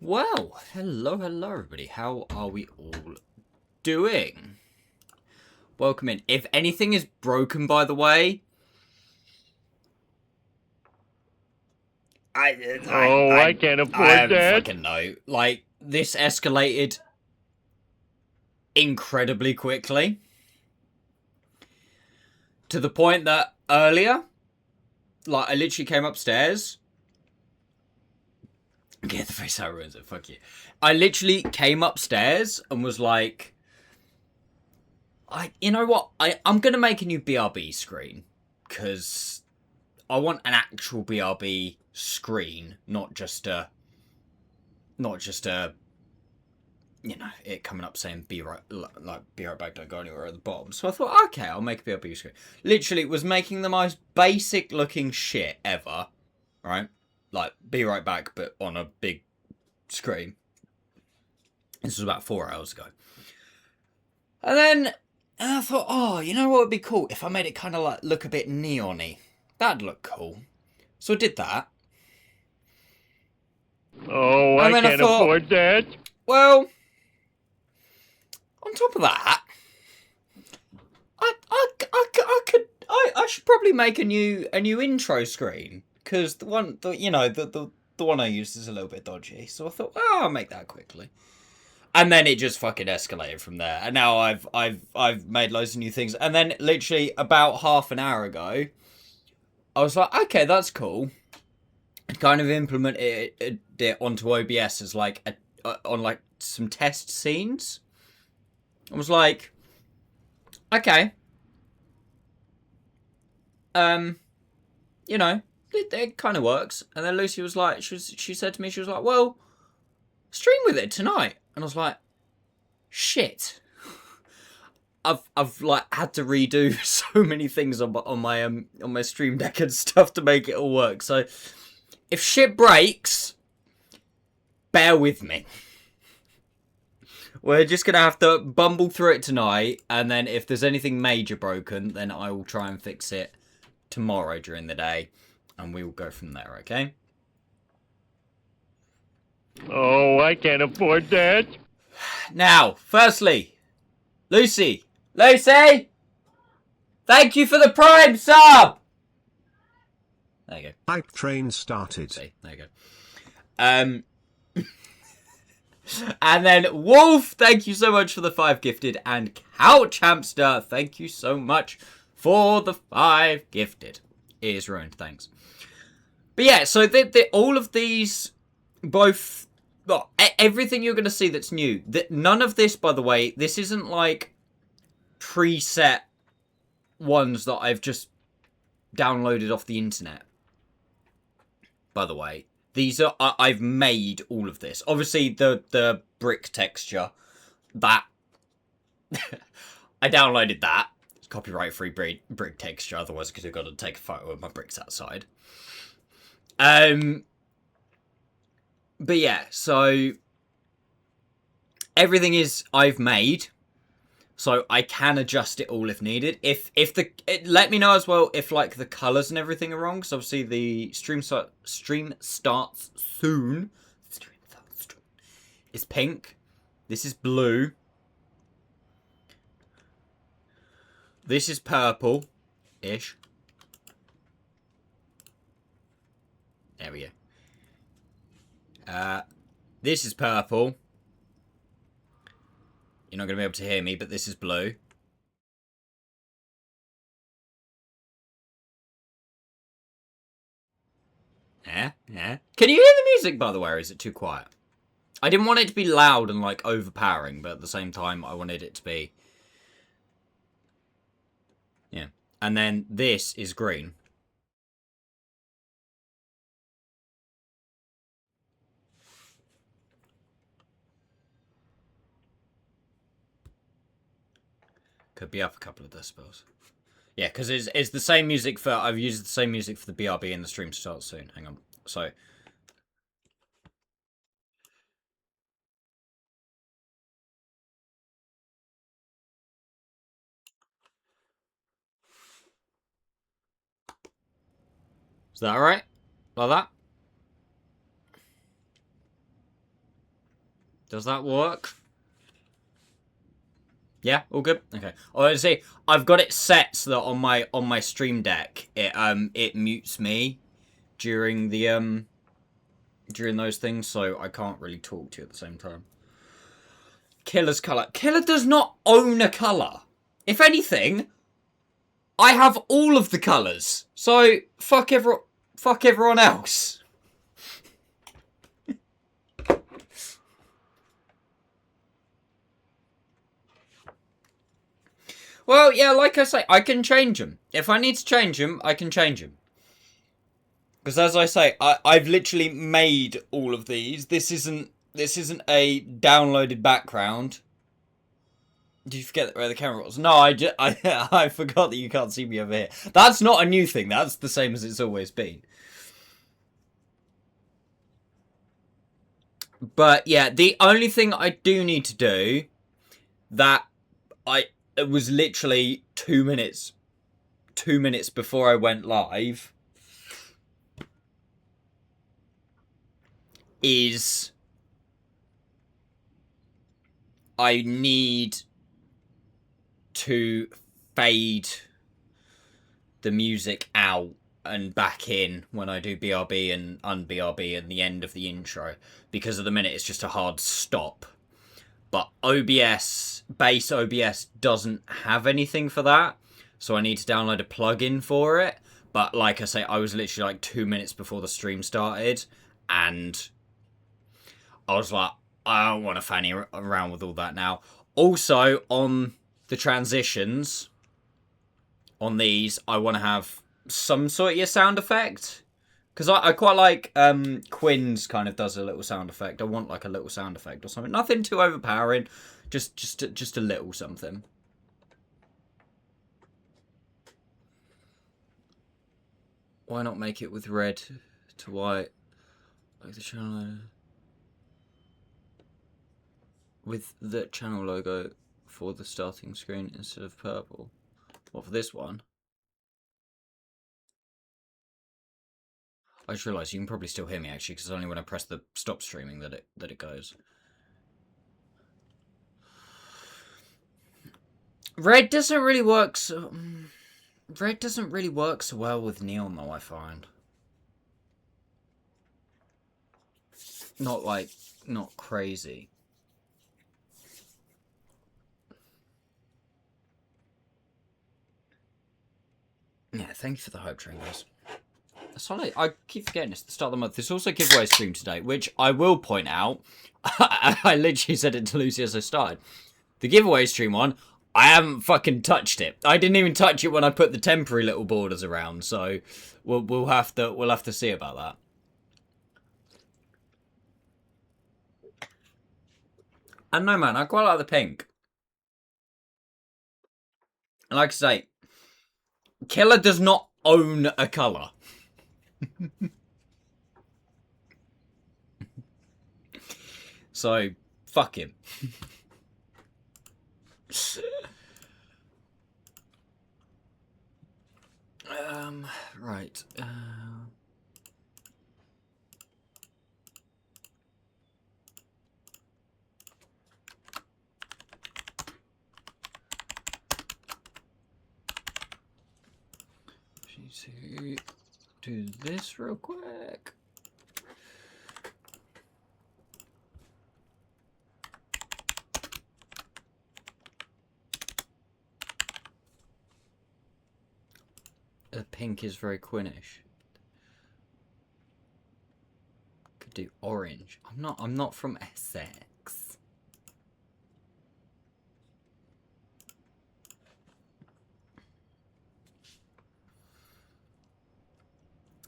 Well, hello everybody. How are we all doing? Welcome in. If anything is broken, by the way, I can't afford I don't that. fucking know. Like, this escalated incredibly quickly. To the point that earlier, like, I literally came upstairs. Get the face out ruins it, fuck you. I literally came upstairs and was like, you know what? I'm gonna make a new BRB screen. Because I want an actual BRB screen, not just a, you know, it coming up saying be right back, don't go anywhere at the bottom. So I thought, okay, I'll make a BRB screen. Literally, it was making the most basic looking shit ever, right? Like, be right back, but on a big screen. This was about 4 hours ago. And then I thought, oh, you know what would be cool? If I made it kind of like look a bit neon-y. That'd look cool. So I did that. I can't afford that. Well, on top of that, I should probably make a new intro screen because the one I used is a little bit dodgy. So I thought, oh, I'll make that quickly, and then it just fucking escalated from there. And now I've made loads of new things. And then literally about half an hour ago, I was like, okay, that's cool. And kind of implemented it onto OBS as like on like some test scenes. I was like, okay, you know, it kind of works. And then Lucy was like, she said to me, she was like, well, stream with it tonight. And I was like, shit. I've like had to redo so many things on my Stream Deck and stuff to make it all work. So if shit breaks, bear with me. We're just gonna have to bumble through it tonight, and then if there's anything major broken, then I will try and fix it tomorrow during the day, and we will go from there, okay? I can't afford that. Now, firstly, Lucy, thank you for the Prime sub. There you go. Hype train started. See, there you go. And then Wolf, thank you so much for the 5 gifted, and Couch Hamster, thank you so much for the 5 gifted. It is ruined, thanks. But yeah, so all of these, both, well, everything you're going to see that's new. None of this, by the way, this isn't like preset ones that I've just downloaded off the internet. By the way, these are, I've made all of this. Obviously, the brick texture, that, I downloaded that. It's copyright-free brick texture, otherwise I could have got to take a photo of my bricks outside. But yeah, so everything is I've made, so I can adjust it all if needed. Let me know as well if like the colors and everything are wrong, because obviously the stream starts soon. It's pink. This is blue. This is purple-ish. There we go. This is purple. You're not going to be able to hear me, but this is blue. Yeah. Can you hear the music, by the way, or is it too quiet? I didn't want it to be loud and, like, overpowering, but at the same time, I wanted it to be... Yeah. And then this is green. Could be up a couple of decibels. Yeah, because it's the same music for... I've used the same music for the BRB and the stream starts soon. Hang on. So... Is that alright? Like that? Does that work? Yeah, all good. Okay. Honestly, I've got it set so that on my stream deck it mutes me during the during those things, so I can't really talk to you at the same time. Killer's color. Killer does not own a color. If anything, I have all of the colors. So fuck everyone else. Well, yeah, like I say, I can change them. If I need to change them, I can change them. Because as I say, I've literally made all of these. This isn't a downloaded background. Did you forget where the camera was? No, I forgot that you can't see me over here. That's not a new thing. That's the same as it's always been. But yeah, the only thing I do need to do that it was literally 2 minutes before I went live is I need to fade the music out and back in when I do BRB and un-BRB and the end of the intro, because at the minute it's just a hard stop. But base OBS doesn't have anything for that, so I need to download a plugin for it. But like I say, I was literally like 2 minutes before the stream started, and I was like, I don't want to fanny around with all that now. Also, on the transitions, on these, I want to have some sort of sound effect. Because I quite like Quinn's kind of does a little sound effect. I want like a little sound effect or something. Nothing too overpowering. Just a little something. Why not make it with red to white? Like the channel with the channel logo for the starting screen instead of purple. What, for this one? I just realised you can probably still hear me actually, because it's only when I press the stop streaming that it goes. Red doesn't really work so well with neon though, I find. Not crazy. Yeah, thank you for the hype train, guys. Solid. I keep forgetting it's the start of the month. There's also a giveaway stream today, which I will point out. I literally said it to Lucy as I started. The giveaway stream one, I haven't fucking touched it. I didn't even touch it when I put the temporary little borders around, so we'll have to see about that. And no man, I quite like the pink. Like I say, Killer does not own a colour. So, fuck him. Right. To do this real quick. The pink is very Quinnish. Could do orange. I'm not from Essex.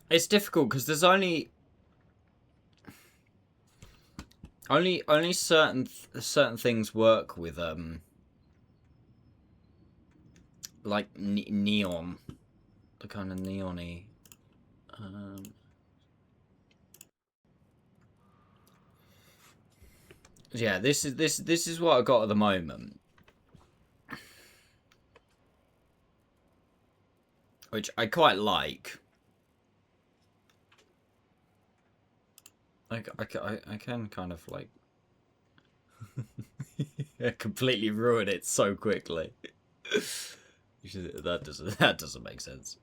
It's difficult because there's only certain things work with like neon, the kind of neon-y. Yeah, this is what I got at the moment, which I quite like. I can kind of like Completely ruin it so quickly. That doesn't make sense.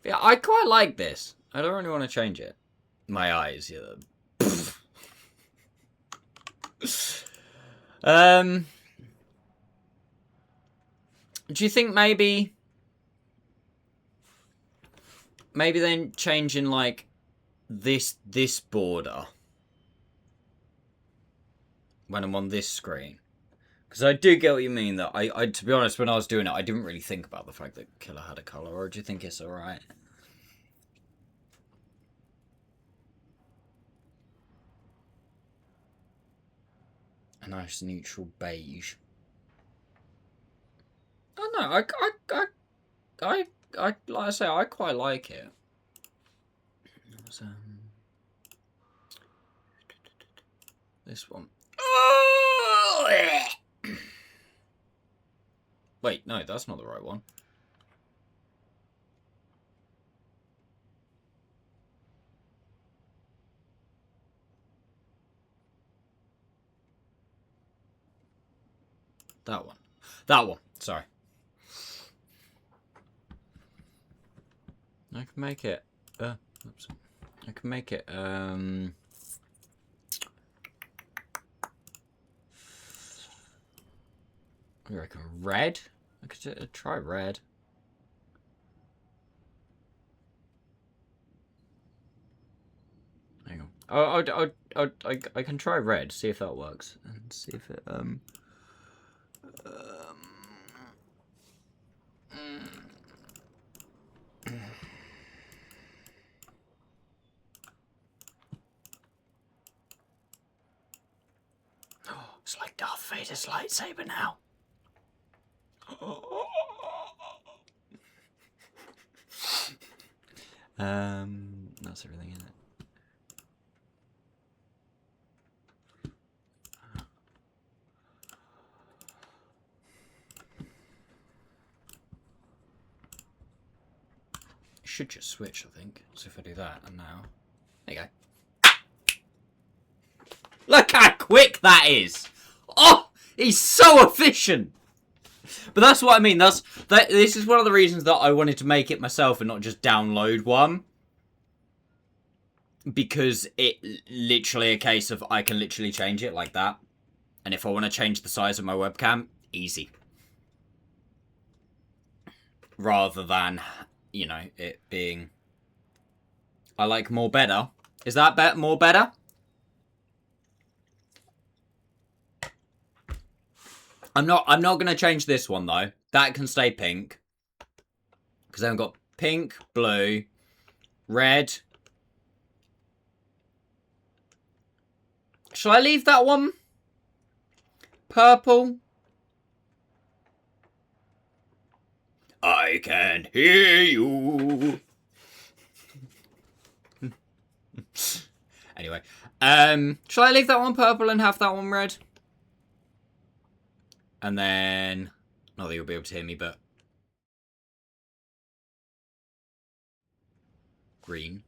Yeah, I quite like this. I don't really want to change it. My eyes, yeah. Do you think maybe then changing like this border when I'm on this screen? Because I do get what you mean. That I to be honest, when I was doing it, I didn't really think about the fact that Killer had a color. Or do you think it's all right? A nice neutral beige. Oh no, I like I say, I quite like it. This one. Wait, no, that's not the right one. That one. That one. Sorry. I can make it. Oops. I can make it. I reckon red. I could try red. Hang on. I can try red. See if that works, and see if it It's like Darth Vader's lightsaber now. That's everything in it. It should just switch, I think. So if I do that, and now, there you go. Look how quick that is! Oh, he's so efficient. But that's what I mean. This is one of the reasons that I wanted to make it myself and not just download one. Because it literally a case of I can literally change it like that. And if I want to change the size of my webcam, easy. Rather than, you know, it being... I like more better. Is that more better? I'm not going to change this one, though. That can stay pink. Because then I've got pink, blue, red. Shall I leave that one? Purple. I can hear you. Anyway. Shall I leave that one purple and have that one red? And then... Not that you'll be able to hear me, but... Green.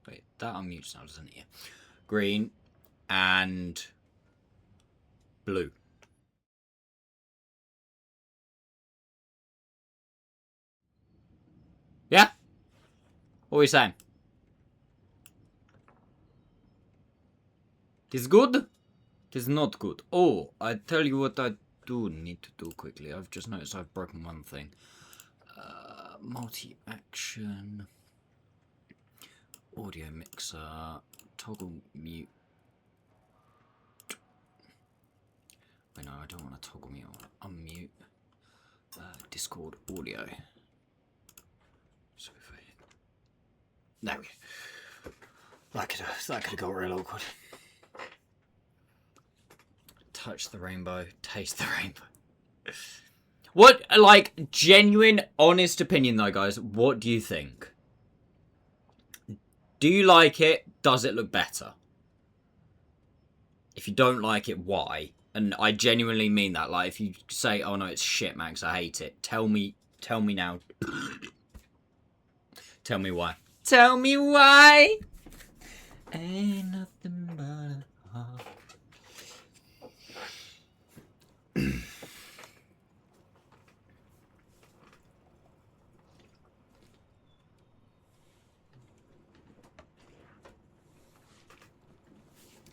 Wait, that unmutes now, doesn't it? Yeah. Green. And... blue. Yeah? What are we saying? Tis good? Tis not good. Oh, I tell you what I do need to do quickly. I've just noticed I've broken one thing. Multi-action. Audio mixer. Toggle mute. Wait, no, I don't want to toggle mute. I want to unmute. Discord audio. So if I... There we go. That could have got real awkward. Touch the rainbow, taste the rainbow. What, like, genuine, honest opinion though, guys, what do you think? Do you like it? Does it look better? If you don't like it, why? And I genuinely mean that. Like, if you say, oh no, it's shit, Max, I hate it. Tell me now. Tell me why. Tell me why. Ain't nothing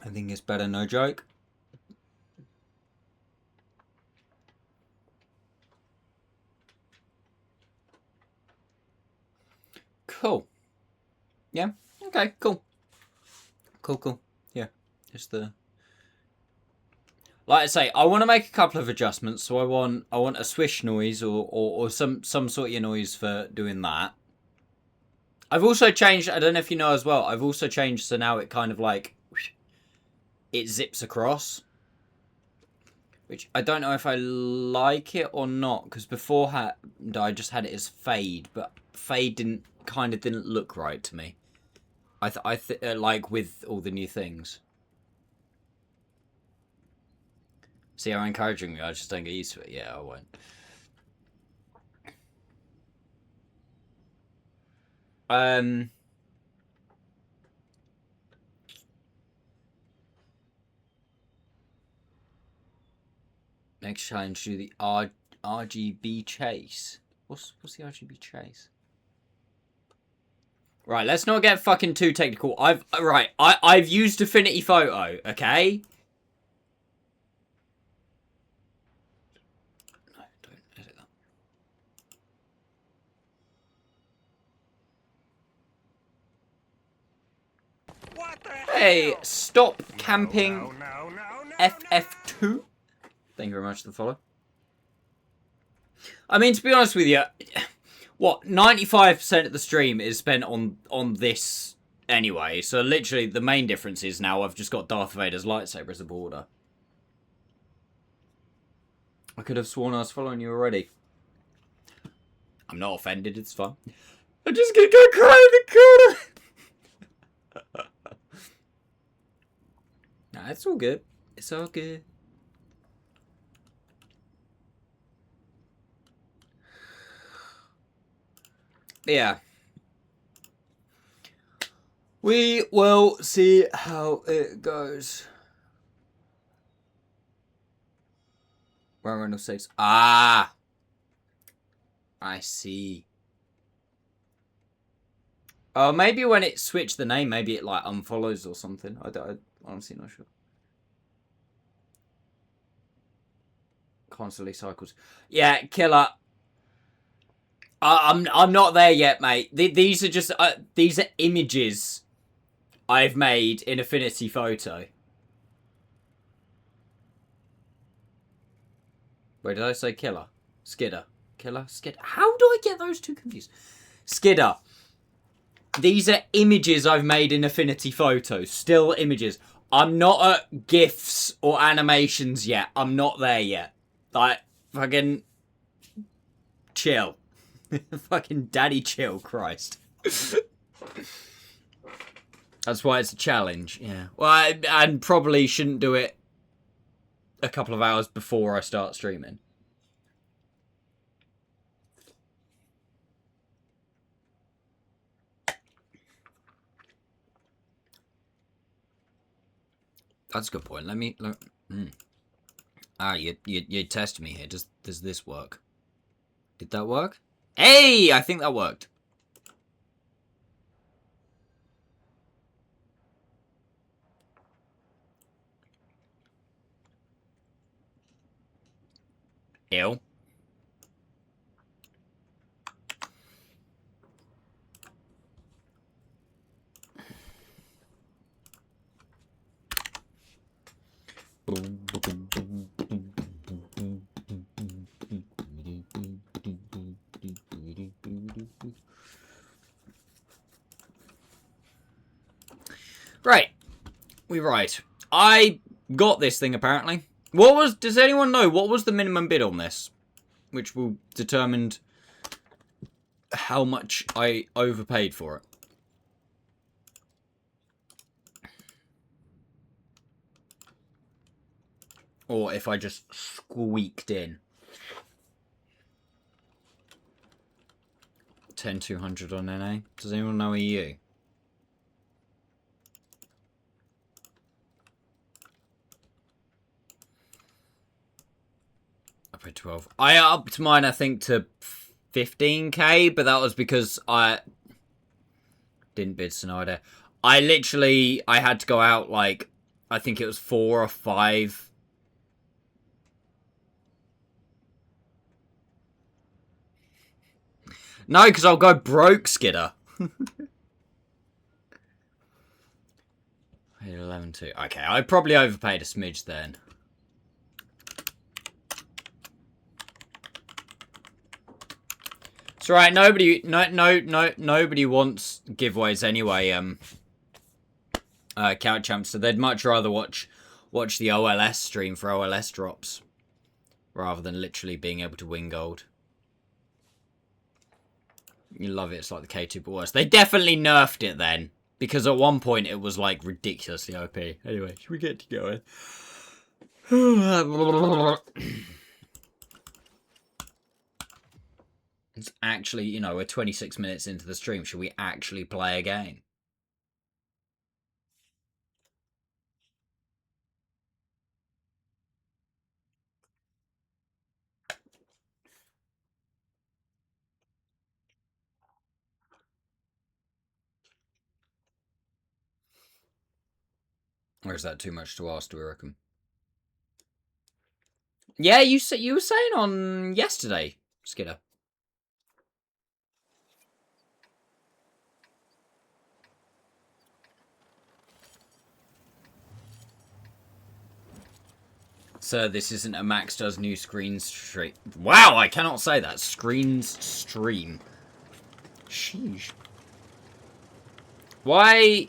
I think it's better, no joke. Cool. Yeah. Okay, cool. Cool. Yeah. Just the... Like I say, I want to make a couple of adjustments. So I want a swish noise or some sort of noise for doing that. I've also changed, I don't know if you know as well, I've also changed so now it kind of like, it zips across. Which I don't know if I like it or not, because before I just had it as fade, but fade didn't look right to me. Like with all the new things. See how encouraging me? I just don't get used to it. Yeah, I won't. Next challenge, do the RGB chase. What's the RGB chase? Right, let's not get fucking too technical. I've used Affinity Photo, okay? No, don't edit that. What the hey, hell? Stop camping FF2. Thank you very much for the follow. I mean, to be honest with you, what, 95% of the stream is spent on this anyway. So literally the main difference is now I've just got Darth Vader's lightsaber as a border. I could have sworn I was following you already. I'm not offended, it's fun. I'm just gonna go cry in the corner. Nah, it's all good. It's all good. Yeah. We will see how it goes. Ryan Reynolds says, ah, I see. Oh, maybe when it switched the name, maybe it like unfollows or something. I'm honestly not sure. Constantly cycles. Yeah, killer. I'm not there yet, mate. These are just these are images I've made in Affinity Photo. Wait, did I say killer? Skidder. Killer? Skidder? How do I get those two confused? Skidder. These are images I've made in Affinity Photo. Still images. I'm not at GIFs or animations yet. I'm not there yet. Like, fucking... chill. Fucking daddy chill, Christ. That's why it's a challenge, yeah. Well, I probably shouldn't do it a couple of hours before I start streaming. That's a good point. Let me... Ah, you tested me here. Does this work? Did that work? Hey! I think that worked. Ew. Right. We're right. I got this thing, apparently. Does anyone know, what was the minimum bid on this? Which will determine how much I overpaid for it. Or if I just squeaked in. 10,200 on NA. Does anyone know EU? I paid 12. I upped mine, I think, to 15k, but that was because I didn't bid Sonida. I had to go out, like, I think it was 4 or 5. No, because I'll go broke, Skidder. 11-2. Okay, I probably overpaid a smidge then. It's alright, nobody wants giveaways anyway, Couch Champs, so they'd much rather watch the OLS stream for OLS drops rather than literally being able to win gold. You love it, it's like the K2 but worse. They definitely nerfed it then, because at one point it was like ridiculously OP. Anyway, should we get to going? It's actually, you know, we're 26 minutes into the stream. Should we actually play a game? Or is that too much to ask, do we reckon? Yeah, you were saying on yesterday, Skidder. Sir, this isn't a Max Does new screen stream. Wow, I cannot say that. Screens stream. Sheesh. Why?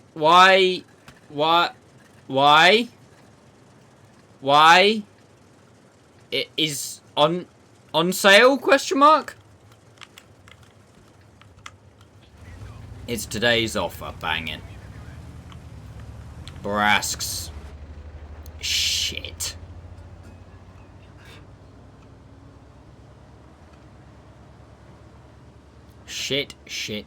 It is on sale? Question mark. It's today's offer. Banging. Brasks. Shit. Shit.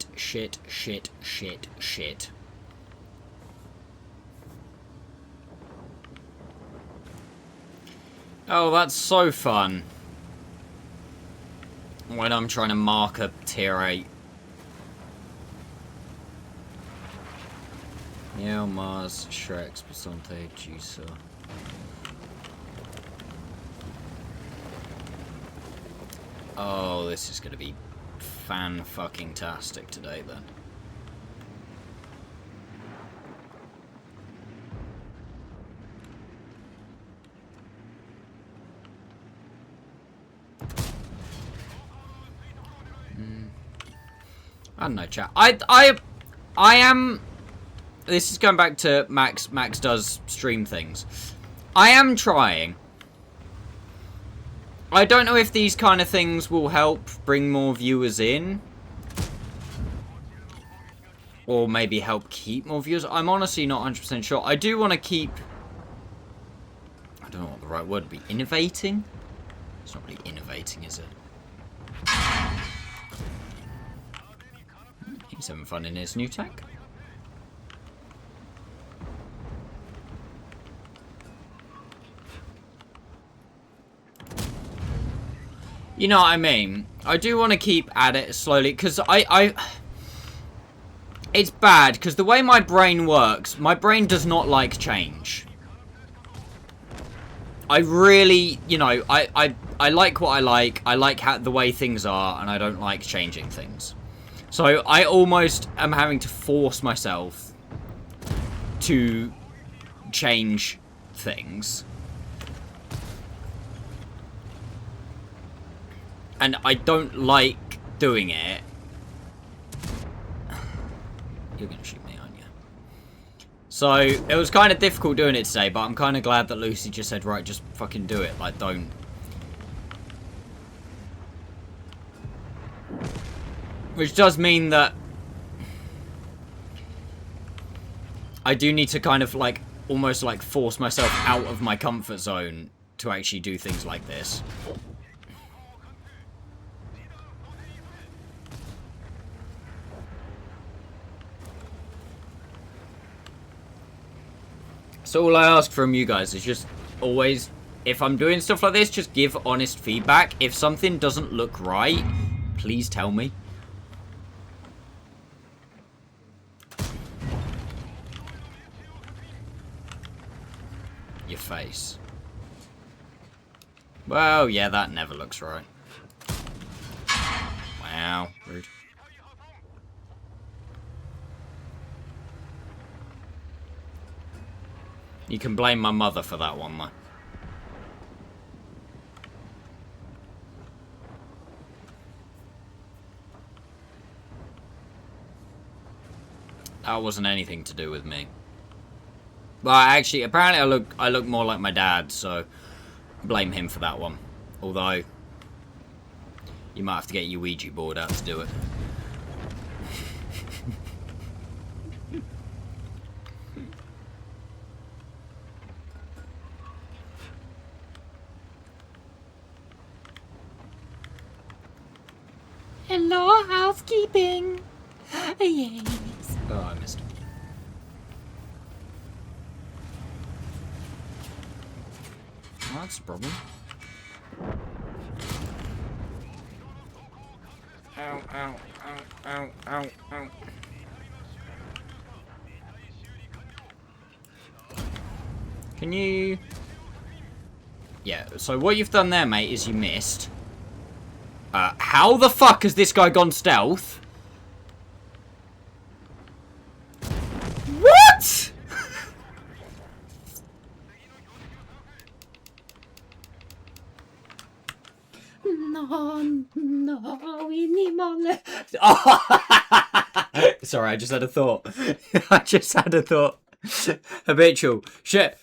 Oh, that's so fun. When I'm trying to mark a tier 8. Yeah, Mars, Shrek, Basante, Juicer. Oh, this is gonna be fan-fucking-tastic today, then. I don't know, chat. I am... This is going back to Max does stream things. I am trying. I don't know if these kind of things will help bring more viewers in. Or maybe help keep more viewers. I'm honestly not 100% sure. I do want to keep... I don't know what the right word would be. Innovating? It's not really innovating, is it? He's having fun in his new tech. You know what I mean? I do want to keep at it slowly, because it's bad, because the way my brain works, my brain does not like change. I really, you know, I like what I like how the way things are, and I don't like changing things. So I almost am having to force myself to change things. And I don't like doing it. You're going to shoot me, aren't you? So, it was kind of difficult doing it today, but I'm kind of glad that Lucy just said, right, just fucking do it. Like, don't. Which does mean that I do need to kind of, like, almost, like, force myself out of my comfort zone to actually do things like this. So all I ask from you guys is just always, if I'm doing stuff like this, just give honest feedback. If something doesn't look right, please tell me. your face. Well, yeah, that never looks right. Wow, rude. You can blame my mother for that one, though. That wasn't anything to do with me. Well, actually, apparently I look more like my dad, so blame him for that one. Although, you might have to get your Ouija board out to do it. Hello, housekeeping. Yes. Oh, I missed it. Well, that's a problem. Ow, ow, ow, ow, ow, ow. Can you... Yeah, so what you've done there, mate, is you missed. How the fuck has this guy gone stealth? What?! No, we need more. Oh. Sorry, I just had a thought. I just had a thought. Habitual. Shall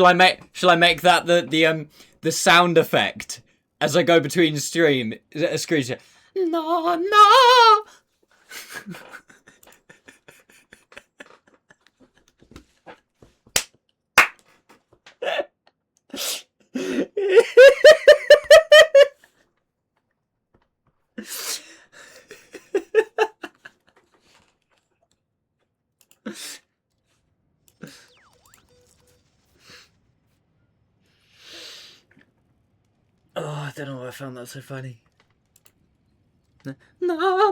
I make that the sound effect as I go between screens? No. Oh, I don't know why I found that so funny. No.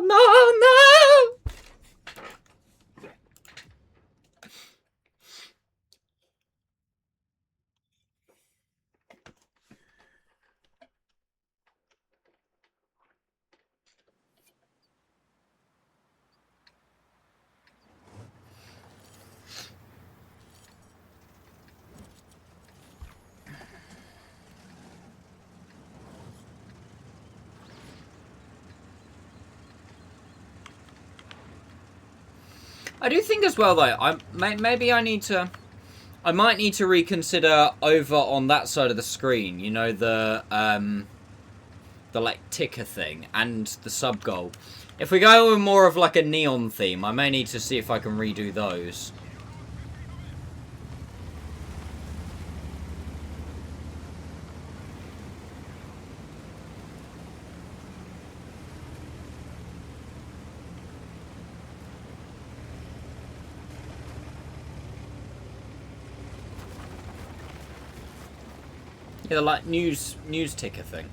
I do think as well, though, maybe I might need to reconsider over on that side of the screen, you know, the like ticker thing and the sub goal. If we go with more of like a neon theme, I may need to see if I can redo those. Yeah, the like news ticker thing.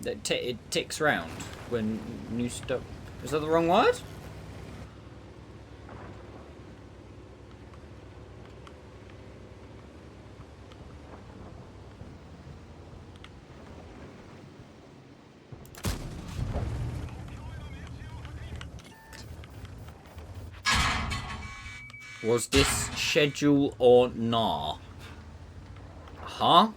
It ticks round when news stuff. Is that the wrong word? Was this schedule or nah? Huh?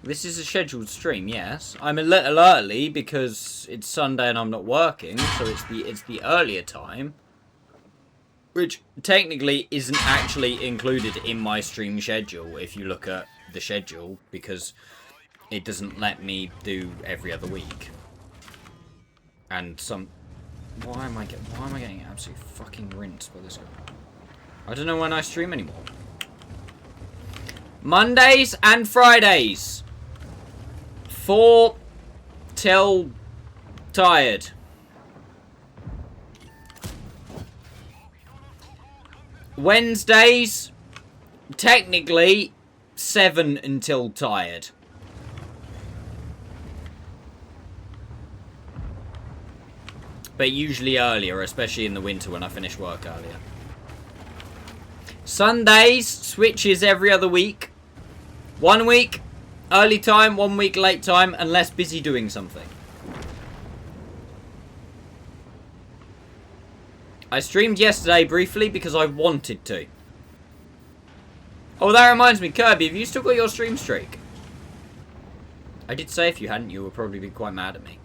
This is a scheduled stream, yes. I'm a little early because it's Sunday and I'm not working, so it's the earlier time, which technically isn't actually included in my stream schedule if you look at the schedule, because it doesn't let me do every other week. And why am I getting absolutely fucking rinsed by this guy? I don't know when I stream anymore. Mondays and Fridays. 4 till tired. Wednesdays, technically 7 until tired. But usually earlier, especially in the winter when I finish work earlier. Sundays switches every other week. 1 week early time, 1 week late time, unless busy doing something. I streamed yesterday briefly because I wanted to. Oh, that reminds me, Kirby, have you still got your stream streak? I did say if you hadn't, you would probably be quite mad at me.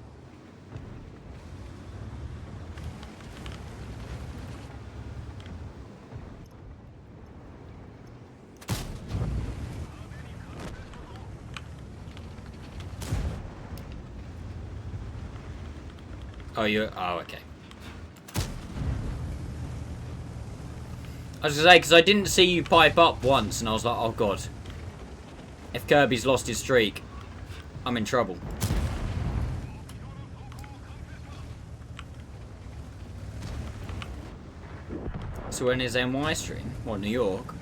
Oh, oh, okay. I was gonna say, because I didn't see you pipe up once, and I was like, oh god. If Kirby's lost his streak, I'm in trouble. So when is NY stream? Or New York?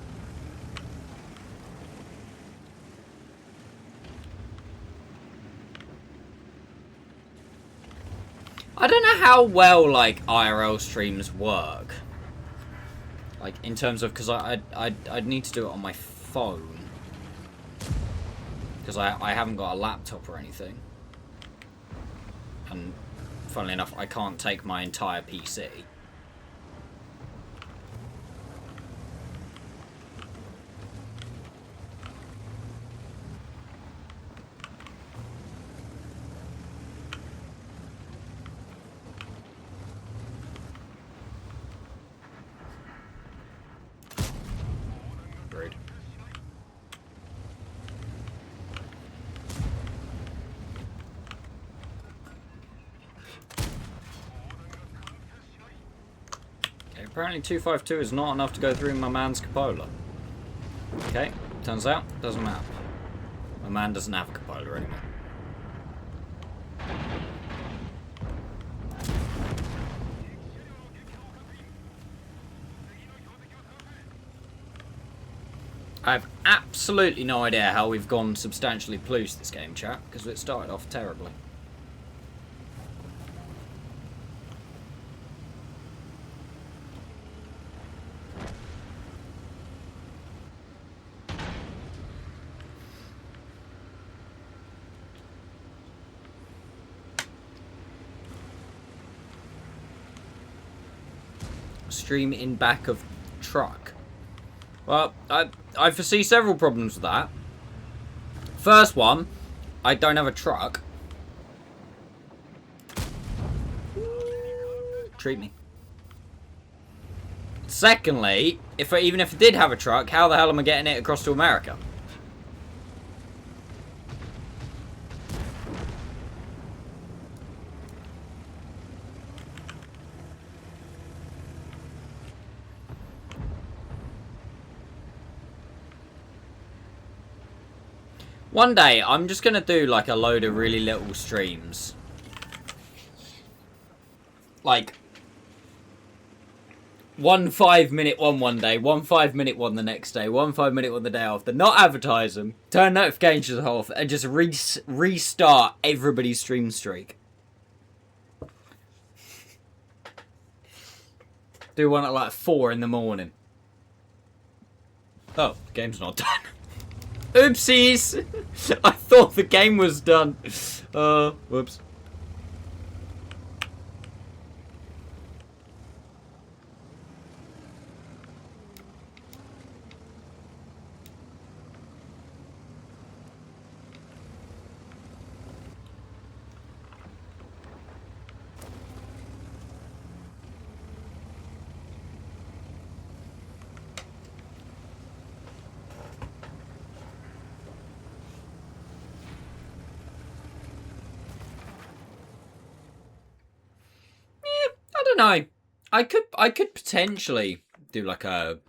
I don't know how well, like, IRL streams work. Like, in terms of, because I'd need to do it on my phone. Because I haven't got a laptop or anything. And, funnily enough, I can't take my entire PC. Rude. Okay, apparently 252 is not enough to go through my man's cupola. Okay, turns out, doesn't matter. My man doesn't have a cupola anymore. I have absolutely no idea how we've gone substantially plus this game, chat, because it started off terribly. Stream in back of truck. Well, I foresee several problems with that. First one, I don't have a truck. Treat me. Secondly, even if I did have a truck, how the hell am I getting it across to America? One day, I'm just going to do, like, a load of really little streams. Like, 1 5-minute one day, 1 5-minute one the next day, 1 5-minute one the day after. Not advertise them, turn notifications off, and just restart everybody's stream streak. Do one at, like, 4 in the morning. Oh, the game's not done. Oopsies! I thought the game was done. Whoops. I don't know. I could potentially do like a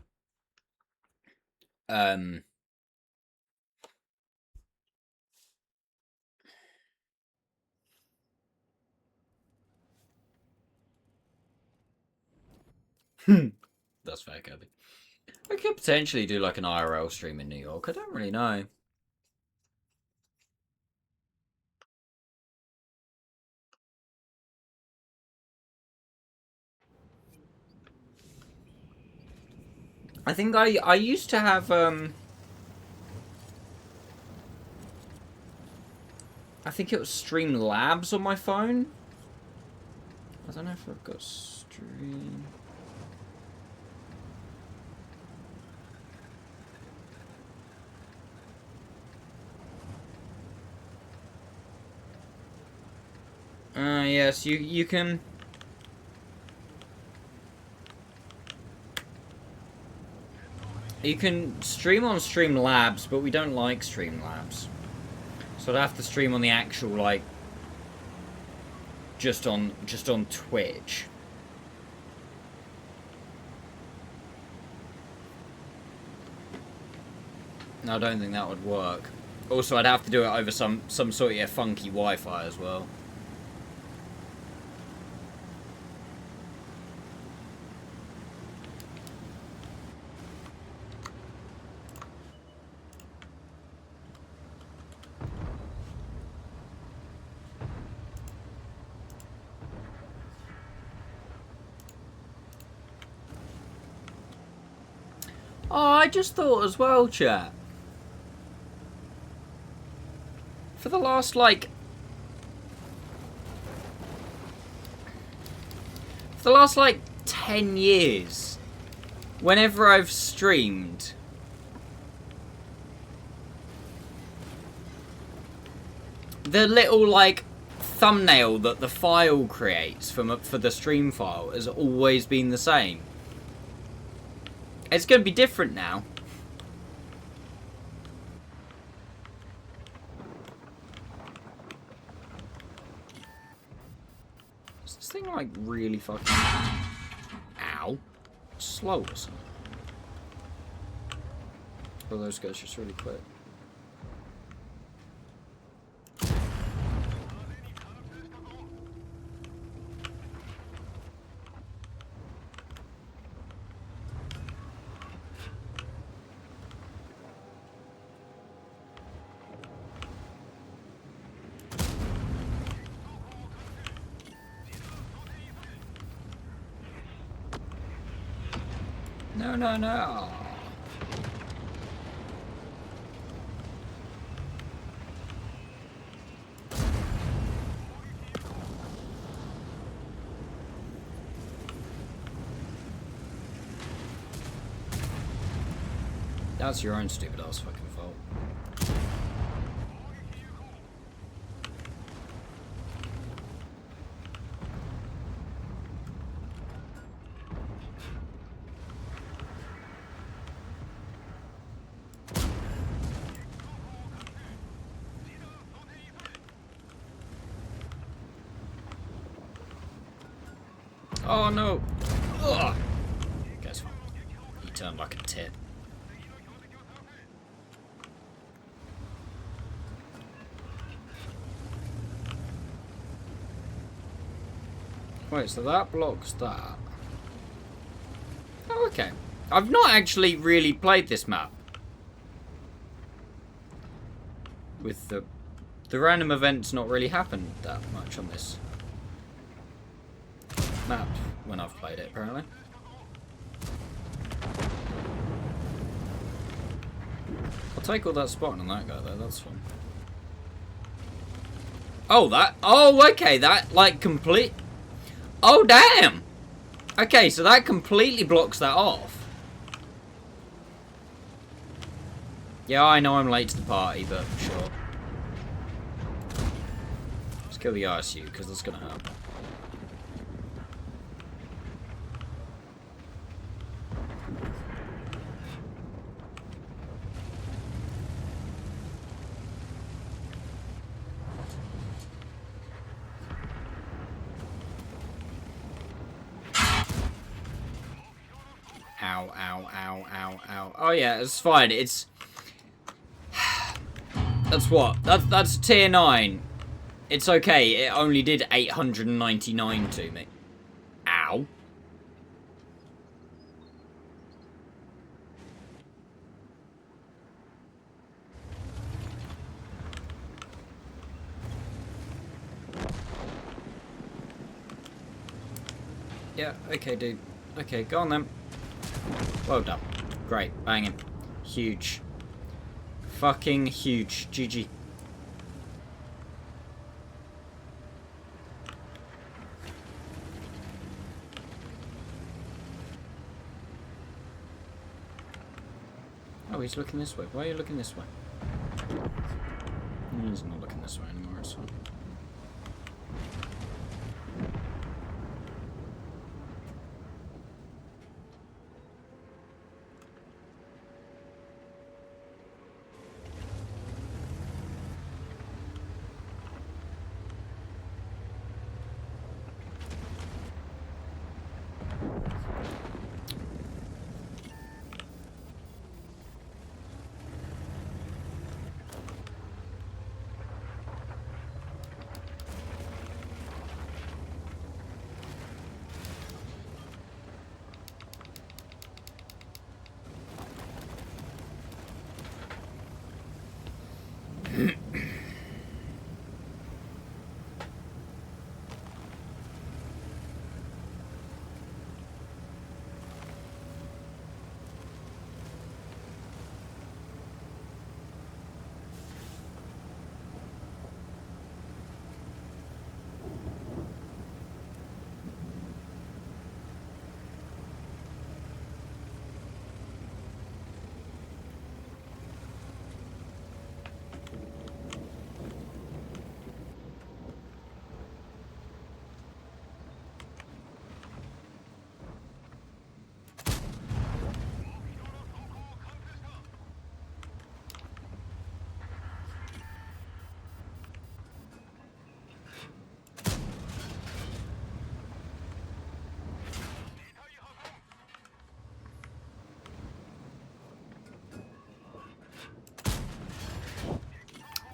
that's fair, Kirby. I could potentially do like an IRL stream in New York. I don't really know. I think I used to have I think it was Streamlabs on my phone. I don't know if I've got Stream. Yes, you can. You can stream on Streamlabs, but we don't like Streamlabs. So I'd have to stream on the actual, like, just on Twitch. No, I don't think that would work. Also, I'd have to do it over some sort of funky Wi-Fi as well. Oh, I just thought as well, chat. For the last, like... For the last, like, 10 years, whenever I've streamed, the little, like, thumbnail that the file creates for the stream file has always been the same. It's going to be different now. Is this thing like really fucking... Ow. Slow or something? Oh, those guys just really quick. No, no, no. That's your own stupid ass fucking fault. Oh no! Ugh. Guess what? He turned like a tit. Wait, so that blocks that. Oh, okay. I've not actually really played this map. With the random events not really happened that much on this map when I've played it, apparently. I'll take all that spotting on that guy though, that's fun. Oh, that... Oh, okay, that, like, complete... Oh, damn! Okay, so that completely blocks that off. Yeah, I know I'm late to the party, but sure. Let's kill the RSU, because that's going to hurt. Ow, ow, ow, ow, ow. Oh yeah, it's fine. It's... That's what? That's tier 9. It's okay. It only did 899 to me. Ow. Yeah, okay, dude. Okay, go on then. Well done. Great. Banging. Huge. Fucking huge. GG. Oh, he's looking this way. Why are you looking this way? He's not looking this way anymore, it's fine.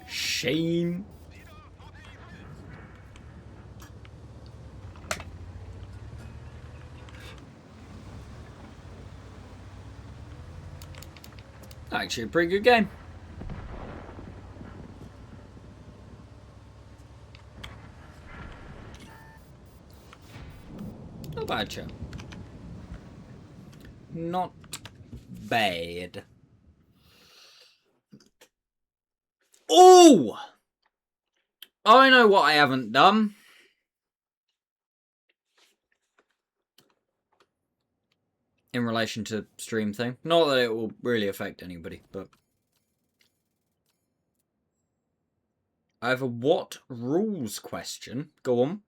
Shame. Actually, a pretty good game. Not bad, chap. Not bad. Oh! I know what I haven't done. In relation to stream thing. Not that it will really affect anybody, but... I have a what rules question. Go on.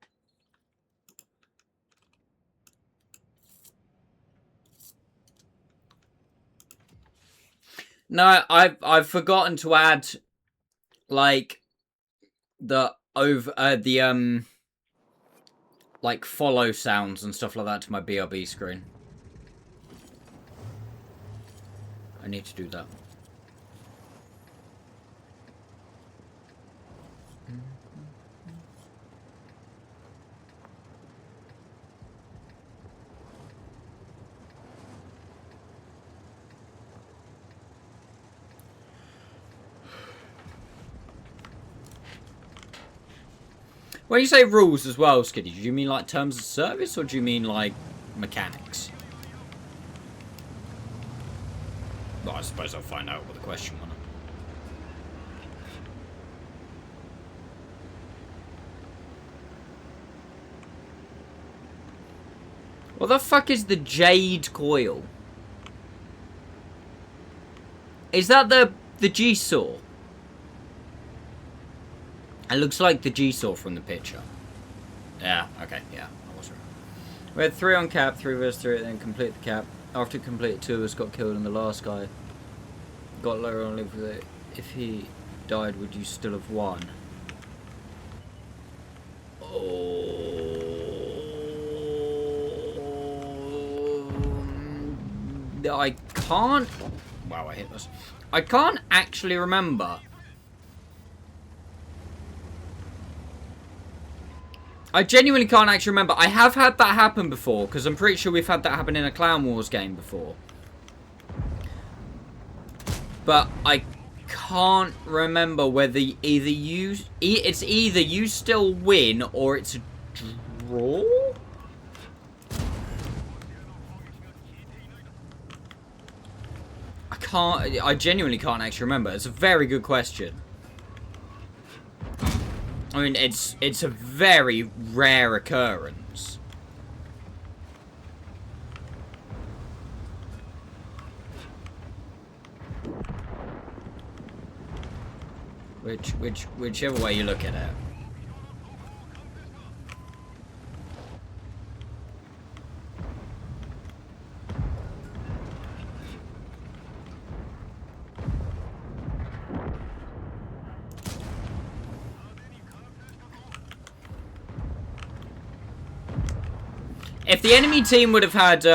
No, I've forgotten to add... like like follow sounds and stuff like that to my BRB screen. I need to do that. When you say rules as well, Skiddy, do you mean like terms of service or do you mean like mechanics? Well, I suppose I'll find out with the question, won't I? What the fuck is the jade coil? Is that the G-saw? It looks like the G-saw from the picture. Yeah, okay, yeah, I was right. We had 3 on cap, 3 versus 3, then complete the cap. After complete, 2 of us got killed and the last guy got lower on live with it. If he died, would you still have won? I can't... Wow, I hit this. I can't actually remember. I genuinely can't actually remember. I have had that happen before, because I'm pretty sure we've had that happen in a Clown Wars game before. But I can't remember whether either you... It's either you still win, or it's a draw? can't. I genuinely can't actually remember. It's a very good question. I mean, it's a very rare occurrence. Whichever way you look at it. If the enemy team would have had,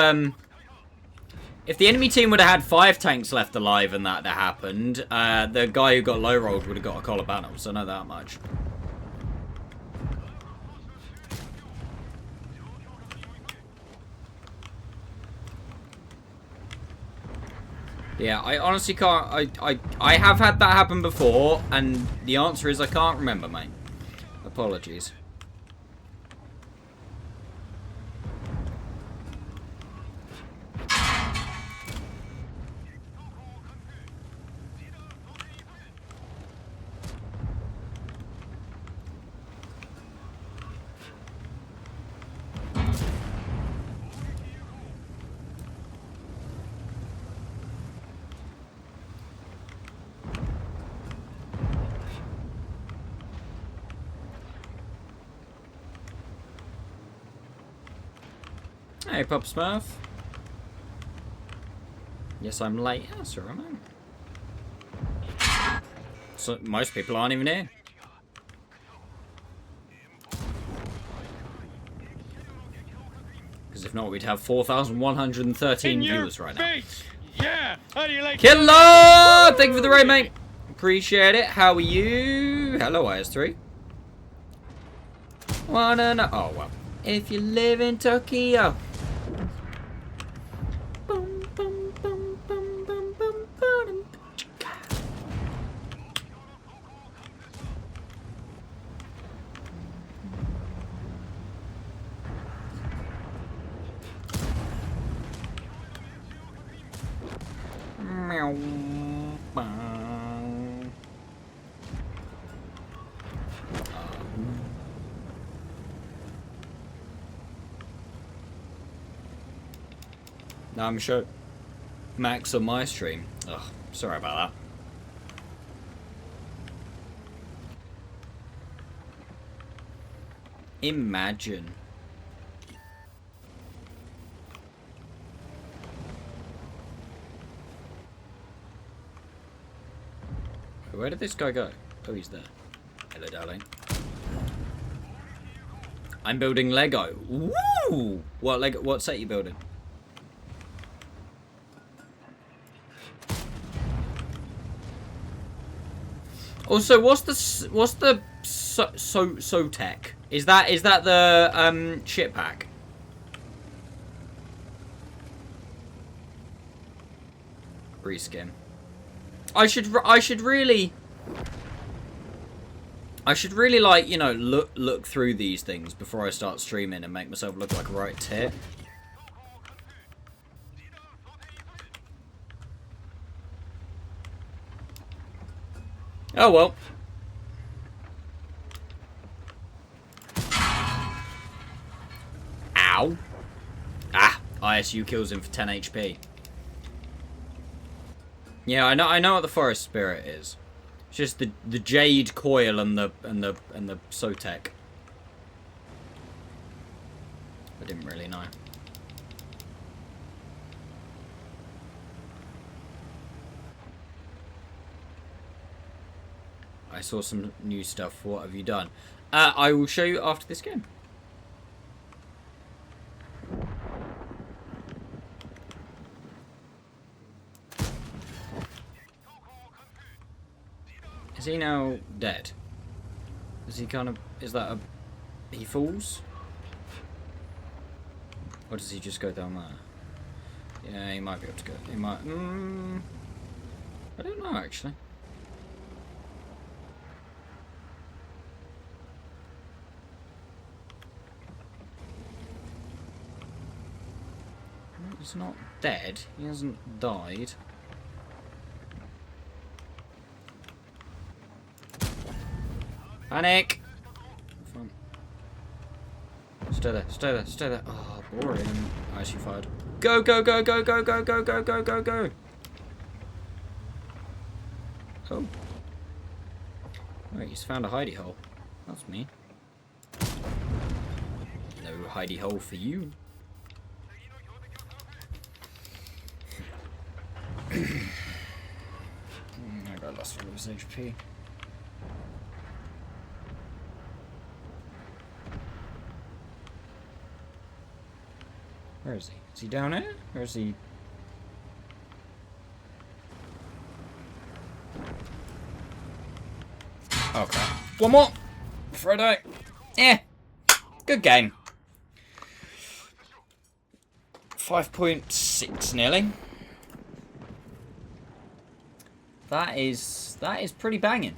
if the enemy team would have had 5 tanks left alive and that happened, the guy who got low rolled would have got a collar banner, so I know that much. Yeah, I honestly can't, I have had that happen before, and the answer is I can't remember, mate. Apologies. Hey, Pop Smurf. Yes, I'm late. Yeah, that's alright, man. So, most people aren't even here. Because if not, we'd have 4,113 viewers right now. Yeah. How do you like Killer! Thank you for the raid, mate. Appreciate it. How are you? Hello, IS3. Wanna know? Oh, well. If you live in Tokyo. No, I'm sure Max on my stream. Ugh, sorry about that. Imagine. Where did this guy go? Oh, he's there. Hello, darling. I'm building Lego. Woo! What Lego? What set are you building? Also, what's the so tech? Is that the ship pack? Reskin. I should really like, you know, look through these things before I start streaming and make myself look like a right tit. Oh well. Ow. Ah, ISU kills him for 10 HP. Yeah, I know what the forest spirit is. It's just the jade coil and the Sotek. I didn't really know. I saw some new stuff. What have you done? I will show you after this game. Is he now dead? Is he kind of... Is that a... He falls? Or does he just go down there? Yeah, he might be able to go... He might... I don't know, actually. He's not dead. He hasn't died. Panic! Fun. Stay there, stay there, stay there. Oh, boring. I actually fired. Go, go, go, go, go, go, go, go, go, go, go. Oh. Wait, he's found a hidey hole. That's me. No hidey hole for you. I got lost all of his HP. Where is he? Is he down here? Or is he... Okay. One more! Frodo! Eh. Good game. 5.6 nearly. That is pretty banging.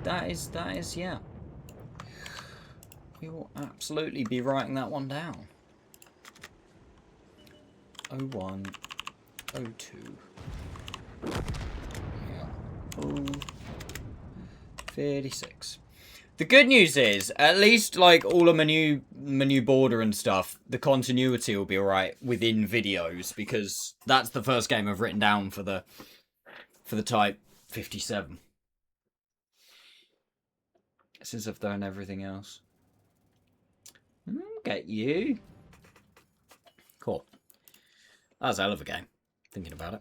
That is, yeah. We will absolutely be writing that one down. 01, 02. Yeah. 36. The good news is, at least like all of my new border and stuff, the continuity will be alright within videos, because that's the first game I've written down for the Type 57. Since I've done everything else. Get you. Cool. That was a hell of a game, thinking about it.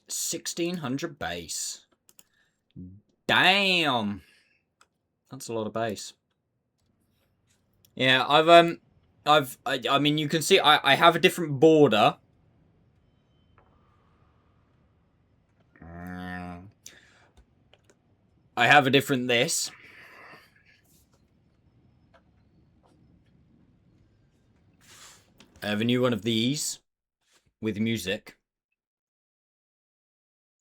1600 base. Damn. That's a lot of base. Yeah, I mean, you can see I have a different border. I have a different this. I have a new one of these with music.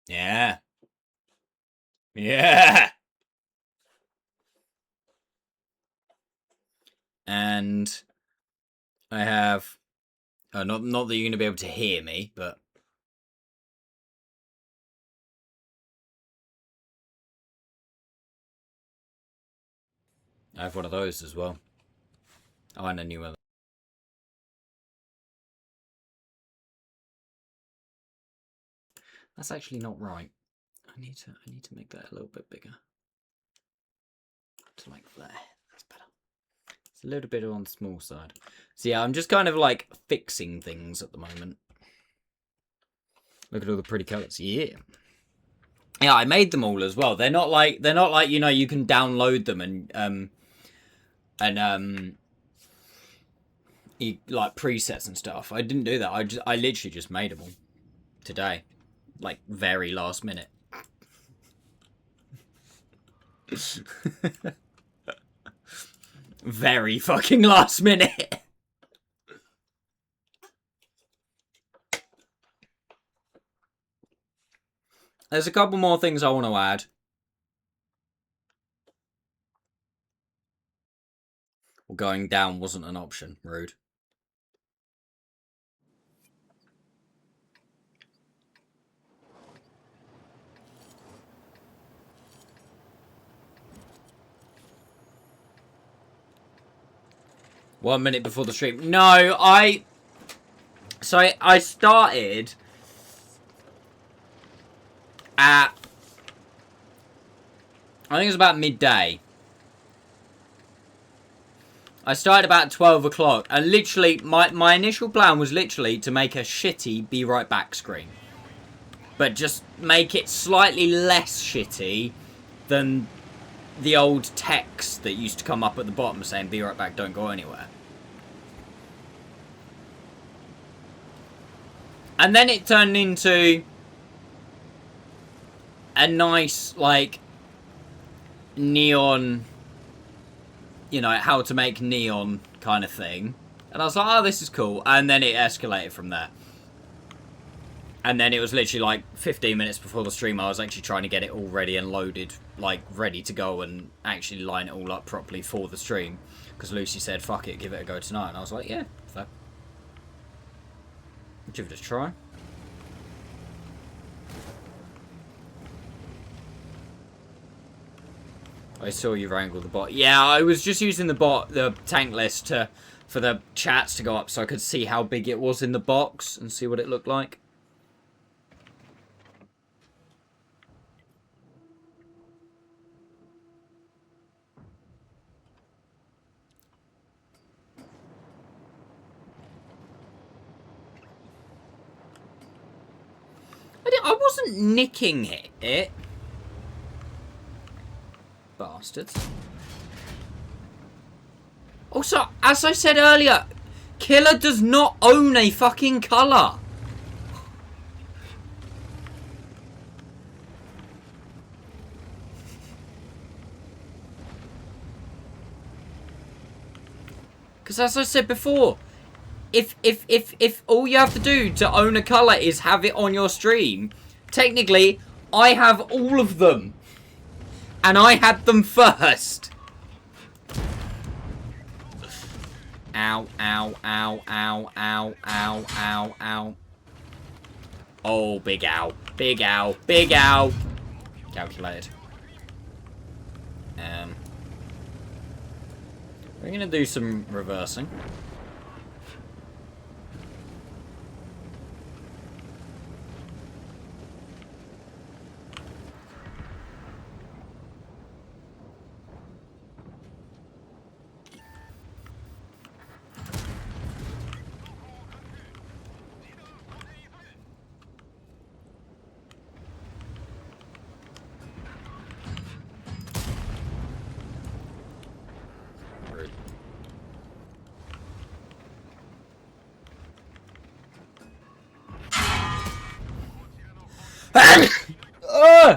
Yeah. Yeah. And I have not that you're going to be able to hear me, but I have one of those as well. Oh, and a new one. That's actually not right. I need to make that a little bit bigger. To like there. That's better. It's a little bit on the small side. So yeah, I'm just kind of like fixing things at the moment. Look at all the pretty colours. Yeah. Yeah, I made them all as well. They're not like you know, you can download them and you, like presets and stuff. I didn't do that. I literally just made them all today. Like very last minute. Very fucking last minute. There's a couple more things I want to add. Well, going down wasn't an option. Rude. One minute before the stream. No, I started at, I think it was about midday. I started about 12 o'clock, and literally, my initial plan was literally to make a shitty be right back screen. But just make it slightly less shitty than the old text that used to come up at the bottom saying be right back, don't go anywhere. And then it turned into a nice, like, neon, you know, how to make neon kind of thing. And I was like, oh, this is cool. And then it escalated from there. And then it was literally like 15 minutes before the stream, I was actually trying to get it all ready and loaded, like ready to go and actually line it all up properly for the stream. Because Lucy said, fuck it, give it a go tonight. And I was like, yeah, fair. Give it a try. I saw you wrangle the bot. Yeah, I was just using the tank list for the chats to go up so I could see how big it was in the box and see what it looked like. I wasn't nicking it. Bastards. Also, as I said earlier, Killer does not own a fucking colour. Because as I said before, if all you have to do to own a colour is have it on your stream, technically, I have all of them. And I had them first. Ow, ow, ow, ow, ow, ow, ow, ow. Oh, big ow. Big ow. Big ow. Calculated. We're going to do some reversing.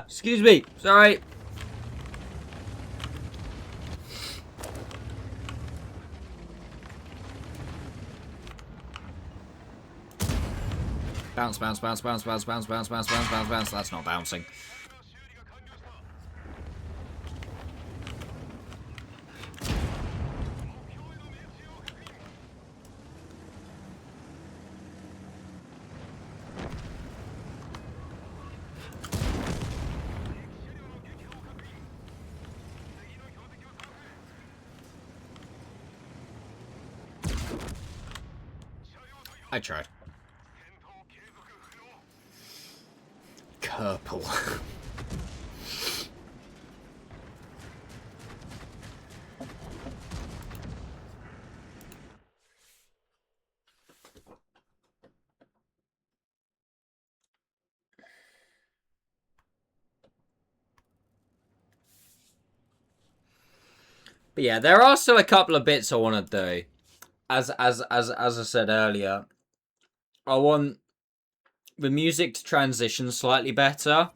Excuse me. Sorry. Bounce, bounce, bounce, bounce, bounce, bounce, bounce, bounce, bounce, bounce, bounce. That's not bouncing. I tried. Purple. But yeah, there are still a couple of bits I want to do. As I said earlier, I want the music to transition slightly better.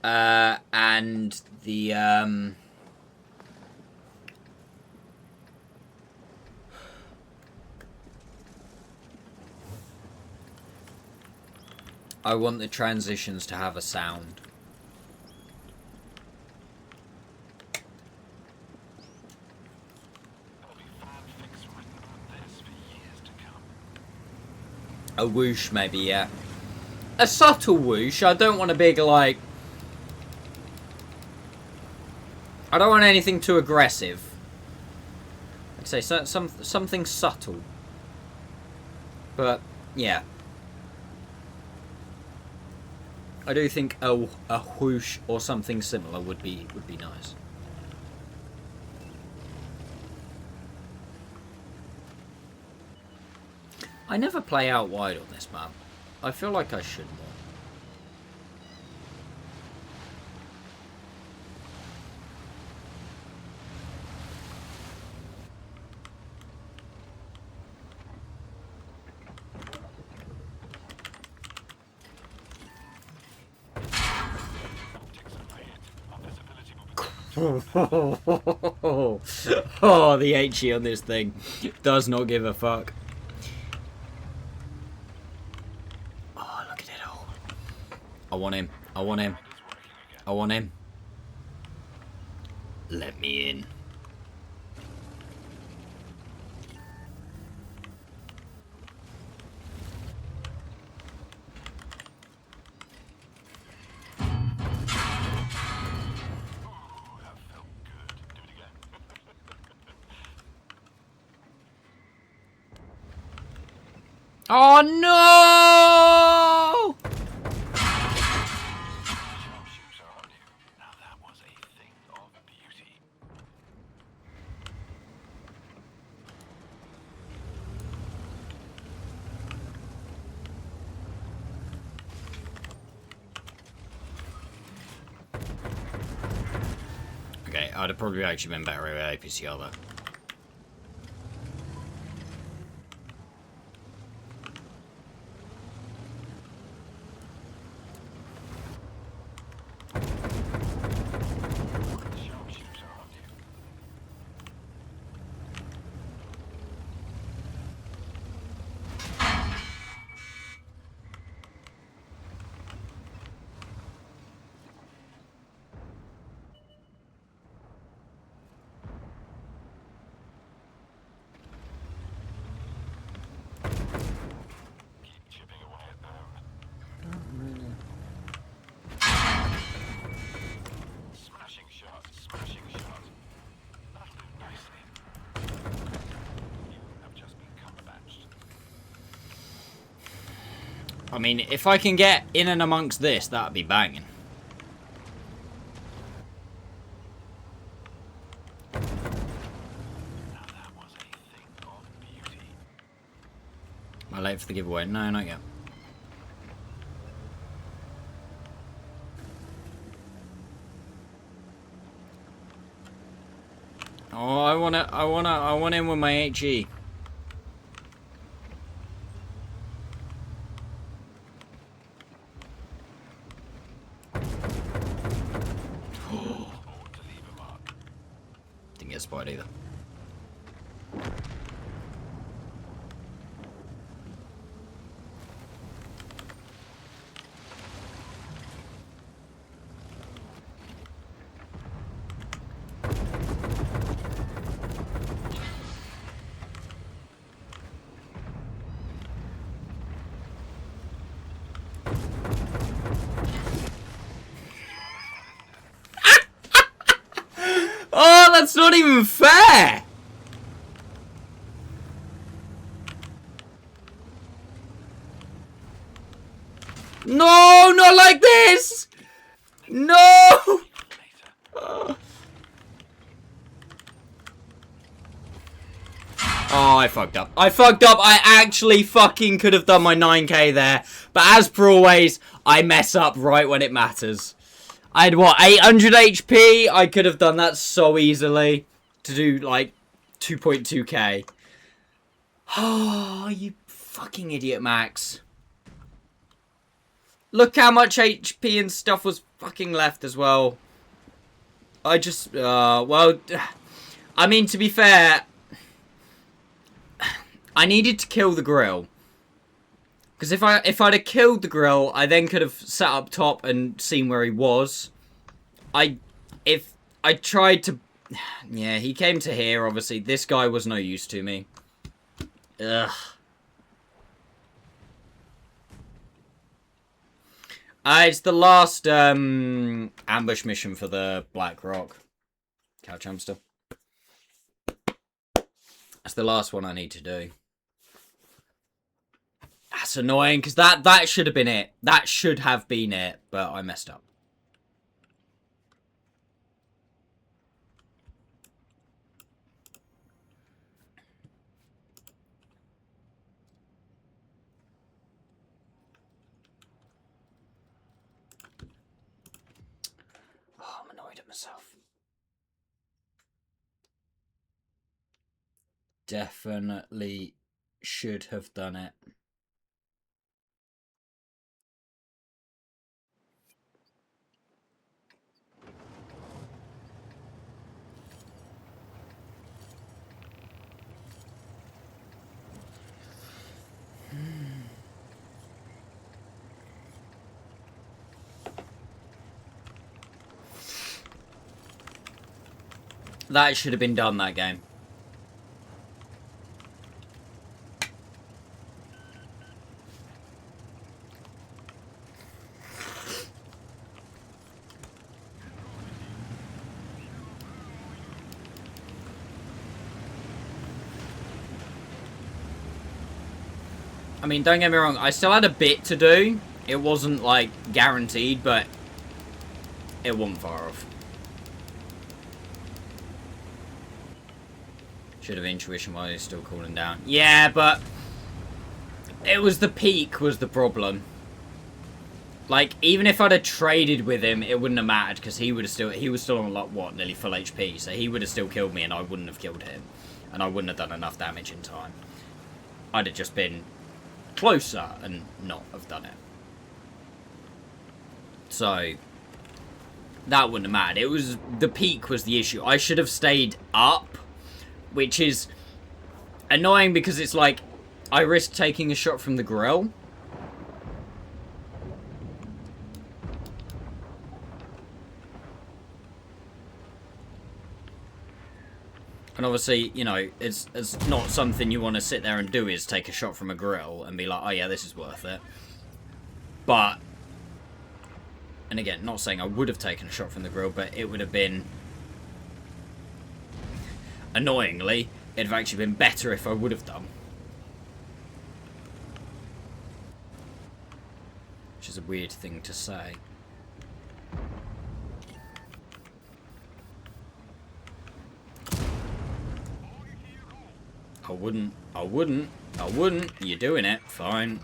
And the I want the transitions to have a sound. A whoosh, maybe, yeah. A subtle whoosh. I don't want a big, like... I don't want anything too aggressive. I'd say something subtle. But, yeah. I do think a whoosh or something similar would be nice. I never play out wide on this map. I feel like I should more. Oh, the HE on this thing does not give a fuck. Oh, look at it all. I want him. I want him. I want him. Let me in. Oh no! Okay, I'd have probably actually been better with APCR though. I mean, if I can get in and amongst this, that'd be banging. Am I late for the giveaway? No, not yet. Oh, I want in with my HE. Didn't get spotted either. Oh, that's not even fair! No, not like this! No! Oh, I fucked up. I fucked up. I actually fucking could have done my 9k there. But as per always, I mess up right when it matters. I had, what, 800 HP? I could have done that so easily. To do, like, 2.2k. Oh, you fucking idiot, Max. Look how much HP and stuff was fucking left as well. I just, well, I mean, to be fair, I needed to kill the grill. Because if I'd have killed the grill, I then could have sat up top and seen where he was. If I tried to, yeah, he came to here, obviously. This guy was no use to me. Ugh. It's the last ambush mission for the Black Rock couch hamster. That's the last one I need to do. That's annoying because that should have been it. That should have been it, but I messed up. Oh, I'm annoyed at myself. Definitely should have done it. That should have been done, that game. I mean, don't get me wrong, I still had a bit to do. It wasn't, like, guaranteed, but it wasn't far off. Should have intuition while he's still cooling down. Yeah, but it was the peak was the problem. Like, even if I'd have traded with him, it wouldn't have mattered, because he was still on, like, what, nearly full HP, so he would have still killed me, and I wouldn't have killed him. And I wouldn't have done enough damage in time. I'd have just been closer and not have done it. So, that wouldn't have mattered. It was, the peak was the issue. I should have stayed up, which is annoying, because it's like, I risked taking a shot from the grill. And obviously, you know, it's not something you want to sit there and do, is take a shot from a grill and be like, oh yeah, this is worth it. But, and again, not saying I would have taken a shot from the grill, but it would have been, annoyingly, it'd have actually been better if I would have done. Which is a weird thing to say. I wouldn't. You're doing it. Fine.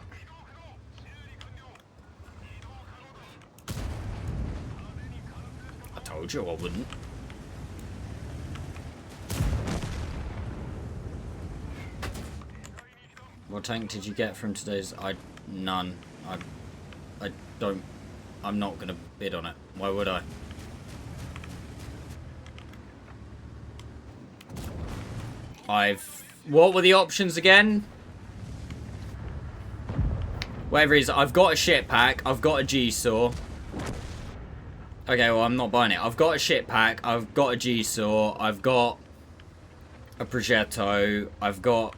I told you I wouldn't. What tank did you get from today's? None. I don't. I'm not gonna bid on it. Why would I? What were the options again? Whatever it is, I've got a shit pack, I've got a G-saw. Okay, well, I'm not buying it. I've got a shit pack, I've got a G-saw, I've got a progetto, I've got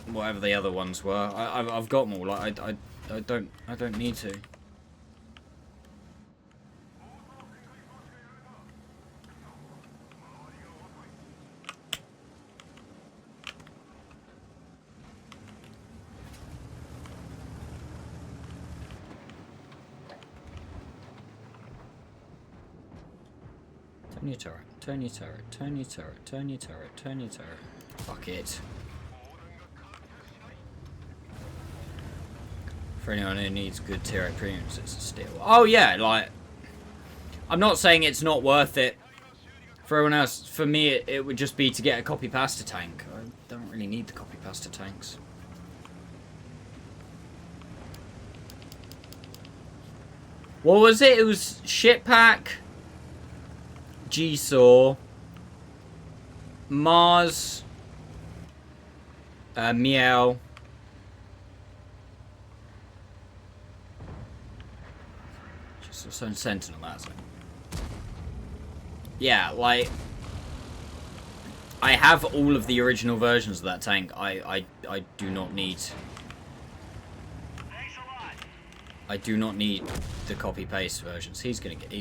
whatever the other ones were. I've got them all. Like, I don't need to. Turn your turret, turn your turret, turn your turret, turn your turret, turn your turret. Fuck it. For anyone who needs good tier 8 premiums, it's a steal. Oh yeah, like, I'm not saying it's not worth it. For everyone else, for me, it would just be to get a copy pasta tank. I don't really need the copy pasta tanks. What was it? It was shit pack, G-saw, Mars, Miel. Just a Sentinel, that's it. Yeah, like, I have all of the original versions of that tank. I do not need. I do not need the copy paste versions. He's gonna get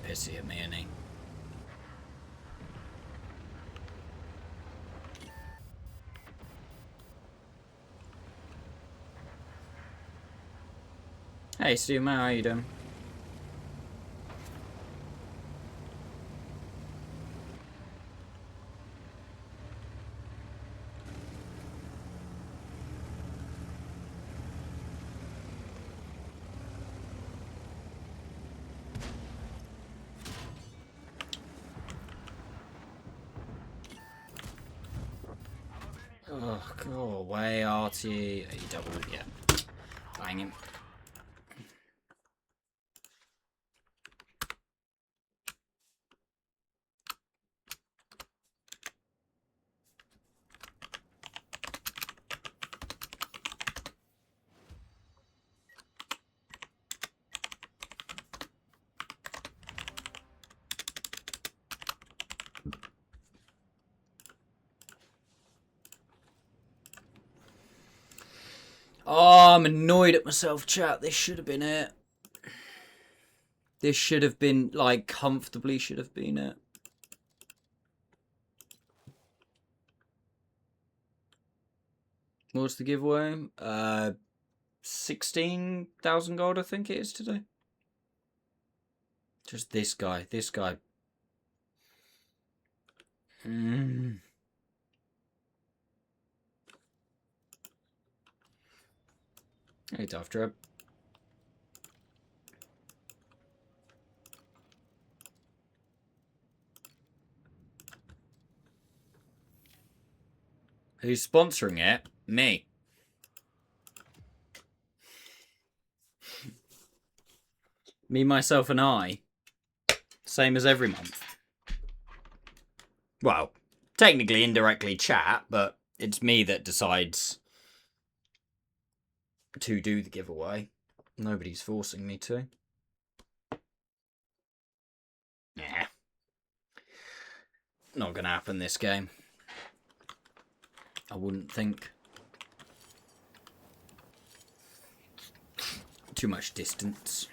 pissy at me, isn't he? Hey, Steve, how are you doing? Oh, go away, RT. double, yeah. Bang him. Oh, I'm annoyed at myself, chat. This should have been it. This should have been, like, comfortably should have been it. What's the giveaway? 16,000 gold, I think it is today. Just this guy. This guy. Hey, Tough Trip. Who's sponsoring it? Me. Me, myself, and I. Same as every month. Well, technically, indirectly chat, but it's me that decides to do the giveaway. Nobody's forcing me to. Yeah. Not gonna happen this game. I wouldn't think. Too much distance.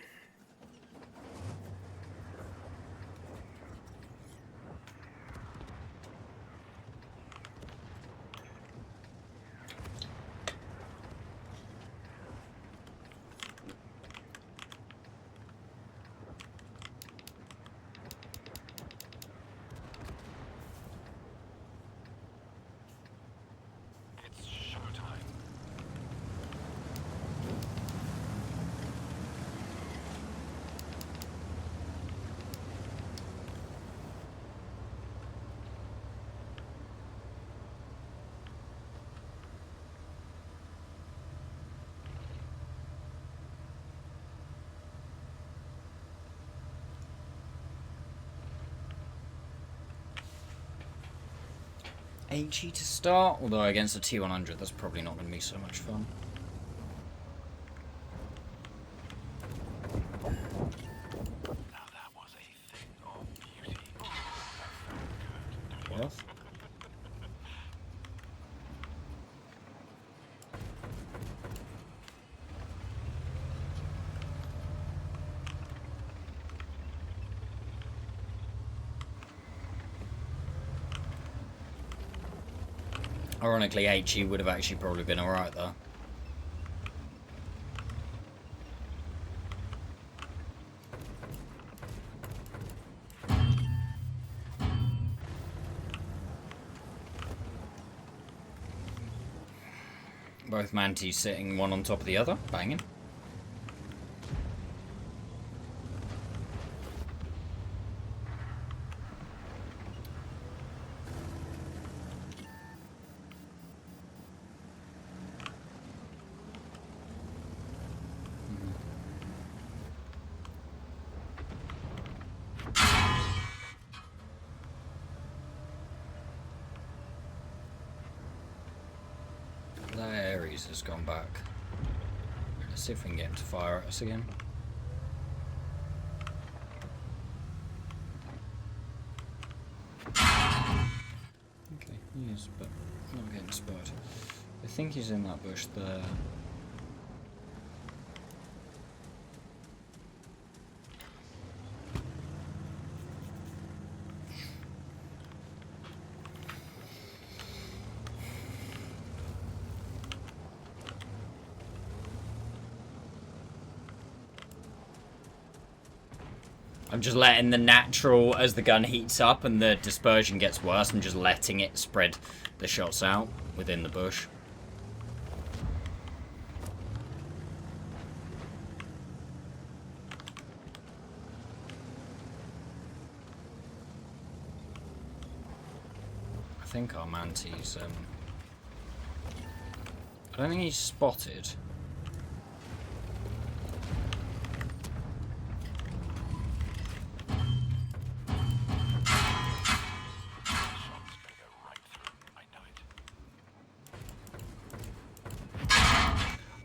HE to start, although against a T100 that's probably not going to be so much fun. Now that was a thing of beauty. What? Ironically, HE would have actually probably been alright though. Both mantis sitting one on top of the other, banging. Ares has gone back. Let's see if we can get him to fire at us again. Okay, he is, but not getting spotted. I think he's in that bush there. I'm just letting the natural, as the gun heats up and the dispersion gets worse, I'm just letting it spread the shots out within the bush. I think our mantis, I don't think he's spotted.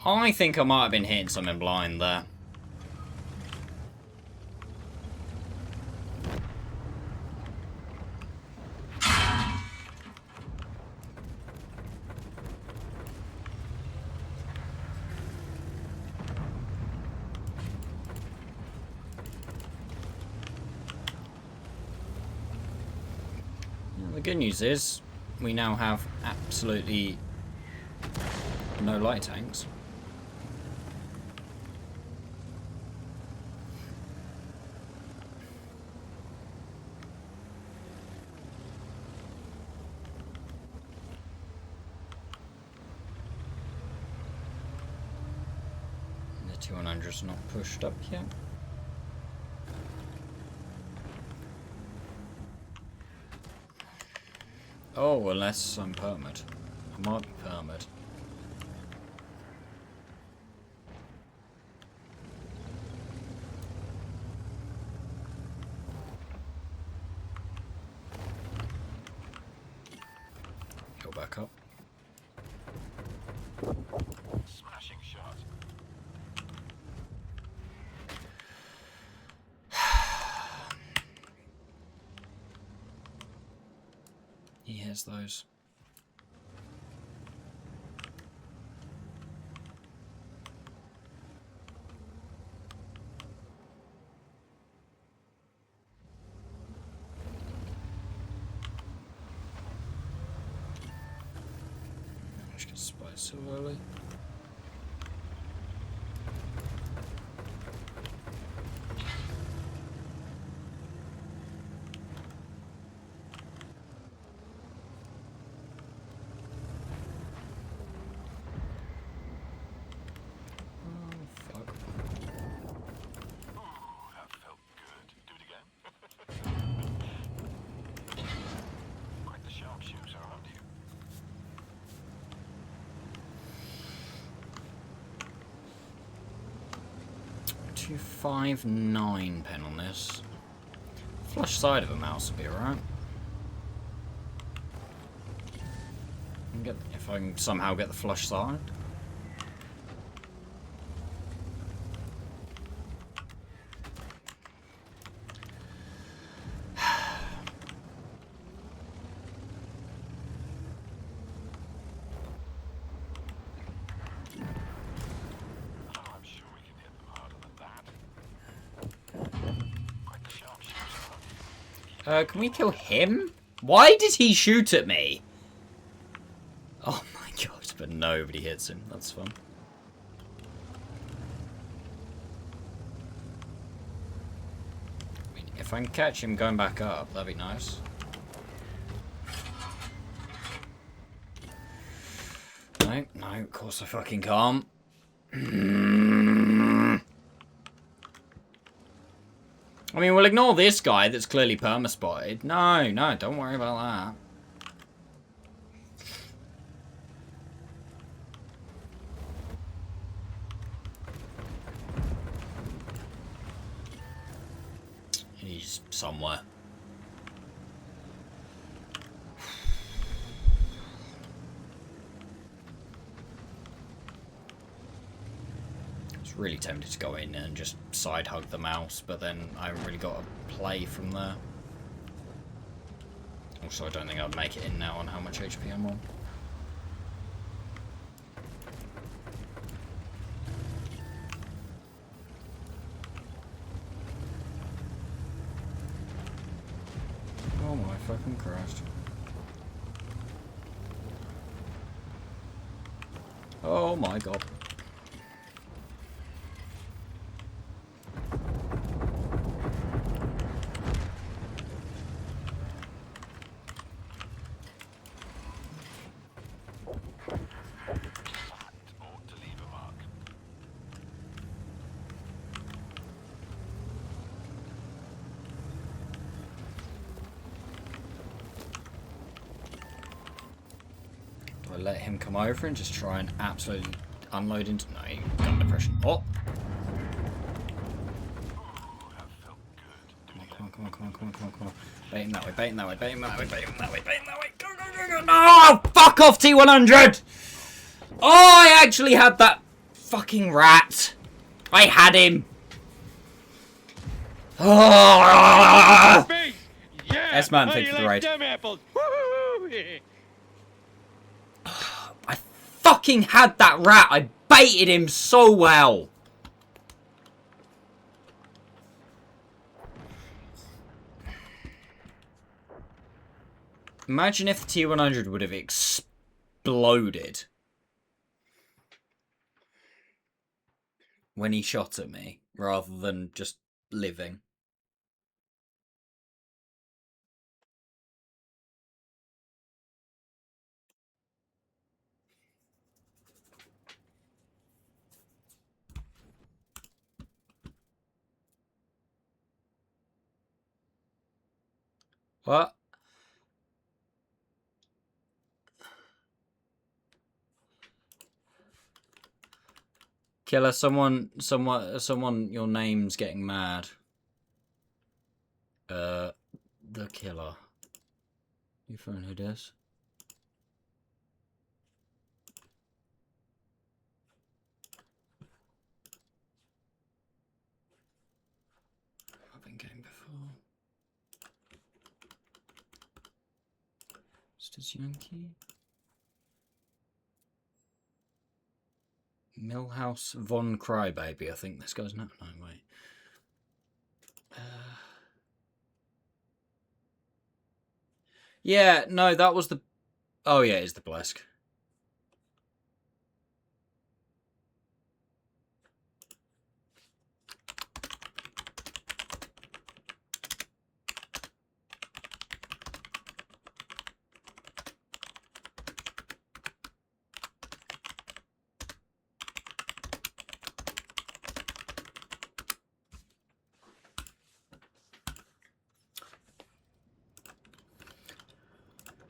I think I might have been hitting something blind there. The good news is we now have absolutely no light tanks. The T100's not pushed up yet. Oh, unless I'm permit. I might be permit. Go back up. Smashing shot. He has those. I should get spotted so early. That felt good. Do it again. Quite the sharpshooter, aren't you? 259 pen on this. Flush side of a mouse would be alright. If I can somehow get the flush side. I'm sure we can hit them harder than that. Quite the sharpshooter, aren't you? Can we kill him? Why did he shoot at me? Oh my god, but nobody hits him. That's fun. I mean, if I can catch him going back up, that'd be nice. No, no, of course I fucking can't. I mean, we'll ignore this guy that's clearly perma-spotted. No, no, don't worry about that. He's somewhere. I was really tempted to go in and just side hug the mouse, but then I haven't really got a play from there. Also, I don't think I'd make it in now on how much HP I'm on. Oh my fucking Christ. Oh my god. Ought to leave a mark. Do I let him come over and just try and absolutely unload into... No, he got depression. Oh! That felt good. Do it Come on, again. come on, come on, come on, come on, come on. Bait him that way, bait him that way, bait him that way, bait him that way, bait him that way. Go, go, go, go. No! Fuck off, T100! Oh, I actually had that fucking rat. I had him. Oh! Face! Yeah! S-Man, How thank you you for the like raid. them apples? Woo-hoo-hoo! I fucking had that rat. I baited him so well. Imagine if the T100 would have exploded. when he shot at me rather than just living. What? Killer, someone, your name's getting mad. The killer. You phone who does? I've been game before. Does Yankee? Millhouse Von Crybaby, I think this guy's not. No, wait. Yeah, no, that was the. Oh, yeah, it's the Blesk.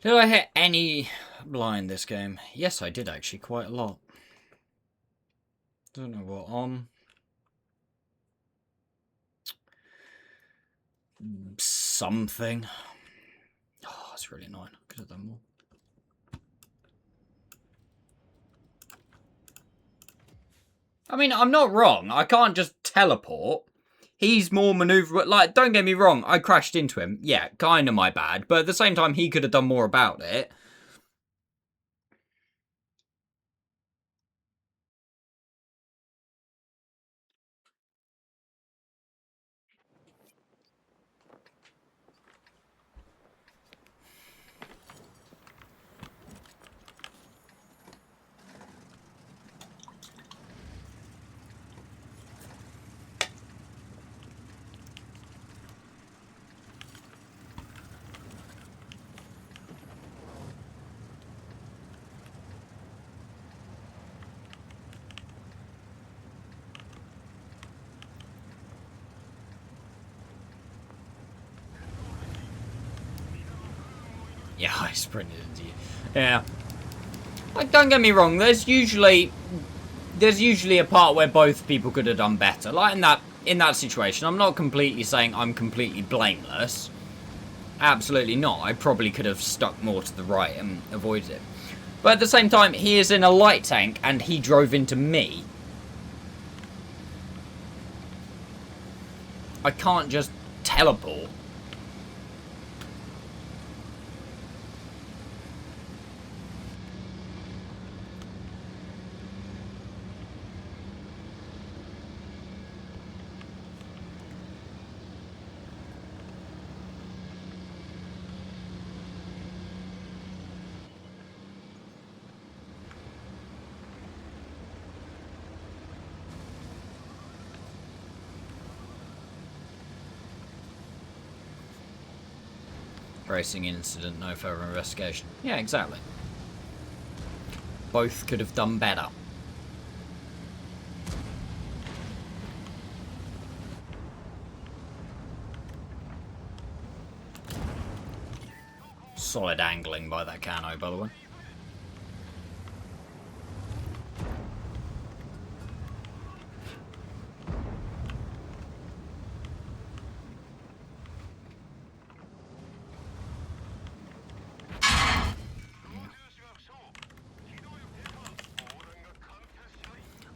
Did I hit any blind this game? Yes, I did actually, quite a lot. Don't know what on. Something. Oh, it's really annoying. I could have done more. I mean, I'm not wrong. I can't just teleport. He's more maneuverable. Like, don't get me wrong. I crashed into him. Yeah, kind of my bad. But at the same time, he could have done more about it. Yeah, I sprinted into you. Yeah. Like, don't get me wrong. There's usually a part where both people could have done better. Like in that situation, I'm not completely saying I'm completely blameless. Absolutely not. I probably could have stuck more to the right and avoided it. But at the same time, he is in a light tank and he drove into me. I can't just teleport. Racing incident, no further investigation. Yeah, exactly. Both could have done better. Solid angling by that cano, by the way.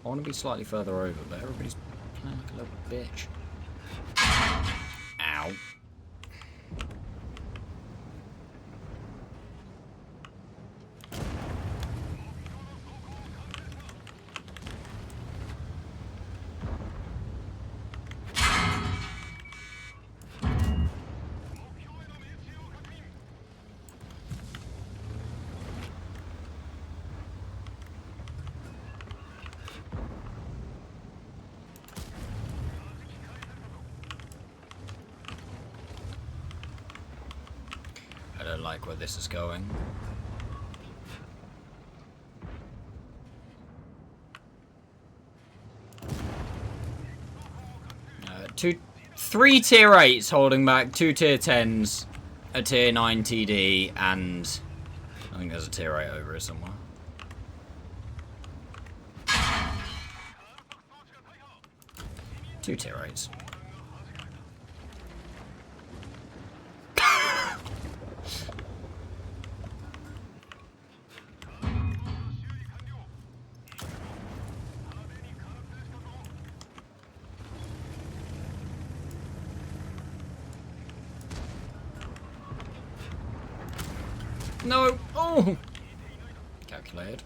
I want to be slightly further over, but everybody's playing like a little bitch. Ow. don't like where this is going. Three tier 8s holding back, 2 tier 10s, a tier 9 TD, and I think there's a tier 8 over here somewhere. Two tier 8s. No! Oh! Calculated.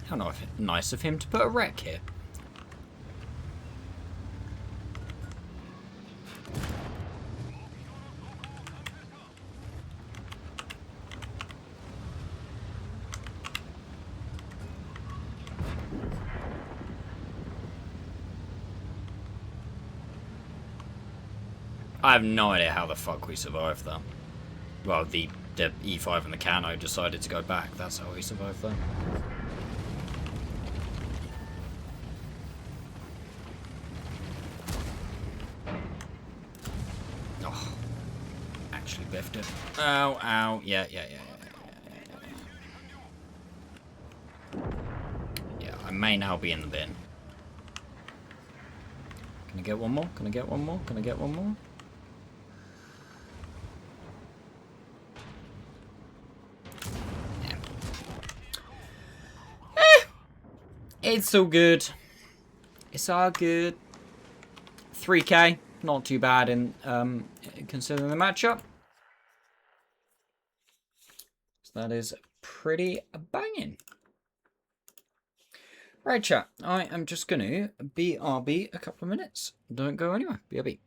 How nice of him to put a wreck here. I have no idea how the fuck we survived that. Well, the E5 and the Cano decided to go back. That's how we survived that. Oh, actually biffed it. Ow, ow. Yeah. Yeah, I may now be in the bin. Can I get one more? Can I get one more? Can I get one more? It's all good. It's all good. 3k, not too bad in considering the matchup. So that is pretty banging. Right, chat. I am just going to BRB a couple of minutes. Don't go anywhere. BRB.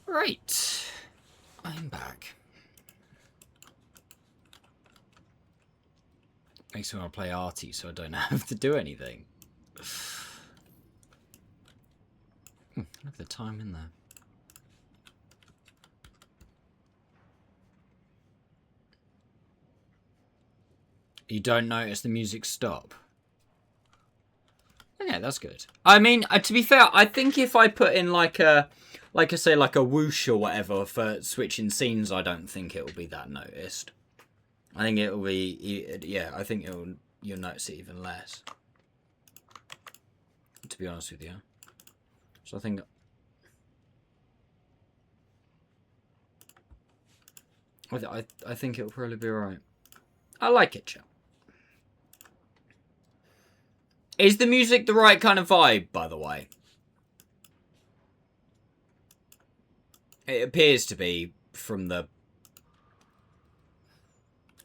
Right. I'm back. Makes me want to play arty so I don't have to do anything. Look at the time in there. You don't notice the music stop? Okay, that's good. I mean, to be fair, I think if I put in like a whoosh or whatever for switching scenes, I don't think it will be that noticed. I think it will be, yeah, I think you'll notice it even less. To be honest with you. So I think it'll probably be alright. I like it, chat. Is the music the right kind of vibe, by the way? It appears to be from the...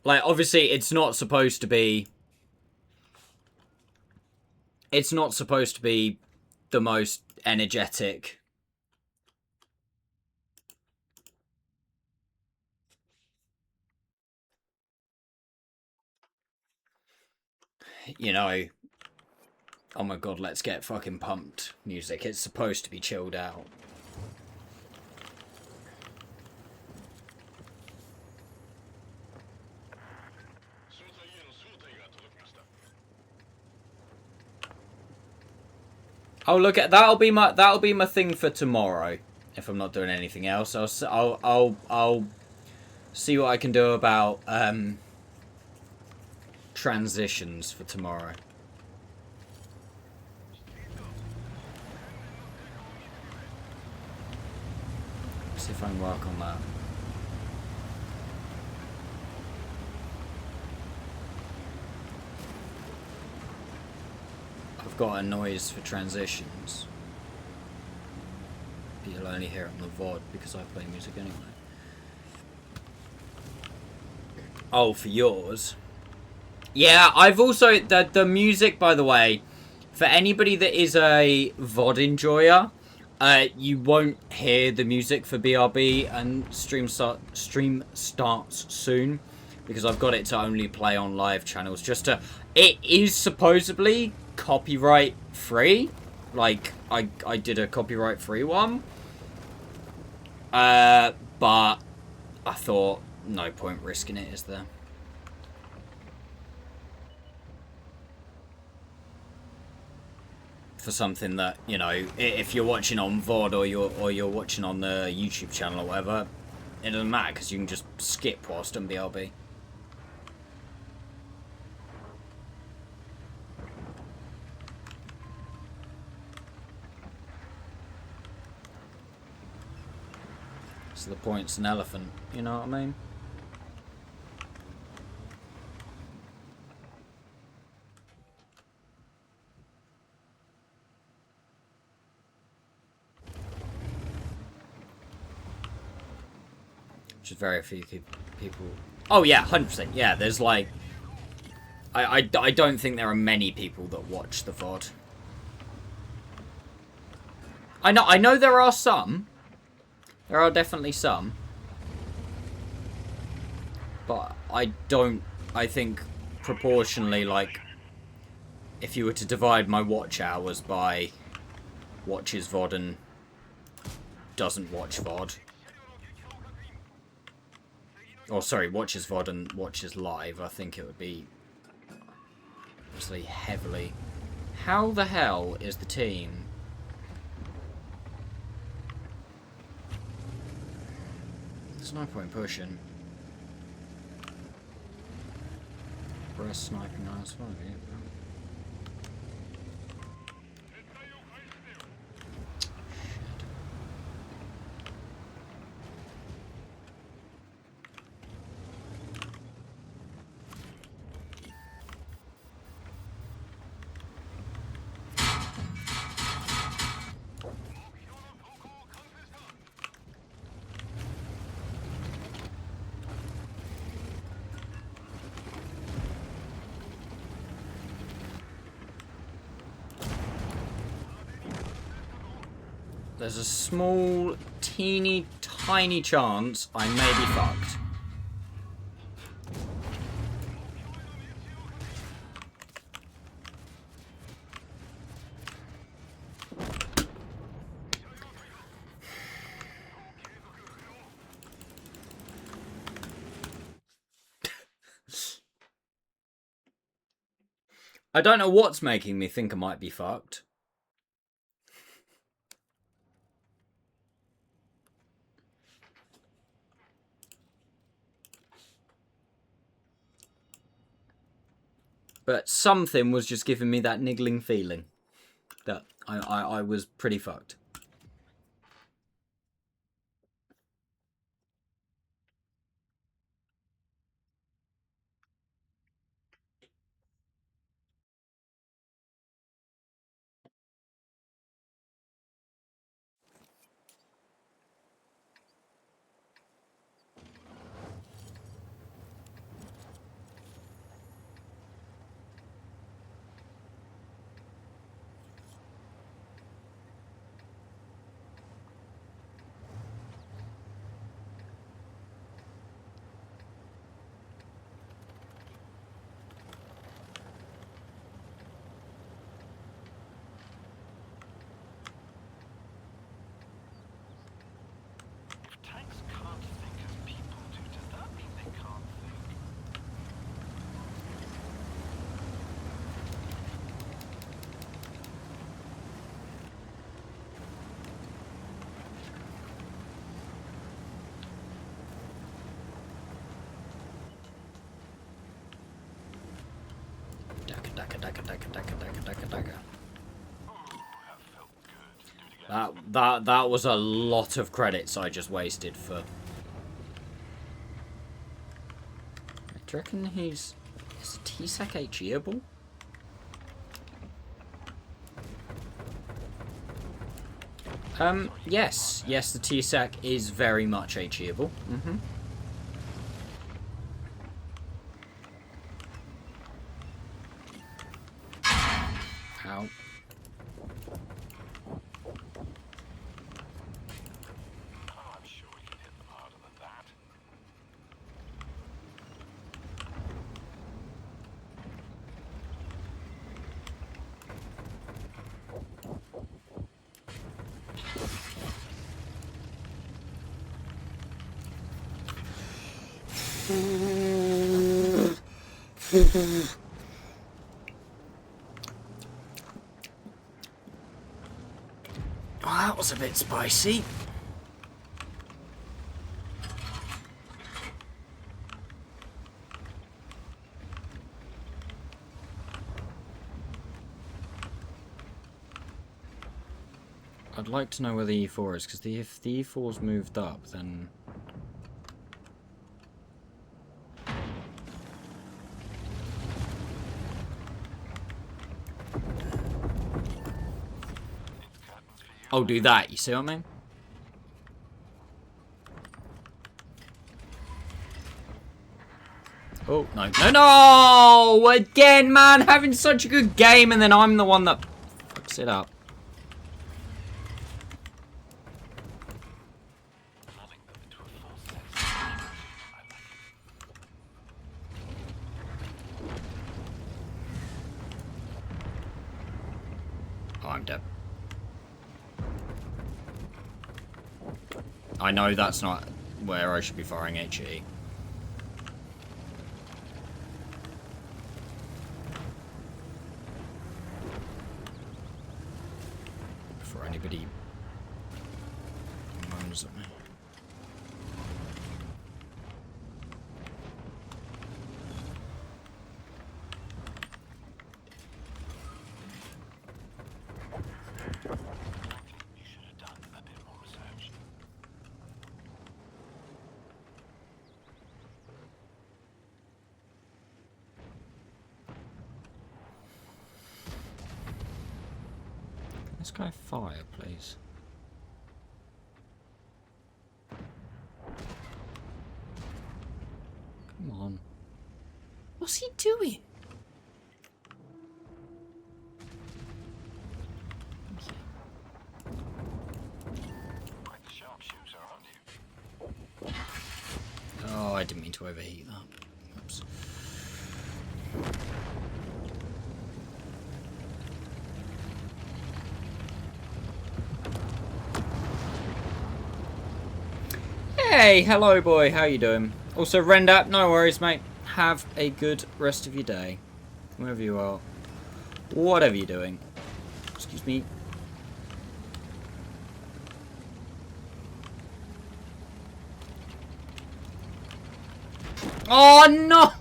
Like, obviously, it's not supposed to be... It's not supposed to be the most energetic... You know... Oh my god, let's get fucking pumped music. It's supposed to be chilled out. Oh, look at that'll be my thing for tomorrow. If I'm not doing anything else, I'll see what I can do about transitions for tomorrow. See if I can work on that. I've got a noise for transitions. But you'll only hear it on the VOD because I play music anyway. Oh, for yours? Yeah, I've also... The music, by the way, for anybody that is a VOD enjoyer... you won't hear the music for BRB and stream starts soon because I've got it to only play on live channels. It is supposedly copyright free. Like I did a copyright free one, but I thought no point risking it, is there? For something that, you know, if you're watching on VOD or you're watching on the YouTube channel or whatever, it doesn't matter because you can just skip whilst on BRB. So the point's an elephant, you know what I mean? Which is very few people. Oh yeah, 100%. Yeah, there's like... I don't think there are many people that watch the VOD. I know there are some. There are definitely some. But I think proportionally, like, if you were to divide my watch hours by watches VOD and doesn't watch VOD, or sorry, watches VOD and watches live, I think it would be obviously heavily. How the hell is the team? There's no point pushing. Breast sniping on as well, yeah. There's a small teeny tiny chance I may be fucked. I don't know what's making me think I might be fucked. But something was just giving me that niggling feeling that I was pretty fucked. If tanks can't think as people do, does that mean they can't think? Dagger, dagger, dagger, dagger, dagger, dagger, dagger, dagger. Ooh, that felt good. Do it again. That was a lot of credits I just wasted for. Do you reckon is a T-Sac HEable? Yes, the T-Sac is very much HEable. Ow. Oh, I'm sure we can hit them harder than that. Oh, that was a bit spicy. I'd like to know where the E4 is, because if the E4's moved up, then... I'll do that, you see what I mean? Oh, no. No, no! Again, man, having such a good game, and then I'm the one that fucks it up. Running them into a full sense. I like it. Oh, I'm dead. I know that's not where I should be firing HE. Before anybody moans at me. You should have done a bit more research. Can this guy fire, please? Come on. What's he doing? Quite the sharpshooter. to overheat that. Oops. Hey, hello boy, how you doing? Also, Render, no worries mate. Have a good rest of your day. Wherever you are. Whatever you're doing. Excuse me. Oh no!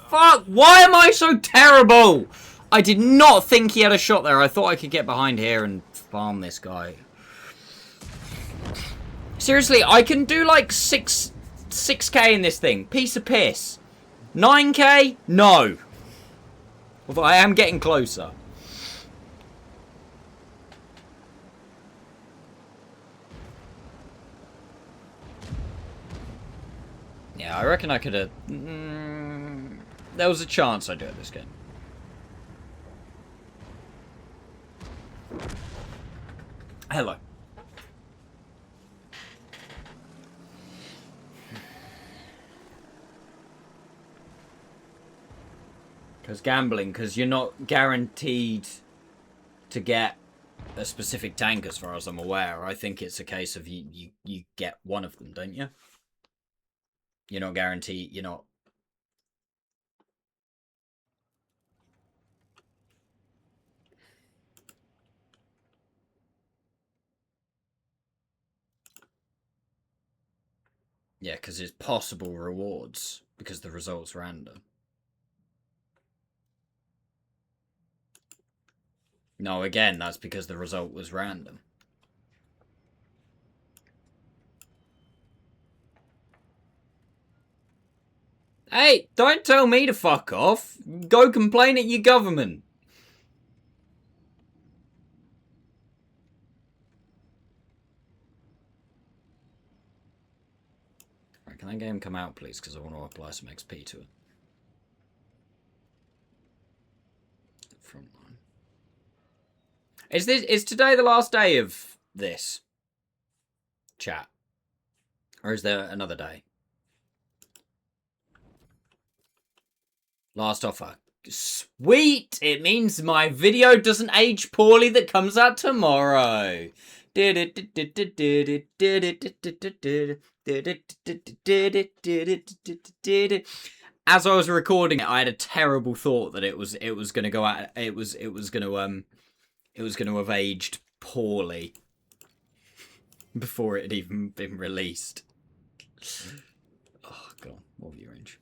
Fuck! Why am I so terrible? I did not think he had a shot there. I thought I could get behind here and farm this guy. Seriously, I can do like 6k in this thing. Piece of piss. 9k? No. Although I am getting closer. Yeah, I reckon I could have... there was a chance I'd do it this game. Hello. Because gambling, because you're not guaranteed to get a specific tank as far as I'm aware. I think it's a case of you get one of them, don't you? You're not guaranteed, you're not... Yeah, because it's possible rewards, because the result's random. No, again, that's because the result was random. Hey, don't tell me to fuck off. Go complain at your government. Right, can that game come out, please? Because I want to apply some XP to it. Frontline. Is today the last day of this chat? Or is there another day? Last offer. Sweet! It means my video doesn't age poorly that comes out tomorrow. As I was recording it, I had a terrible thought that it was going to go out. It was going to have aged poorly before it had even been released. Oh god, what view range?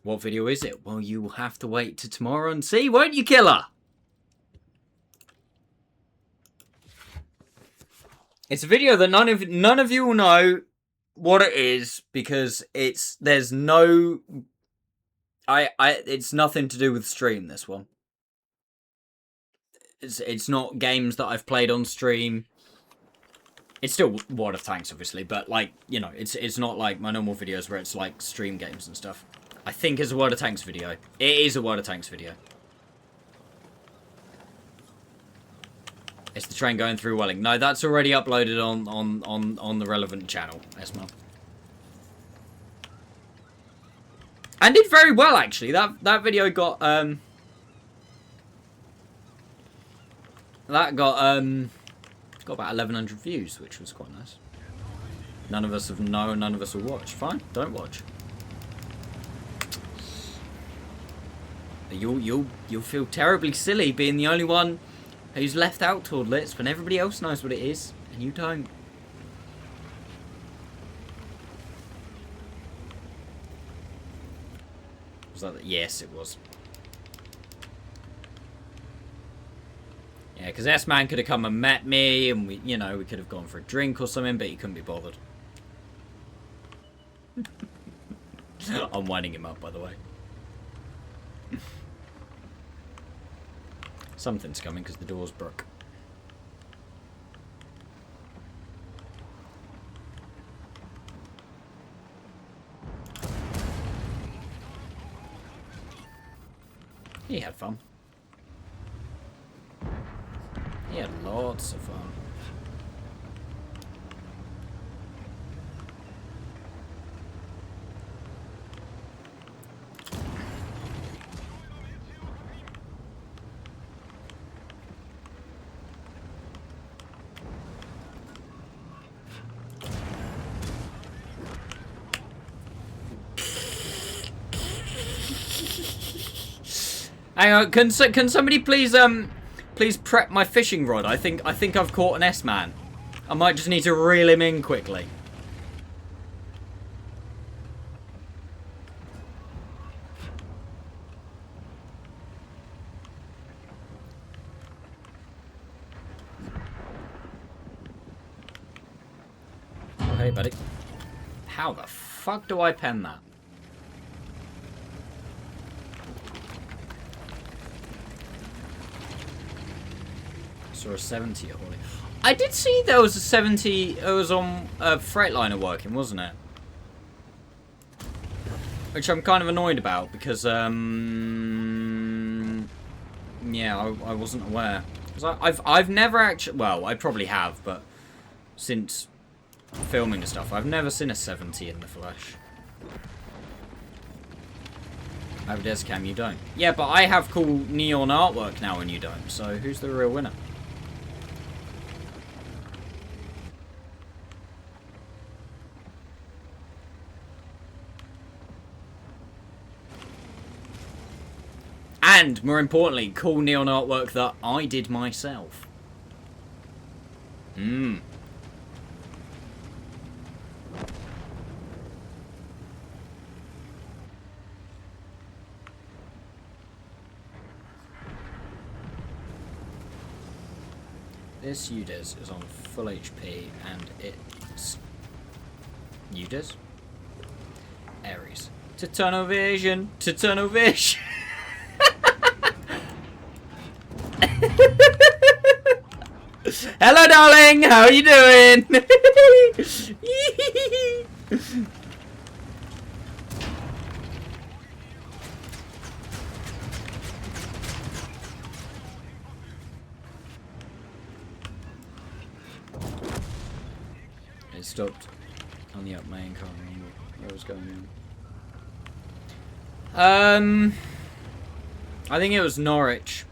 What video is it? Well, you will have to wait till tomorrow and see, won't you, killer? It's a video that none of you will know what it is because it's nothing to do with stream, this one. It's not games that I've played on stream. It's still World of Tanks, obviously, but like, you know, it's not like my normal videos where it's like stream games and stuff. I think it's a World of Tanks video. It is a World of Tanks video. It's the train going through Welling. No, that's already uploaded on the relevant channel, Esma. And did very well, actually. That video got got about 1,100 views, which was quite nice. None of us have known, none of us will watch. Fine, don't watch. You'll feel terribly silly being the only one who's left out Toadlets when everybody else knows what it is and you don't. Was that? Yes, it was. Yeah, because S-Man could have come and met me, and we could have gone for a drink or something, but he couldn't be bothered. I'm winding him up, by the way. Something's coming because the door's broke. He had fun. He had lots of fun. Hang on, can somebody please please prep my fishing rod? I think I've caught an S-man. I might just need to reel him in quickly. Oh, hey, buddy. How the fuck do I pen that? Saw a 70 at Horley. I did see there was a 70. It was on a Freightliner working, wasn't it? Which I'm kind of annoyed about because, yeah, I wasn't aware. Because I've never actually. Well, I probably have, but since filming and stuff, I've never seen a 70 in the flesh. I have a Descam, you don't. Yeah, but I have cool neon artwork now and you don't. So who's the real winner? And, more importantly, cool neon artwork that I did myself. Mmm. This UDES is on full HP and it's UDES? Aries. Tunnel vision! Tunnel vision! Hello, darling. How are you doing? It stopped on the up main. Can't remember what was going on. I think it was Norwich.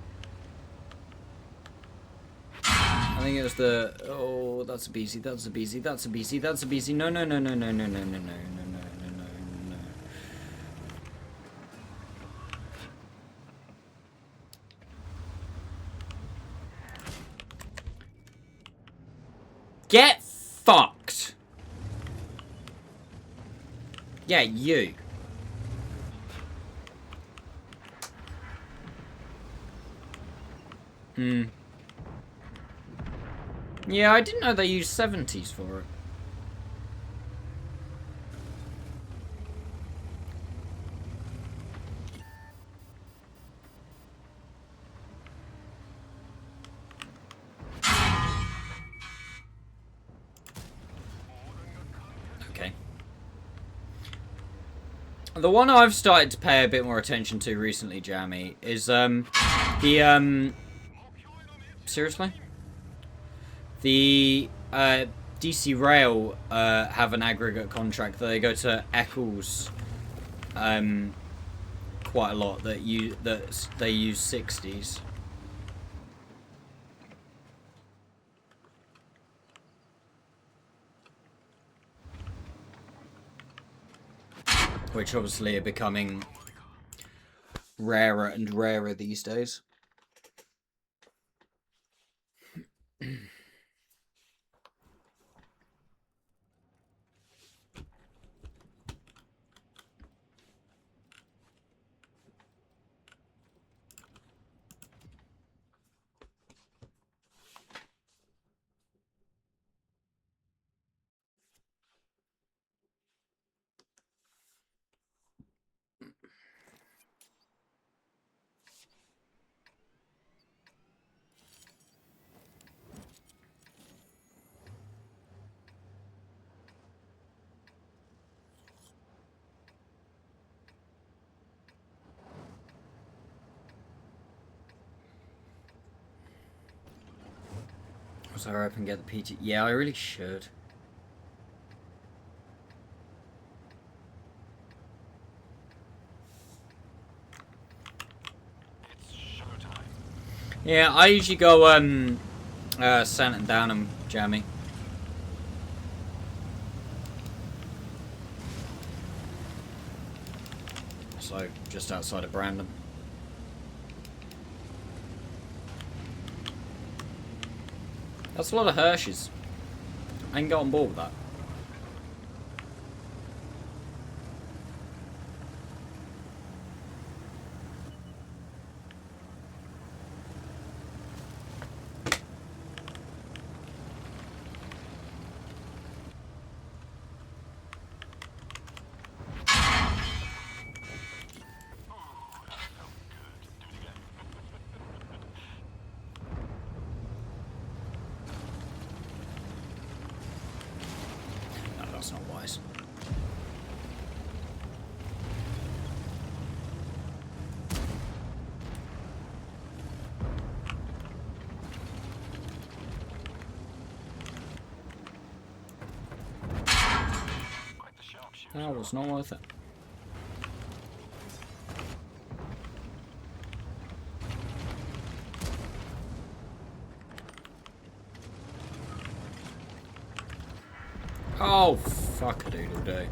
I think it was the... Oh, that's a BC, that's a BC, that's a BC, that's a BC. No, no, no, no, no, no, no, no, no, no, no, no, no. Get fucked. Yeah, you. Hmm. Yeah, I didn't know they used 70s for it. Okay. The one I've started to pay a bit more attention to recently, Jammy, is seriously? The DC Rail have an aggregate contract that they go to Eccles quite a lot that they use 60s. Which obviously are becoming rarer and rarer these days. Was I up and get the PT? Yeah, I really should. It's showtime. Yeah, I usually go Sant and Downham, Jammy. So just outside of Brandon. That's a lot of Hirsches. I can get on board with that. No, that's not wise. Quite the sharpshooter. That was not worth it. Oh, fuck a doodle do.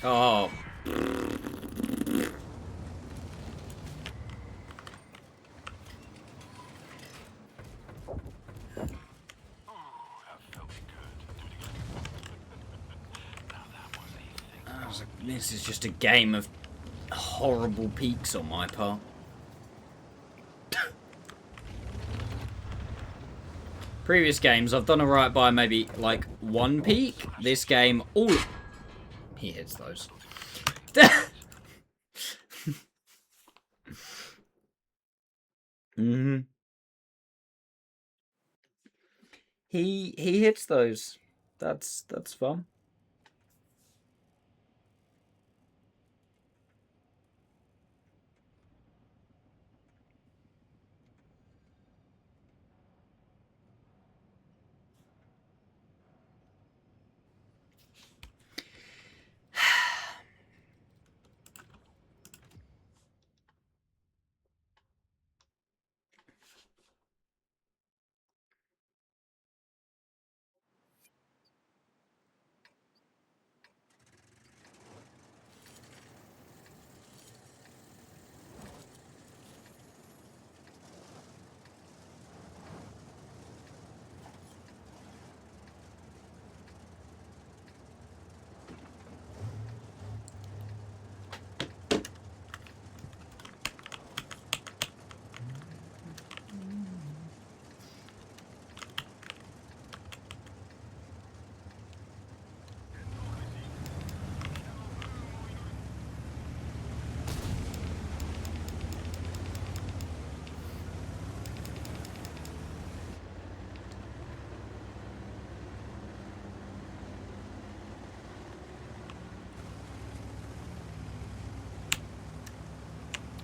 Oh. This is just a game of horrible peaks on my part. Previous games, I've done alright by maybe, like, one peak. This game, all... He hits those. Mm-hmm. He hits those. That's fun.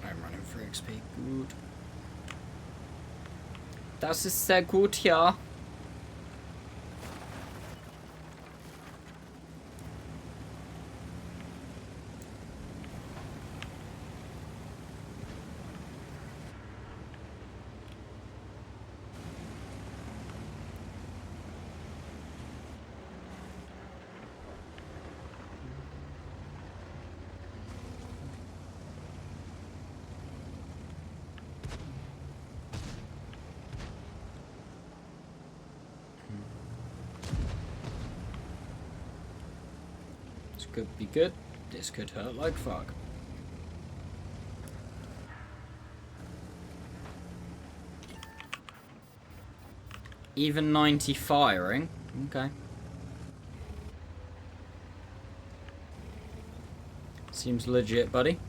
I'm running for XP. Gut. Das ist sehr gut, ja. This could be good. This could hurt like fuck. Even 90 firing. Okay. Seems legit, buddy.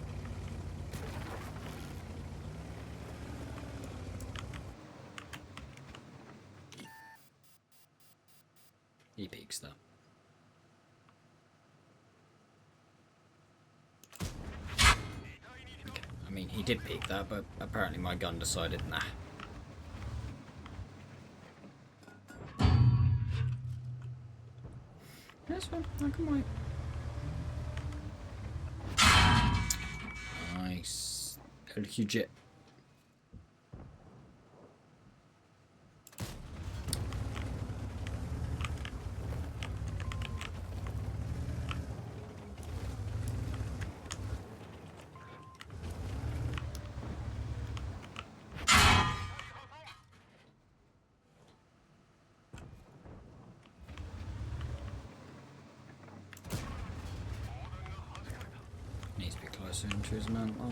He peeks though. Okay. I mean, he did peek that, but apparently my gun decided, nah. That's fine. I can wait. Nice. Legit. centuries, man. Oh.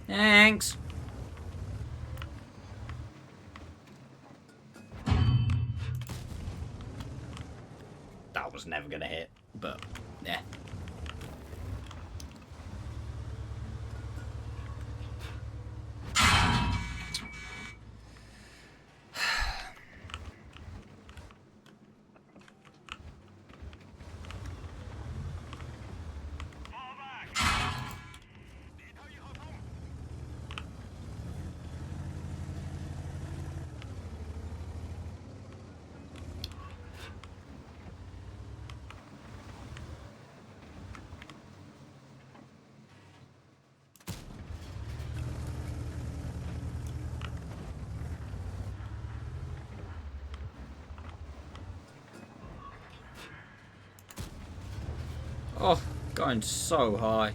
Thanks. That was never gonna hit, but yeah. Oh, going so high.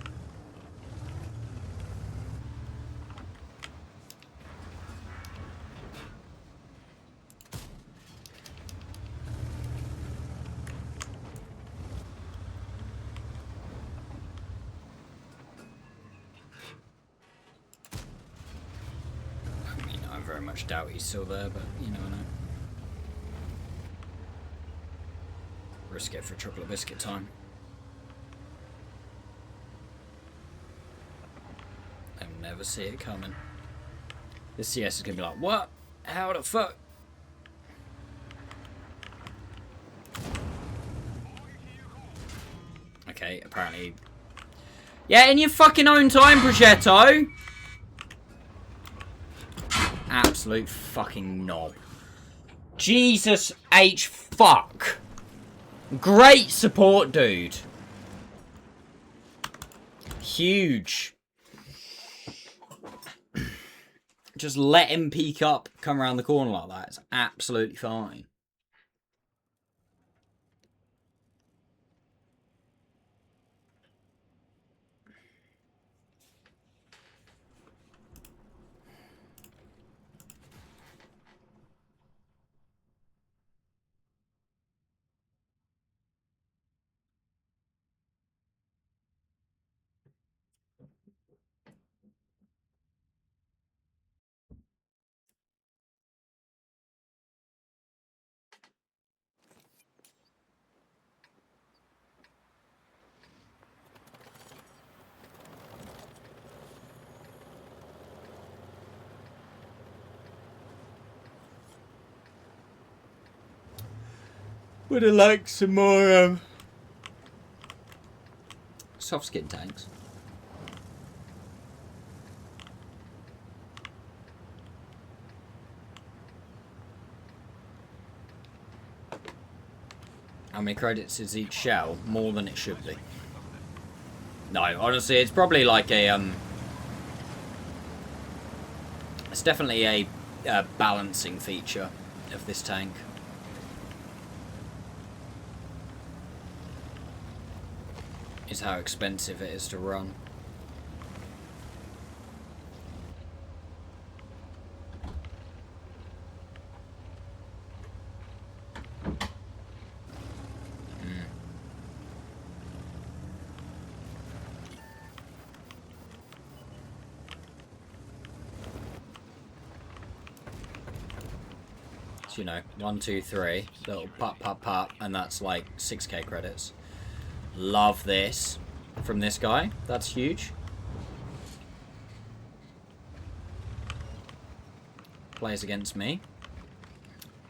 I mean, I very much doubt he's still there, but you never know. Risk it for chocolate biscuit time. Never see it coming. The CS is gonna be like, what? How the fuck? Okay, apparently. Yeah, in your fucking own time, Progetto! Absolute fucking knob. Jesus H fuck. Great support, dude. Huge. Just let him peek up, come around the corner like that. It's absolutely fine. Would have liked some more soft skin tanks. How many credits is each shell? More than it should be. No, honestly, it's probably like a it's definitely a balancing feature of this tank. Is how expensive it is to run. So, you know, 1, 2, 3, little pop, pop, pop, and that's like 6k credits. Love this from this guy. That's huge. Plays against me.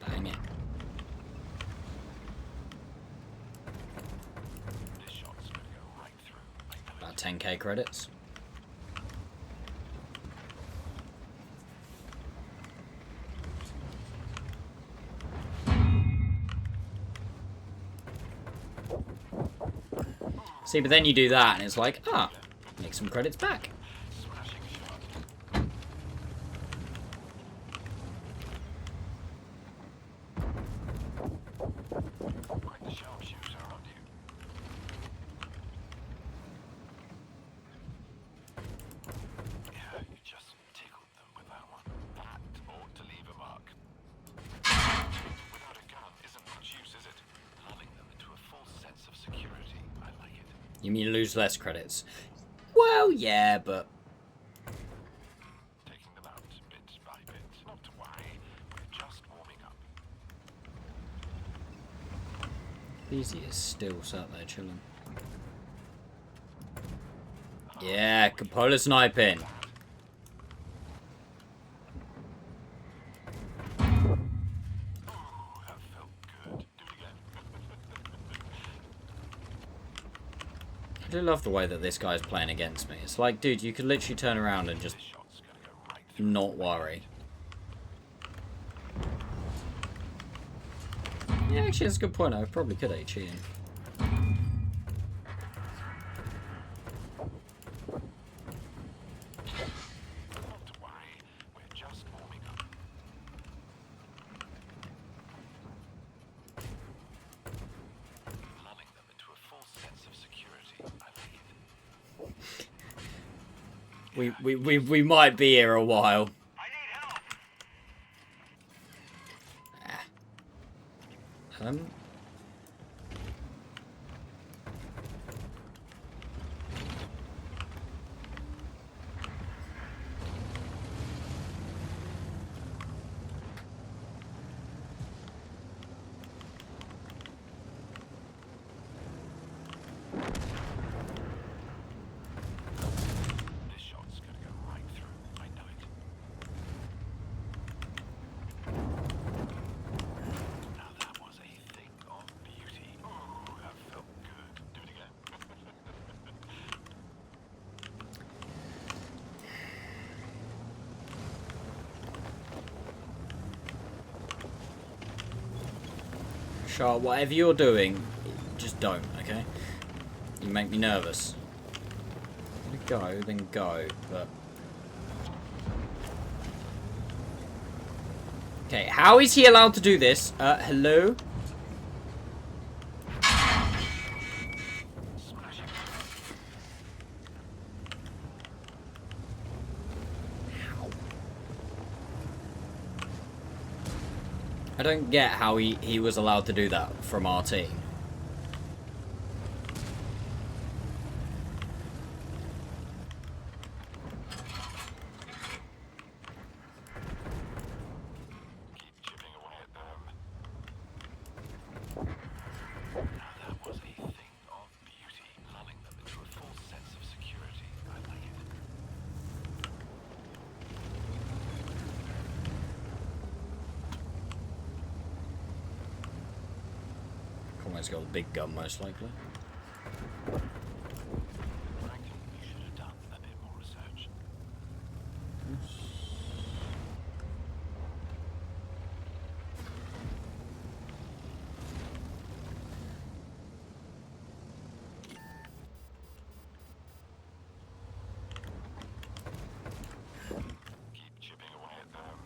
Bang it. About 10k credits. See, but then you do that, and it's like, ah, make some credits back. You mean lose less credits? Well, yeah, but... Taking them out bit by bit. Not to worry, we're just warming up. Easy is still sat there chilling. Yeah, Cupola sniping. That felt good. Do it again. I do love the way that this guy's playing against me. It's like, dude, you could literally turn around and just This shot's gonna go right through. not worry. Yeah, actually, that's a good point. I probably could HE him. Not to worry, we're just warming up. Lulling them into a false sense of security. I like it. We might be here a while. I need help! This shot's gonna go right through. I know it. Now that was a thing of beauty. Ooh, that felt good. Do it again. Char, whatever you're doing, just don't, okay? You make me nervous. Go, then go, but... Okay, how is he allowed to do this? Hello? Smash it. I don't get how he was allowed to do that from our team. Keep chipping away at them. Now that was a thing of beauty. Lulling them into a false sense of security. I like it. Conway's got a big gun, most likely. Frankly, you should have done a bit more research. Keep chipping away at them.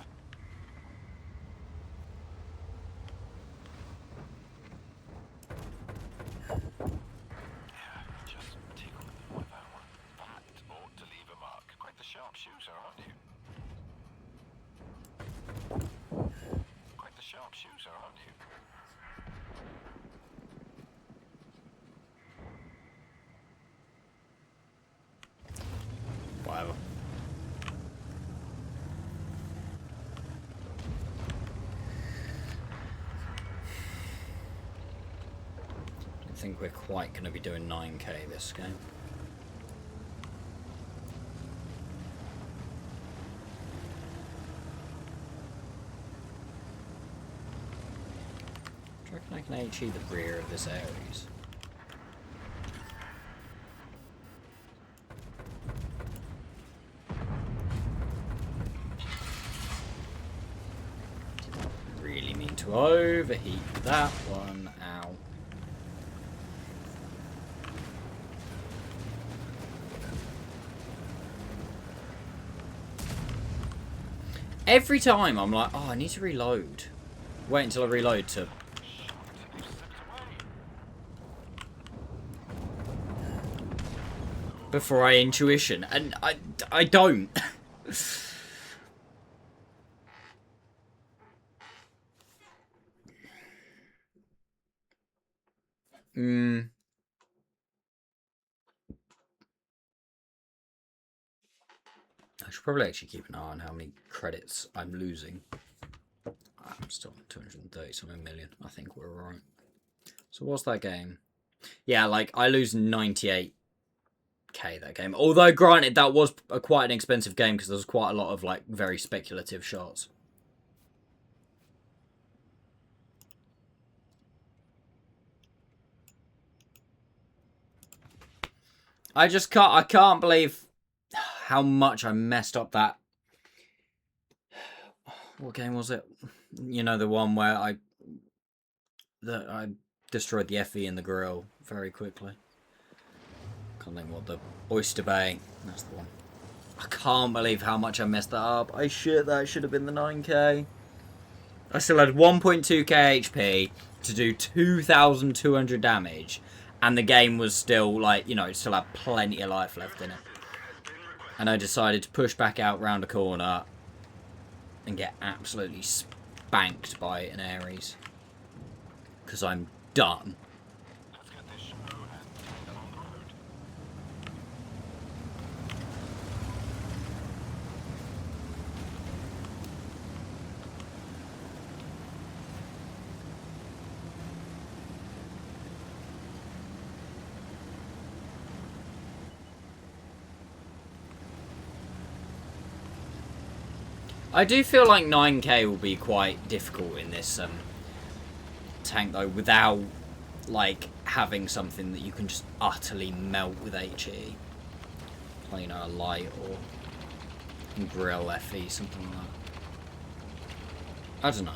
Yeah, just tickled them with that one. That ought to leave a mark. Quite the sharpshooter, aren't you? Quite the sharpshooter, aren't you? Whatever. I think we're quite going to be doing 9k this game. Do you reckon I can HE the rear of this Ares? Really mean to overheat that one. Ow. Every time I'm like, oh, I need to reload. Wait until I reload to... before I intuition, and I don't. should probably actually keep an eye on how many credits I'm losing. I'm still on 230 something million. I think we're alright. So what's that game? Yeah, like, I lose 98k that game. Although, granted, that was quite an expensive game because there was quite a lot of, like, very speculative shots. I can't believe how much I messed up that. What game was it? You know, the one where I destroyed the FE in the grill very quickly. Can't think what, the Oyster Bay. That's the one. I can't believe how much I messed that up. That should have been the 9k. I still had 1.2k HP to do 2,200 damage. And the game was still, like, you know, it still had plenty of life left in it. And I decided to push back out round a corner and get absolutely spanked by an Ares. Because I'm done. Let's get this show and take them on the road. I do feel like 9k will be quite difficult in this tank though, without like having something that you can just utterly melt with HE. Like, you know, a light or grill FE, something like that. I don't know.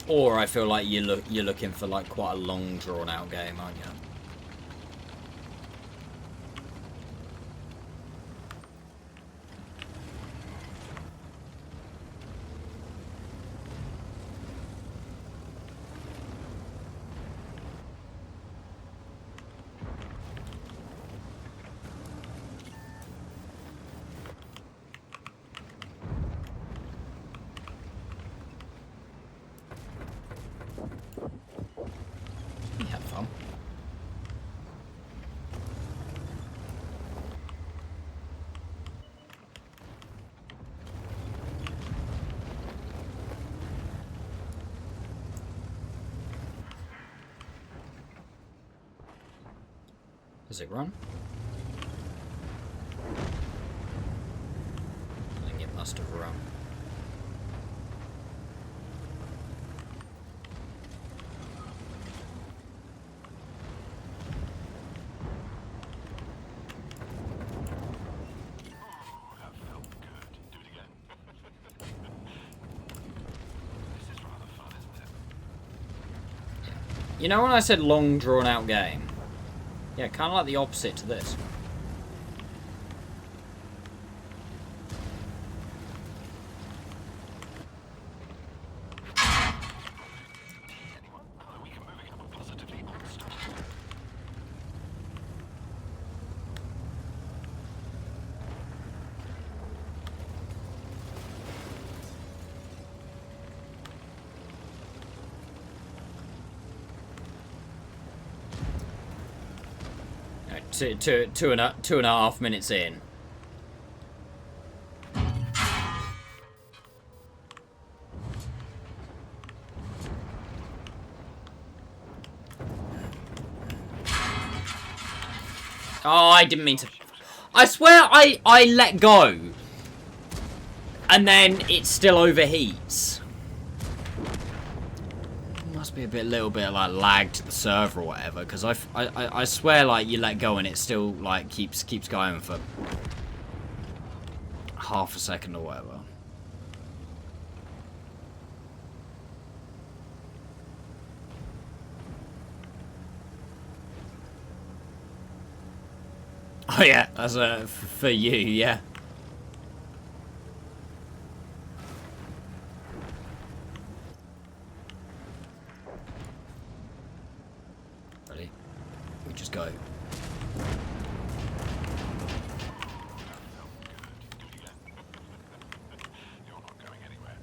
Or I feel like you're looking for like quite a long drawn out game, aren't you? You had fun. Does it run? I think it must have run. That felt good. Do it again. This is rather fun, isn't it? You know when I said long drawn out game? Yeah, kind of like the opposite to this. Anyone? Are we moving up positively unstoppable? Two and a half minutes in. Oh, I didn't mean to. I swear I let go. And then it still overheats. Must be a little bit like lag to the server or whatever, because I swear like you let go and it still like keeps going for half a second or whatever. Oh yeah, that's for you, yeah. Ready? We just go. You're not going anywhere.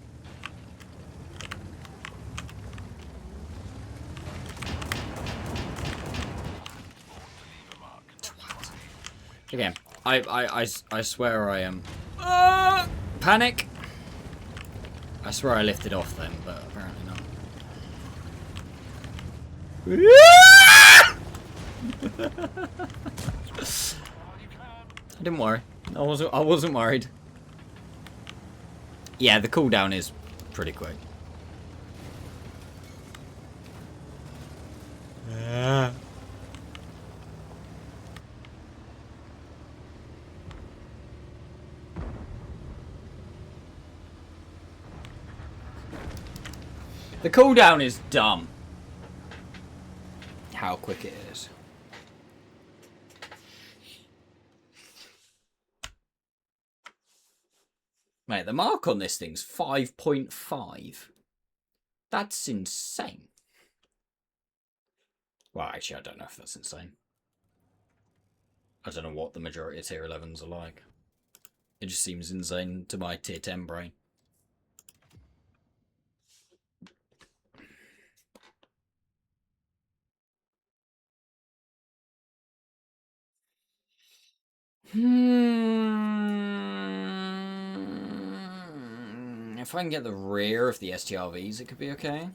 Again, I swear I am. Panic! I swear I lifted off then, but apparently not. I didn't worry. I wasn't worried. Yeah, the cooldown is pretty quick. The cooldown is dumb. How quick it is. Mate, the mark on this thing's 5.5. That's insane. Well, actually, I don't know if that's insane. I don't know what the majority of tier 11s are like. It just seems insane to my tier 10 brain. If I can get the rear of the STRVs, it could be okay.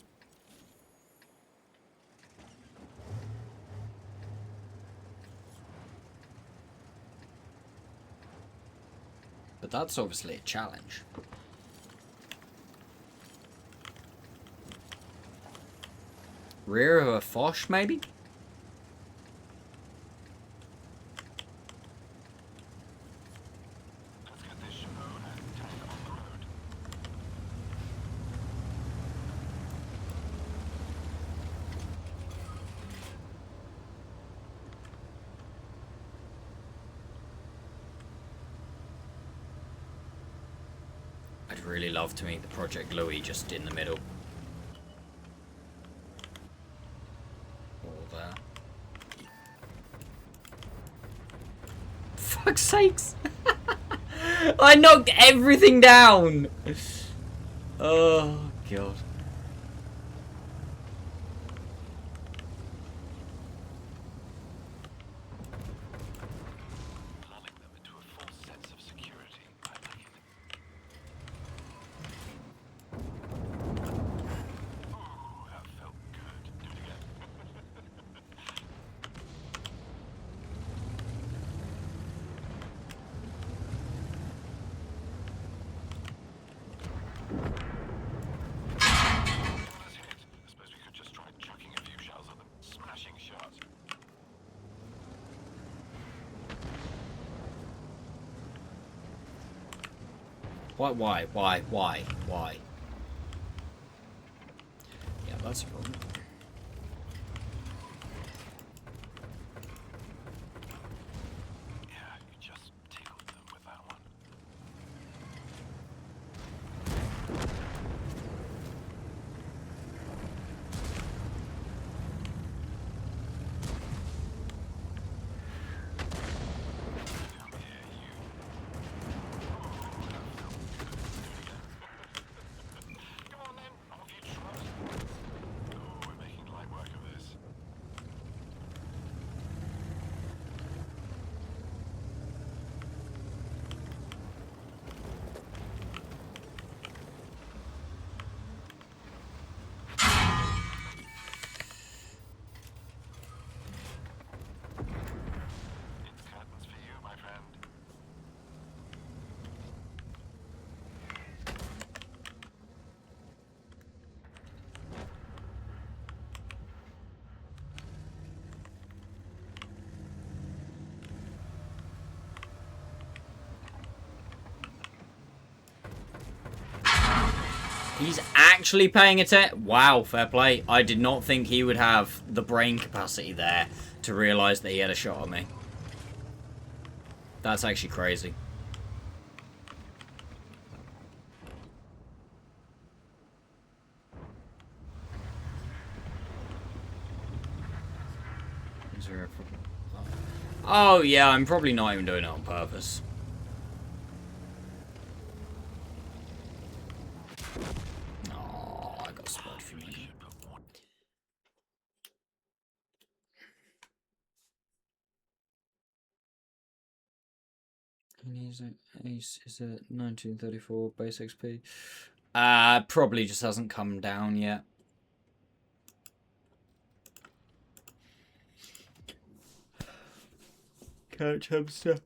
But that's obviously a challenge. Rear of a Foch, maybe? Let's get this show and tank on the road. I'd really love to meet the Project Louis just in the middle. All there. Fuck's sakes! I knocked everything down! Oh, God. Lulling them into a false sense of security. I like it. Ooh, that felt good. Do it again. Let's hit. I suppose we could just try chucking a few shells at them. Smashing shot. Why? Yeah, that's a problem. Yeah, you just tickled them with that one. Come here, you. Come on then, off you trot. Oh, we're making light work of this. It's curtains for you, my friend. He's actually paying attention. Wow, fair play. I did not think he would have the brain capacity there to realise that he had a shot at me. That's actually crazy. Is there a problem? Oh yeah, I'm probably not even doing it on purpose. Ace is at 1934 base XP. Probably just hasn't come down yet. Couch hamster.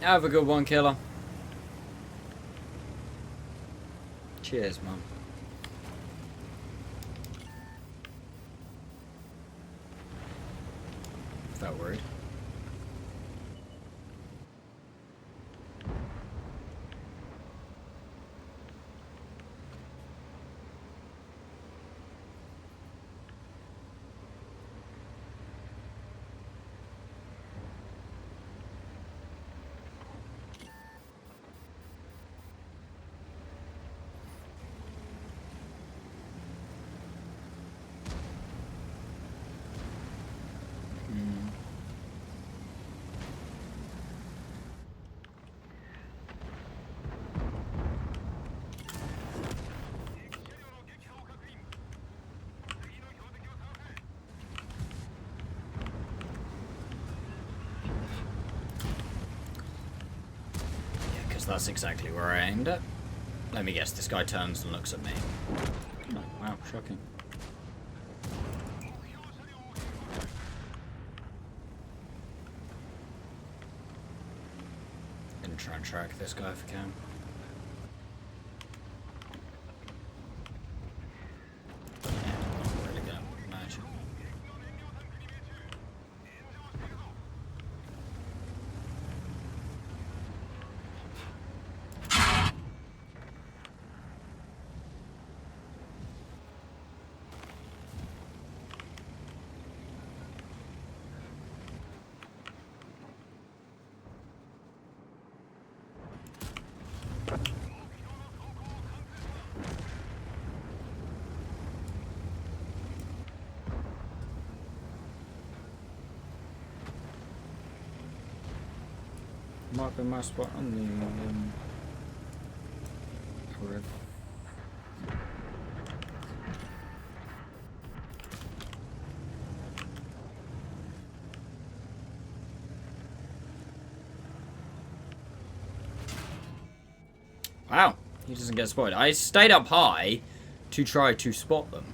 Have a good one, killer. Cheers, man. Felt worried. That's exactly where I aimed at. Let me guess, this guy turns and looks at me. Oh, wow, shocking. Gonna try and track this guy if I can. Yeah, not really gonna manage it. Might be my spot on the red. Wow, he doesn't get spotted. I stayed up high to try to spot them.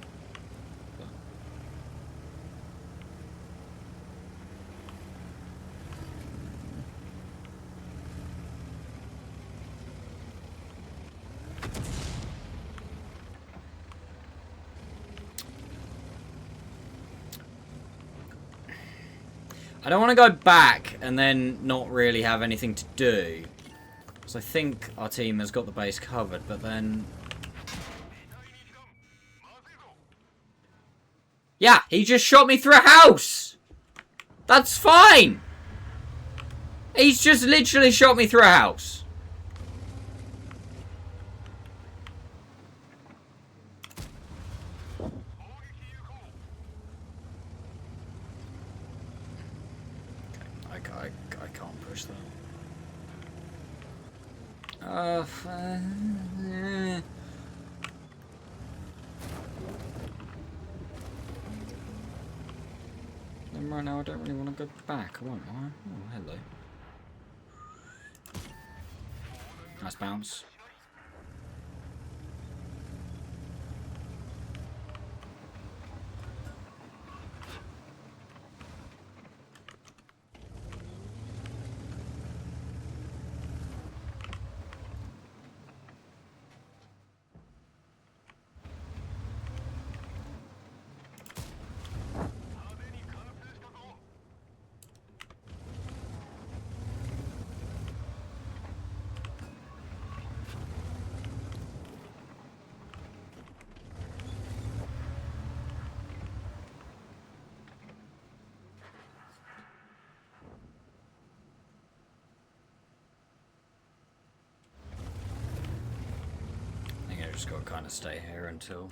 I don't want to go back and then not really have anything to do. Because I think our team has got the base covered, but then... Yeah, he just shot me through a house! That's fine! He's just literally shot me through a house. I can't push that. Then right now I don't really want to go back, won't I? Oh, hello. Nice bounce. just got to kind of stay here until...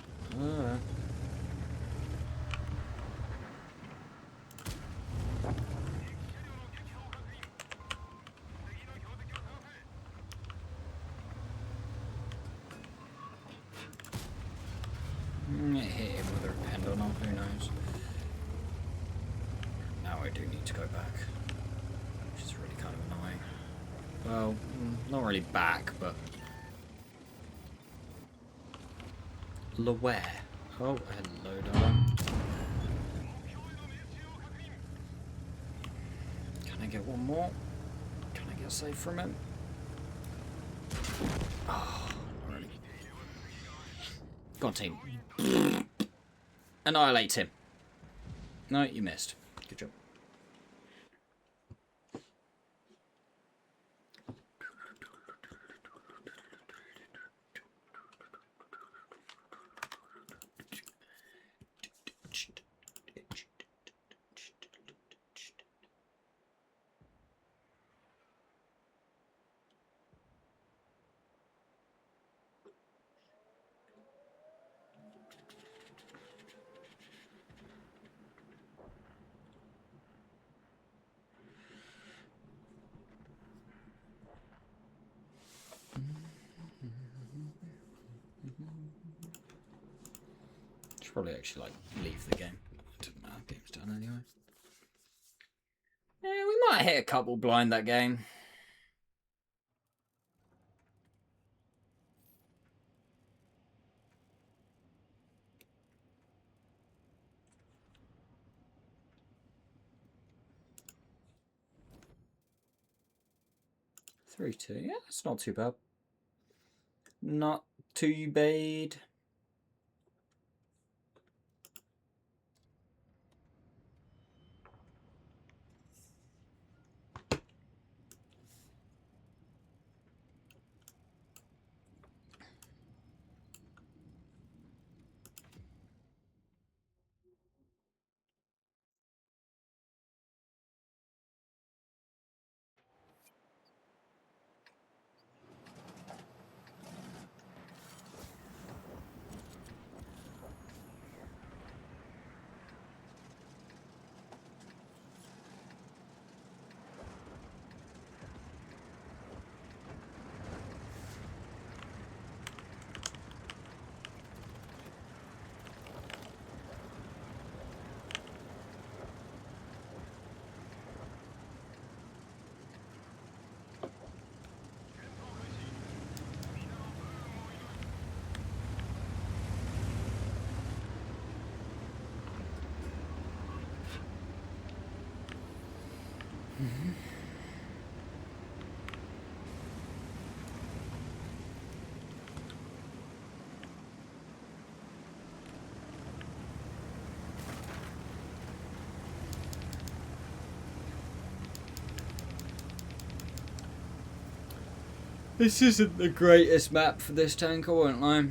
Hit him with a pen or not, who knows. Now I do need to go back, which is really kind of annoying. Well, not really back, but... Where? Oh, hello, darling. Can I get one more? Can I get safe from him? Oh, not really. Go on, team. Annihilate him. No, you missed. Good job. Probably actually like leave the game. It doesn't matter, game's done anyway. Yeah, we might hit a couple blind that game. Three, two. Yeah, it's not too bad. Not too bad. This isn't the greatest map for this tank, I won't lie.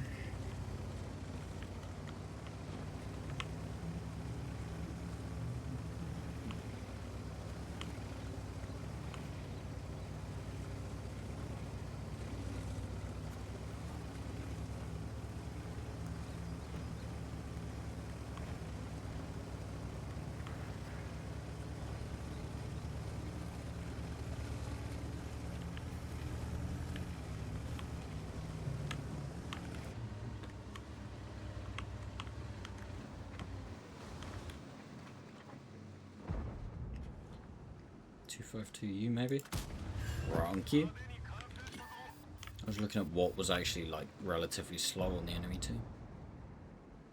.252U maybe? Wrong you. I was looking at what was actually like relatively slow on the enemy team.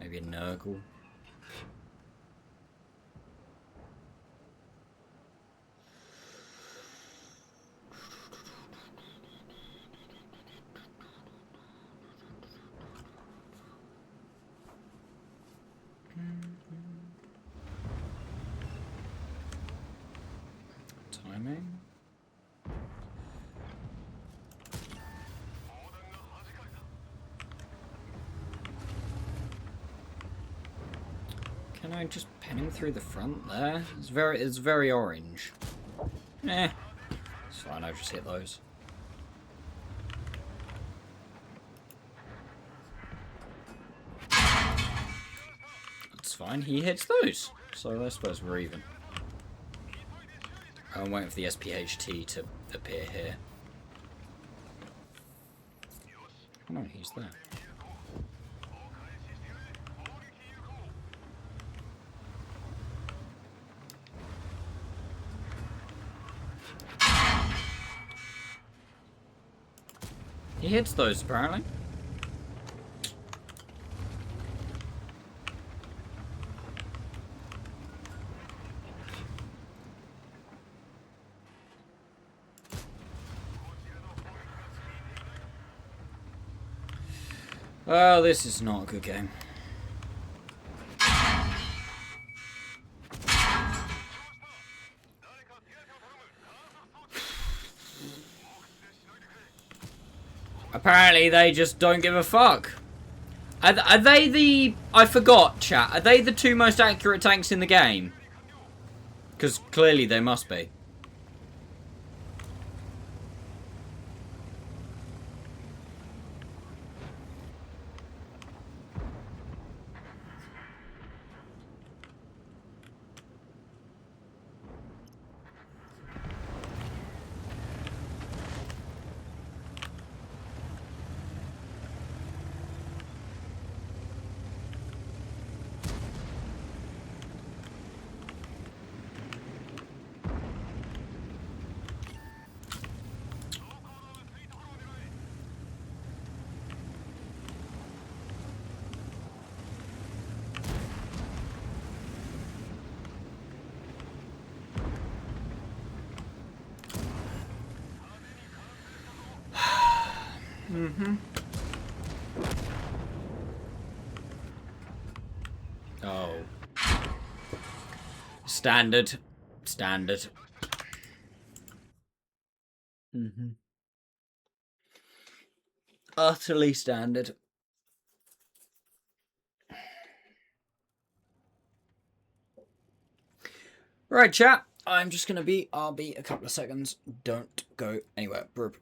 Maybe a Nurgle. Timing. Can I just pen him through the front there? It's very orange. It's fine, I'll just hit those. fine. He hits those. So I suppose we're even. I'm waiting for the SPHT to appear here. Oh no, he's there. He hits those, apparently. Well, this is not a good game. Apparently, they just don't give a fuck. Are they the... I forgot, chat. Are they the two most accurate tanks in the game? Because clearly they must be. Mm-hmm. Oh. Standard. Standard. Mm-hmm. Utterly standard. Right, chat. I'm just gonna be... I'll be a couple of seconds. Don't go anywhere. Burp.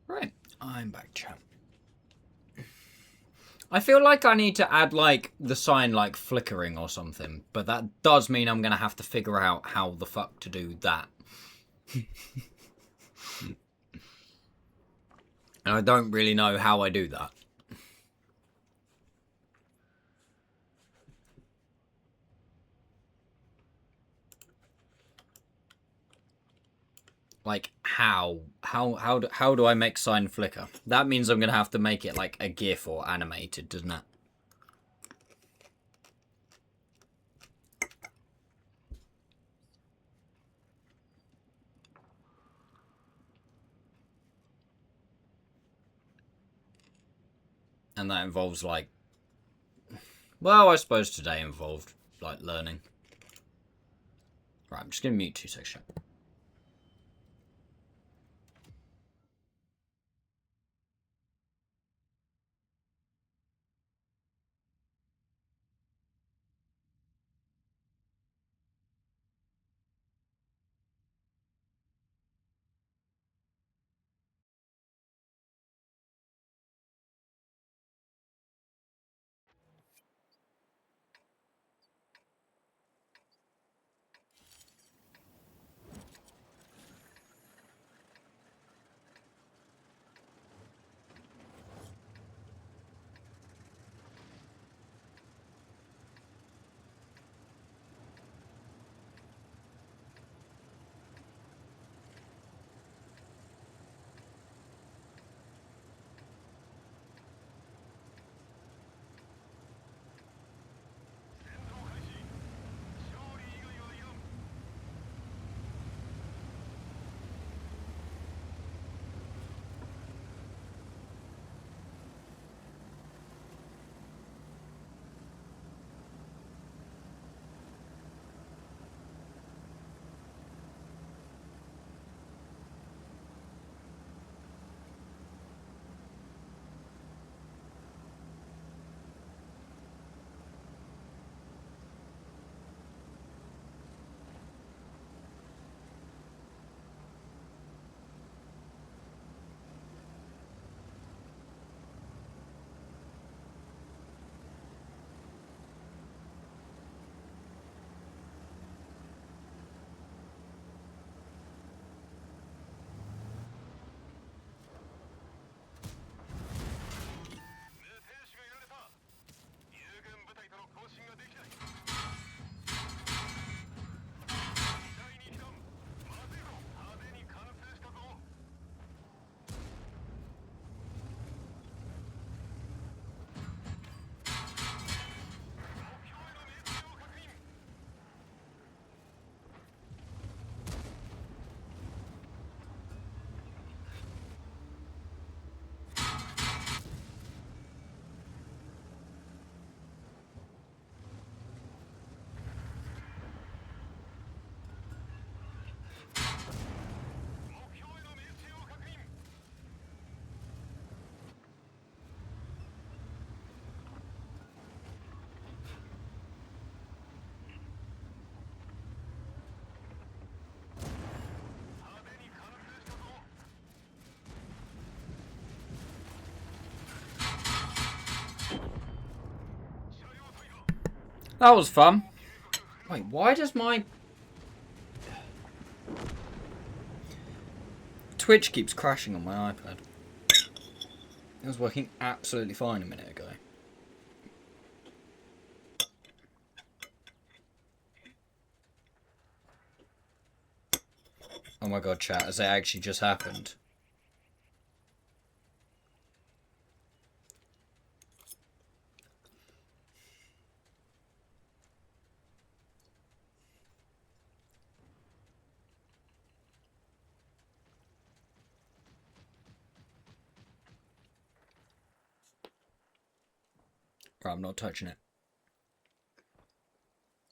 Right, I'm back, chat. I feel like I need to add, like, the sign, like, flickering or something. But that does mean I'm going to have to figure out how the fuck to do that. And I don't really know how I do that. Like, how? How do I make sign flicker? That means I'm going to have to make it, like, a GIF or animated, doesn't it? And that involves, like... Well, I suppose today involved, like, learning. Right, I'm just going to mute 2 seconds. That was fun. Wait, why does my... Twitch keeps crashing on my iPad? It was working absolutely fine a minute ago. Oh my god, chat, has it actually just happened? Right, I'm not touching it.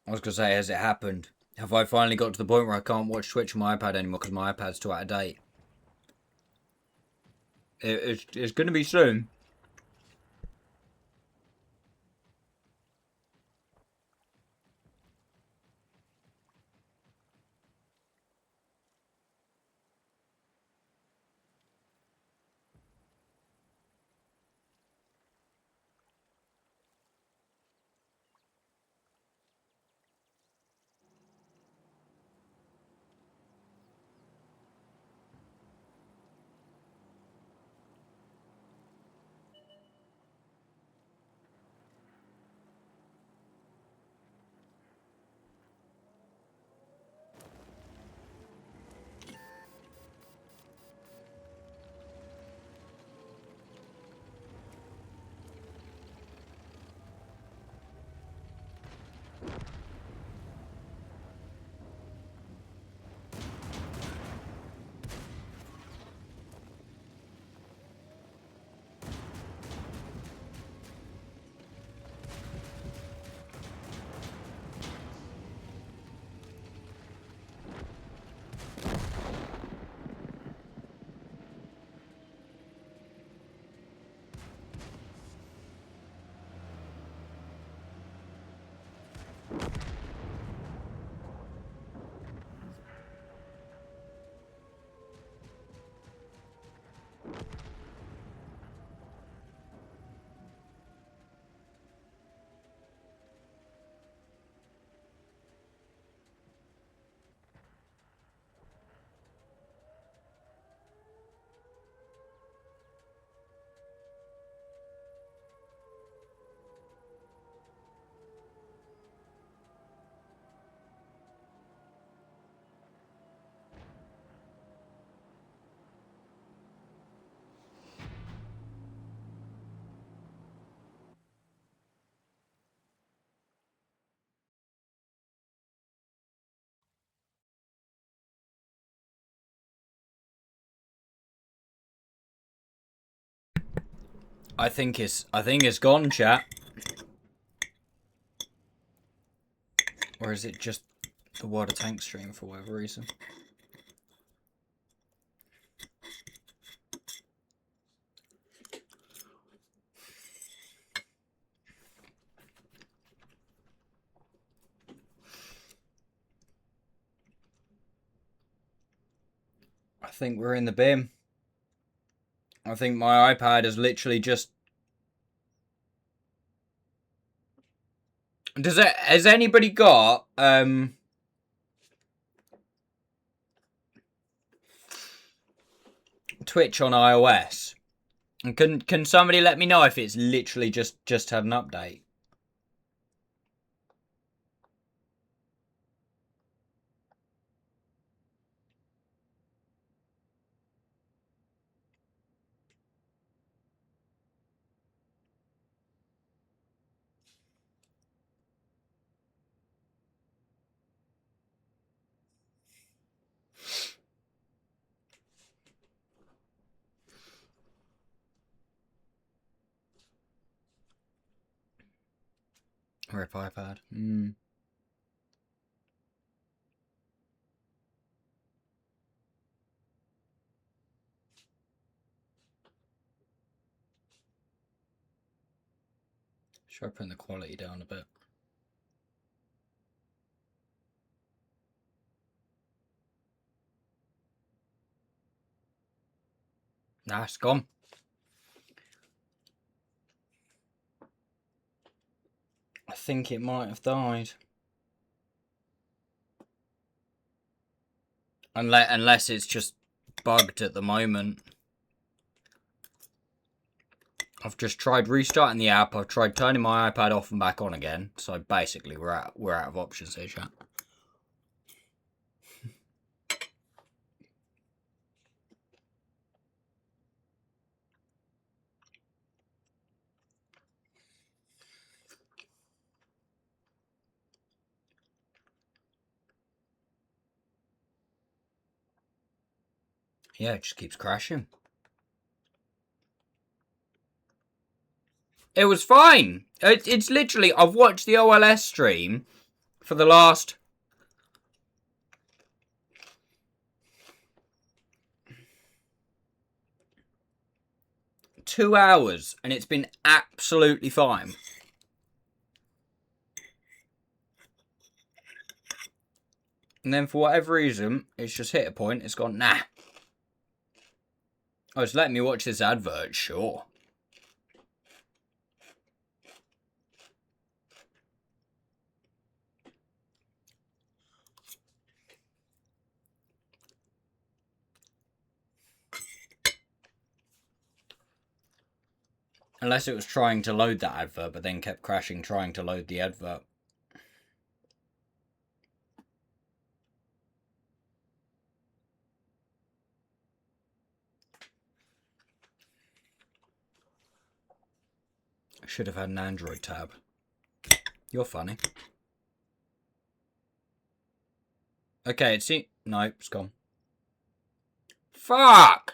I was going to say, has it happened? Have I finally got to the point where I can't watch Twitch on my iPad anymore because my iPad's too out of date? It's going to be soon. I think it's gone, chat. Or is it just the water tank stream for whatever reason? I think we're in the bin. I think my iPad has literally just... Has anybody got Twitch on iOS? And can somebody let me know if it's literally just had an update? Rip iPad. Should I bring the quality down a bit? Nah, it's gone. I think it might have died. Unless it's just bugged at the moment. I've just tried restarting the app. I've tried turning my iPad off and back on again. So basically, we're out of options here, chat. Yeah, it just keeps crashing. It was fine. It's literally, I've watched the OLS stream for the last... ...2 hours, and it's been absolutely fine. And then for whatever reason, it's just hit a point, it's gone, nah. Oh, it's letting me watch this advert, sure. Unless it was trying to load that advert, but then kept crashing trying to load the advert. I should have had an Android tab. You're funny. Okay, no, it's gone. Fuck!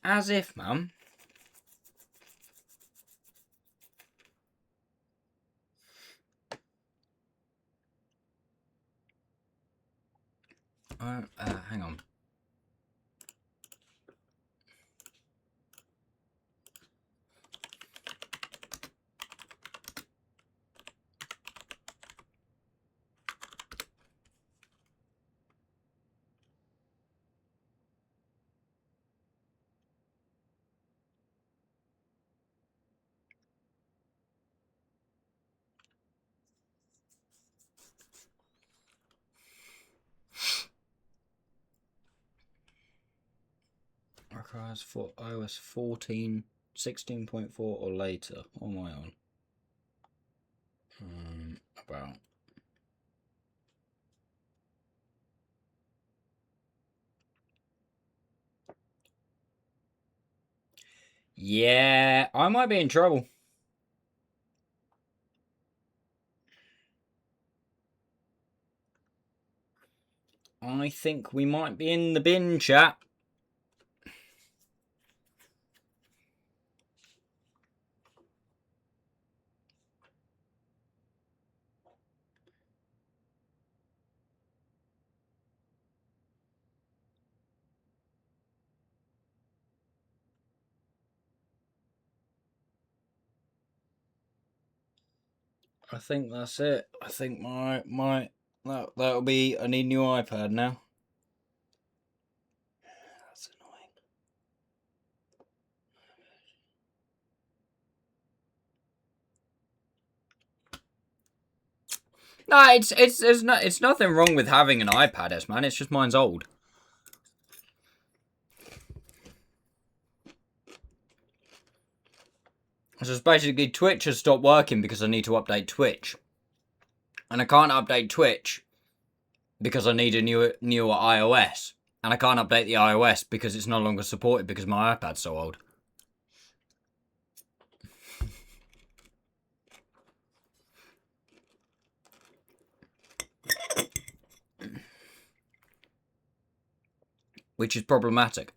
As if, mum. Hang on. Requires for iOS 14, 16.4 or later. What am I on? About. Yeah, I might be in trouble. I think we might be in the bin, chat. I think that's it. I think that'll be. I need a new iPad now. That's annoying. No, it's nothing wrong with having an iPad, man. It's just mine's old. So it's basically Twitch has stopped working because I need to update Twitch. And I can't update Twitch because I need a newer iOS. And I can't update the iOS because it's no longer supported because my iPad's so old. Which is problematic.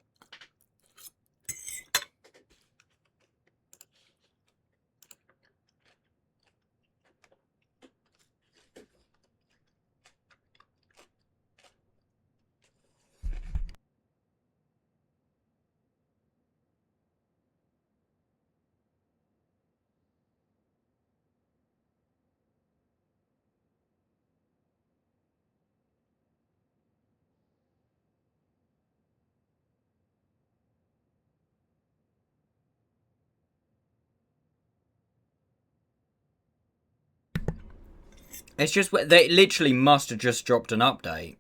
It's just they literally must have just dropped an update.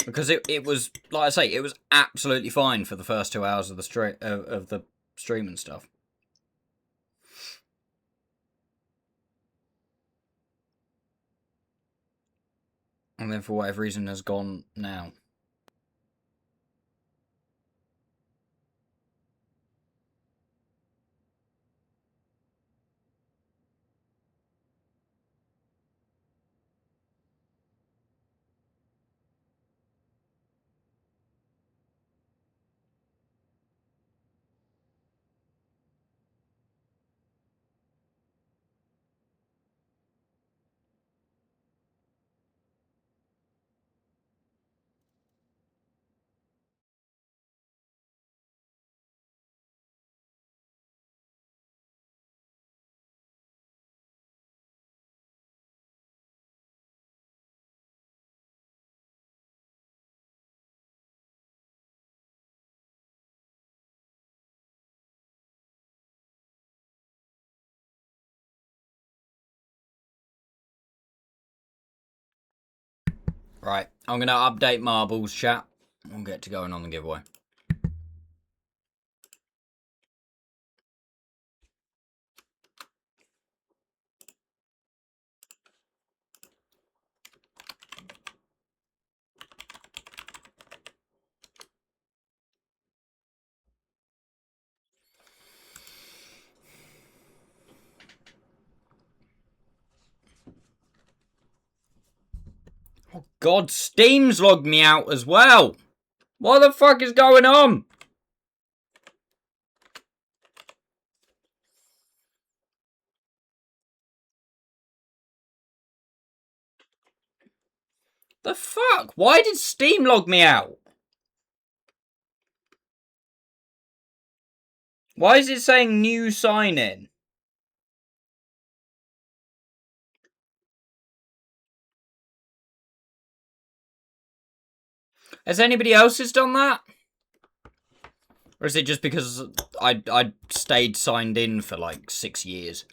Because it was, like I say, it was absolutely fine for the first 2 hours of the stream and stuff. And then for whatever reason has gone now. Right, I'm going to update Marbles, chat. We'll get to going on the giveaway. Oh God, Steam's logged me out as well. What the fuck is going on? The fuck? Why did Steam log me out? Why is it saying new sign in? Has anybody else done that? Or is it just because I stayed signed in for like 6 years?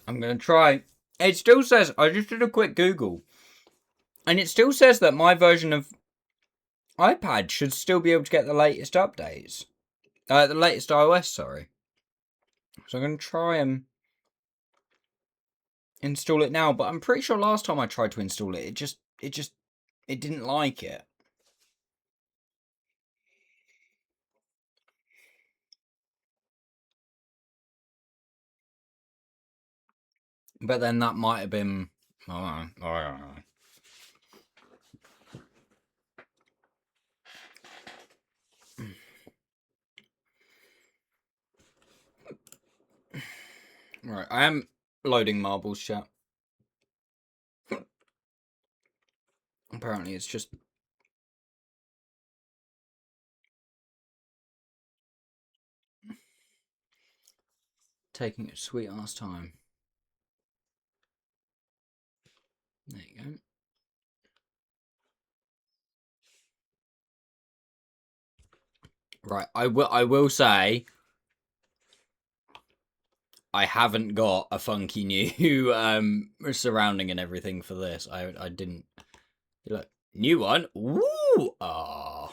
I'm going to try. It still says, I just did a quick Google, and it still says that my version of iPad should still be able to get the latest updates. The latest iOS, sorry. So I'm going to try and install it now, but I'm pretty sure last time I tried to install it, it didn't like it. But then that might have been, I don't know. Right, I am loading marbles, chat. Apparently it's just taking its sweet ass time. There you go. Right, I will say I haven't got a funky new surrounding and everything for this. I didn't. Look, new one. Woo! Ah.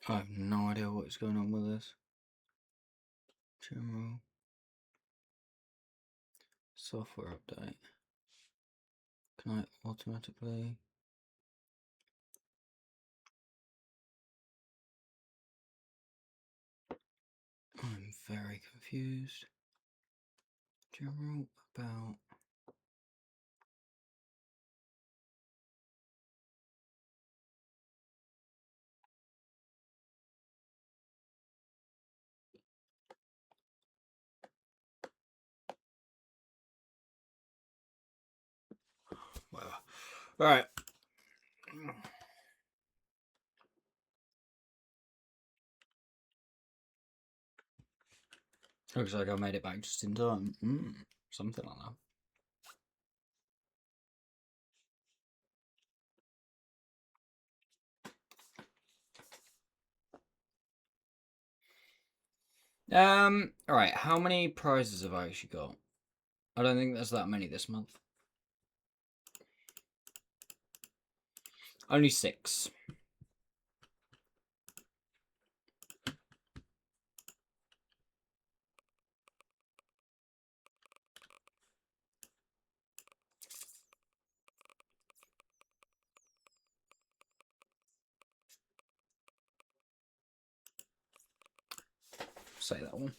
I have no idea what's going on with this. General software update. Can I automatically? I'm very confused. General about. Whatever. All right. Looks like I made it back just in time. Something like that. Alright, how many prizes have I actually got? I don't think there's that many this month. Only 6. Say that one.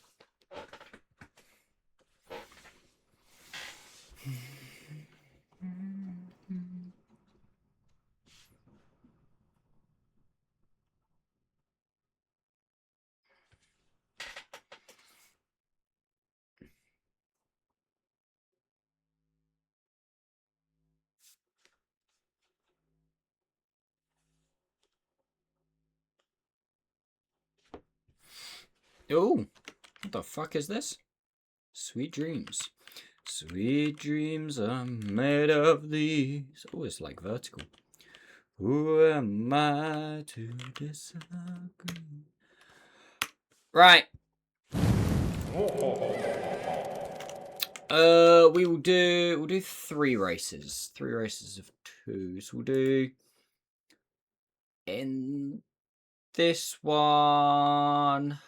Oh, what the fuck is this? Sweet dreams. Sweet dreams are made of these. Oh, it's like vertical. Who am I to disagree? Right. We'll do 3 races. 3 races of 2. So we'll do in this one.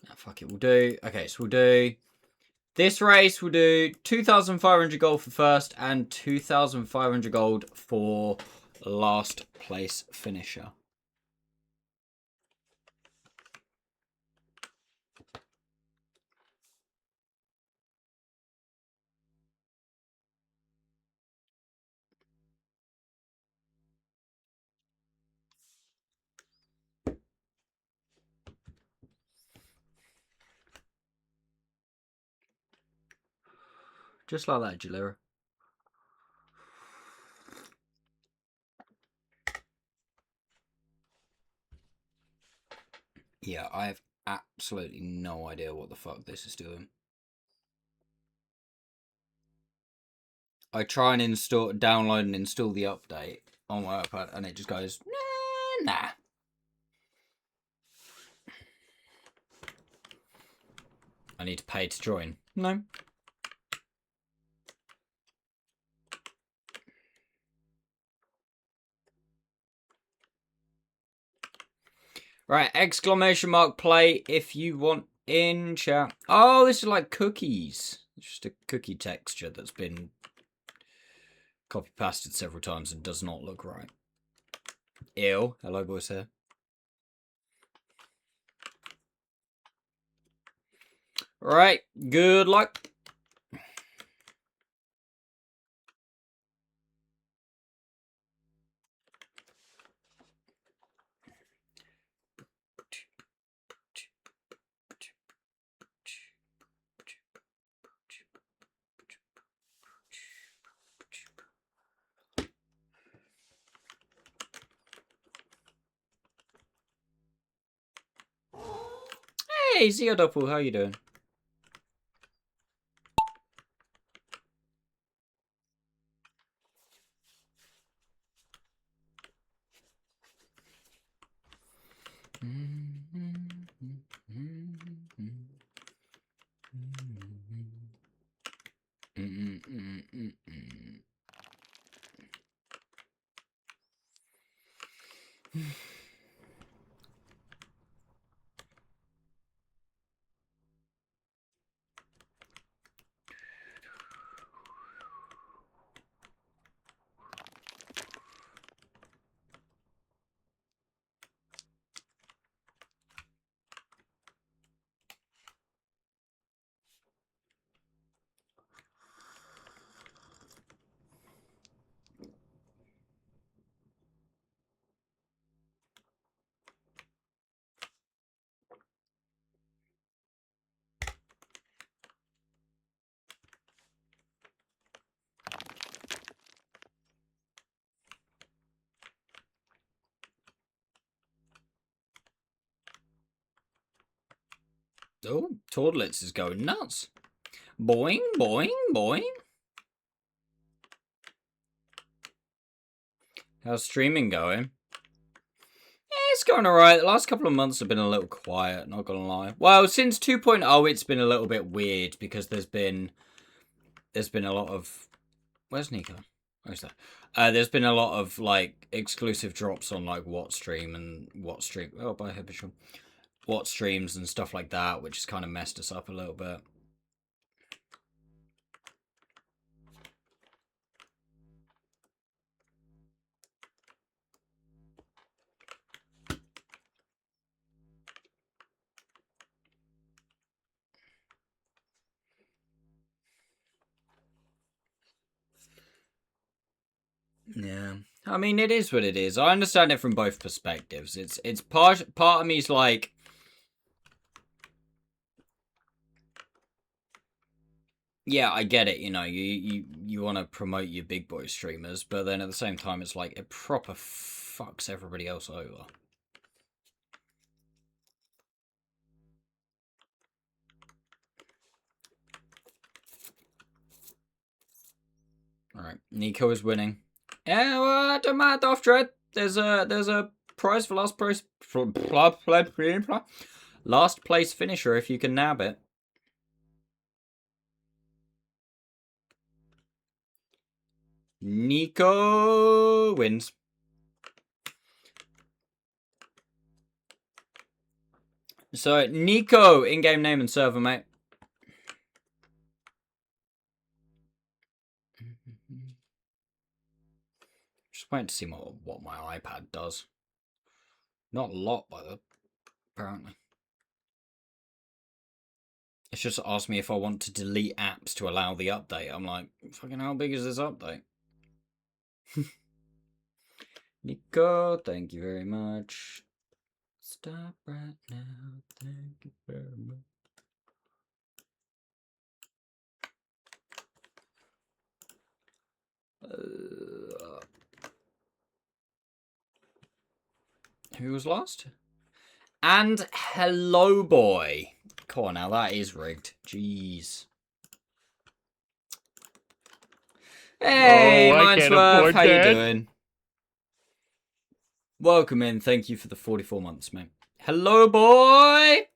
Oh, fuck it, we'll do. Okay, so we'll do this race. We'll do 2,500 gold for first and 2,500 gold for last place finisher. Just like that, Jalira. Yeah, I have absolutely no idea what the fuck this is doing. I try and download and install the update on my iPad, and it just goes, nah. I need to pay to join. No. Right, exclamation mark play if you want in chat. Oh, this is like cookies. It's just a cookie texture that's been copy pasted several times and does not look right. Ew. Hello, boys here. Right, good luck. Hey, Zeodoppel, how you doing? Oh, Toadlets is going nuts. Boing, boing, boing. How's streaming going? It's going alright. The last couple of months have been a little quiet, not gonna lie. Well, since 2.0 it's been a little bit weird because there's been a lot of... Where's Nico? Where's that? There's been a lot of like exclusive drops on like what stream and what stream. Oh, by habitual. What streams and stuff like that, which has kind of messed us up a little bit. Yeah, I mean it is what it is. I understand it from both perspectives. It's part of me's like, yeah, I get it. You know, you want to promote your big boy streamers, but then at the same time, it's like it proper fucks everybody else over. All right, Nico is winning. Yeah, well, don't matter, off Dread. There's a prize for last place finisher if you can nab it. Nico wins. So Nico, in-game name and server, mate. Just waiting to see what my iPad does. Not a lot, apparently. It's just asked me if I want to delete apps to allow the update. I'm like, fucking how big is this update? Nico, thank you very much. Stop right now. Thank you very much. Who was last? And Hello Boy. Come on now, that is rigged. Jeez. Hey, Mindswerve, how you doing? Welcome in. Thank you for the 44 months, mate. Hello, boy.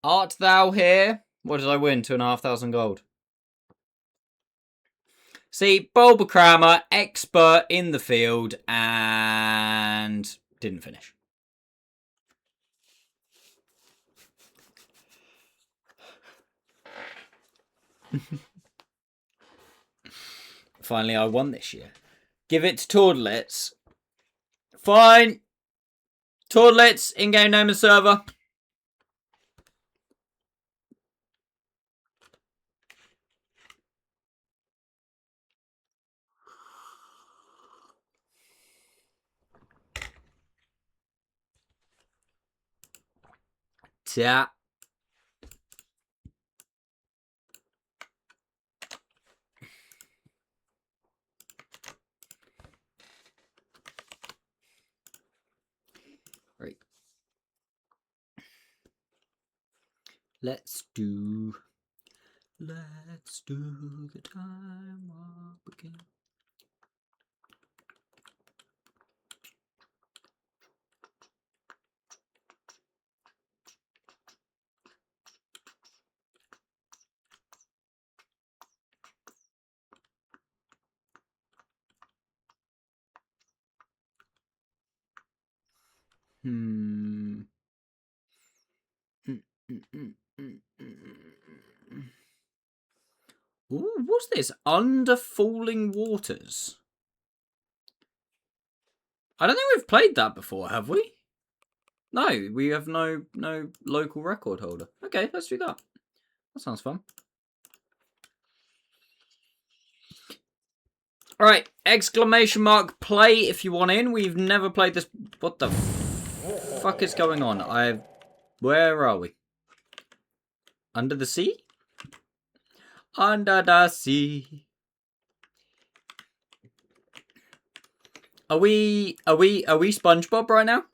Art thou here? What did I win? 2,500 gold. See, Bulbacrammer, expert in the field, and didn't finish. Finally, I won this year. Give it to Toadlets. Fine. Toilets, in-game name and server. Yeah. Right. Let's do the time warp again. Hmm. Ooh, what's this? Under Falling Waters. I don't think we've played that before, have we? No, we have no local record holder. Okay, let's do that. That sounds fun. Alright, exclamation mark play if you want in. We've never played this. What the fuck is going on? Where are we? Under the sea? Under the sea. Are we SpongeBob right now?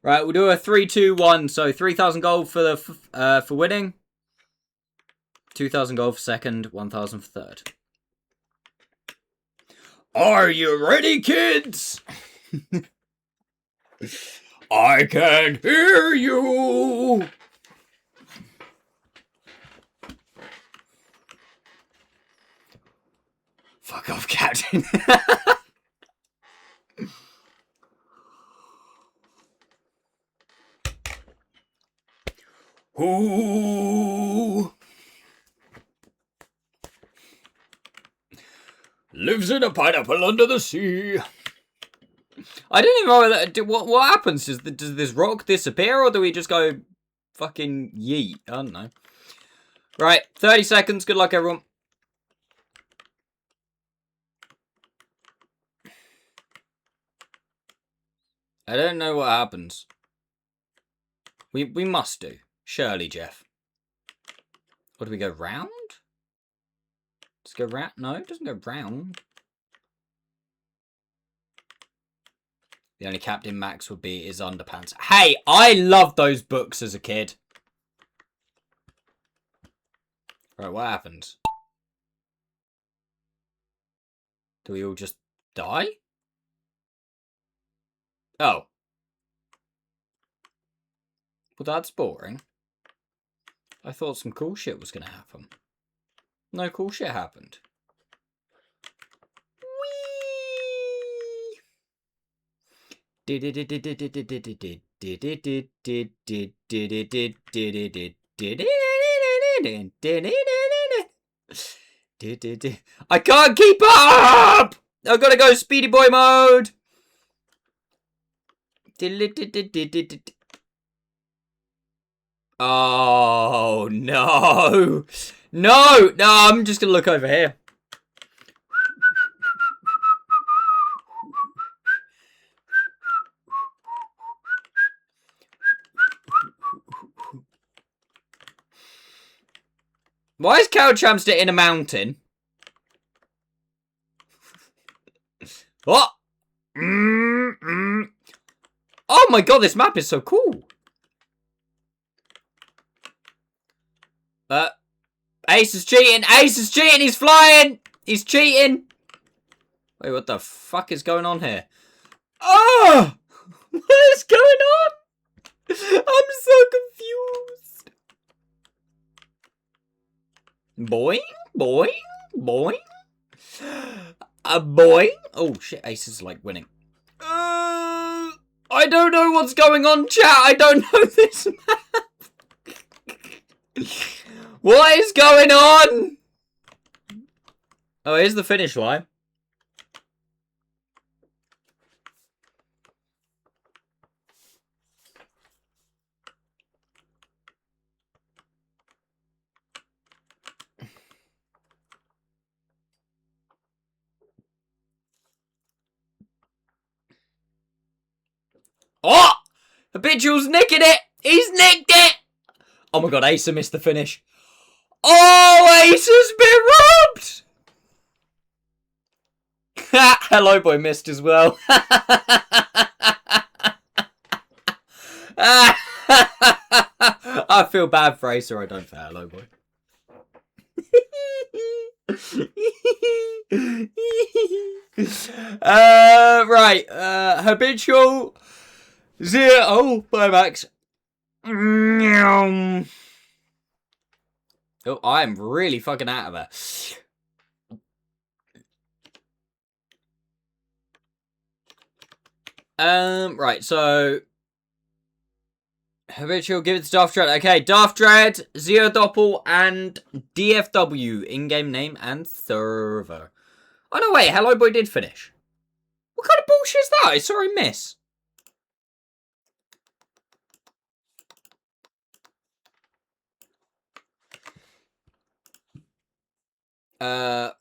Right, we'll do a 3, 2, 1. So 3,000 gold for for winning, 2,000 gold for second, 1,000 for third. Are you ready, kids? I can hear you. Fuck off, Captain. Who lives in a pineapple under the sea? I didn't even know that. What happens? Does this rock disappear, or do we just go fucking yeet? I don't know. Right, 30 seconds. Good luck, everyone. I don't know what happens. We must do. Surely, Jeff. Or do we go round? Does it go round? No, it doesn't go round. The only Captain Max would be his underpants. Hey, I loved those books as a kid. Right, what happens? Do we all just die? Oh. Well, that's boring. I thought some cool shit was going to happen. No cool shit happened. I can't keep up! I've got to go speedy boy mode! Oh, no. No, I'm just going to look over here. Why is Couch Hamster in a mountain? What? Oh my god, this map is so cool. Ace is cheating. Ace is cheating. He's flying. He's cheating. Wait, what the fuck is going on here? Oh! What is going on? I'm so confused. Boing, boing, boing. A boing. Oh shit, Ace is like winning. I don't know what's going on, chat. I don't know this map. What is going on? Oh, here's the finish line. Oh! Habitual's nicking it! He's nicked it! Oh my god, Asa missed the finish. Oh, Asa's been robbed! Hello Boy missed as well. I feel bad for Asa, I don't feel Hello Boy. Right, Habitual 0 by Max. Oh, I'm really fucking out of there. Right, so Habitual, give it to Darth Dread. Okay, Darth Dread, Zero Doppel, and DFW, in-game name and server. Oh no, wait, Hello Boy did finish. What kind of bullshit is that? I saw him miss.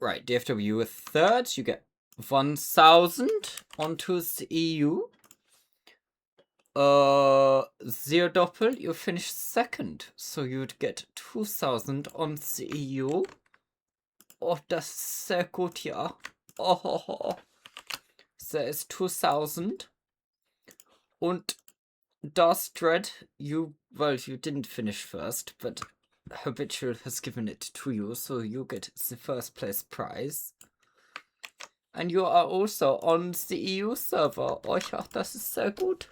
Right, DFW were third, so you get 1,000 onto the EU. Zero Doppel, you finished second, so you'd get 2,000 on the EU. Oh, das ist sehr gut, ja. Oh. There is 2,000. Und Darth Dread, you didn't finish first, but Habitual has given it to you, so you get the first place prize. And you are also on the EU server. Oh ja, das ist sehr gut.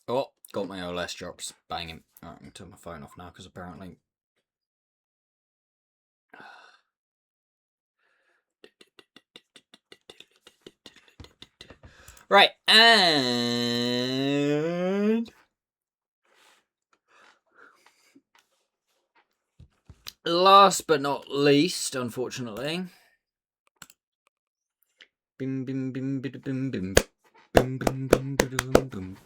Oh, got my OLS drops. Banging. Alright, I'm going to turn my phone off now because apparently. Right, and last but not least, unfortunately. Bim bim bim bim bim bim bim bim bim bim bim.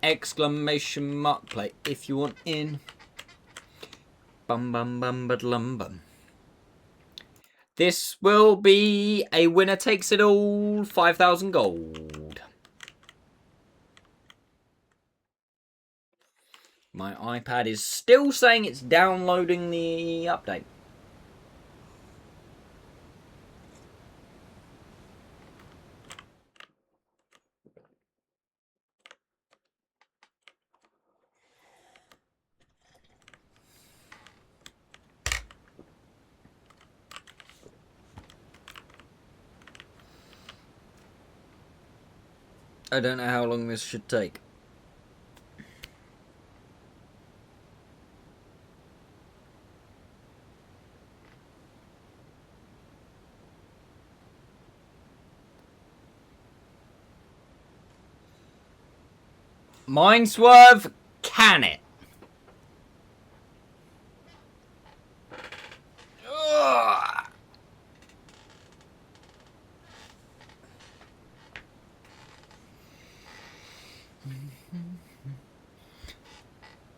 Exclamation mark play if you want in. Bum bum bum badlum bum. This will be a winner takes it all, 5,000 gold. My iPad is still saying it's downloading the update. I don't know how long this should take. Mindswerve, can it? Ugh.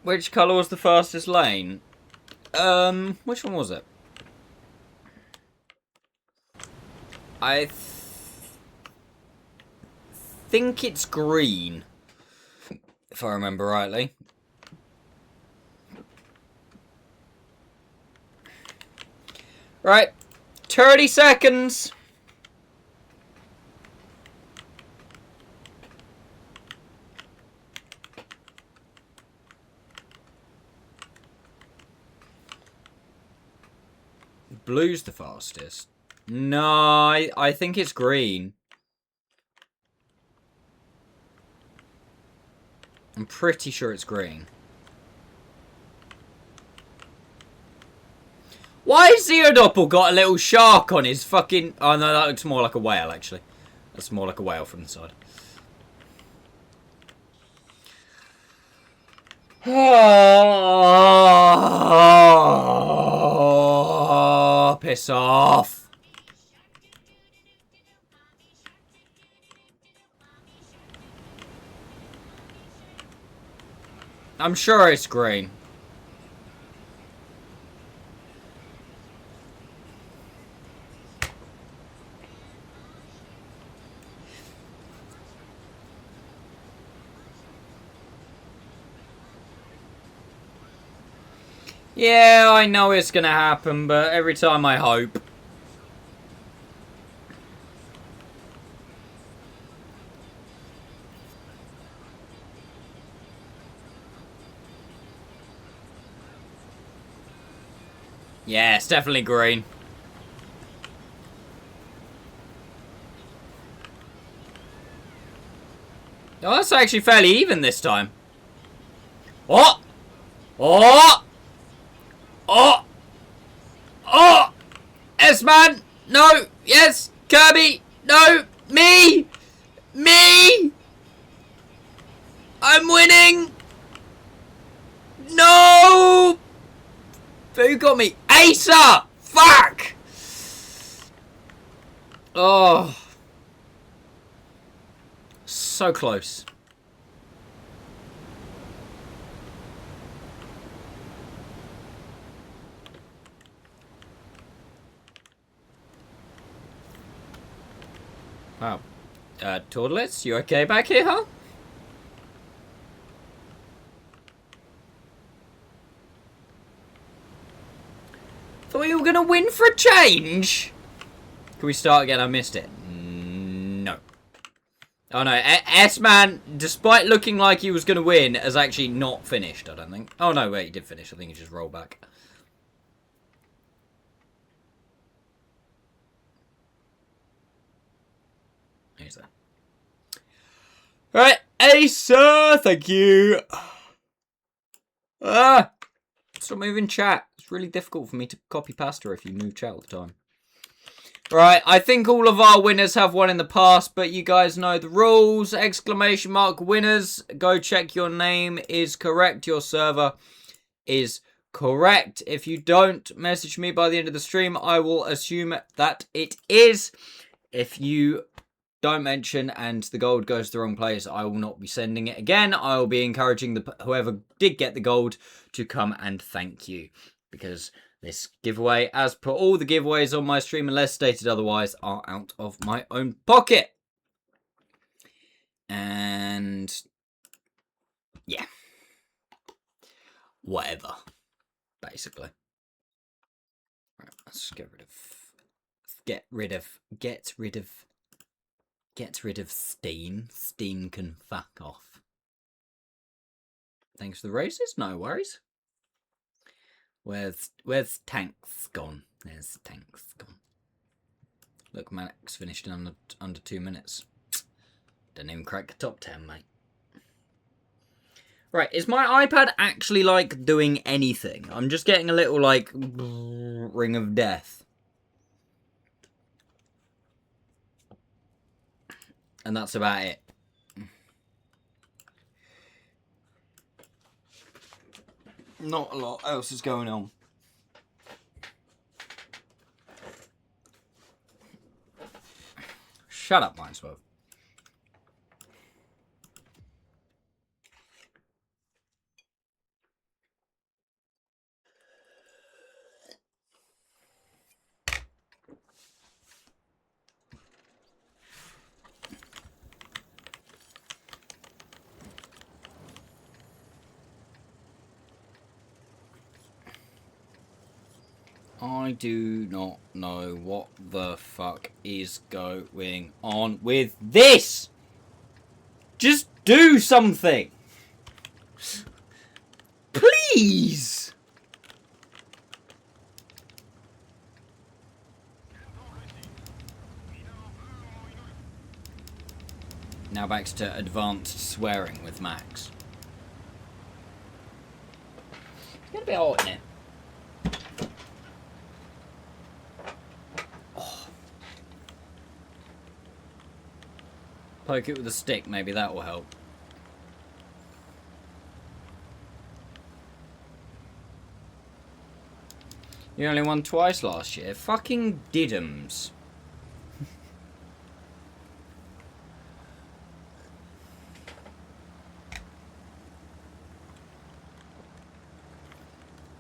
Which colour was the fastest lane? Which one was it? I think it's green, if I remember rightly. Right, 30 seconds. blue's the fastest. No, I think it's green. I'm pretty sure it's green. Why has Theodoppel got a little shark on his fucking... Oh no, that looks more like a whale, actually. That's more like a whale from the side. Oh, piss off. I'm sure it's green. Yeah, I know it's gonna happen, but every time I hope. Yeah, it's definitely green. Oh, that's actually fairly even this time. Oh! Oh! Oh! Oh! S-Man! No! Yes! Kirby! No! Me! Me! I'm winning! No! Who got me? Asa! Fuck! Oh. So close. Wow. Tortlets, you okay back here, huh? Thought you were gonna win for a change? Can we start again? I missed it. No. Oh no, S-Man, despite looking like he was gonna win, has actually not finished, I don't think. Oh no, wait, he did finish. I think he just rolled back. He's there. Alright, Asa, thank you. Stop moving chat. It's really difficult for me to copy pasta if you move chat all the time. Right, I think all of our winners have won in the past, but you guys know the rules. Exclamation mark winners. Go check your name is correct. Your server is correct. If you don't message me by the end of the stream, I will assume that it is. If you don't mention and the gold goes to the wrong place, I will not be sending it again. I will be encouraging whoever did get the gold to come and thank you, because this giveaway, as per all the giveaways on my stream, unless stated otherwise, are out of my own pocket. And yeah, whatever, basically. Right, let's get rid of Steen. Steen can fuck off. Thanks for the races, no worries. Where's Tanks gone? There's Tanks gone. Look, Max finished in under 2 minutes. Didn't even crack the top 10, mate. Right, is my iPad actually, like, doing anything? I'm just getting a little, like, ring of death. And that's about it. Not a lot else is going on. Shut up, Mindswell. I do not know what the fuck is going on with this! Just do something! Please! Now back to advanced swearing with Max. It's getting a bit hot in here. Oh. Poke it with a stick, maybe that will help. You only won twice last year. Fucking diddums.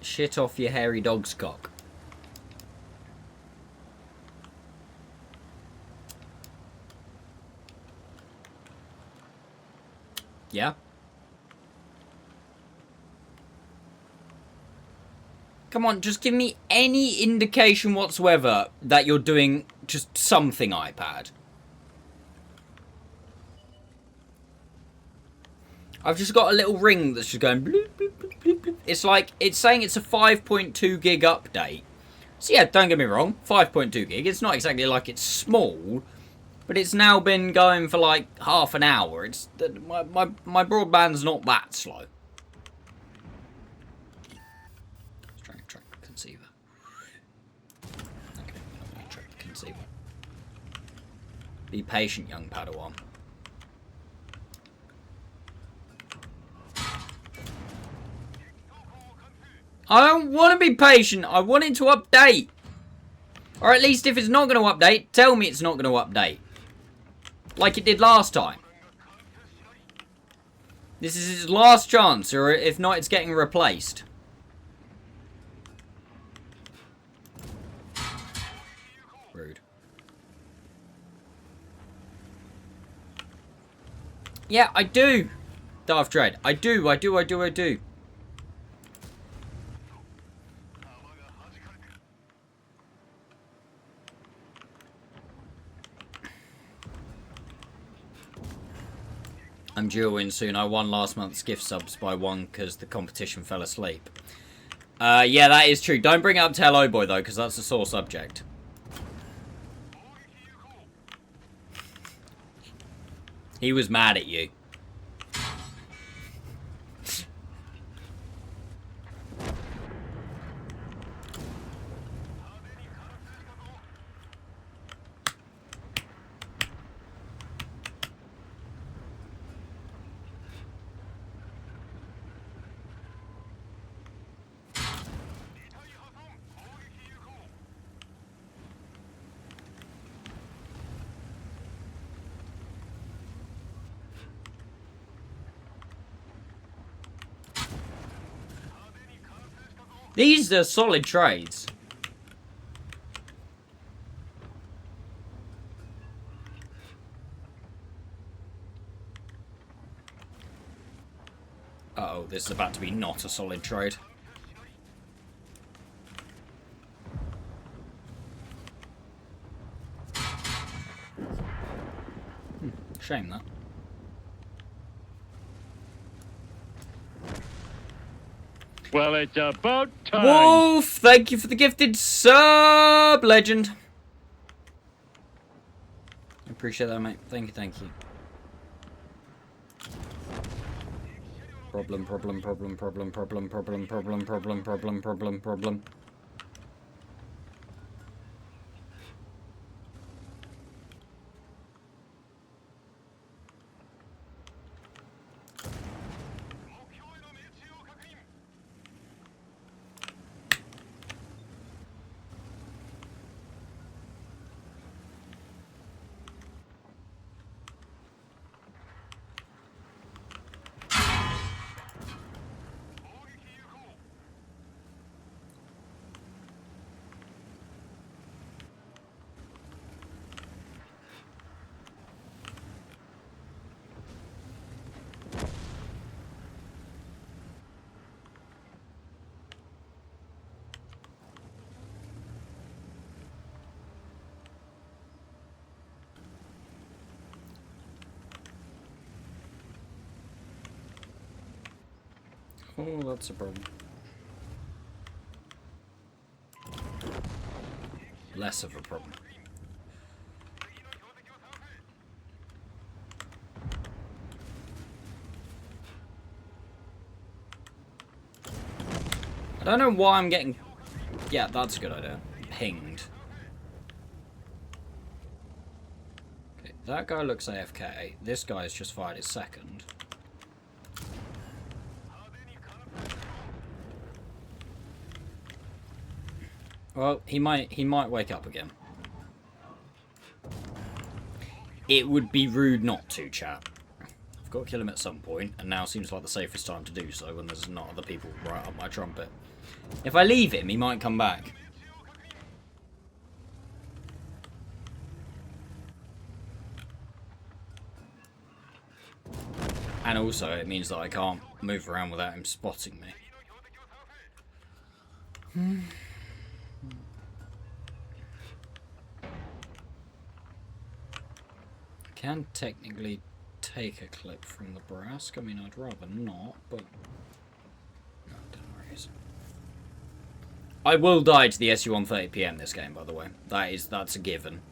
Shit off your hairy dog's cock. Yeah? Come on, just give me any indication whatsoever that you're doing just something, iPad. I've just got a little ring that's just going bloop, bloop, bloop, bloop, bloop. It's like, it's saying it's a 5.2 gig update. So yeah, don't get me wrong, 5.2 gig. It's not exactly like it's small, but it's now been going for like half an hour. It's my broadband's not that slow. Let's try conceiver. Okay, I'm gonna try conceiver. Be patient, young Padawan. I don't want to be patient. I want it to update. Or at least if it's not going to update, tell me it's not going to update. Like it did last time. This is his last chance, or if not, it's getting replaced. Rude. Yeah, I do. Darth Dread. I do. I'm due a win soon. I won last month's gift subs by 1 because the competition fell asleep. Yeah, that is true. Don't bring it up to Hello Boy, though, because that's a sore subject. He was mad at you. These are solid trades. Uh-oh, this is about to be not a solid trade. Shame that. Well, it's about time. Wolf, thank you for the gifted sub, legend. I appreciate that, mate. Thank you. Problem. Oh, that's a problem. Less of a problem. don't know why I'm getting... Yeah, that's a good idea. Pinged. Okay, that guy looks AFK. This guy's just fired his second. Well, he might wake up again. It would be rude not to, chat. I've got to kill him at some point, and now seems like the safest time to do so when there's not other people right up my trumpet. If I leave him, he might come back. And also, it means that I can't move around without him spotting me. Can technically take a clip from the brass. I mean, I'd rather not, but no, don't worry. I will die to the SU-130 PM this game, by the way. That's a given.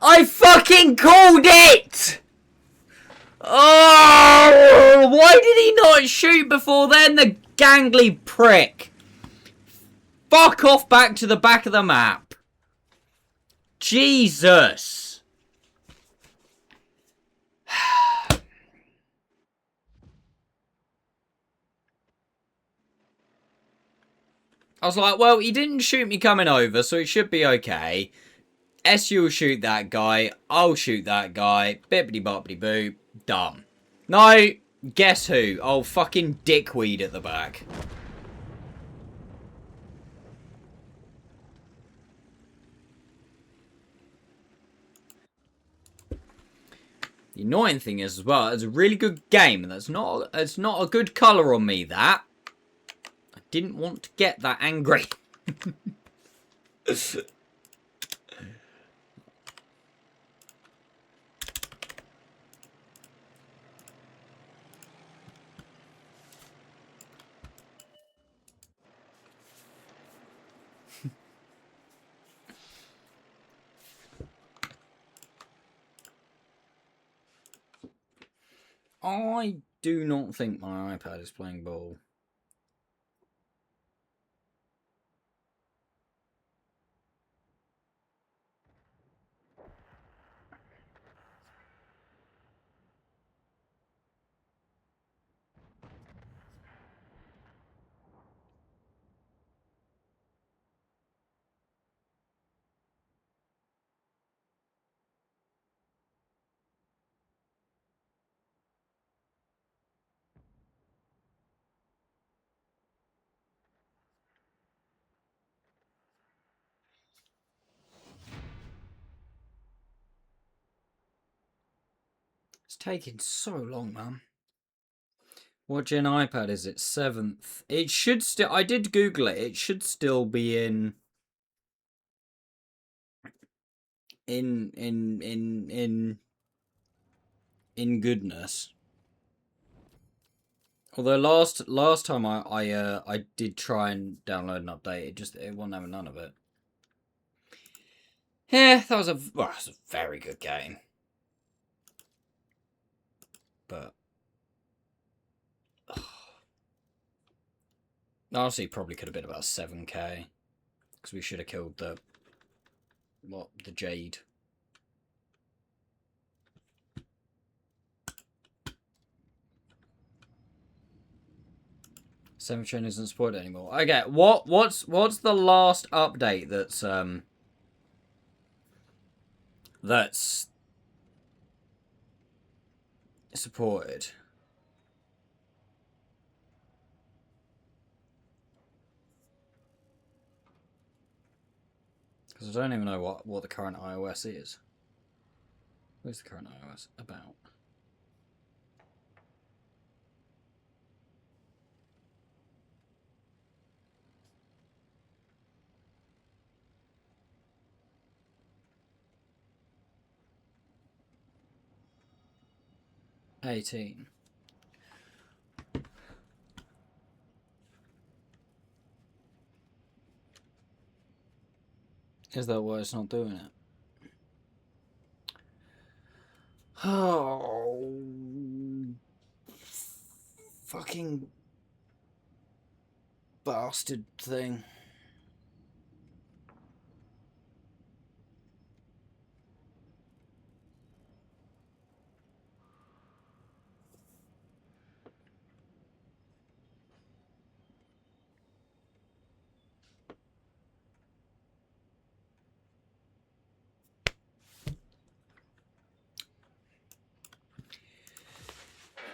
I fucking called it! Oh, why did he not shoot before then, the gangly prick? Fuck off back to the back of the map. Jesus. I was like, well, he didn't shoot me coming over, so it should be okay. SU will shoot that guy. I'll shoot that guy. Bippity boppity boo. Done. No, guess who? Oh, fucking dickweed at the back. The annoying thing is, as well, it's a really good game, and it's not a good colour on me, that. I didn't want to get that angry. I do not think my iPad is playing ball. It's taking so long, man. What gen iPad is it? 7th. It should still... I did Google it. It should still be in goodness. Although last time I did try and download an update, it wasn't having none of it. Yeah, that was a very good game. But honestly, probably could have been about 7K, because we should have killed the Jade. Seventh gen isn't supported anymore. Okay, what's the last update that's supported? Because I don't even know what the current iOS is. Where's the current iOS about? 18. Is that why it's not doing it? Oh, fucking bastard thing.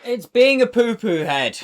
It's being a poo-poo head.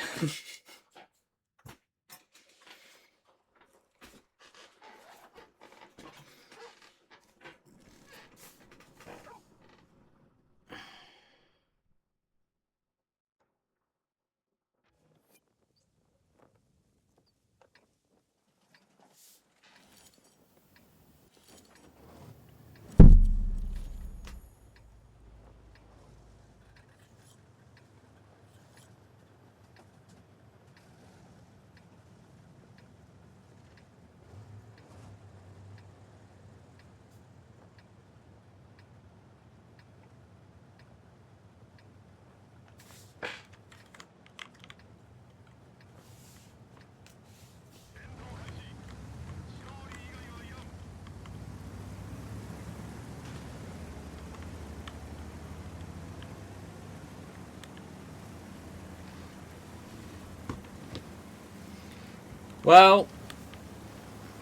Well,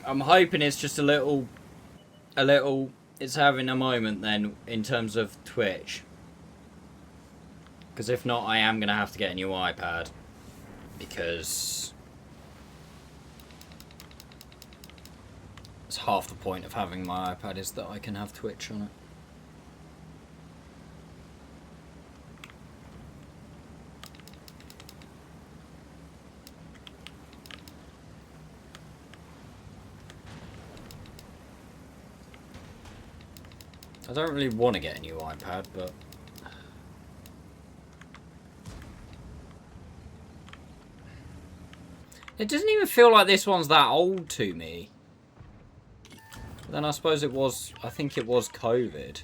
I'm hoping it's just a little, it's having a moment then in terms of Twitch. Because if not, I am going to have to get a new iPad. Because it's half the point of having my iPad is that I can have Twitch on it. I don't really want to get a new iPad, but it doesn't even feel like this one's that old to me. But then I suppose it was, I think it was COVID.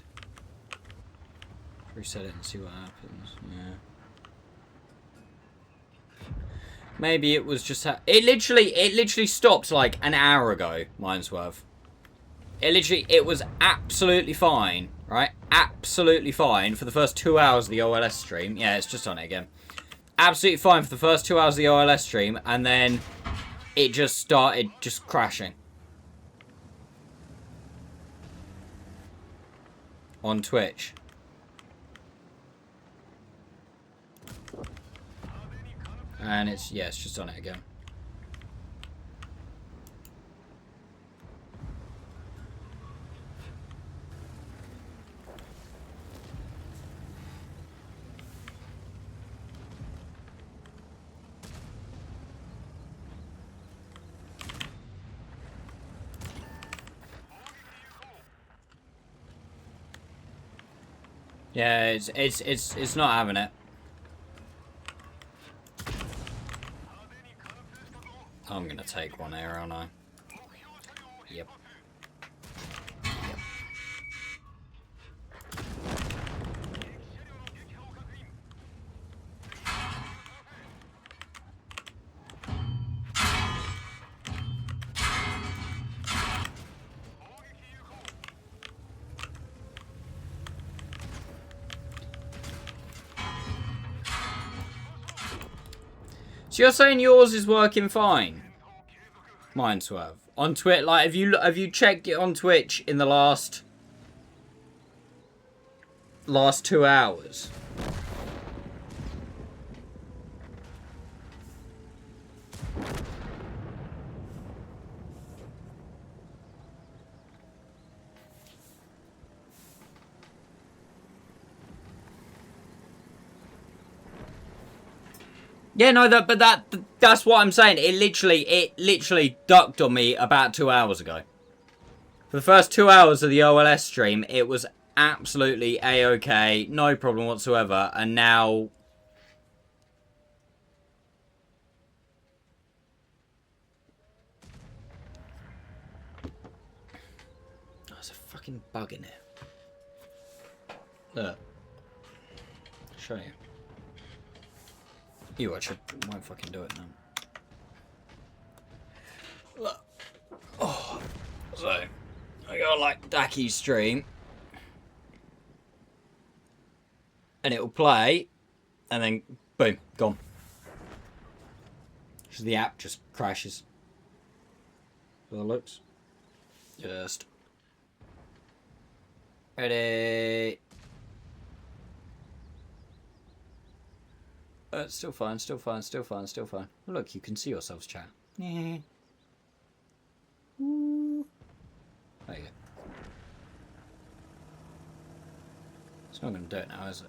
Reset it and see what happens. Yeah. Maybe it was just it literally stopped like an hour ago, Mindswerve. It was absolutely fine, right? Absolutely fine for the first 2 hours of the OLS stream. Yeah, it's just on it again. Absolutely fine for the first 2 hours of the OLS stream, and then it just started just crashing. On Twitch. And it's just on it again. Yeah, it's not having it. I'm gonna take one here, aren't I? Yep. So you're saying yours is working fine? Mindswerve. On Twitch, like, have you checked it on Twitch in the last 2 hours? Yeah, no, that's what I'm saying. It literally ducked on me about 2 hours ago. For the first 2 hours of the OLS stream, it was absolutely A-OK, no problem whatsoever, and now bug in here. Look. I'll show you. You watch it. Won't fucking do it now. Look. Oh. So, I got like Daki's stream. And it'll play. And then, boom, gone. So the app just crashes. So it looks. Just. Ready. Still fine, still fine, still fine, still fine. Look, you can see yourselves, chat. Yeah. There you go. It's not going to do it now, is it?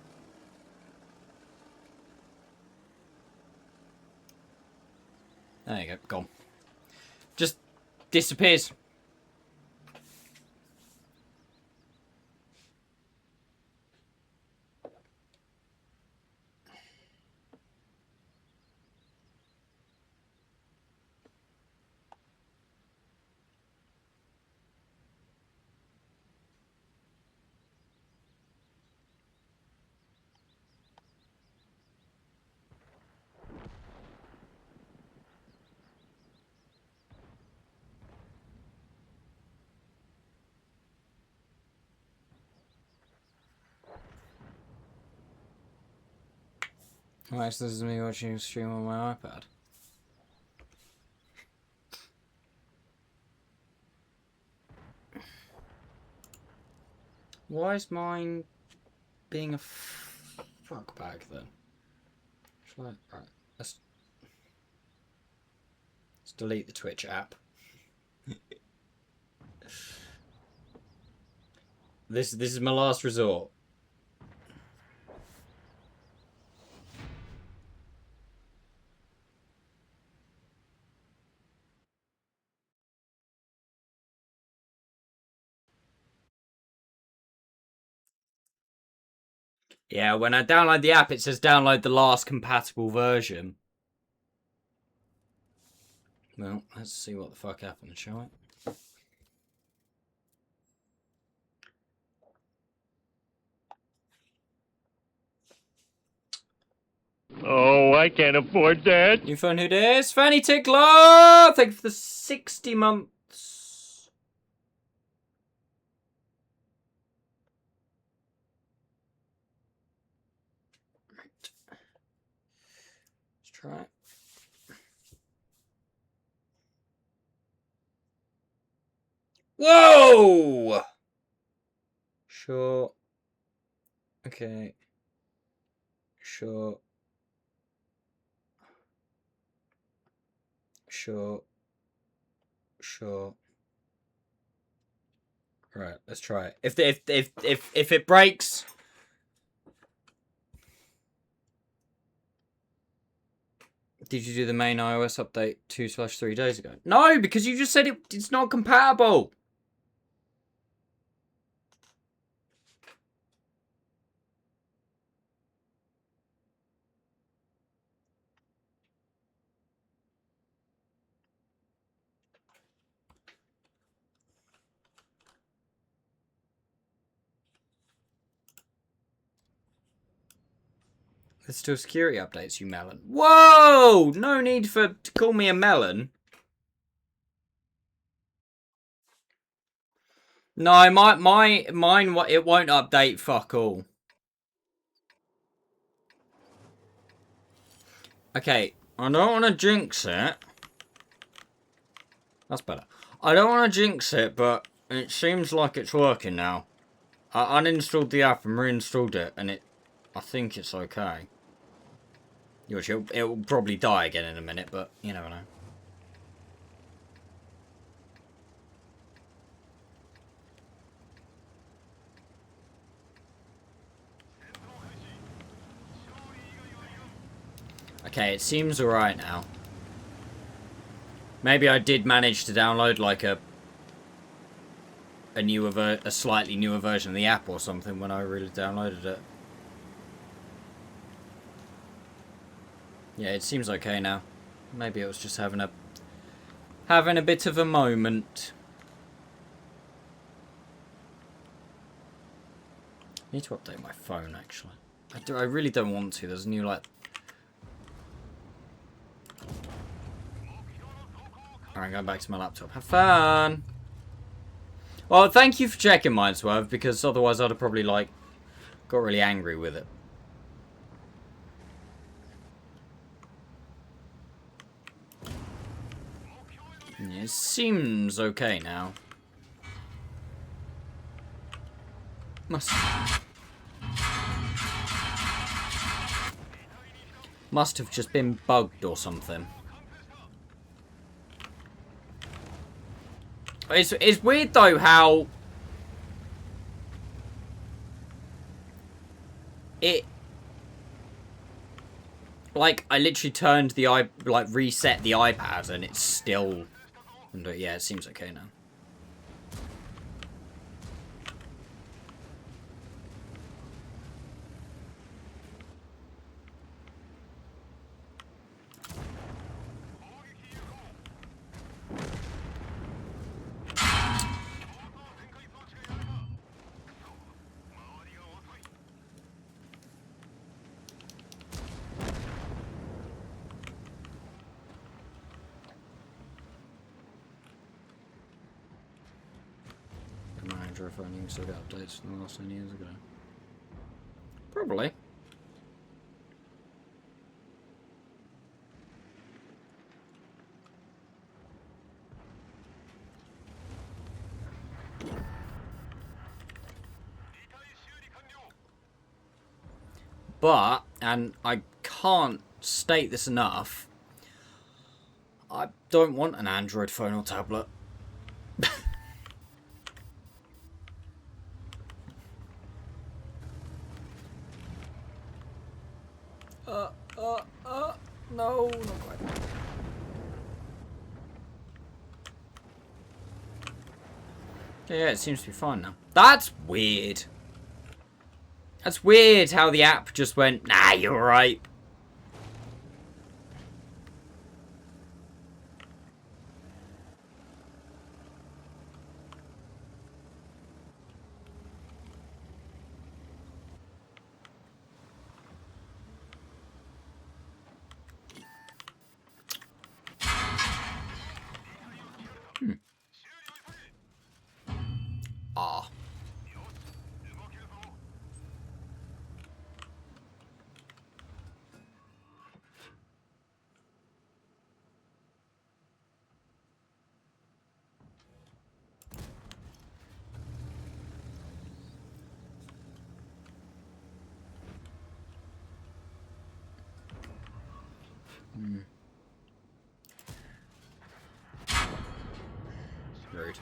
There you go, gone. Just disappears. Alright, so this is me watching a stream on my iPad. Why is mine being a fuck bag then? Right, let's delete the Twitch app. This is my last resort. Yeah, when I download the app, it says download the last compatible version. Well, let's see what the fuck happened, shall we? Oh, I can't afford that. New phone, who dis? Fanny Tickler! Thank you for the 60 months. Right. Let's try it. Whoa! Sure. Okay. Sure. Sure. Sure. Right, let's try it. If it breaks. Did you do the main iOS update 2/3 days ago? No, because you just said it's not compatible. There's still security updates, you melon. Whoa! No need to call me a melon. No, mine, it won't update fuck all. Okay, I don't want to jinx it. That's better. I don't want to jinx it, but it seems like it's working now. I uninstalled the app and reinstalled it, and I think it's okay. It'll probably die again in a minute, but you never know. Okay, it seems alright now. Maybe I did manage to download like a slightly newer version of the app or something when I really downloaded it. Yeah, it seems okay now. Maybe it was just having a bit of a moment. need to update my phone, actually. I really don't want to. There's a new, like... Alright, going back to my laptop. Have fun! Well, thank you for checking mine, Swerve, because otherwise I'd have probably, like, got really angry with it. Yeah, it seems okay now. Must have just been bugged or something. It's weird though how it, like, I literally turned the reset the iPad and it's still, yeah, it seems okay now. Manager if only you still get updates from the last 10 years ago. Probably. But, and I can't state this enough, I don't want an Android phone or tablet. No, not quite. Yeah, it seems to be fine now. That's weird. That's weird how the app just went, nah, you're right. Ah. Rude.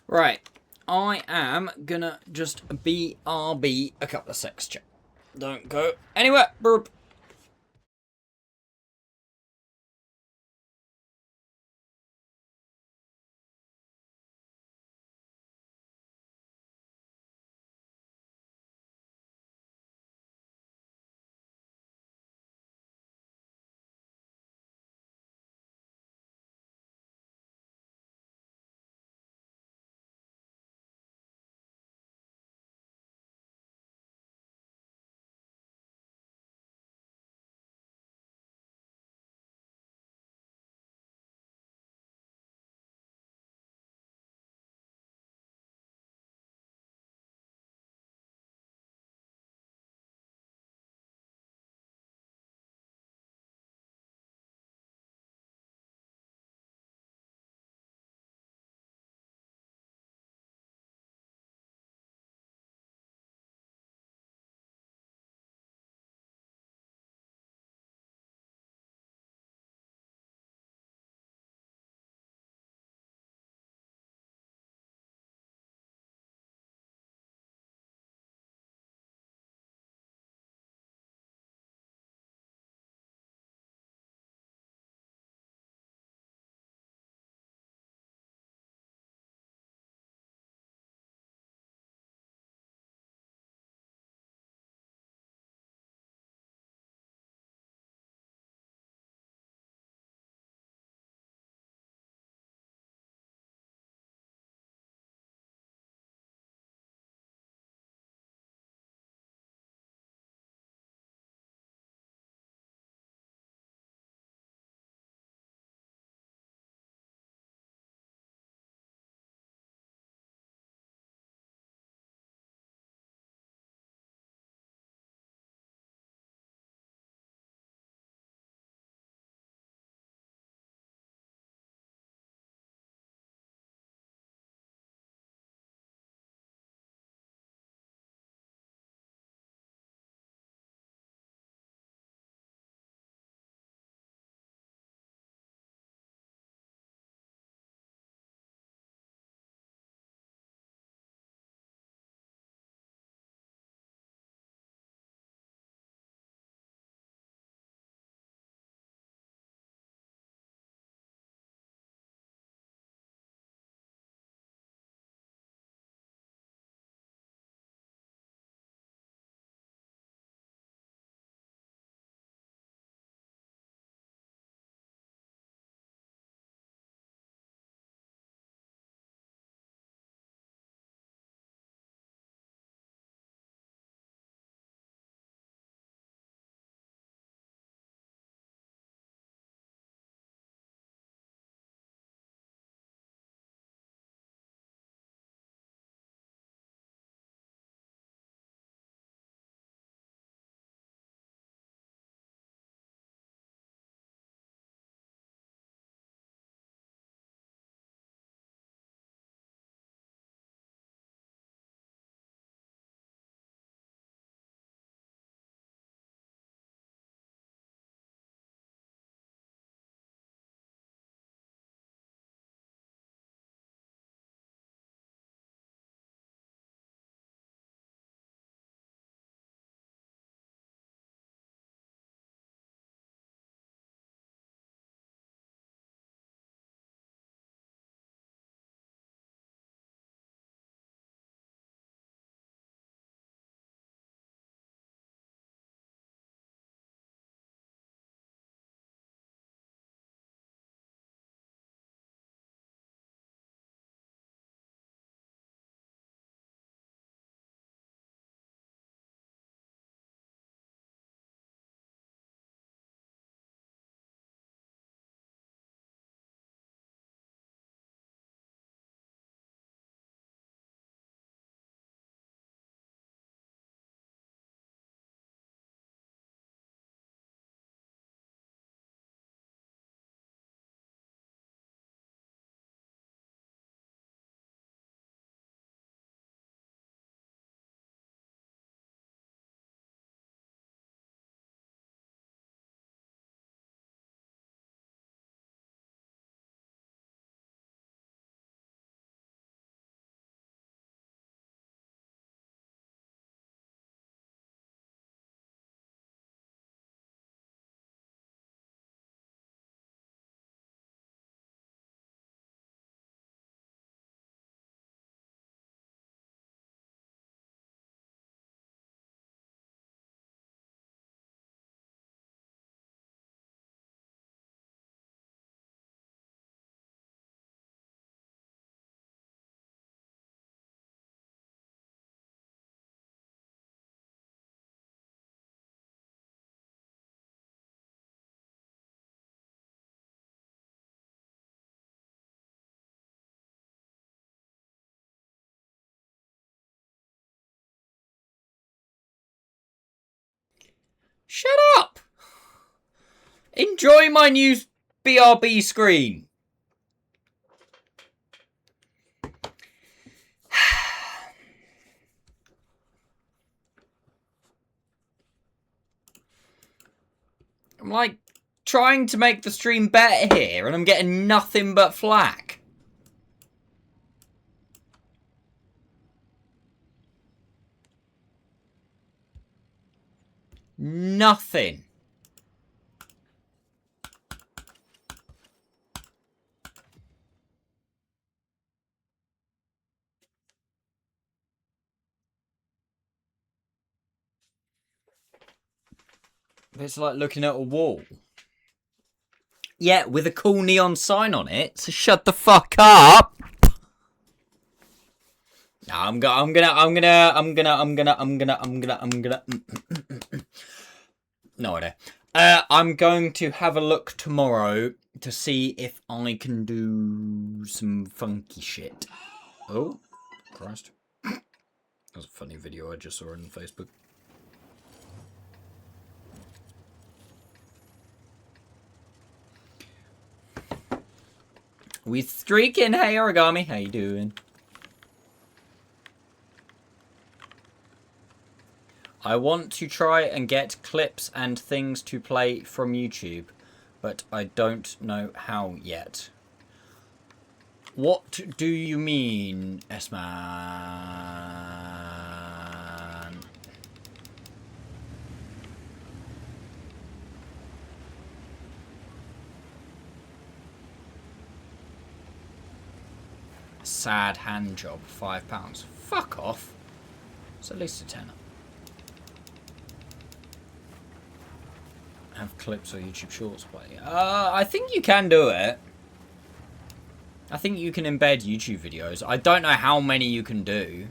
Right. I am gonna just BRB a couple of secs, chat. Don't go anywhere. Burp. Shut up! Enjoy my new BRB screen. I'm like trying to make the stream better here and I'm getting nothing but flack. Nothing. It's like looking at a wall. Yeah, with a cool neon sign on it. So shut the fuck up. No, I'm gonna. No idea. I'm going to have a look tomorrow to see if I can do some funky shit. Oh, Christ. That was a funny video I just saw on Facebook. We streaking. Hey, Origami. How you doing? I want to try and get clips and things to play from YouTube, but I don't know how yet. What do you mean, S-Man? Sad hand job, £5. Fuck off. It's at least a tenner. Have clips or YouTube Shorts play. I think you can do it. I think you can embed YouTube videos. I don't know how many you can do.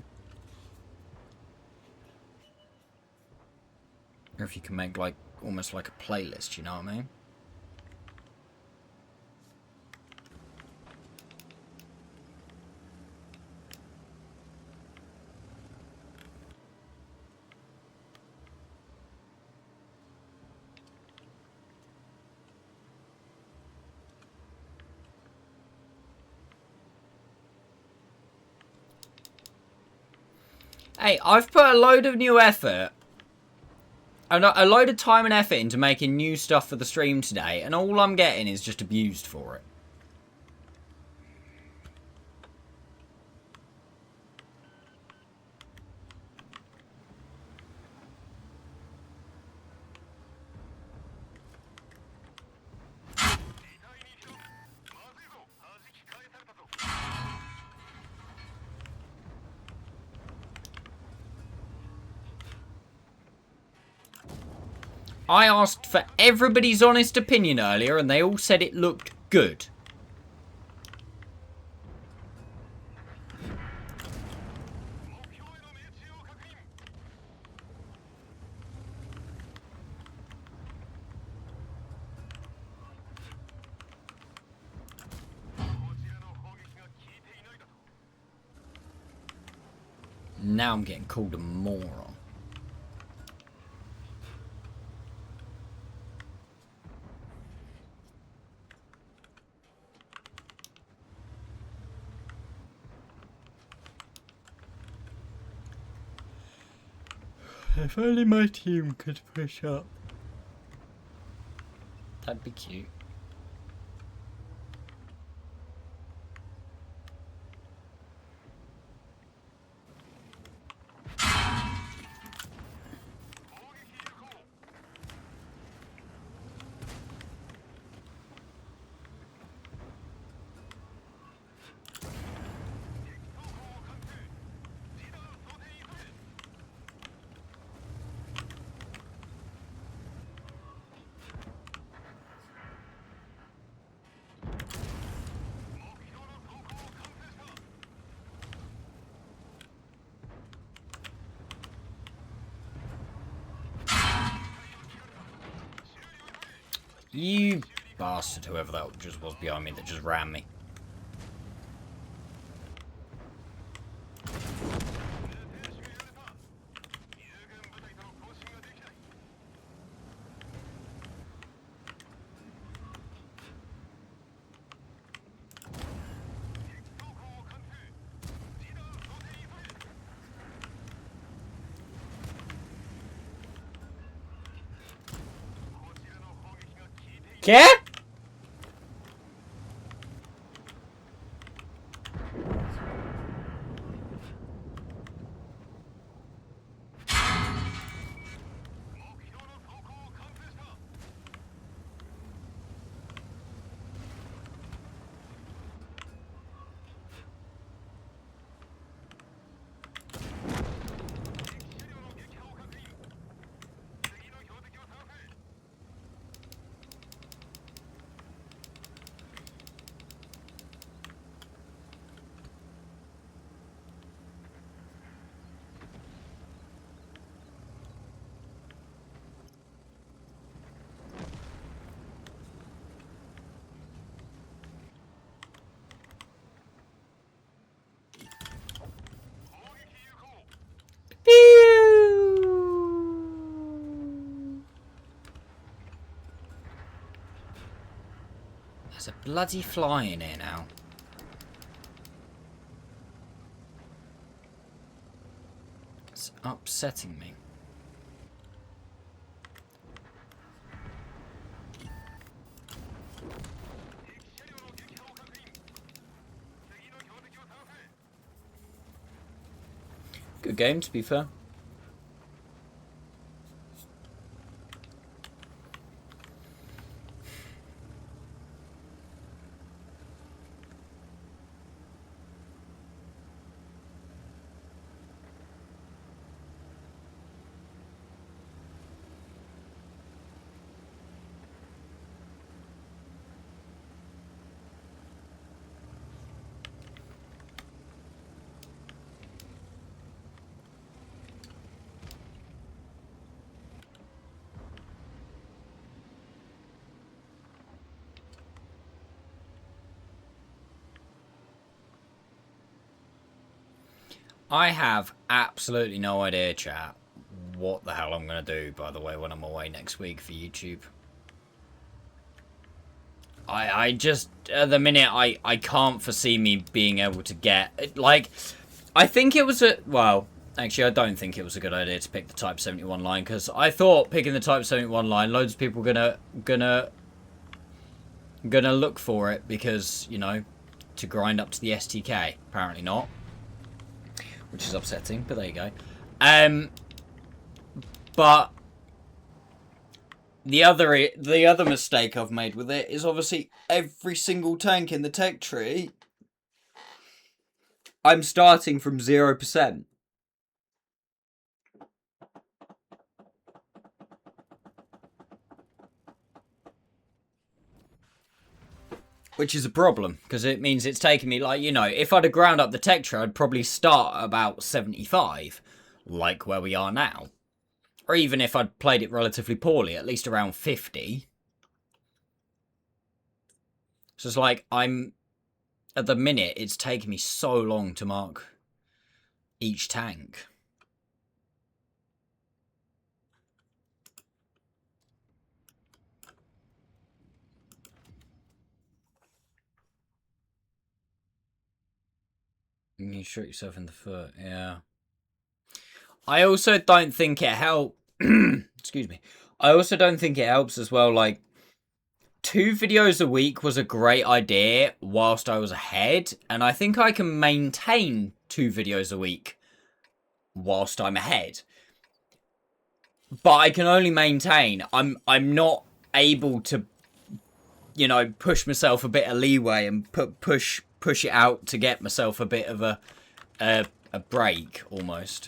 Or if you can make like almost like a playlist, you know what I mean? Hey, I've put a load of new effort, a load of time and effort into making new stuff for the stream today, and all I'm getting is just abused for it. I asked for everybody's honest opinion earlier and they all said it looked good. Now I'm getting called a moron. If only my team could push up. That'd be cute. You bastard, whoever that just was behind me that just ran me. care? There's a bloody fly in here now. It's upsetting me. Good game, to be fair. I have absolutely no idea, chat, what the hell I'm going to do, by the way, when I'm away next week for YouTube. I just, at the minute, I can't foresee me being able to get, like, I think it was well, actually, I don't think it was a good idea to pick the Type 71 line, because I thought picking the Type 71 line, loads of people gonna look for it, because, you know, to grind up to the STK. Apparently not. Which is upsetting, but there you go. But the other mistake I've made with it is obviously every single tank in the tech tree, I'm starting from 0%. Which is a problem, because it means it's taking me, like, you know, if I'd have ground up the tech tree, I'd probably start at about 75, like where we are now. Or even if I'd played it relatively poorly, at least around 50. So it's like, at the minute, it's taking me so long to mark each tank. You shoot yourself in the foot, yeah. I also don't think it helps. Excuse me. I also don't think it helps as well. Like, 2 videos a week was a great idea whilst I was ahead, and I think I can maintain 2 videos a week whilst I'm ahead. But I can only maintain. I'm not able to, you know, push myself a bit of leeway and push it out to get myself a bit of a break almost.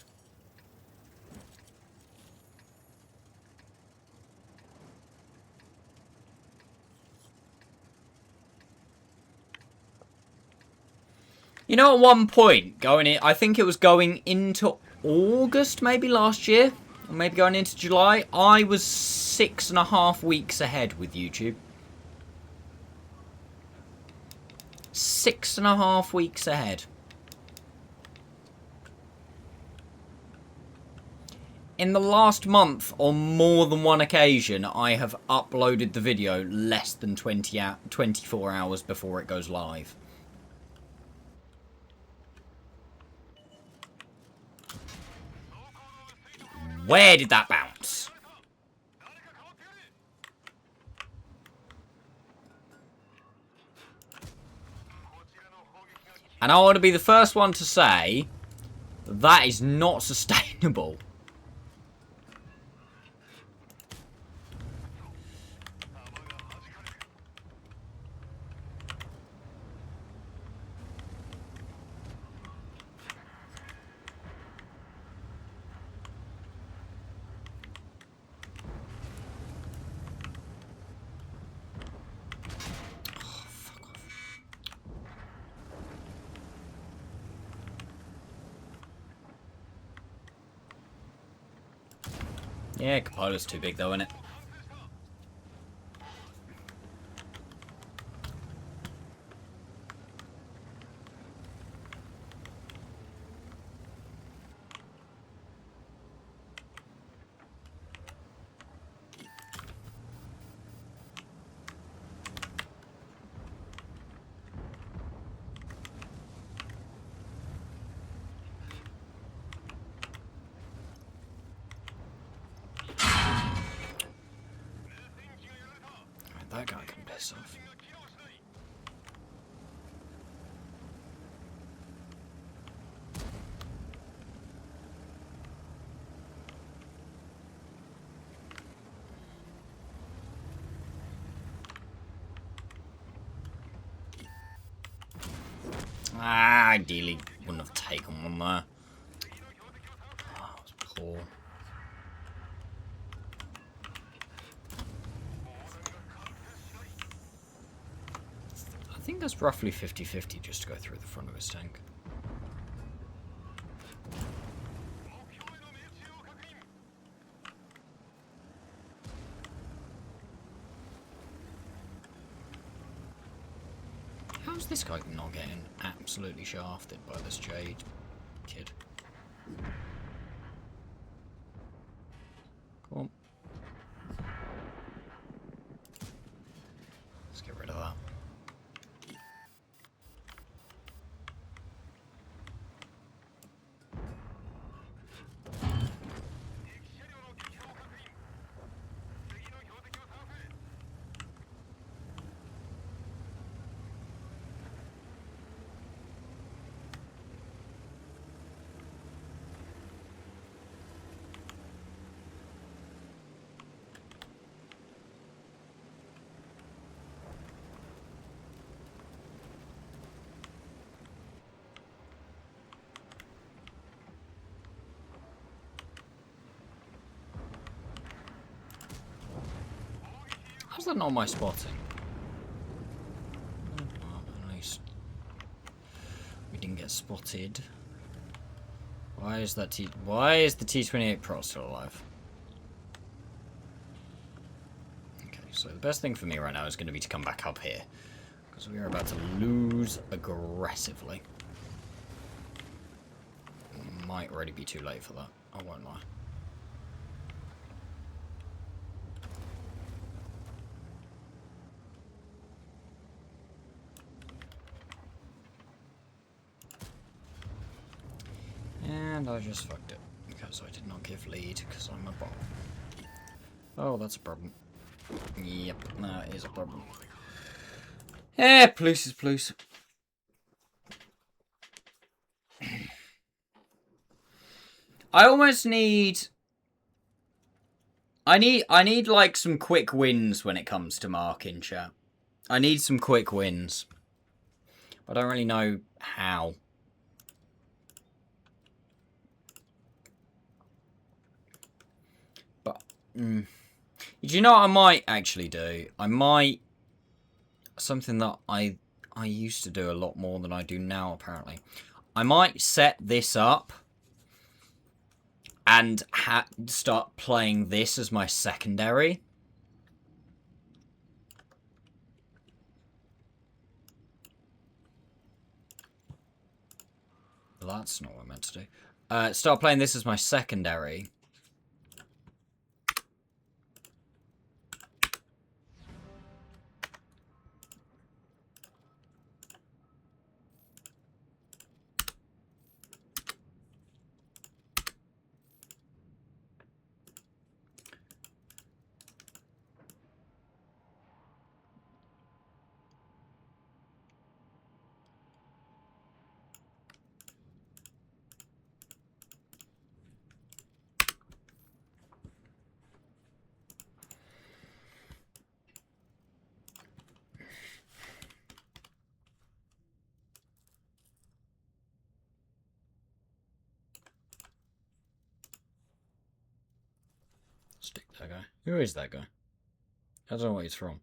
You know, at one point, I think it was going into August, maybe last year, or maybe going into July, I was 6.5 weeks ahead with YouTube. 6.5 weeks ahead. In the last month, on more than one occasion, I have uploaded the video less than 24 hours before it goes live. Where did that bounce? And I want to be the first one to say that is not sustainable. Yeah, Capola's too big though, isn't it? That guy can piss off. Ideally wouldn't have taken one there. Oh, it was poor. I think that's roughly 50-50 just to go through the front of his tank. How's this guy not getting absolutely shafted by this Jade kid? Come on. Let's get rid of that. How's that not my spotting? Well, at least we didn't get spotted. Why is that Why is the T-28 Pro still alive? Okay, so the best thing for me right now is going to be to come back up here, because we are about to lose aggressively. Might already be too late for that. I won't lie. And I just fucked it, because I did not give lead, because I'm a bot. Oh, that's a problem. Yep, that is a problem. Eh, police is police. I almost need... I need like some quick wins when it comes to marking, chat. I need some quick wins. I don't really know how. Do you know what I might actually do? I might... Something that I used to do a lot more than I do now, apparently. I might set this up and start playing this as my secondary. Well, that's not what I meant to do. Start playing this as my secondary. stick that guy. Who is that guy? I don't know where he's from.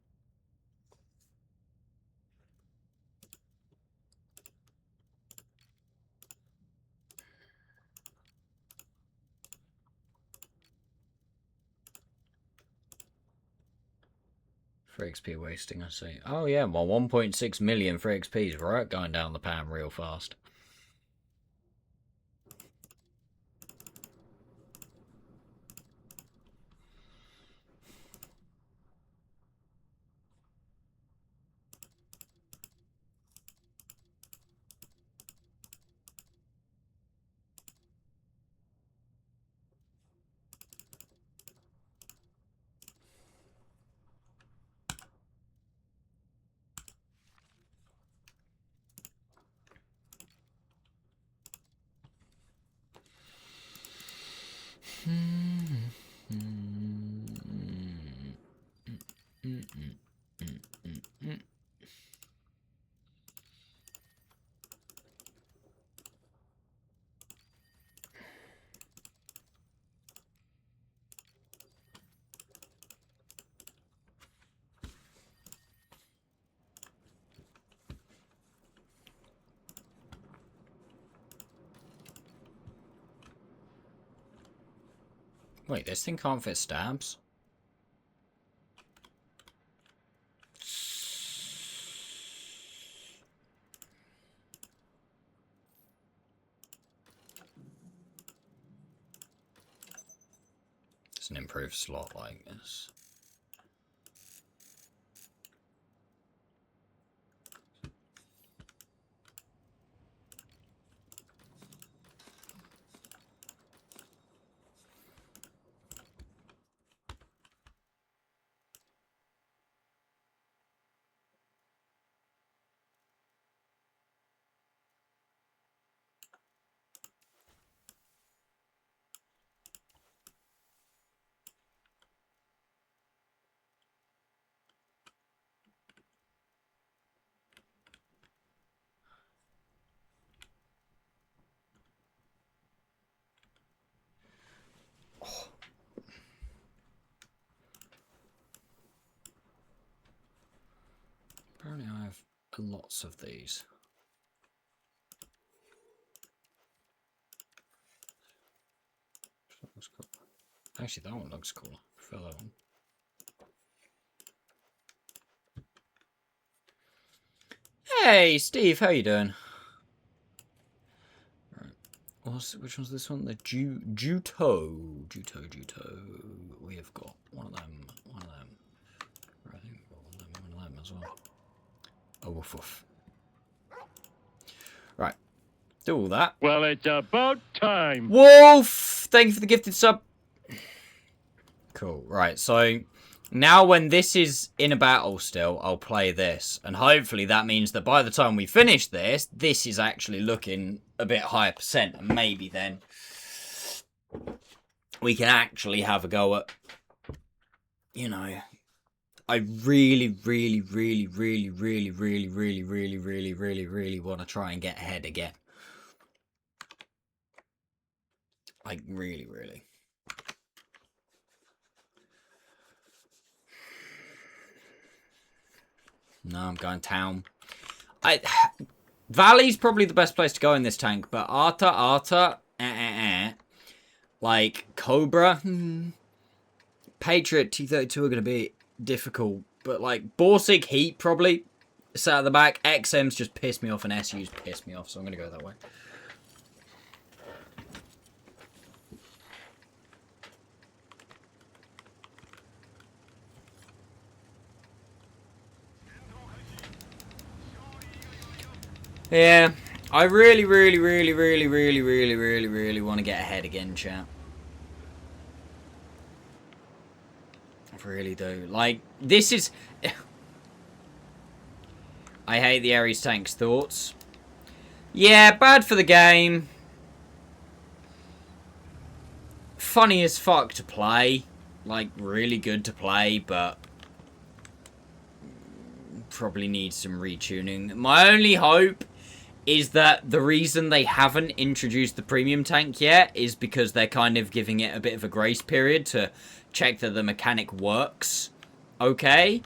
For XP wasting, I see. Oh yeah, well 1.6 million for XP is right going down the pan real fast. Wait, this thing can't fit stabs? It's an improved slot like this. Apparently I have lots of these. That looks cool. Actually, that one looks cool. I prefer that one. Hey, Steve, how you doing? Right. Which one's this one? The Juto. We have got one of them. Right, I think we've got one of them as well. Oh, woof woof. Right. Do all that. Well, it's about time. Wolf! Thank you for the gifted sub. Cool. Right, so now when this is in a battle still, I'll play this. And hopefully that means that by the time we finish this, this is actually looking a bit higher percent. And maybe then we can actually have a go at, you know, I really want to try and get ahead again. Like, really. No, I'm going town. Valley's probably the best place to go in this tank, but Arta, like, Cobra, Patriot, T-32 are going to be difficult, but, like, Borsig, Heat, probably, sat at the back. XM's just pissed me off, and SU's pissed me off, so I'm going to go that way. Yeah, I really want to get ahead again, chat. I really do. Like, this is... I hate the Ares tank's thoughts. Yeah, bad for the game. Funny as fuck to play. Like, really good to play, but... probably needs some retuning. My only hope is that the reason they haven't introduced the premium tank yet is because they're kind of giving it a bit of a grace period to check that the mechanic works okay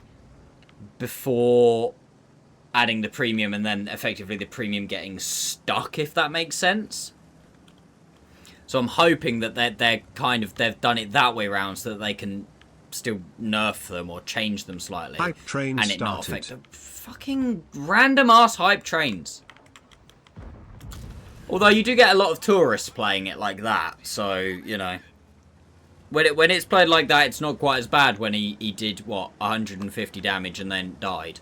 before adding the premium, and then effectively the premium getting stuck, if that makes sense. So I'm hoping that they've done it that way around so that they can still nerf them or change them slightly. Hype train and it started. not affect the fucking random ass hype trains. Although you do get a lot of tourists playing it like that, so, you know. When it's played like that, it's not quite as bad when he did, what, 150 damage and then died.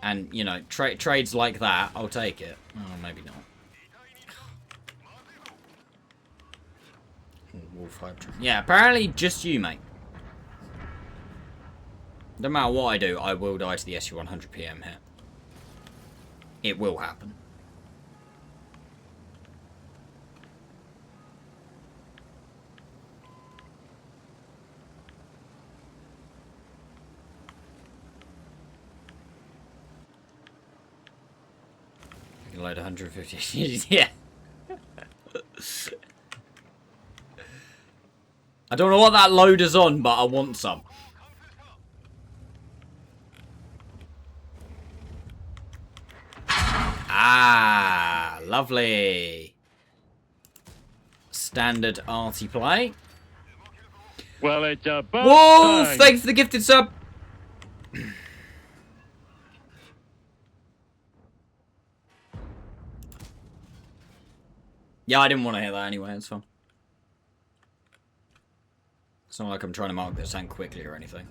And, you know, trades like that, I'll take it. Oh, maybe not. Wolf hype train. Yeah, apparently just you, mate. No matter what I do, I will die to the SU-100 PM here. It will happen. You can load 150. Yeah. I don't know what that loader's on, but I want some. Ah, lovely. Standard arty play. Well, it's about Wolf, time. thanks for the gifted sub. Yeah, I didn't want to hear that anyway, it's fine. It's not like I'm trying to mark this tank quickly or anything.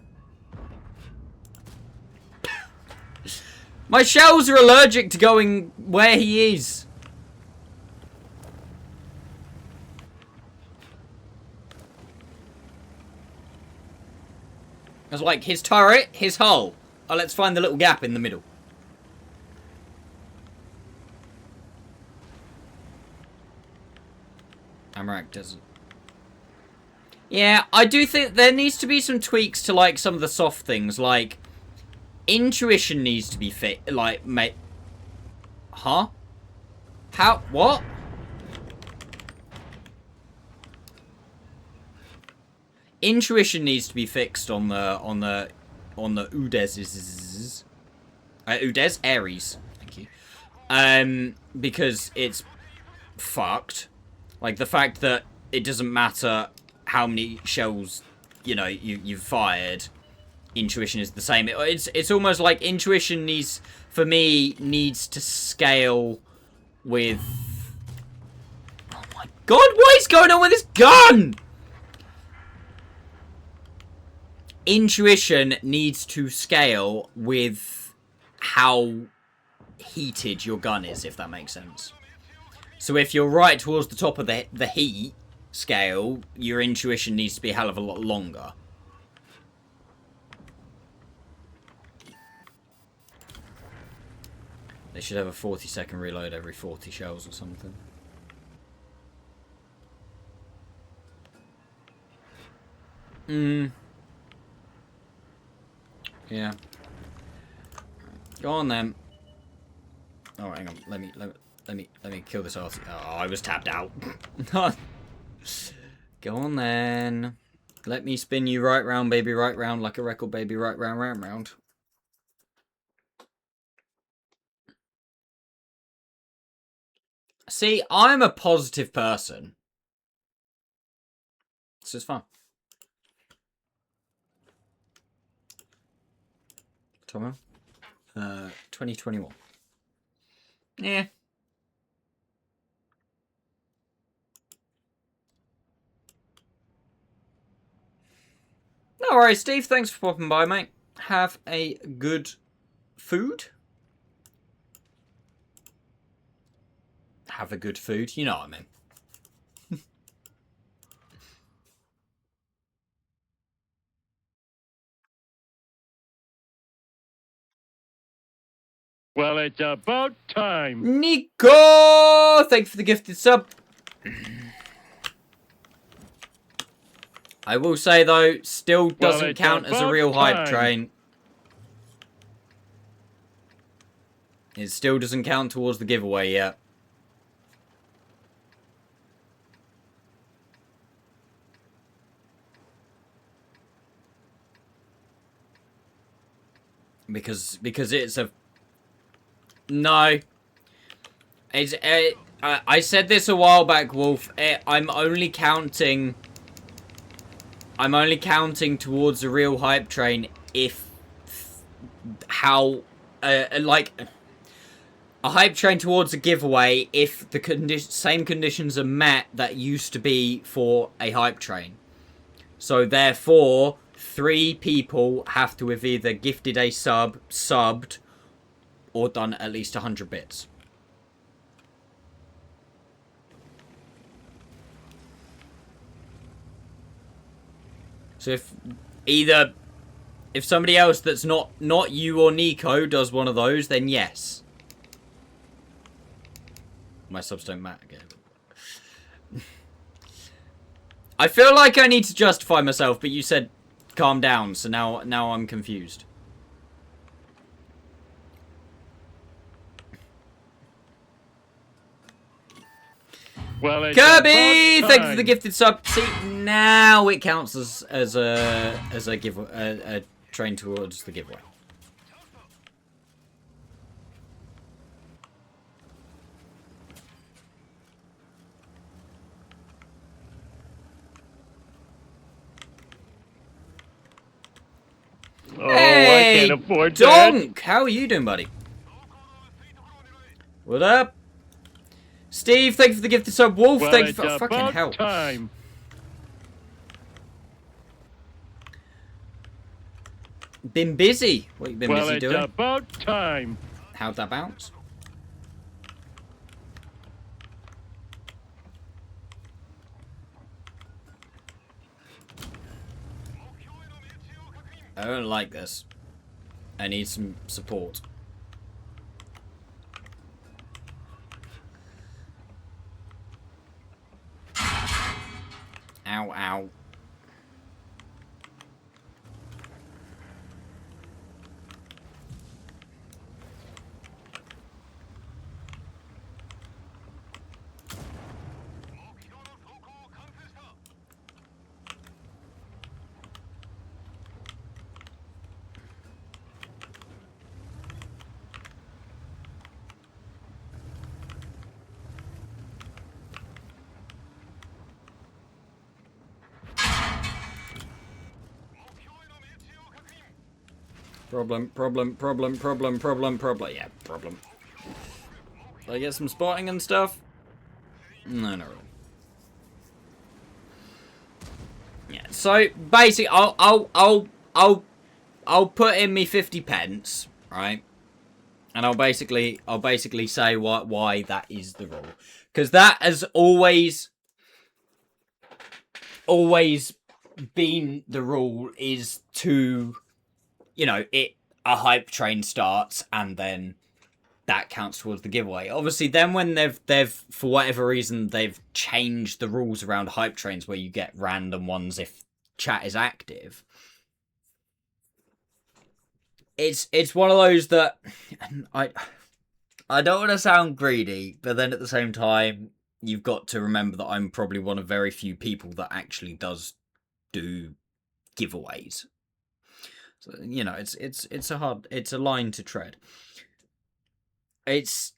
My shells are allergic to going where he is. I was like, his turret, his hull. Oh, let's find the little gap in the middle. Amarak doesn't. Yeah, I do think there needs to be some tweaks to, like, some of the soft things, like... Intuition needs to be fit, like, mate. Huh? How? What? Intuition needs to be fixed on the Udes. Udes? Ares. Thank you. Because it's fucked. Like, the fact that it doesn't matter how many shells, you know, you've fired... Intuition is the same. It's almost like intuition needs, for me, needs to scale with... Oh my god, what is going on with this gun? Intuition needs to scale with how heated your gun is, if that makes sense. So if you're right towards the top of the heat scale, your intuition needs to be a hell of a lot longer. They should have a 40-second reload every 40 shells or something. Yeah. Go on then. Oh, hang on. Let me kill this arty. Oh, I was tapped out. Go on then. Let me spin you right round, baby, right round, like a record, baby, right round, round, round. See, I'm a positive person. This is fun. Tomo? 2021. Yeah. No worries, Steve. Thanks for popping by, mate. Have a good food. Have a good food. You know what I mean. Well, it's about time. Nico! Thank you for the gifted sub. I will say though, still doesn't it's count as a about real hype time. train. It still doesn't count towards the giveaway yet. Because it's a... No. It's... I said this a while back, Wolf. I'm only counting towards a real hype train if... How... like... A hype train towards a giveaway if the same conditions are met that used to be for a hype train. So therefore, 3 people have to have either gifted a sub, subbed, or done at least 100 bits. So if somebody else that's not you or Nico does one of those, then yes. My subs don't matter again. I feel like I need to justify myself, but you said calm down, so now I'm confused. Well, it's Kirby, about thank you for the time. gifted sub. See, now it counts as a train towards the giveaway. Oh, I can't afford that. Donk! How are you doing, buddy? What up? Steve, thank you for the gifted sub. Wolf, Well, thank you it's for fucking about hell. time. Been busy. What you been Well, busy it's doing? about time. How'd that bounce? I don't like this. I need some support. Ow, ow. Problem. Yeah, problem. Did I get some spotting and stuff? No, not really. Yeah, so basically, I'll put in me 50 pence, right? And I'll basically say why that is the rule, because that has always been the rule, is to, you know, a hype train starts and then that counts towards the giveaway. Obviously, then when they've for whatever reason they've changed the rules around hype trains where you get random ones if chat is active. It's one of those that I don't want to sound greedy, but then at the same time you've got to remember that I'm probably one of very few people that actually does do giveaways. So, you know, it's a line to tread. It's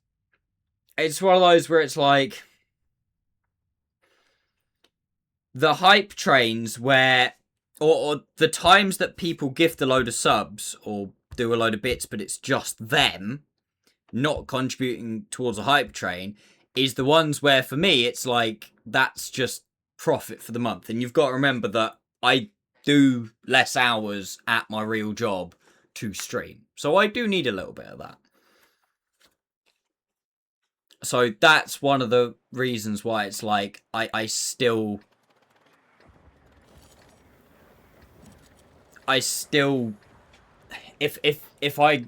one of those where it's like the hype trains where or the times that people gift a load of subs or do a load of bits, but it's just them not contributing towards a hype train, is the ones where for me it's like that's just profit for the month. And you've got to remember that I do less hours at my real job to stream, so I do need a little bit of that. So that's one of the reasons why it's like I still if I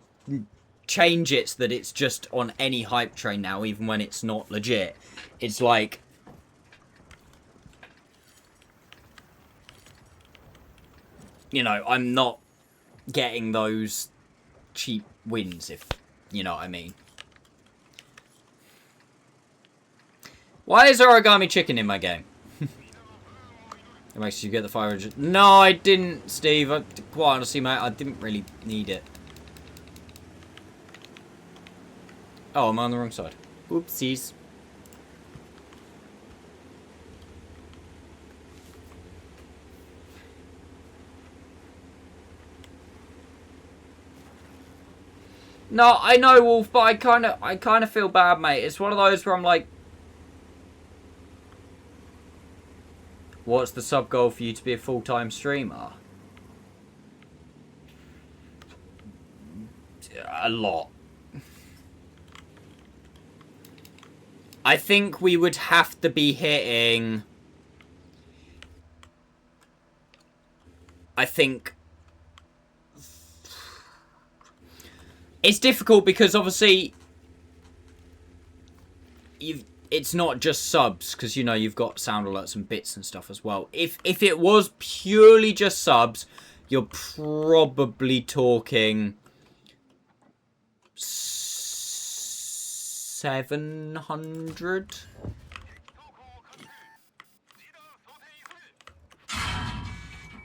change it so that it's just on any hype train now, even when it's not legit, it's like you know, I'm not getting those cheap wins, if you know what I mean. Why is there origami chicken in my game? It makes you get the 500. No, I didn't, Steve. Quite honestly, mate, I didn't really need it. Oh, I'm on the wrong side. Oopsies. No, I know, Wolf, but I kind of feel bad, mate. It's one of those where I'm like, what's the sub goal for you to be a full-time streamer? A lot. I think we would have to be hitting... I think... It's difficult because obviously... It's not just subs, because, you know, you've got sound alerts and bits and stuff as well. If it was purely just subs, you're probably talking... 700?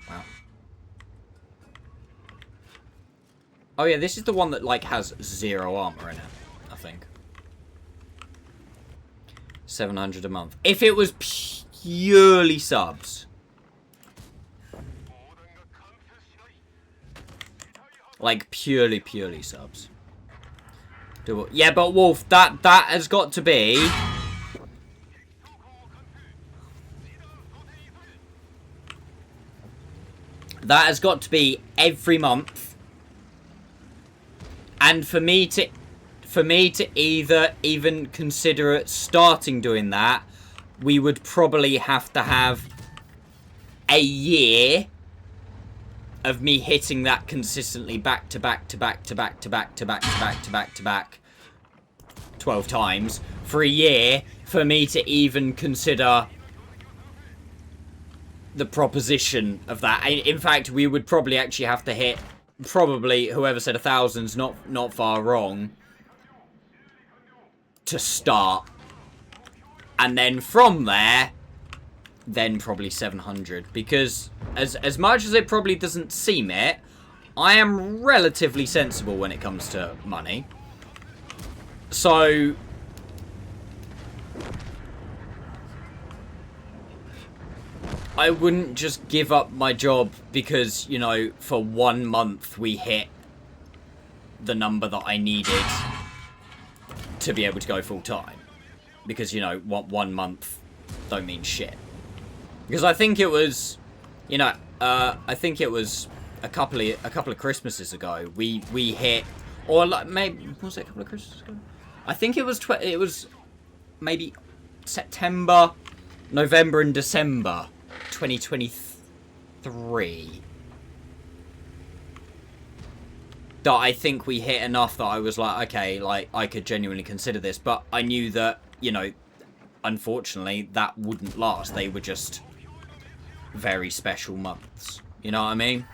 Wow. Oh yeah, this is the one that, like, has 0 armor in it, I think. 700 a month. If it was purely subs. Like, purely subs. Yeah, but Wolf, that has got to be... That has got to be every month. And for me to either even consider starting doing that, we would probably have to have a year of me hitting that consistently back to back 12 times for a year for me to even consider the proposition of that. In fact, we would probably actually have to hit, probably, whoever said 1,000's not far wrong, to start. And then from there, then probably 700. Because as much as it probably doesn't seem it, I am relatively sensible when it comes to money. So I wouldn't just give up my job because, you know, for 1 month we hit the number that I needed to be able to go full time. Because, you know, 1 month don't mean shit. Because I think it was, you know, I think it was a couple of Christmases ago we hit, or like maybe was it a couple of Christmases ago? I think it was maybe September, November, and December 2023 that I think we hit enough that I was like, okay, like I could genuinely consider this, but I knew that, you know, unfortunately that wouldn't last. They were just very special months. You know what I mean?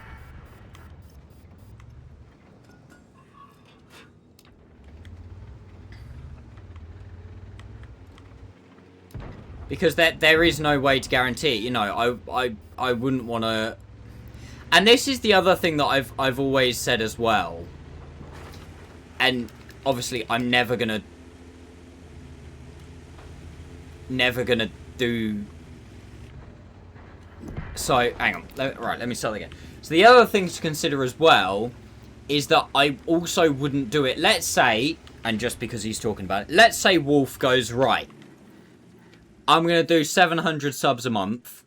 Because there is no way to guarantee it. You know, I wouldn't want to... And this is the other thing that I've always said as well. And obviously I'm never gonna do... So, hang on. Right, let me start again. So the other thing to consider as well is that I also wouldn't do it. Let's say, and just because he's talking about it, let's say Wolf goes, right, I'm going to do 700 subs a month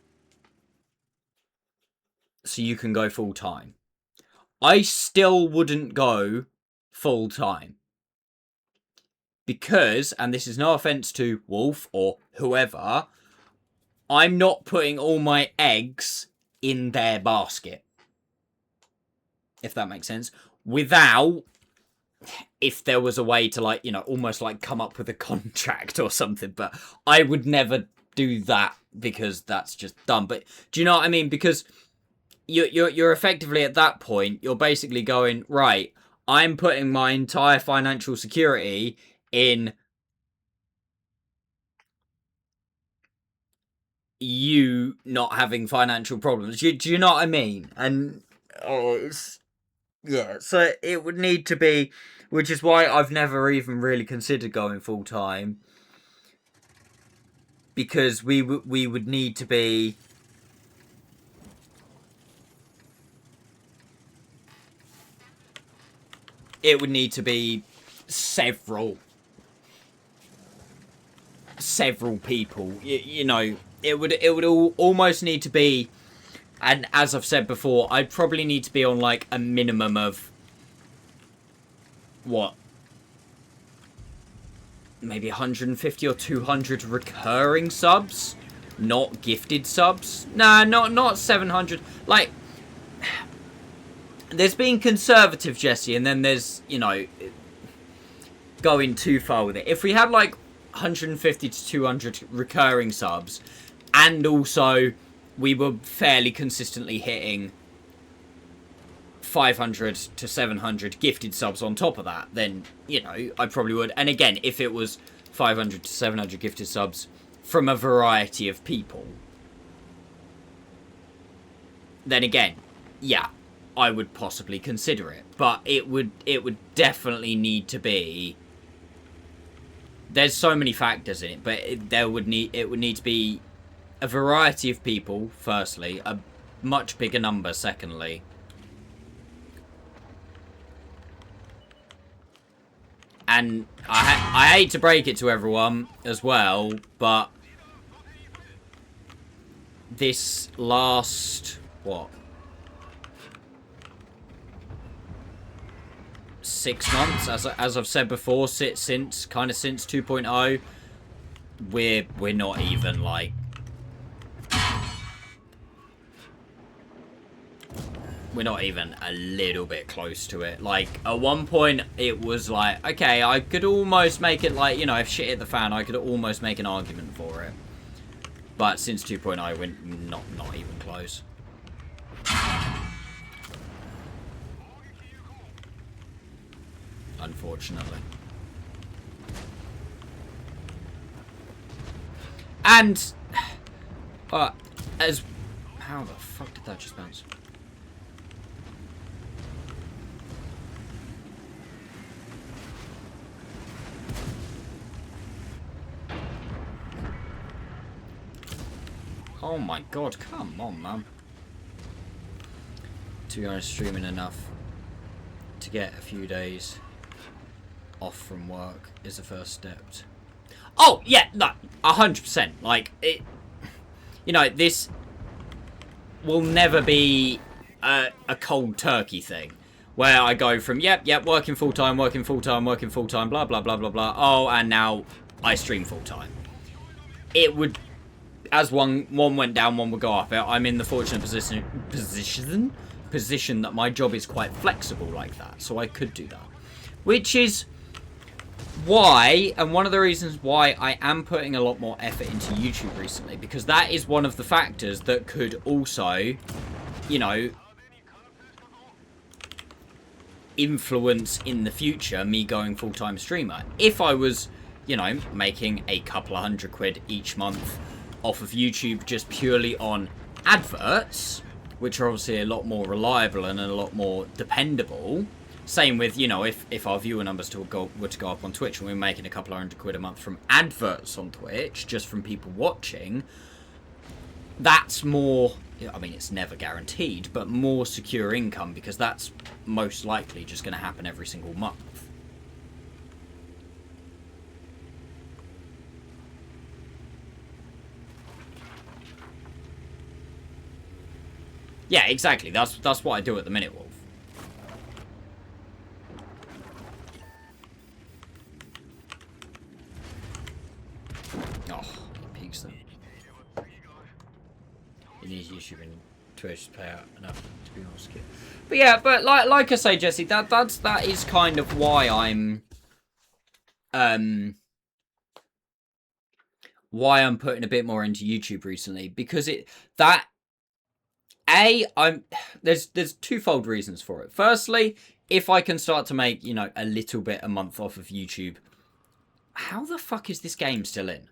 so you can go full time. I still wouldn't go full time. Because, and this is no offense to Wolf or whoever, I'm not putting all my eggs in their basket. If that makes sense. Without, if there was a way to, like, you know, almost like come up with a contract or something. But I would never do that because that's just dumb. But do you know what I mean? Because you're effectively at that point, you're basically going, right, I'm putting my entire financial security in you not having financial problems. Do you know what I mean? And it's so it would need to be, which is why I've never even really considered going full time, because we would need to be. It would need to be several people. You know, it would almost need to be, and as I've said before, I'd probably need to be on like a minimum of what, maybe 150 or 200 recurring subs, not gifted subs. Nah, not 700. Like, there's being conservative, Jesse, and then there's, you know, going too far with it. If we had like 150 to 200 recurring subs, and also we were fairly consistently hitting 500 to 700 gifted subs on top of that, then, you know, I probably would. And again, if it was 500 to 700 gifted subs from a variety of people, then again, yeah, I would possibly consider it. But it would definitely need to be. There's so many factors in it, but it would need to be a variety of people, firstly, a much bigger number, secondly. And I hate to break it to everyone as well, but this last, what, 6 months, as I've said before, since 2.0, we're not even like, we're not even a little bit close to it. Like, at one point, it was like, okay, I could almost make it like, you know, if shit hit the fan, I could almost make an argument for it. But since 2.0, we're not even close. Unfortunately. And, as, how the fuck did that just bounce? Oh my god, come on, man. To be honest, streaming enough to get a few days off from work is the first step. Oh, yeah, no, 100%. Like, it, you know, this will never be a cold turkey thing. Where I go from, yep, working full-time, blah, blah, blah, blah, blah. Oh, and now I stream full-time. It would, as one went down, one would go up. I'm in the fortunate position that my job is quite flexible like that, so I could do that. Which is why, and one of the reasons why I am putting a lot more effort into YouTube recently, because that is one of the factors that could also, you know, influence in the future me going full-time streamer. If I was, you know, making a couple of £100 each month off of YouTube just purely on adverts, which are obviously a lot more reliable and a lot more dependable. Same with, you know, if our viewer numbers were to go up on Twitch and we were making a couple of £100 a month from adverts on Twitch, just from people watching, that's more, I mean, it's never guaranteed, but more secure income, because that's most likely just going to happen every single month. Yeah, exactly. That's what I do at the minute, Wolf. Oh, peaks them. You need YouTube and Twitch to pay out enough to be honest. But yeah, but like I say, Jesse, that is kind of why I'm putting a bit more into YouTube recently, because that There's twofold reasons for it. Firstly, if I can start to make, you know, a little bit a month off of YouTube. How the fuck is this game still in?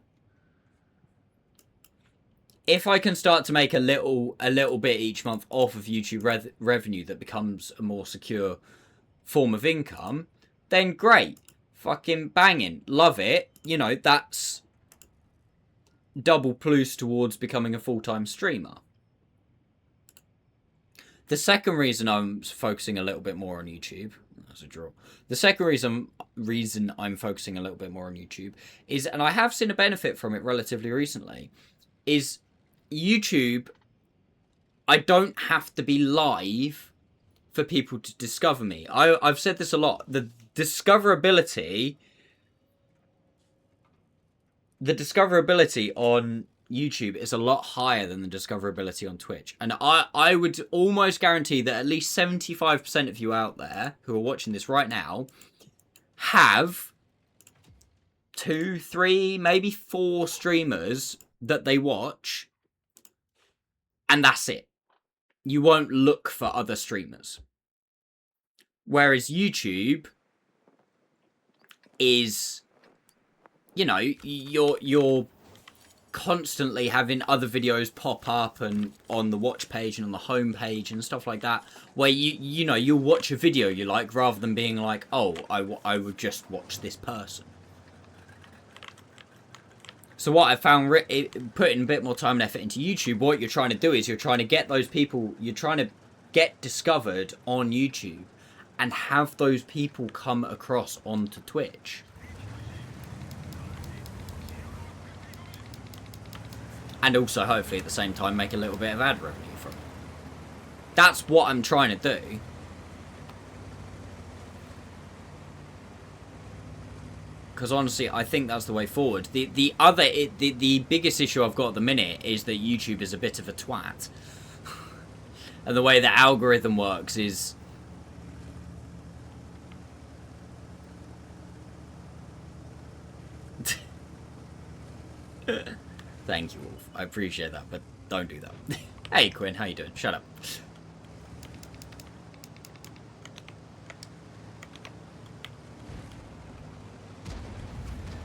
If I can start to make a little bit each month off of YouTube revenue that becomes a more secure form of income, then great. Fucking banging. Love it. You know, that's double plus towards becoming a full-time streamer. The second reason I'm focusing a little bit more on YouTube, that's a draw. The second reason I'm focusing a little bit more on YouTube is, and I have seen a benefit from it relatively recently, is YouTube, I don't have to be live for people to discover me. I've said this a lot. The discoverability on YouTube is a lot higher than the discoverability on Twitch. And I would almost guarantee that at least 75% of you out there who are watching this right now have 2, 3, maybe 4 streamers that they watch, and that's it. You won't look for other streamers. Whereas YouTube is, you know, you're constantly having other videos pop up and on the watch page and on the home page and stuff like that, where you know, you'll watch a video you like rather than being like, oh, I would just watch this person. So what I found, putting a bit more time and effort into YouTube, what you're trying to do is you're trying to get those people, you're trying to get discovered on YouTube and have those people come across onto Twitch. And also, hopefully, at the same time, make a little bit of ad revenue from it. That's what I'm trying to do. Because honestly, I think that's the way forward. The biggest issue I've got at the minute is that YouTube is a bit of a twat. And the way the algorithm works is... Thank you, Wolf. I appreciate that, but don't do that. Hey, Quinn, how you doing? Shut up.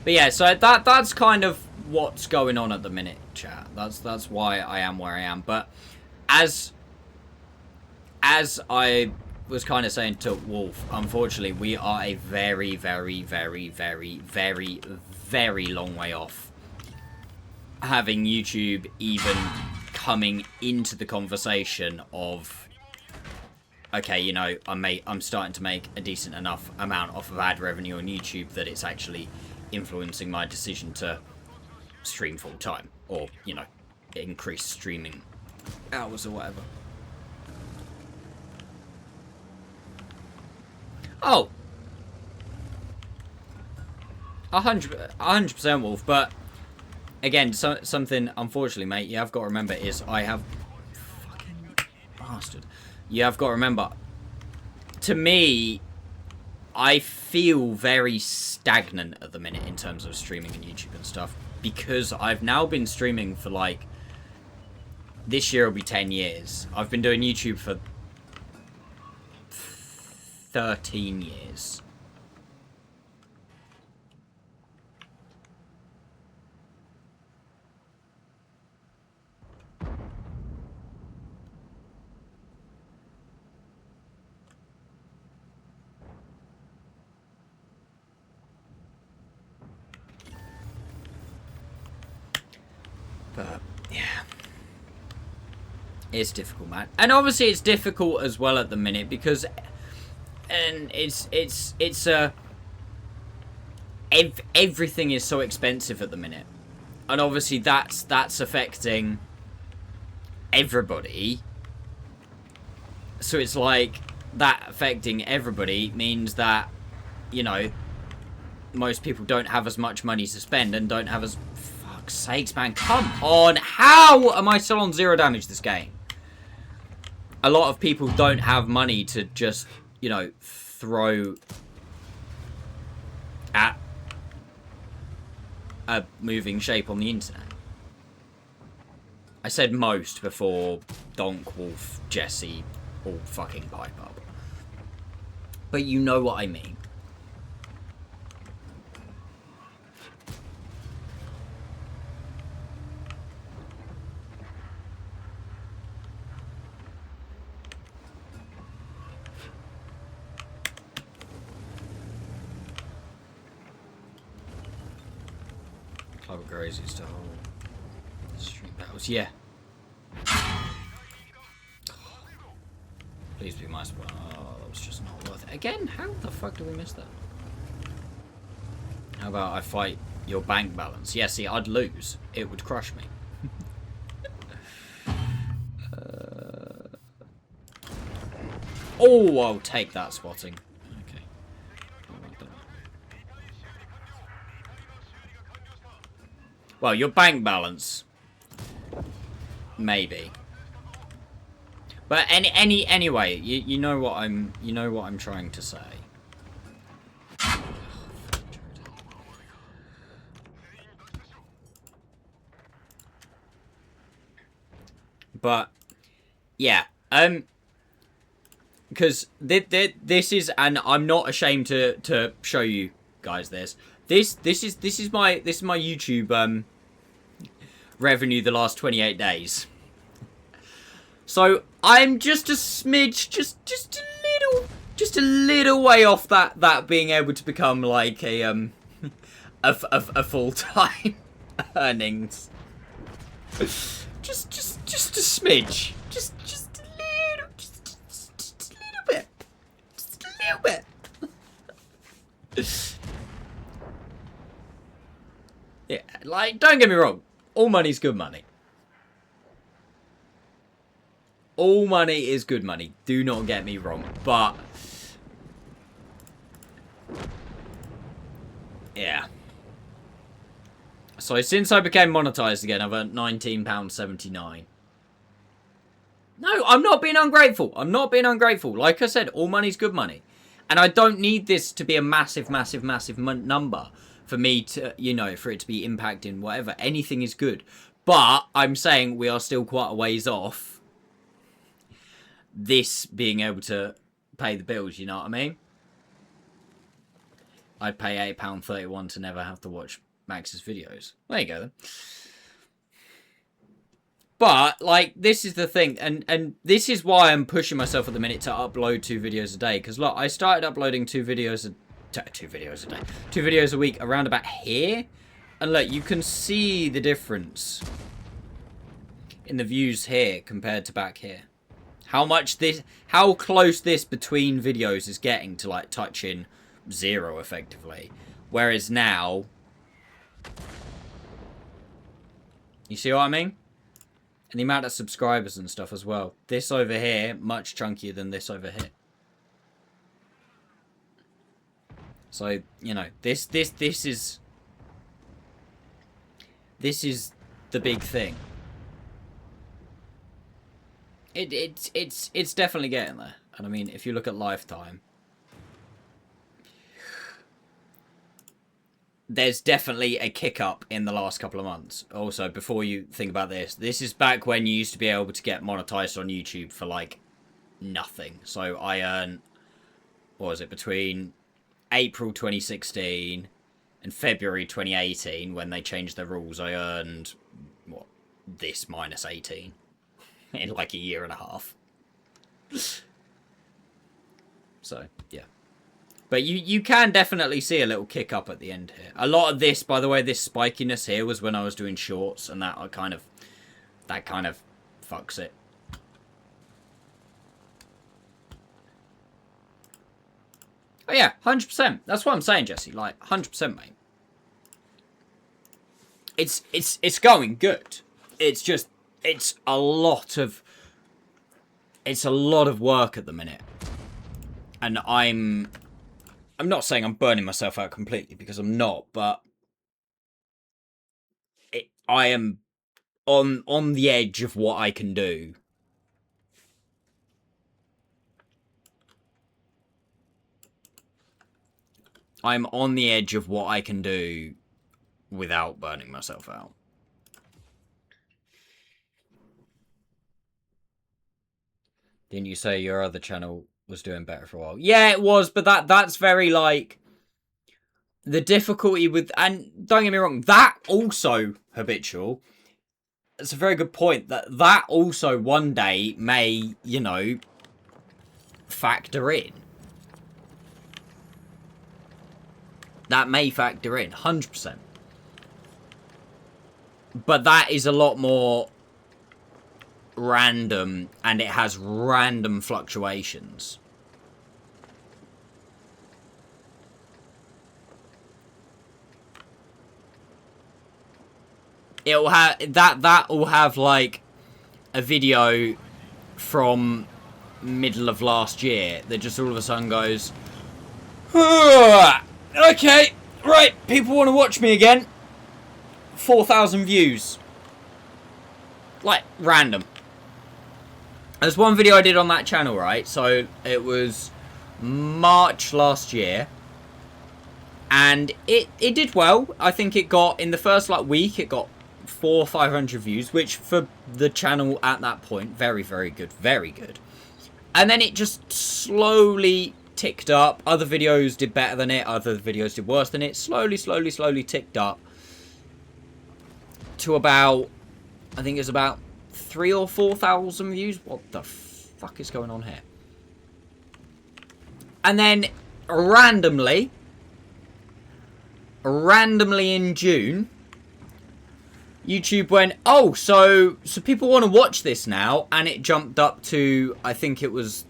But yeah, so that's kind of what's going on at the minute, chat. That's why I am where I am. But as I was kind of saying to Wolf, unfortunately, we are a very, very, very, very, very, very long way off having YouTube even coming into the conversation of, okay, you know, I'm starting to make a decent enough amount off of ad revenue on YouTube that it's actually influencing my decision to stream full time, or, you know, increase streaming hours or whatever. Oh, 100% Wolf, but again, something, unfortunately, mate, you have got to remember is fucking bastard. You have got to remember, to me, I feel very stagnant at the minute in terms of streaming and YouTube and stuff, because I've now been streaming for, like, this year will be 10 years. I've been doing YouTube for 13 years. But yeah, it's difficult, man. And obviously it's difficult as well at the minute because, and everything is so expensive at the minute, and obviously that's affecting everybody. So it's like that affecting everybody means that, you know, most people don't have as much money to spend and don't have as... Fuck's sakes, man, come on. How am I still on 0 damage this game? A lot of people don't have money to just, you know, throw at a moving shape on the internet. I said most before Donk, Wolf, Jesse all fucking pipe up. But you know what I mean. Club of Grazies to hold street battles. Yeah. Please be my spawn. Oh, that was just not worth it. Again, how the fuck do we miss that? How about I fight your bank balance? Yeah, see, I'd lose. It would crush me. Oh, I'll take that spotting. Okay. Well, your bank balance, maybe. But anyway, you know what I'm trying to say. But yeah, because this is, and I'm not ashamed to show you guys this. This is my YouTube revenue the last 28 days. So I'm just a smidge, just a little way off that being able to become like a full-time earnings. Just a smidge, just a little, just a little bit, just a little bit. Yeah, like, don't get me wrong, all money's good money. All money is good money. Do not get me wrong. But yeah. So since I became monetized again, I've earned £19.79. No, I'm not being ungrateful. I'm not being ungrateful. Like I said, all money's good money. And I don't need this to be a massive number for me to, you know, for it to be impacting whatever. Anything is good. But I'm saying we are still quite a ways off this being able to pay the bills, you know what I mean? I'd pay £8.31 to never have to watch Max's videos. There you go then. But, like, this is the thing, and this is why I'm pushing myself at the minute to upload 2 videos a day. Because, look, I started uploading 2 videos a week around about here. And, look, you can see the difference in the views here compared to back here. How close this between videos is getting to, like, touching 0, effectively. Whereas now, you see what I mean? And the amount of subscribers and stuff as well. This over here, much chunkier than this over here. So, you know, this is the big thing. It's definitely getting there. And I mean, if you look at lifetime, there's definitely a kick up in the last couple of months. Also, before you think about this is back when you used to be able to get monetized on YouTube for like nothing. So I earned, what was it, between April 2016 and February 2018 when they changed their rules, I earned, what, this minus 18 in like a year and a half. So, yeah. But you can definitely see a little kick up at the end here. A lot of this, by the way, this spikiness here was when I was doing shorts, and that kind of fucks it. Oh yeah, 100%. That's what I'm saying, Jesse. Like 100%, mate. It's going good. It's just it's a lot of work at the minute, and I'm not saying I'm burning myself out completely, because I'm not, but I am on the edge of what I can do. I'm on the edge of what I can do without burning myself out. Didn't you say your other channel was doing better for a while? Yeah, it was, but that's very, like, the difficulty with, and don't get me wrong, that also habitual. It's a very good point that also one day may, you know, factor in. That may factor in, 100%. But that is a lot more random, and it has random fluctuations. It'll have that will have like a video from middle of last year that just all of a sudden goes, okay, right, people want to watch me again. 4,000 views. Like, random. There's one video I did on that channel, right? So, it was March last year. And it did well. I think it got, in the first, like, week, it got 400 or 500 views. Which, for the channel at that point, very, very good. Very good. And then it just slowly ticked up. Other videos did better than it. Other videos did worse than it. Slowly ticked up. To about, I think it's about 3,000 or 4,000 views. What the fuck is going on here? And then randomly in June, YouTube went, oh, so people want to watch this now, and it jumped up to, I think it was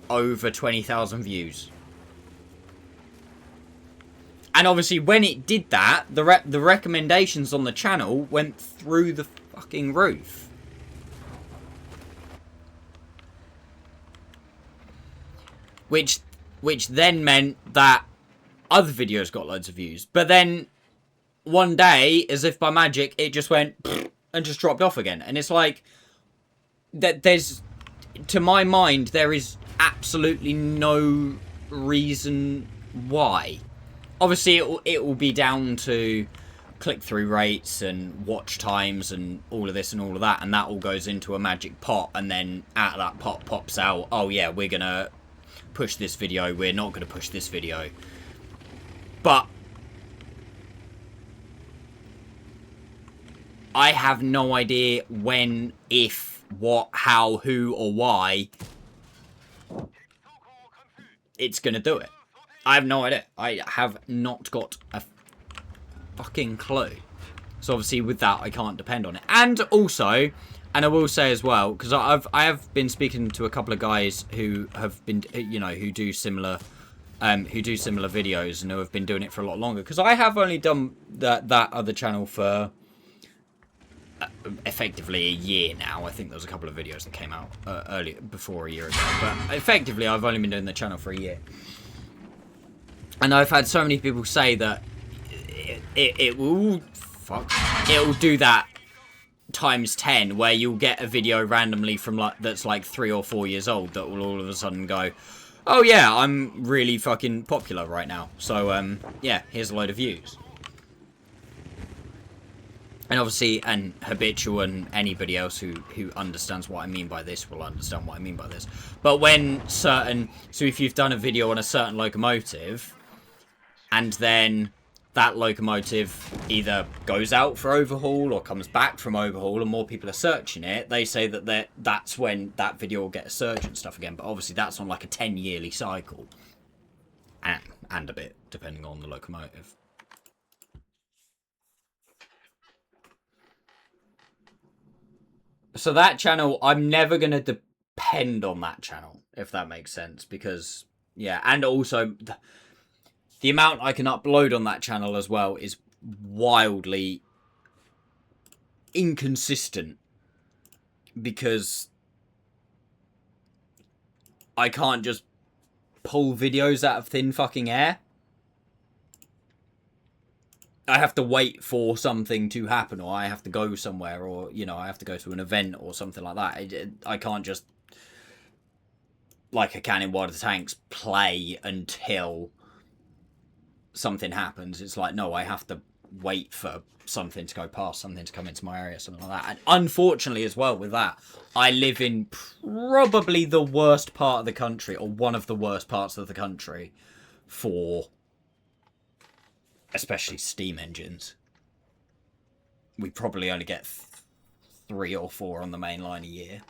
over 20,000 views. And obviously, when it did that, the recommendations on the channel went through the fucking roof. Which then meant that other videos got loads of views. But then, one day, as if by magic, it just went and just dropped off again. And it's like, that there's, to my mind, there is absolutely no reason why. Obviously, it will be down to click-through rates and watch times and all of this and all of that, and that all goes into a magic pot, and then out of that pot pops out, oh yeah, we're going to push this video, we're not going to push this video. But I have no idea when, if, what, how, who, or why it's going to do it. I have no idea. I have not got a fucking clue. So obviously with that, I can't depend on it. And also, and I will say as well, because I have been speaking to a couple of guys who have been, you know, who do similar videos and who have been doing it for a lot longer. Because I have only done that other channel for effectively a year now. I think there was a couple of videos that came out earlier, before a year ago. But effectively, I've only been doing the channel for a year. And I've had so many people say that it will do that times 10, where you'll get a video randomly from that's like 3 or 4 years old that will all of a sudden go, oh yeah, I'm really fucking popular right now. So yeah, here's a load of views. And obviously, and Habitual and anybody else who understands what I mean by this will understand what I mean by this. But when so if you've done a video on a certain locomotive, and then that locomotive either goes out for overhaul or comes back from overhaul and more people are searching it, they say that that's when that video will get a surge and stuff again. But obviously that's on like a 10-yearly cycle. And a bit, depending on the locomotive. So that channel, I'm never going to depend on that channel, if that makes sense. Because, yeah, and also the amount I can upload on that channel as well is wildly inconsistent. Because I can't just pull videos out of thin fucking air. I have to wait for something to happen, or I have to go somewhere, or, you know, I have to go to an event or something like that. I can't just, like a can in Wild of the Tanks, play until something happens. It's like, no, I have to wait for something to go past, something to come into my area, something like that. And unfortunately as well with that, I live in probably the worst part of the country, or one of the worst parts of the country, for especially steam engines. We probably only get 3 or 4 on the main line a year.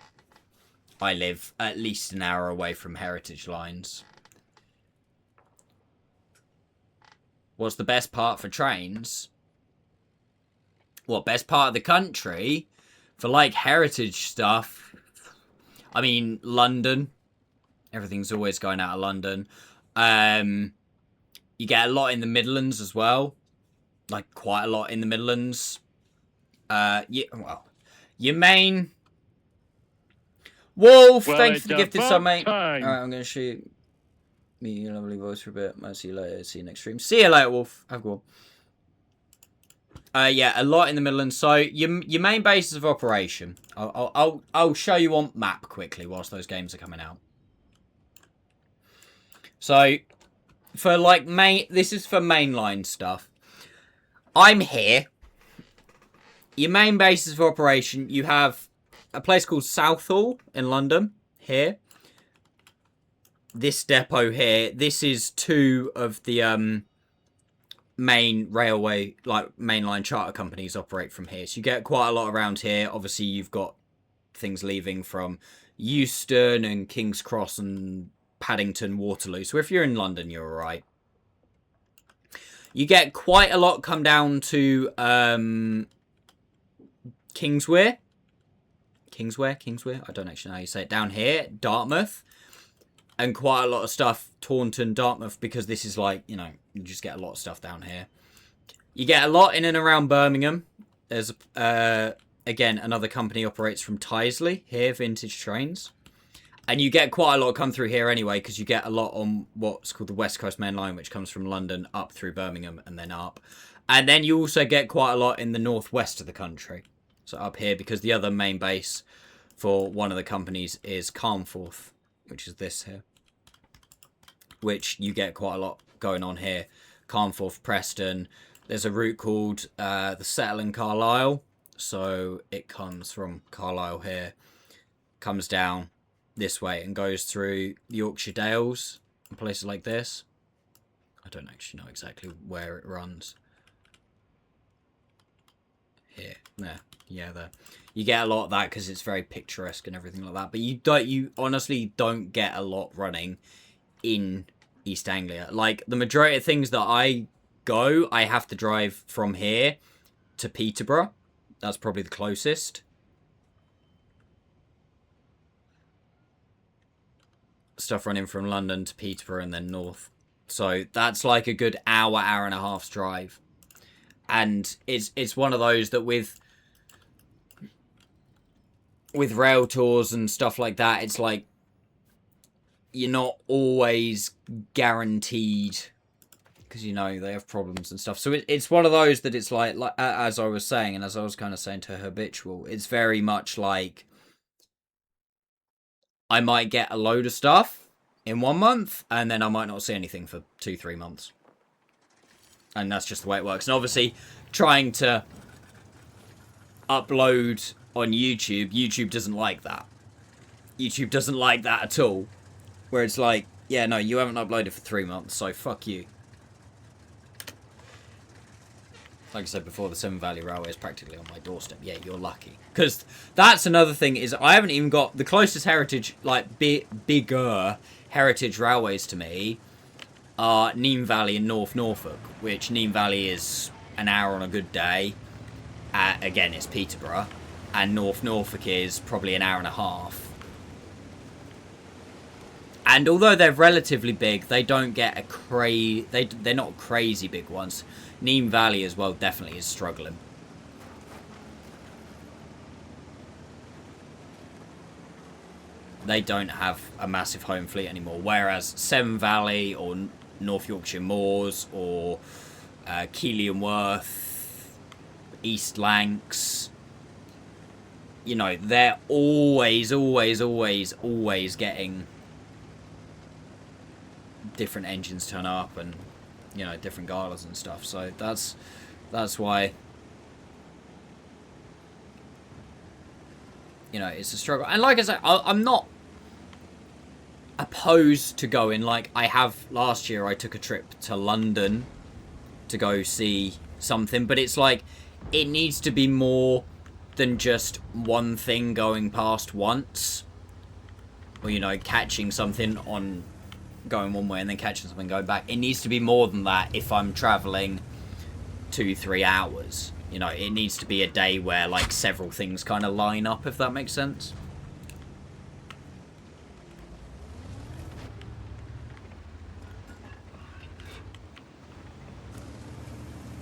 I live at least an hour away from heritage lines. What's the best part for trains? What, best part of the country? For, like, heritage stuff. I mean, London. Everything's always going out of London. You get a lot in the Midlands as well. Like, quite a lot in the Midlands. Yeah, well, your main... Wolf, Well, thank you for the it's gifted sub, mate. about time. Alright, I'm going to shoot me your lovely voice for a bit. Might see you later. See you next stream. See you later, Wolf. Have a good one. Yeah, a lot in the Midlands. So your main bases of operation. I'll show you on map quickly whilst those games are coming out. So for like this is for mainline stuff. I'm here. Your main bases of operation. You have a place called Southall in London. Here. This depot here. This is 2 of the main railway, like mainline charter companies operate from here. So you get quite a lot around here. Obviously, you've got things leaving from Euston and King's Cross and Paddington, Waterloo. So if you're in London, you're alright. You get quite a lot come down to Kingswear. Kingswear? I don't actually know how you say it. Down here, Dartmouth. And quite a lot of stuff, Taunton, Dartmouth, because this is like, you know, you just get a lot of stuff down here. You get a lot in and around Birmingham. There's, again, another company operates from Tyseley here, Vintage Trains. And you get quite a lot come through here anyway, because you get a lot on what's called the West Coast Main Line, which comes from London up through Birmingham and then up. And then you also get quite a lot in the northwest of the country. So up here, because the other main base for one of the companies is Carnforth, which is this here. Which you get quite a lot going on here. Carnforth, Preston. There's a route called the Settle in Carlisle. So it comes from Carlisle here. Comes down this way and goes through the Yorkshire Dales and places like this. I don't actually know exactly where it runs. Here, there, yeah, there. You get a lot of that because it's very picturesque and everything like that. But you honestly don't get a lot running in East Anglia. Like the majority of things that I have to drive from here to Peterborough. That's probably the closest. Stuff running from London to Peterborough and then north. So that's like a good hour and a half's drive. And it's one of those that with rail tours and stuff like that, it's like you're not always guaranteed because, you know, they have problems and stuff. So it's one of those that it's like as I was saying, and as I was kind of saying to Habitual, it's very much like I might get a load of stuff in 1 month, and then I might not see anything for 2-3 months. And that's just the way it works. And obviously, trying to upload on YouTube doesn't like that. YouTube doesn't like that at all. Where it's like, yeah, no, you haven't uploaded for 3 months, so fuck you. Like I said before, the Severn Valley Railway is practically on my doorstep. Yeah, you're lucky. Because that's another thing, is I haven't even got the closest heritage, like bigger heritage railways to me are Nene Valley and North Norfolk, which Nene Valley is an hour on a good day. Again, it's Peterborough. And North Norfolk is probably an hour and a half. And although they're relatively big, they don't get a they're not crazy big ones. Nene Valley as well definitely is struggling. They don't have a massive home fleet anymore. Whereas Severn Valley or North Yorkshire Moors or Keighley and Worth, East Lancs, you know, they're always getting different engines turn up and, you know, different galas and stuff. So that's That's why, you know, it's a struggle. And like I said, I'm not opposed to going. Like, I have last year, I took a trip to London to go see something, but it's like, it needs to be more than just one thing going past once. Or, you know, catching something on going one way and then catching something going back. It needs to be more than that if I'm travelling 2-3 hours. You know, it needs to be a day where, like, several things kind of line up, if that makes sense.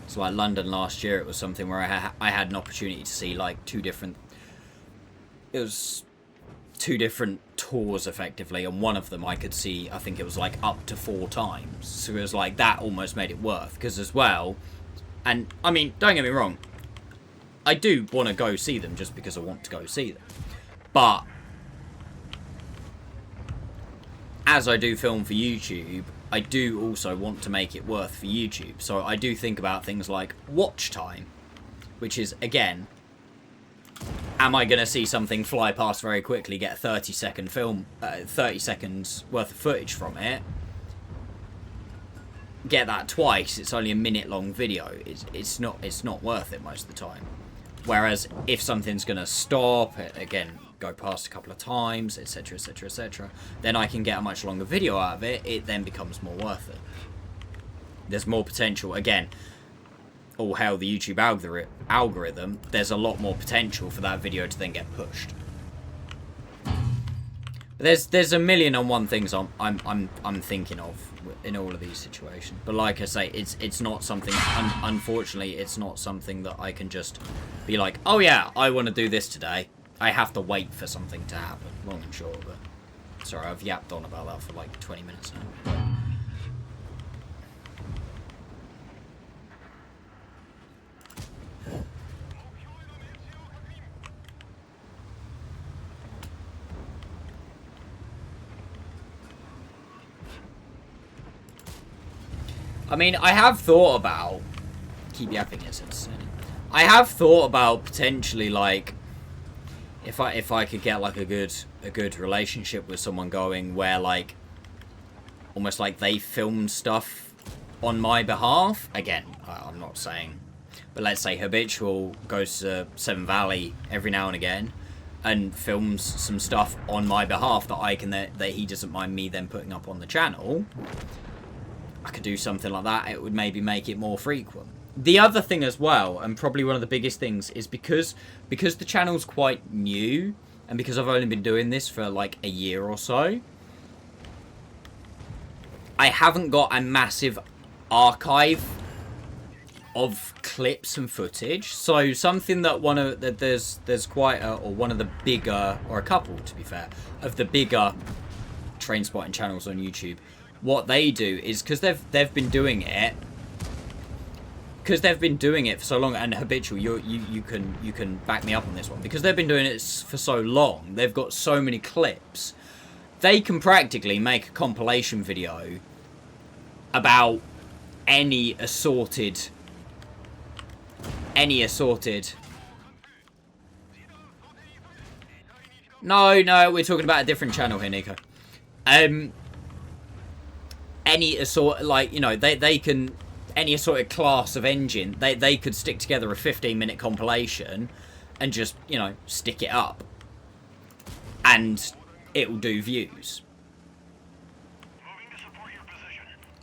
So, like, London last year, it was something where I had an opportunity to see, like, two different tours, effectively, and one of them I could see, I think it was, like, up to 4 times. So it was like, that almost made it worth, because as well, and, I mean, don't get me wrong, I do want to go see them just because I want to go see them. But, as I do film for YouTube, I do also want to make it worth for YouTube. So I do think about things like watch time, which is, again, am I going to see something fly past very quickly, get a 30-second film, 30 seconds worth of footage from it, get that twice, it's only a minute-long video. It's not worth it most of the time. Whereas if something's going to stop, again, go past a couple of times, etc, etc, etc, then I can get a much longer video out of it. It then becomes more worth it. There's more potential. Again, all hail the YouTube algorithm. There's a lot more potential for that video to then get pushed. But there's a million and one things I'm thinking of in all of these situations. But like I say, it's not something. Unfortunately, it's not something that I can just be like, oh yeah, I want to do this today. I have to wait for something to happen, long and short of it. Sorry, I've yapped on about that for like 20 minutes now. I mean, I have thought about... Keep yapping, it says. I have thought about potentially, like... If I could get, like, a good relationship with someone going where, like... Almost like they film stuff on my behalf. Again, I'm not saying... But let's say Habitual goes to Seven Valley every now and again and films some stuff on my behalf that I can... that he doesn't mind me then putting up on the channel. I could do something like that. It would maybe make it more frequent. The other thing as well, and probably one of the biggest things, is because the channel's quite new, and because I've only been doing this for like a year or so, I haven't got a massive archive of clips and footage. So something that there's quite a, or one of the bigger, or a couple to be fair, of the bigger train spotting channels on YouTube. What they do is, because they've been doing it, for so long, and Habitual, you can back me up on this one, because they've been doing it for so long, they've got so many clips, they can practically make a compilation video about any assorted. No, we're talking about a different channel here, Nico. Any assorted, like, you know, they can, any assorted class of engine, they could stick together a 15-minute compilation and just, you know, stick it up. And it will do views.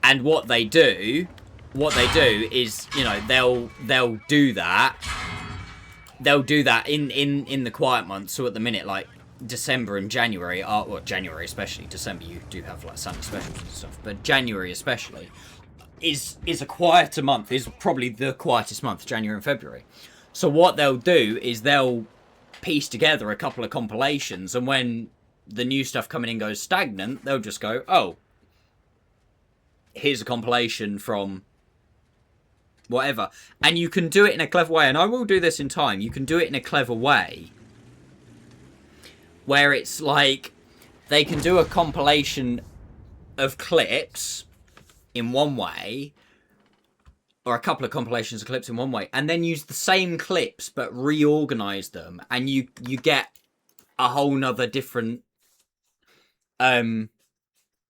And what they do is, you know, they'll do that. They'll do that in the quiet months. So at the minute, like, December and January are, well, January especially, December you do have like Santa specials and stuff, but January especially is a quieter month, is probably the quietest month, January and February. So what they'll do is they'll piece together a couple of compilations, and when the new stuff coming in goes stagnant, they'll just go, oh, here's a compilation from whatever. And you can do it in a clever way, and I will do this in time. You can do it in a clever way where it's like they can do a compilation of clips in one way, or a couple of compilations of clips in one way, and then use the same clips but reorganize them, and you get a whole nother different load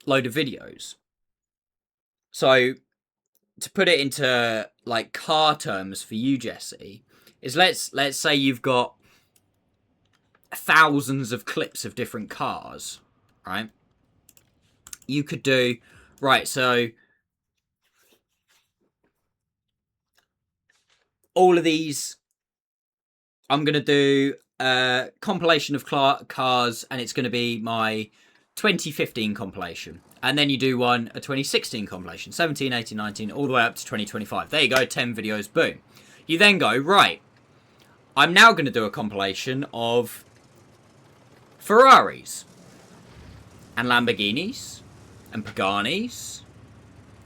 of videos. So to put it into like car terms for you, Jesse, is let's say you've got thousands of clips of different cars, right? You could do, right, so all of these, I'm going to do a compilation of cars, and it's going to be my 2015 compilation. And then you do a 2016 compilation, 17, 18, 19, all the way up to 2025. There you go, 10 videos, boom. You then go, right, I'm now going to do a compilation of Ferraris and Lamborghinis and Paganis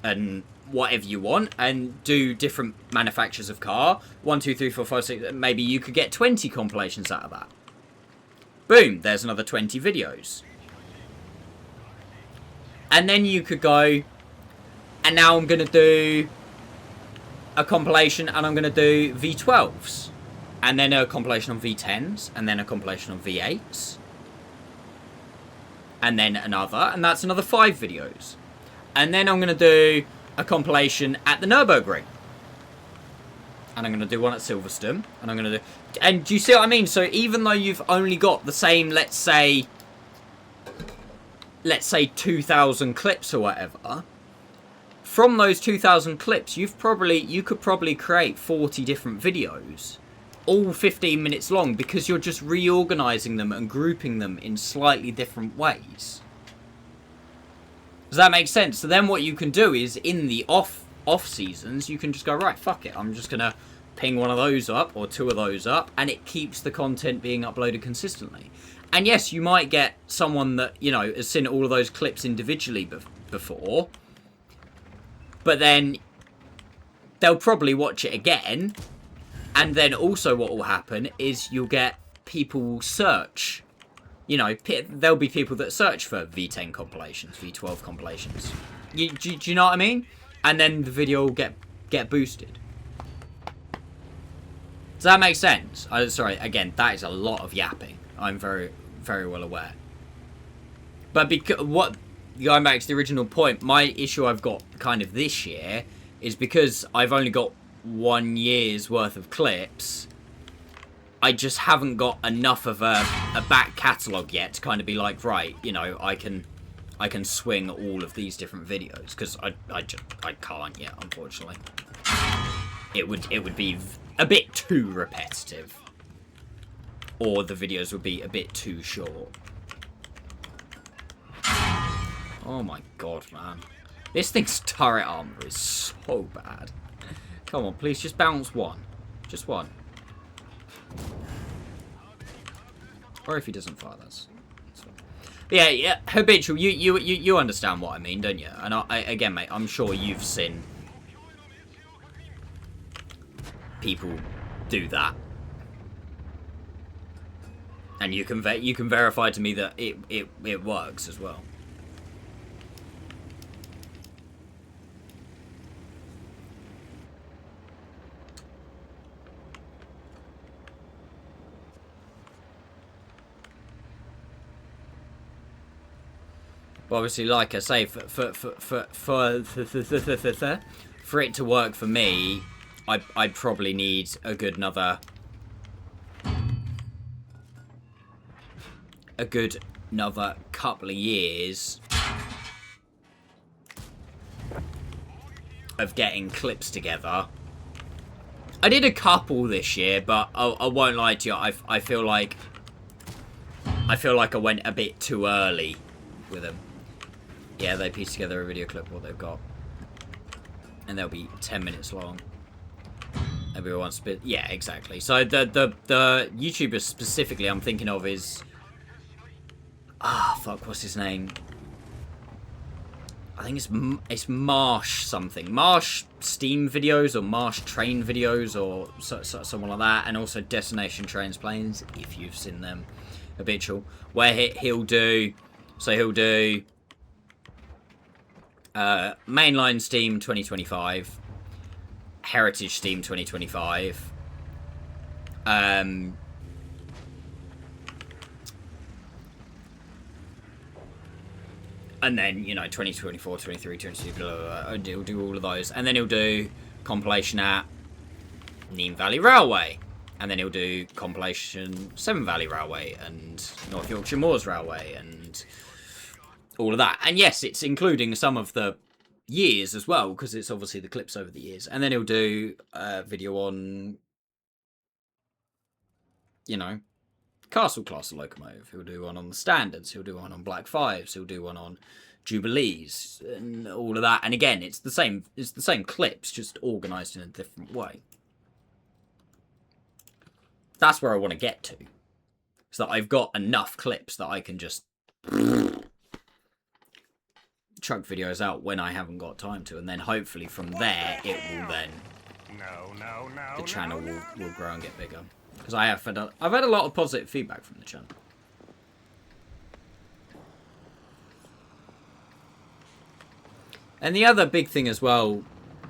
and whatever you want, and do different manufacturers of car. 1, 2, 3, 4, 5, 6. Maybe you could get 20 compilations out of that. Boom, there's another 20 videos. And then you could go, and now I'm going to do a compilation, and I'm going to do V12s. And then a compilation on V10s, and then a compilation on V8s. And then another, and that's another 5 videos. And then I'm going to do a compilation at the Nürburgring. And I'm going to do one at Silverstone. And I'm going to do... And do you see what I mean? So even though you've only got the same, let's say 2,000 clips or whatever, from those 2,000 clips, you could probably create 40 different videos, all 15 minutes long, because you're just reorganizing them and grouping them in slightly different ways. Does that make sense? So then what you can do is, in the off seasons, you can just go, right, fuck it, I'm just going to ping one of those up, or 2 of those up, and it keeps the content being uploaded consistently. And yes, you might get someone that, you know, has seen all of those clips individually before, but then they'll probably watch it again, and then also what will happen is you'll get people search. You know, there'll be people that search for V10 compilations, V12 compilations. Do you know what I mean? And then the video will get boosted. Does that make sense? Sorry, again, that is a lot of yapping. I'm very, very well aware. But going back to the original point, my issue I've got kind of this year is because I've only got 1 year's worth of clips. I just haven't got enough of a back catalogue yet to kind of be like, right, you know, I can swing all of these different videos, because I can't yet, unfortunately. It would be a bit too repetitive, or the videos would be a bit too short. Oh my god, man, this thing's turret armor is so bad. Come on, please, just bounce one, just one. Or if he doesn't fire, that's fine. Yeah, habitual. You understand what I mean, don't you? And again, mate, I'm sure you've seen people do that, and you can verify to me that it works as well. But obviously, like I say, for it to work for me, I'd probably need a good another couple of years of getting clips together. I did a couple this year, but I won't lie to you, I feel like I went a bit too early with them. Yeah, they piece together a video clip, what they've got, and they'll be 10 minutes long. Everyone wants to, yeah, exactly. So the YouTuber specifically I'm thinking of is, fuck, what's his name? I think it's Marsh something. Marsh Steam videos, or Marsh Train videos, or someone like that. And also Destination Trains Planes, if you've seen them. Habitual. Where he'll do mainline Steam 2025, Heritage Steam 2025. And then, you know, 2024, 23, 22, blah, blah, blah. He'll do all of those. And then he'll do compilation at Nîmes Valley Railway. And then he'll do compilation Severn Valley Railway and North Yorkshire Moors Railway and all of that. And yes, it's including some of the years as well, because it's obviously the clips over the years. And then he'll do a video on, you know, Castle Class Locomotive. He'll do one on the Standards. He'll do one on Black Fives. He'll do one on Jubilees and all of that. And again, it's the same clips, just organised in a different way. That's where I want to get to. So that I've got enough clips that I can just chuck videos out when I haven't got time to, and then hopefully from there it will then the channel will grow and get bigger. Because I've had a lot of positive feedback from the channel. And the other big thing as well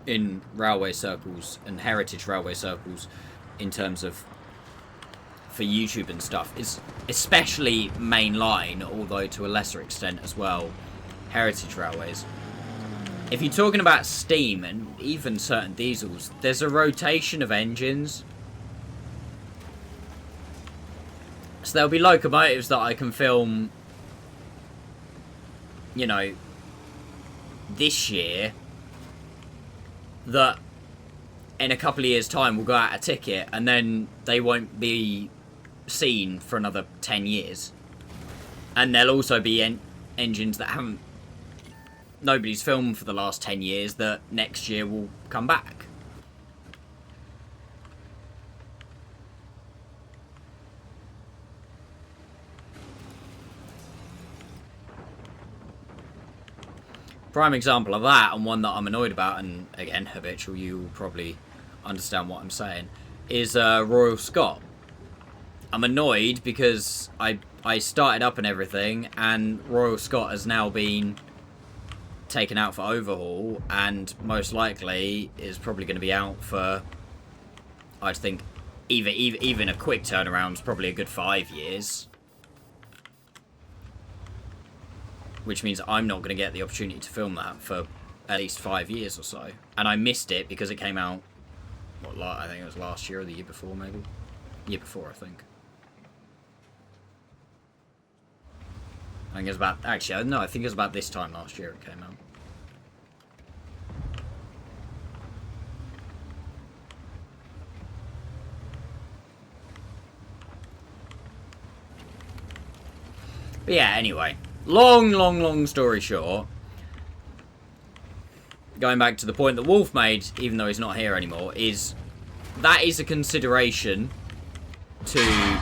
in railway circles and heritage railway circles in terms of for YouTube and stuff is especially mainline, although to a lesser extent as well, heritage railways. If you're talking about steam and even certain diesels, there's a rotation of engines. So there'll be locomotives that I can film, you know, this year that in a couple of years' time will go out a ticket and then they won't be seen for another 10 years. And there'll also be engines that nobody's filmed for the last 10 years that next year will come back. Prime example of that, and one that I'm annoyed about, and again, habitual, you will probably understand what I'm saying, is Royal Scot. I'm annoyed because I started up and everything, and Royal Scot has now been taken out for overhaul, and most likely is probably going to be out for, I'd think, even a quick turnaround is probably a good 5 years. Which means I'm not going to get the opportunity to film that for at least 5 years or so. And I missed it because it came out, what, I think it was last year or the year before, maybe? Year before, I think. I think it was about, actually, no, I think it was about this time last year it came out. But yeah, anyway. Long story short, going back to the point that Wolf made, even though he's not here anymore, is that is a consideration to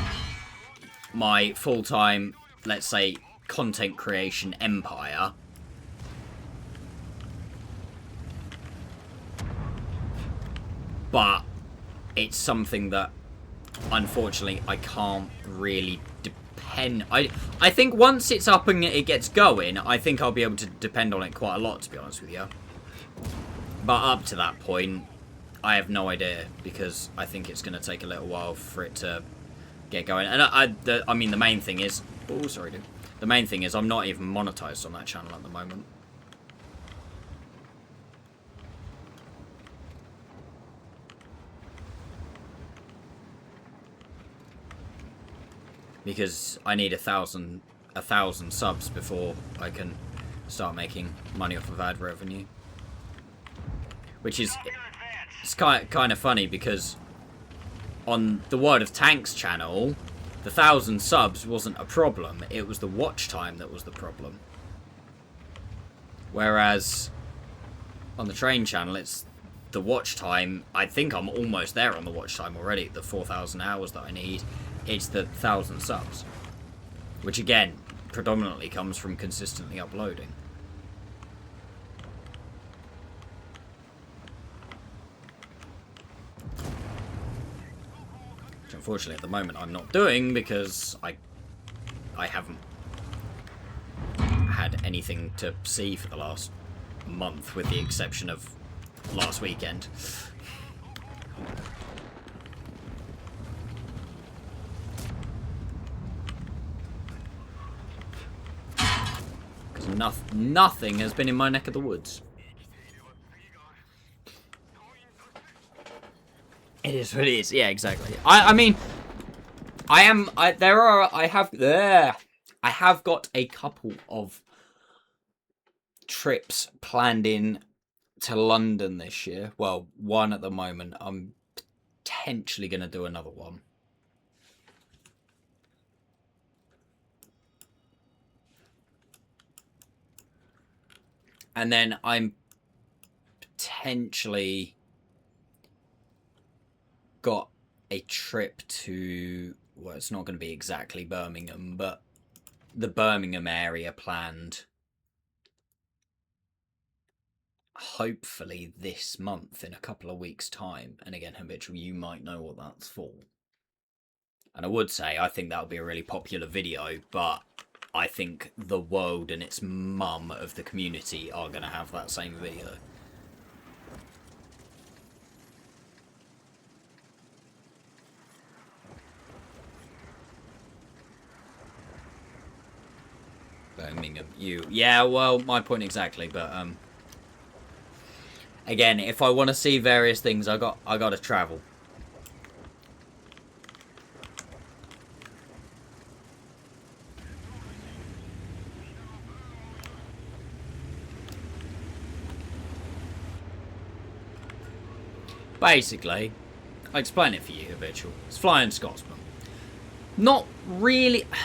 my full-time, let's say, content creation empire. But it's something that, unfortunately, I can't really depend. I think once it's up and it gets going, I think I'll be able to depend on it quite a lot, to be honest with you. But up to that point, I have no idea, because I think it's going to take a little while for it to get going. And I mean, the main thing is... Oh, sorry, dude. The main thing is I'm not even monetized on that channel at the moment. Because I need 1,000 subs before I can start making money off of ad revenue. Which is, it's kind of funny, because on the World of Tanks channel, the 1,000 subs wasn't a problem. It was the watch time that was the problem. Whereas on the train channel, it's the watch time. I think I'm almost there on the watch time already. The 4,000 hours that I need. It's the 1,000 subs. Which again, predominantly comes from consistently uploading. Which unfortunately at the moment I'm not doing, because I haven't had anything to see for the last month, with the exception of last weekend. Nothing has been in my neck of the woods. It is what it is. Yeah, exactly. I mean, I have got a couple of trips planned in to London this year. Well, one at the moment. I'm potentially going to do another one. And then I'm potentially got a trip to, well, it's not going to be exactly Birmingham, but the Birmingham area planned hopefully this month, in a couple of weeks' time. And again, Habitual, you might know what that's for. And I would say I think that would be a really popular video, but I think the world and its mum of the community are going to have that same video. Birmingham, yeah, well, my point exactly, but again, if I want to see various things, I got to travel. Basically, I'll explain it for you, Habitual. It's Flying Scotsman. Not really... I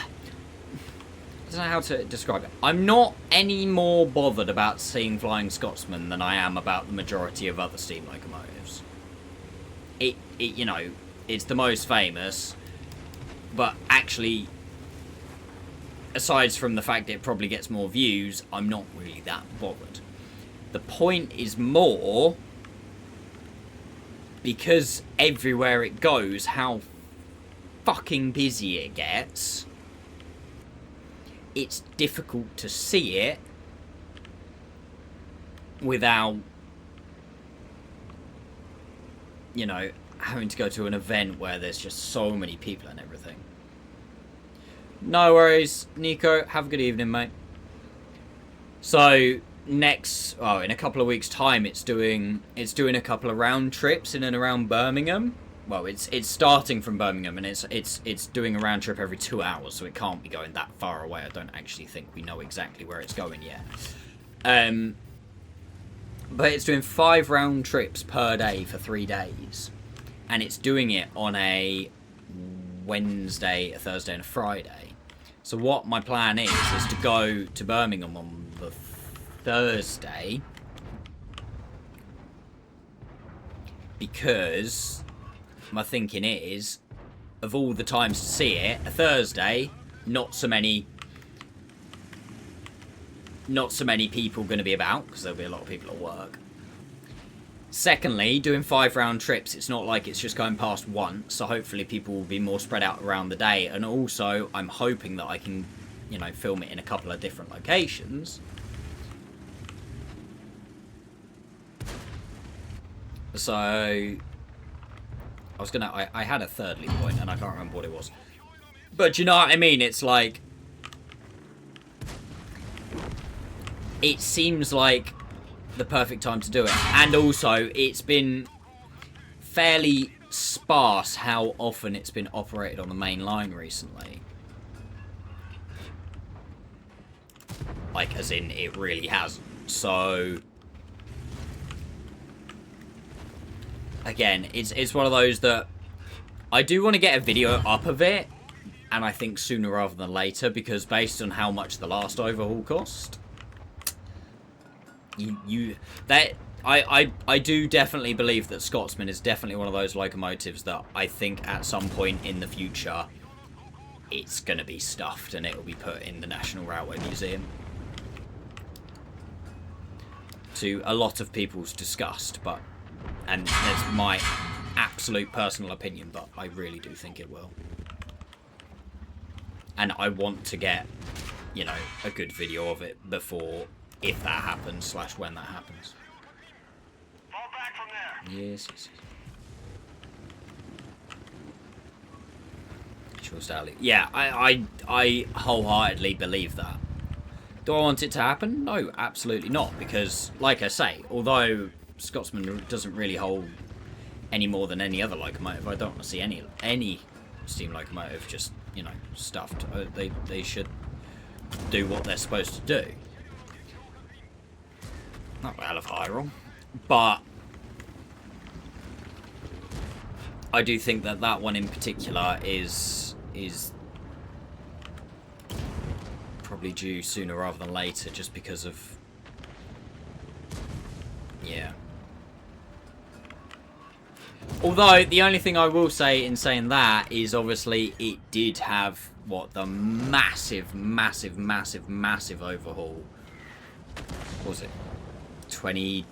don't know how to describe it. I'm not any more bothered about seeing Flying Scotsman than I am about the majority of other steam locomotives. You know, it's the most famous, but actually, aside from the fact it probably gets more views, I'm not really that bothered. The point is more... because everywhere it goes, how fucking busy it gets, it's difficult to see it without, you know, having to go to an event where there's just so many people and everything. No worries, Nico. Have a good evening, mate. So... in a couple of weeks' time, it's doing a couple of round trips in and around Birmingham. Well, it's starting from Birmingham, and it's doing a round trip every 2 hours, so it can't be going that far away. I don't actually think we know exactly where it's going yet. But it's doing 5 round trips per day for 3 days, and it's doing it on a Wednesday, a Thursday, and a Friday. So what my plan is to go to Birmingham on the Thursday, because my thinking is, of all the times to see it, a Thursday, not so many people going to be about, because there'll be a lot of people at work. Secondly, doing 5 round trips, it's not like it's just going past once, so hopefully people will be more spread out around the day. And also, I'm hoping that I can, you know, film it in a couple of different locations. So, I had a thirdly point, and I can't remember what it was. But you know what I mean? It's like, it seems like the perfect time to do it. And also, it's been fairly sparse how often it's been operated on the main line recently. Like, as in, it really hasn't. So... again, it's one of those that I do want to get a video up of it, and I think sooner rather than later, because based on how much the last overhaul cost, I do definitely believe that Scotsman is definitely one of those locomotives that I think at some point in the future it's going to be stuffed and it will be put in the National Railway Museum. To a lot of people's disgust, but... and that's my absolute personal opinion, but I really do think it will. And I want to get, you know, a good video of it before, if that happens, / when that happens. Fall back from there. Yes. Sure, Sally. Yeah, I wholeheartedly believe that. Do I want it to happen? No, absolutely not. Because, like I say, although Scotsman doesn't really hold any more than any other locomotive, I don't want to see any steam locomotive just, you know, stuffed. They should do what they're supposed to do. Not a hell of a high roll. But I do think that that one in particular is probably due sooner rather than later, just because of, yeah. Although the only thing I will say in saying that is obviously it did have what the massive overhaul. What was it? 20.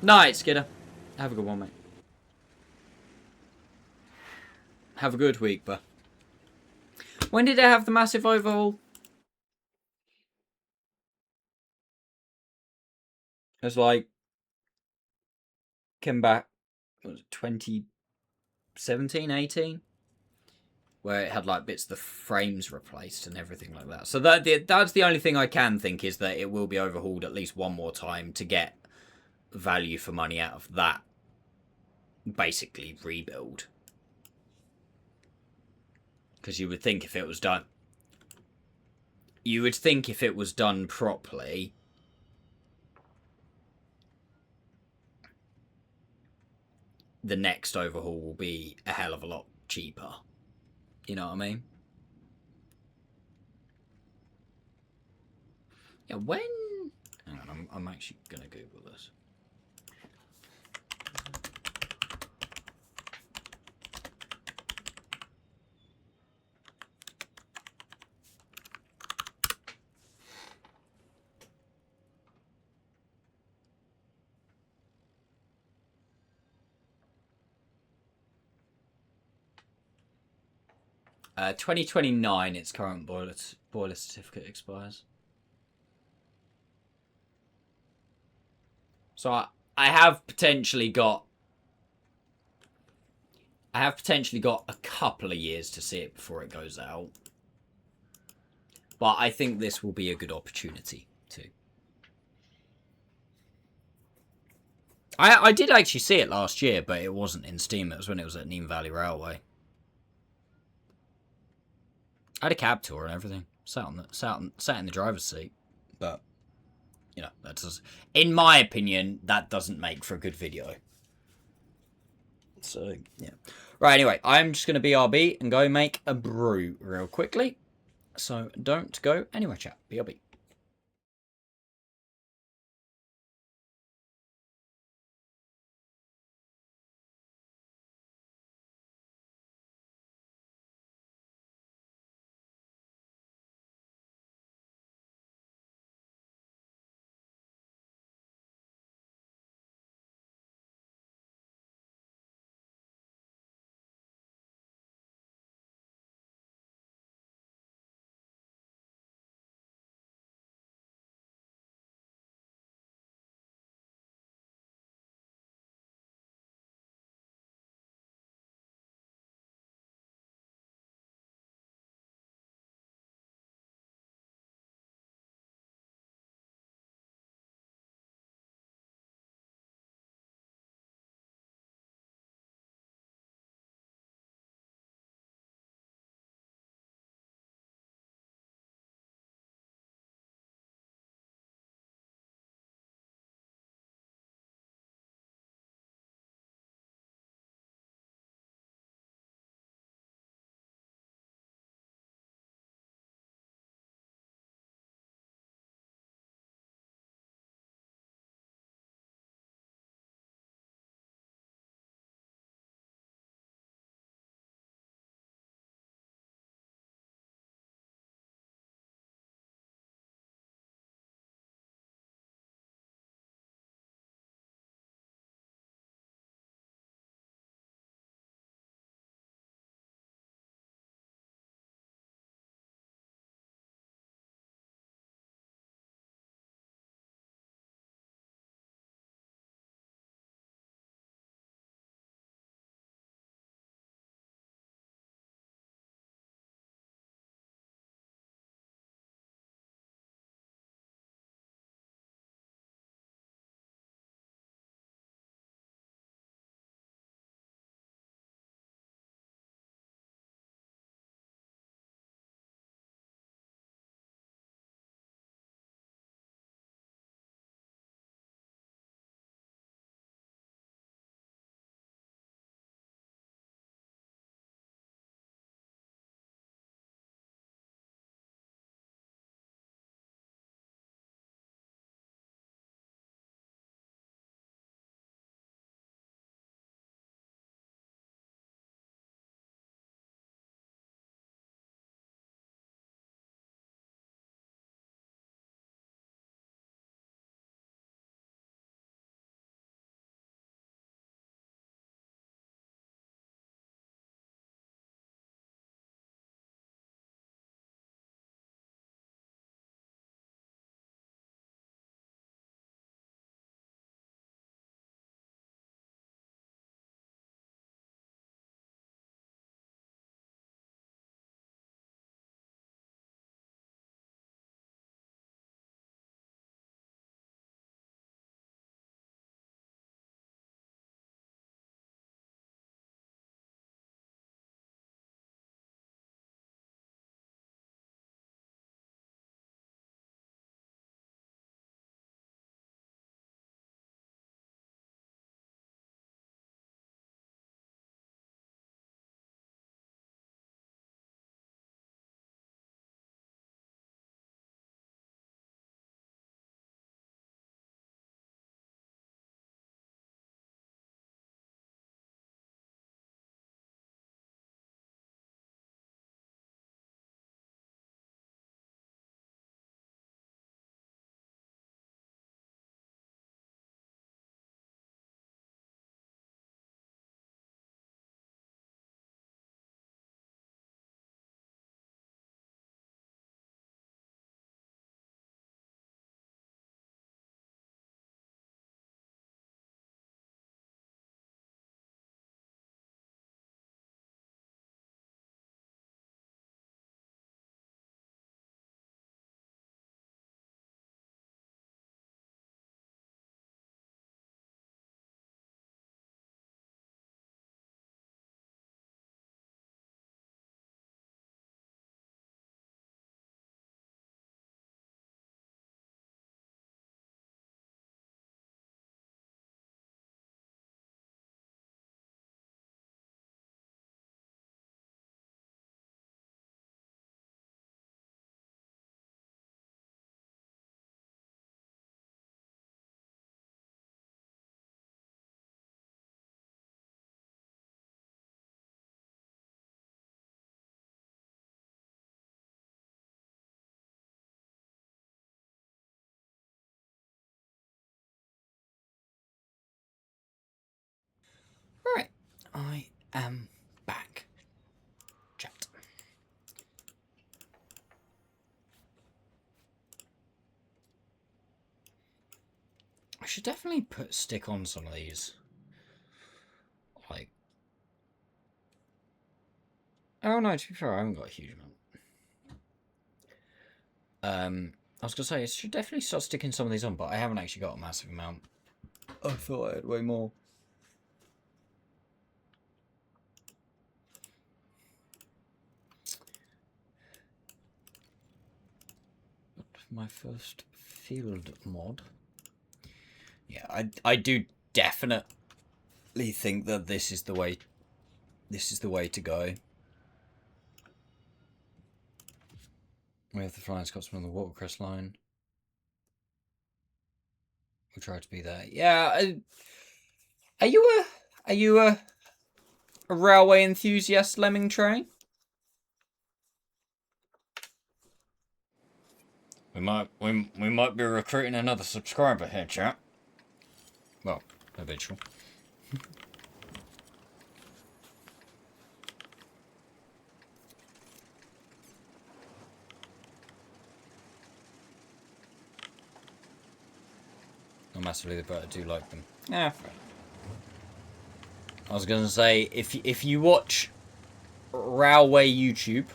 Night, Skidder. Have a good one, mate. Have a good week, bro. When did it have the massive overhaul? It was like, came back, what was it, 2017, 18? Where it had like bits of the frames replaced and everything like that. So that's the only thing I can think, is that it will be overhauled at least one more time to get value for money out of that, basically, rebuild. Because you would think if it was done... You would think if it was done properly... the next overhaul will be a hell of a lot cheaper. You know what I mean? Yeah, when... Hang on, I'm actually going to Google this. Uh, 2029, its current boiler certificate expires. So I have potentially got a couple of years to see it before it goes out. But I think this will be a good opportunity too. I did actually see it last year, but it wasn't in Steam. It was when it was at Nîmes Valley Railway. I had a cab tour and everything. Sat in the driver's seat. But you know, that does, in my opinion, that doesn't make for a good video. So yeah. Right, anyway, I'm just gonna BRB and go make a brew real quickly. So don't go anywhere, chat. BRB. I am back. Chat. I should definitely stick on some of these. Like, oh no, to be fair, I haven't got a huge amount. I was gonna say I should definitely start sticking some of these on, but I haven't actually got a massive amount. I thought I had way more. My first field mod. Yeah, I do definitely think that this is the way. This is the way to go. We have the Flying Scotsman on the watercress line. We'll try to be there. Yeah. Are you a railway enthusiast, Lemming Train? We might be recruiting another subscriber here, chat. Well, eventually. Not massively, but I do like them. Yeah, fair. I was gonna say if you watch railway YouTube,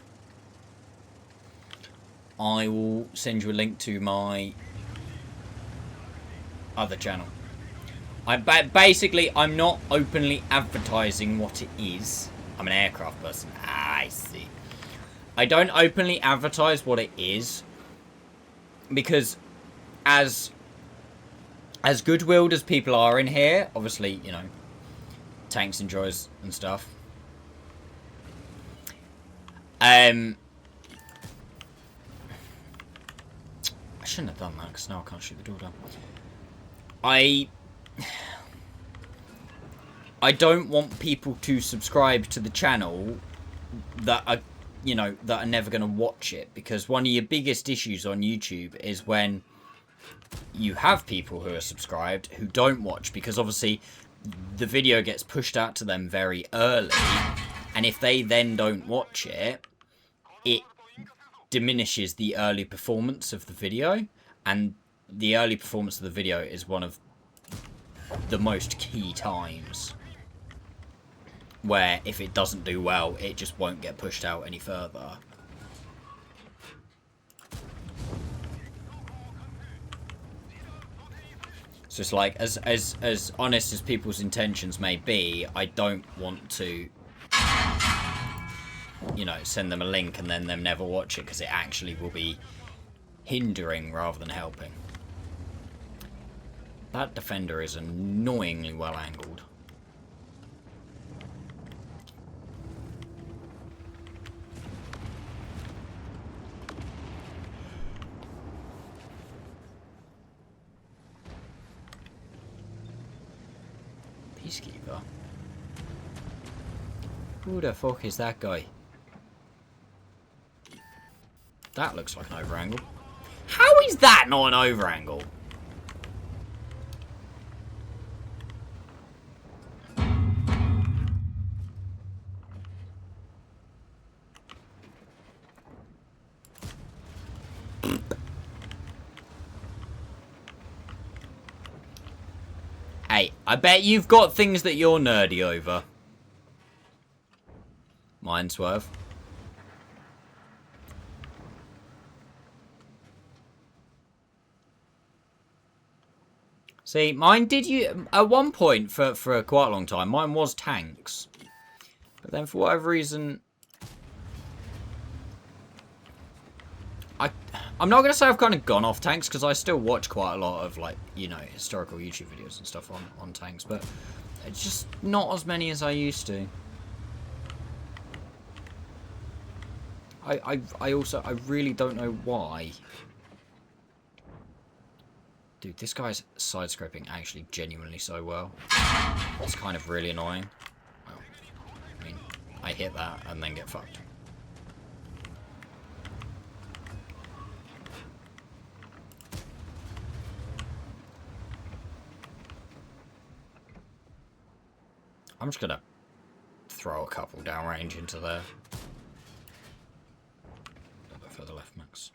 I will send you a link to my other channel. I'm not openly advertising what it is. I'm an aircraft person. I see. I don't openly advertise what it is because as good-willed as people are in here, obviously, you know, tanks enjoys and stuff. I shouldn't have done that because now I can't shoot the door down. I don't want people to subscribe to the channel that are, you know, that are never going to watch it, because one of your biggest issues on YouTube is when you have people who are subscribed who don't watch, because obviously the video gets pushed out to them very early, and if they then don't watch it, it diminishes the early performance of the video, and the early performance of the video is one of the most key times where if it doesn't do well, it just won't get pushed out any further. So it's like, as honest as people's intentions may be, I don't want to, you know, send them a link and then them never watch it, because it actually will be hindering rather than helping. That defender is annoyingly well angled. Peacekeeper? Who the fuck is that guy? That looks like an over angle. How is that not an over angle? Hey, I bet you've got things that you're nerdy over. Mine, Swerve. See, mine did you at one point for quite a long time. Mine was tanks, but then for whatever reason, I'm not gonna say I've kind of gone off tanks, because I still watch quite a lot of, like, you know, historical YouTube videos and stuff on tanks, but it's just not as many as I used to. I really don't know why. Dude, this guy's side-scraping actually genuinely so well. It's kind of really annoying. Well, I mean, I hit that and then get fucked. I'm just gonna throw a couple downrange into there. A little bit further left, Max.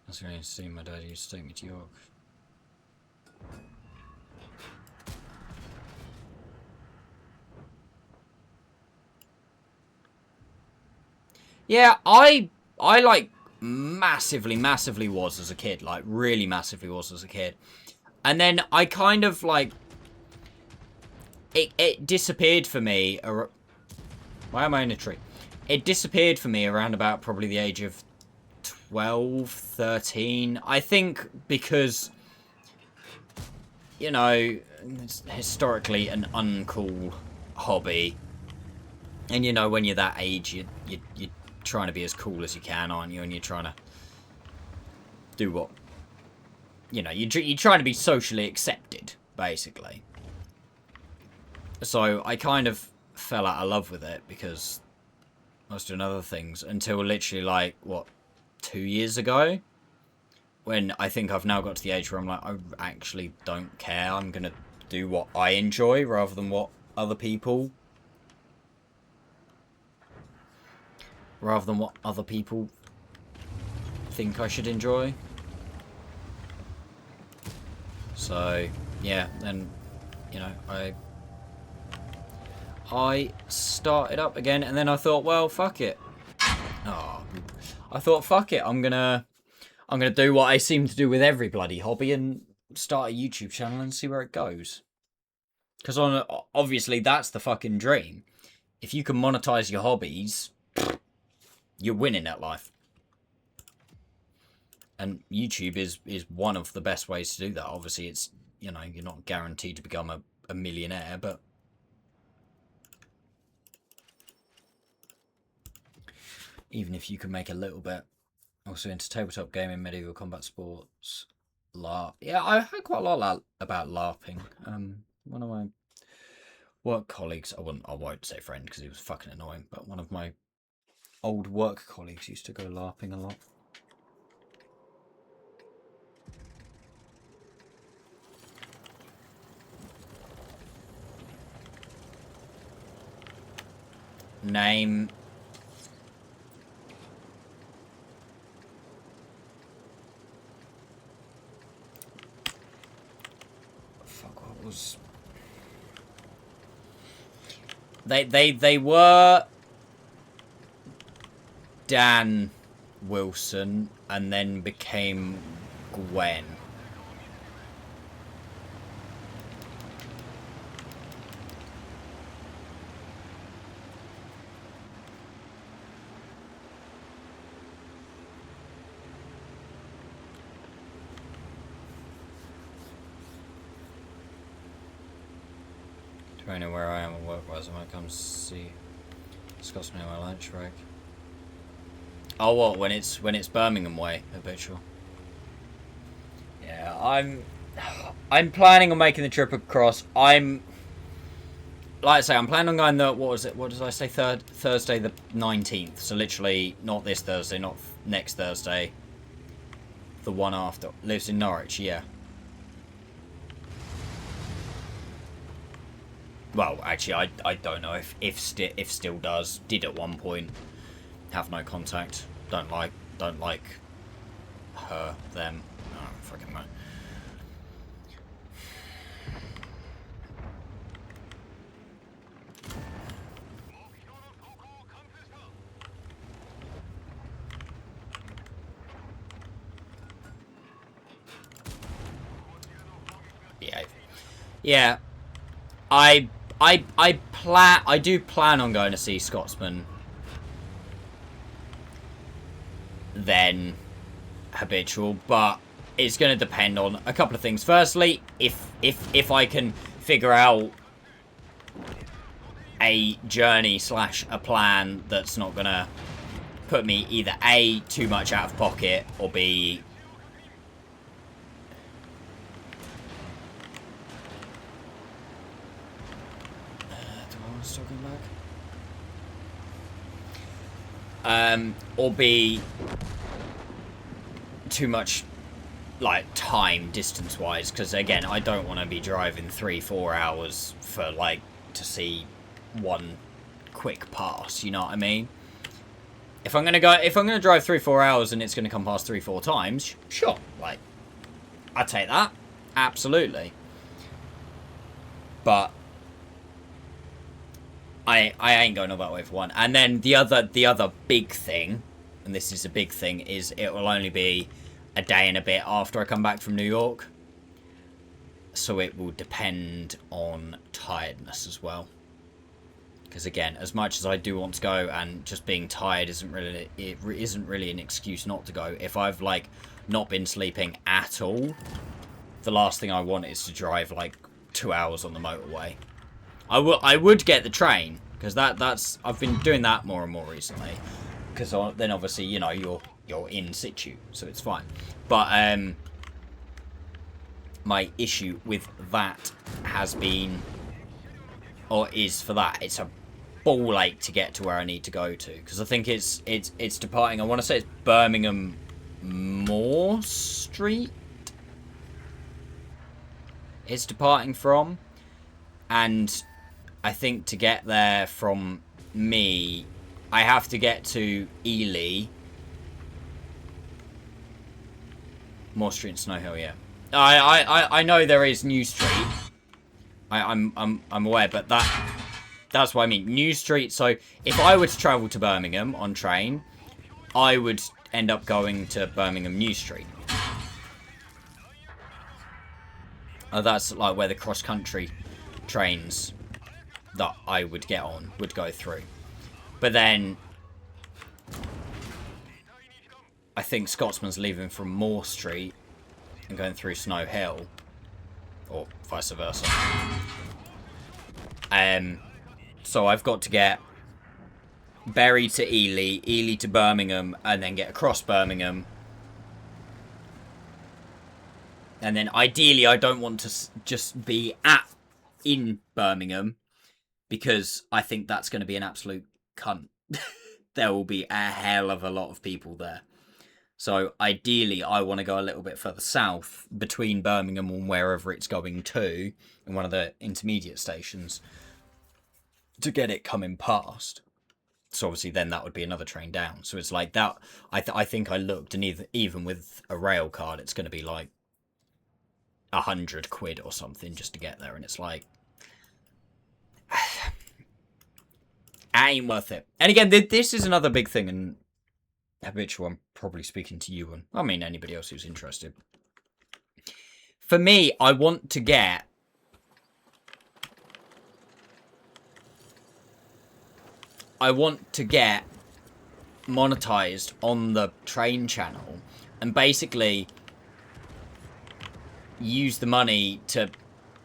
That's going to see my dad used to take me to York. Yeah, I like massively was as a kid. Like, really massively was as a kid. And then I kind of, like... It disappeared for me... Why am I in a tree? It disappeared for me around about probably the age of 12, 13. I think because... You know, it's historically an uncool hobby. And, you know, when you're that age, you're trying to be as cool as you can, aren't you? And you're trying to do what... You know, you're trying to be socially accepted, basically. So I kind of fell out of love with it because I was doing other things until literally, like, what, 2 years ago? When I think I've now got to the age where I'm like, I actually don't care. I'm going to do what I enjoy rather than what other people... Rather than what other people think I should enjoy. So, yeah, then, you know, I started up again, and then I thought, well, fuck it. Oh, I thought, fuck it, I'm gonna do what I seem to do with every bloody hobby and start a YouTube channel and see where it goes. Because obviously that's the fucking dream. If you can monetize your hobbies, you're winning at life. And YouTube is one of the best ways to do that. Obviously, it's, you know, you're not guaranteed to become a millionaire, but... Even if you can make a little bit. Also into tabletop gaming, medieval combat sports, LARP. Yeah, I heard quite a lot about LARPing. One of my work colleagues, I won't say friend because he was fucking annoying, but one of my old work colleagues used to go LARPing a lot. Name. Fuck, what was... They were Dan Wilson and then became Gwen. Do I know where I am at work-wise? I might come see Scotsman on my lunch break. Oh, what? When it's Birmingham way, habitual. Yeah, I'm planning on making the trip across. Like I say, I'm planning on going the, what did I say, Thursday the 19th. So literally not this Thursday, not next Thursday. The one after. Lives in Norwich, yeah. Well, actually, I don't know if still does. Did at one point. Have no contact. Don't like her, them. Oh, fucking man. Yeah. I do plan on going to see Scotsman. Then habitual, but it's going to depend on a couple of things. Firstly, if I can figure out a journey / a plan that's not going to put me either A, too much out of pocket, or B, or B, too much, like, time distance-wise, because, again, I don't want to be driving 3-4 hours for, like, to see one quick pass. You know what I mean? If I'm gonna drive 3-4 hours and it's gonna come past 3-4 times, sure, like, I'd take that, absolutely. But I ain't going all that way for one. And then the other big thing, and this is a big thing, is it will only be a day and a bit after I come back from New York. So it will depend on tiredness as well. Because again, as much as I do want to go, and just being tired isn't really an excuse not to go. If I've like not been sleeping at all, the last thing I want is to drive like 2 hours on the motorway. I would get the train, because that's I've been doing that more and more recently. Because then obviously, you know, you're in situ, so it's fine. But my issue with that has been, or is for that, it's a ball ache to get to where I need to go to, because I think it's departing. I want to say it's Birmingham Moore Street. It's departing from, and I think to get there from me, I have to get to Ely. Moore Street and Snow Hill, yeah. I know there is New Street. I'm aware, but that's what I mean. New Street. So if I were to travel to Birmingham on train, I would end up going to Birmingham New Street. That's like where the cross-country trains that I would get on would go through. But then I think Scotsman's leaving from Moore Street and going through Snow Hill, or vice versa. So I've got to get Bury to Ely, Ely to Birmingham, and then get across Birmingham. And then ideally I don't want to just be in Birmingham, because I think that's going to be an absolute cunt. There will be a hell of a lot of people there. So ideally I want to go a little bit further south between Birmingham and wherever it's going to, in one of the intermediate stations, to get it coming past. So obviously then that would be another train down. So it's like that. I think I looked, and even with a rail card, it's going to be like 100 quid or something just to get there. And it's like, ain't worth it. And again, this is another big thing, and habitual, I'm probably speaking to you, and I mean anybody else who's interested. For me, I want to get monetized on the train channel, and basically use the money to,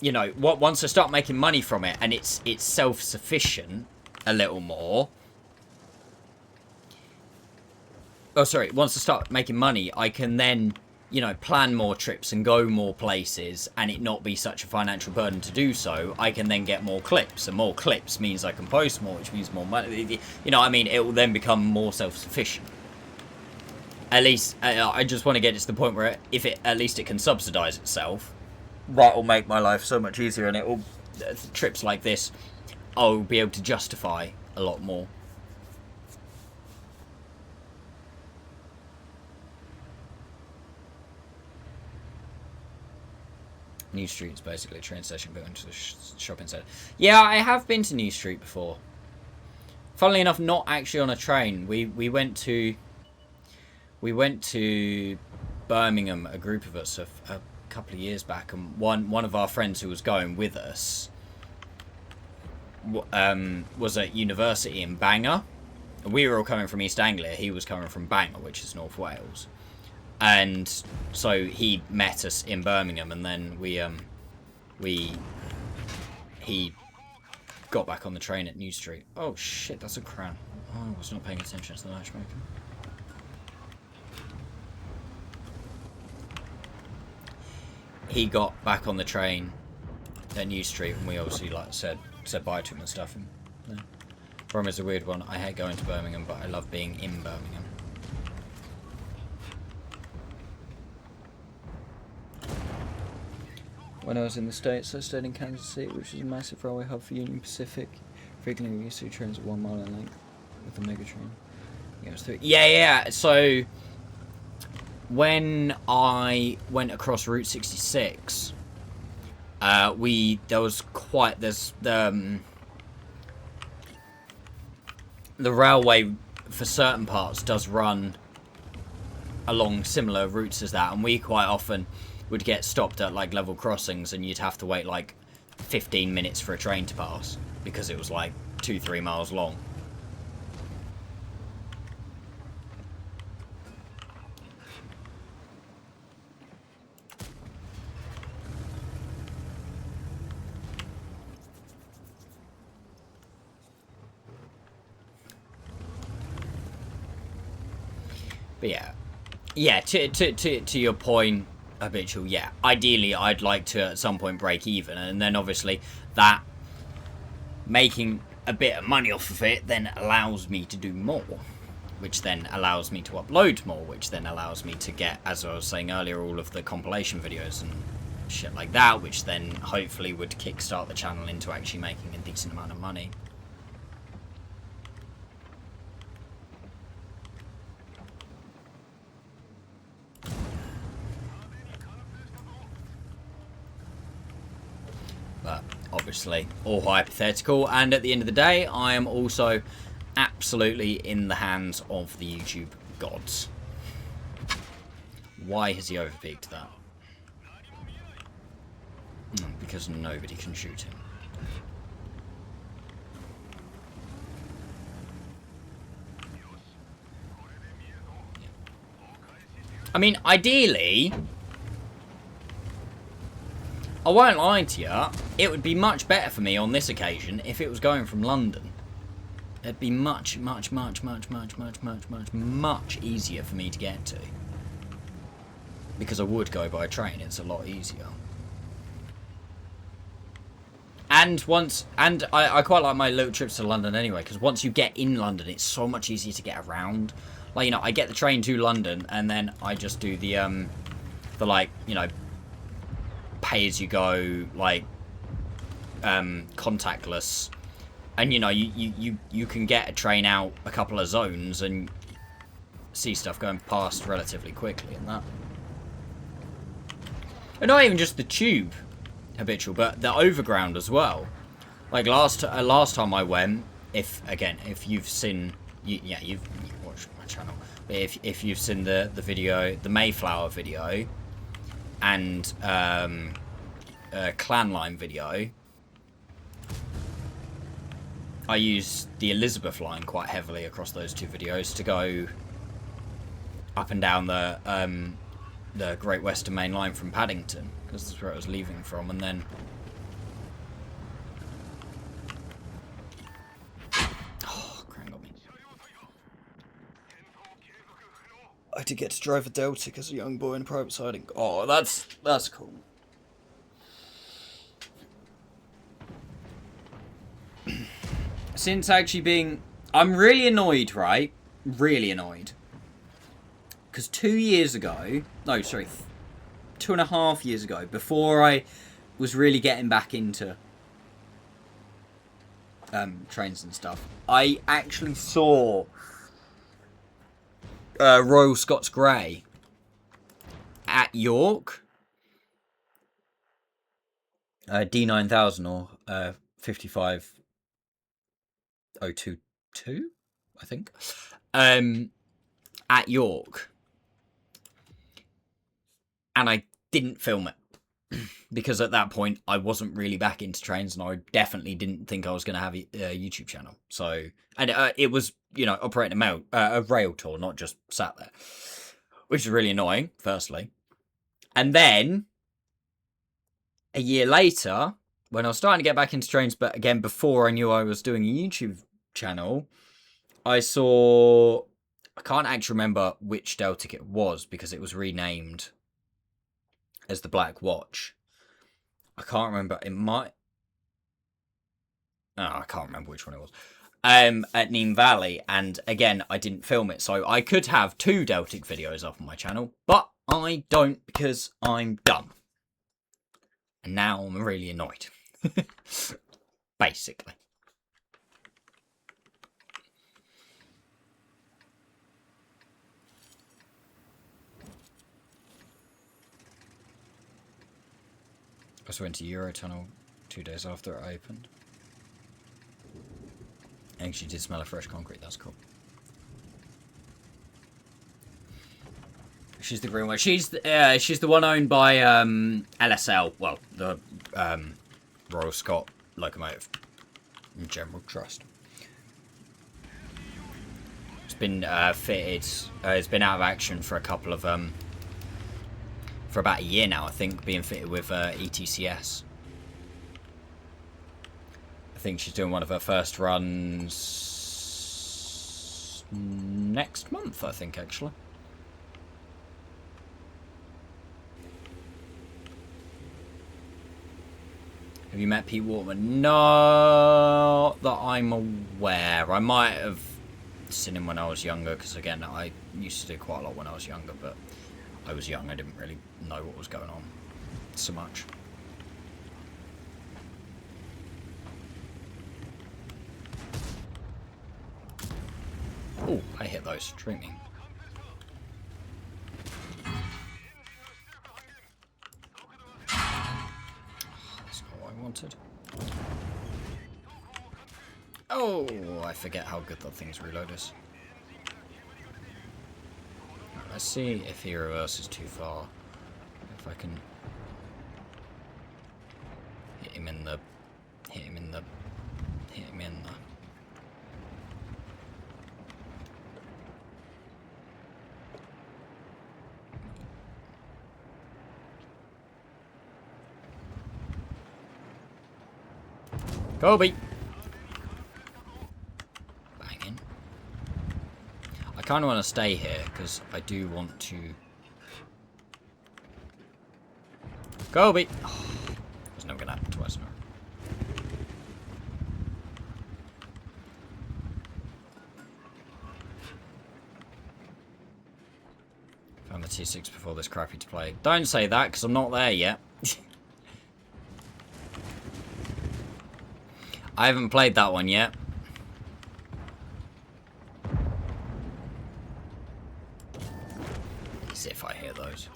you know, once I start making money from it and it's self-sufficient a little more. Oh, sorry. Once I start making money, I can then, you know, plan more trips and go more places, and it not be such a financial burden to do so. I can then get more clips, and more clips means I can post more, which means more money. You know what I mean? It will then become more self-sufficient. At least, I just want to get it to the point where at least it can subsidize itself. That will make my life so much easier, and it will, trips like this, I'll be able to justify a lot more. New Street is basically a train station built into the shopping centre. Yeah, I have been to New Street before. Funnily enough, not actually on a train. We went to Birmingham, a group of us, a couple of years back, and one of our friends who was going with us was at university in Bangor. We were all coming from East Anglia. He was coming from Bangor, which is North Wales. And so he met us in Birmingham, and then he got back on the train at New Street. Oh shit, that's a crown. Oh, I was not paying attention to the matchmaking. He got back on the train at New Street, and we obviously like said bye to him and stuff. And yeah. Problem is a weird one. I hate going to Birmingham, but I love being in Birmingham. When I was in the States, I stayed in Kansas City, which is a massive railway hub for Union Pacific. Frequently we used to trains at 1 mile in length with the mega train. Yeah. So when I went across Route 66, the railway for certain parts does run along similar routes as that, and we quite often would get stopped at like level crossings, and you'd have to wait like 15 minutes for a train to pass because it was like 2-3 miles long. But yeah, to your point, Habitual, yeah, ideally I'd like to at some point break even, and then obviously that making a bit of money off of it then allows me to do more, which then allows me to upload more, which then allows me to get, as I was saying earlier, all of the compilation videos and shit like that, which then hopefully would kickstart the channel into actually making a decent amount of money. But obviously all hypothetical, and at the end of the day I am also absolutely in the hands of the YouTube gods. Why has he overpeaked that? Because nobody can shoot him. I mean, ideally, I won't lie to you, it would be much better for me on this occasion if it was going from London. It'd be much easier for me to get to. Because I would go by train, it's a lot easier. And I quite like my little trips to London anyway, because once you get in London, it's so much easier to get around. Like, you know, I get the train to London, and then I just do the like, you know, pay-as-you-go, like, contactless, and you know, you can get a train out a couple of zones and see stuff going past relatively quickly and that. And not even just the tube, Habitual, but the overground as well. Like last time I went, if you've seen, you've watched my channel, but if you've seen the video, the Mayflower video, and Clan Line video, I use the Elizabeth line quite heavily across those two videos to go up and down the Great Western Main Line from Paddington, because that's where I was leaving from, and then Cran got me. I did get to drive a Delta as a young boy in private siding. Oh, that's cool. Since actually being, I'm really annoyed, right? Really annoyed. Because 2 years ago, no, sorry, 2.5 years ago, before I was really getting back into trains and stuff, I actually saw Royal Scots Grey at York, D9000 or 55022, I think, at York. And I didn't film it because at that point I wasn't really back into trains, and I definitely didn't think I was going to have a YouTube channel. So, and it was, you know, operating a rail tour, not just sat there, which is really annoying, firstly. And then a year later, when I was starting to get back into trains, but again, before I knew I was doing a YouTube channel, I saw, I can't actually remember which Delta it was because it was renamed as the Black Watch. I can't remember. It might... Oh, I can't remember which one it was. At Neem Valley, and again, I didn't film it, so I could have 2 Deltic videos up on my channel, but I don't because I'm dumb. And now I'm really annoyed. Basically. I also went to Eurotunnel 2 days after it opened. I actually did smell of fresh concrete, that's cool. She's the green one. She's the one owned by LSL, well, the Royal Scot Locomotive General Trust. It's been fitted. It's been out of action for a couple of for about a year now, I think, being fitted with ETCS. I think she's doing one of her first runs next month, I think, actually. Have you met Pete Waterman? No, that I'm aware. I might have seen him when I was younger, because again, I used to do quite a lot when I was younger, but I was young, I didn't really know what was going on so much. Oh, I hit those, streaming. That's not what I wanted. Oh, I forget how good that thing's reload is. Let's see if he reverses too far. If I can hit him in the. Kobe! Banging. I kind of want to stay here because I do want to. Kobe! Oh, it's not going to happen twice now. Found the T6 before this crappy to play. Don't say that because I'm not there yet. I haven't played that one yet. As if I hear those.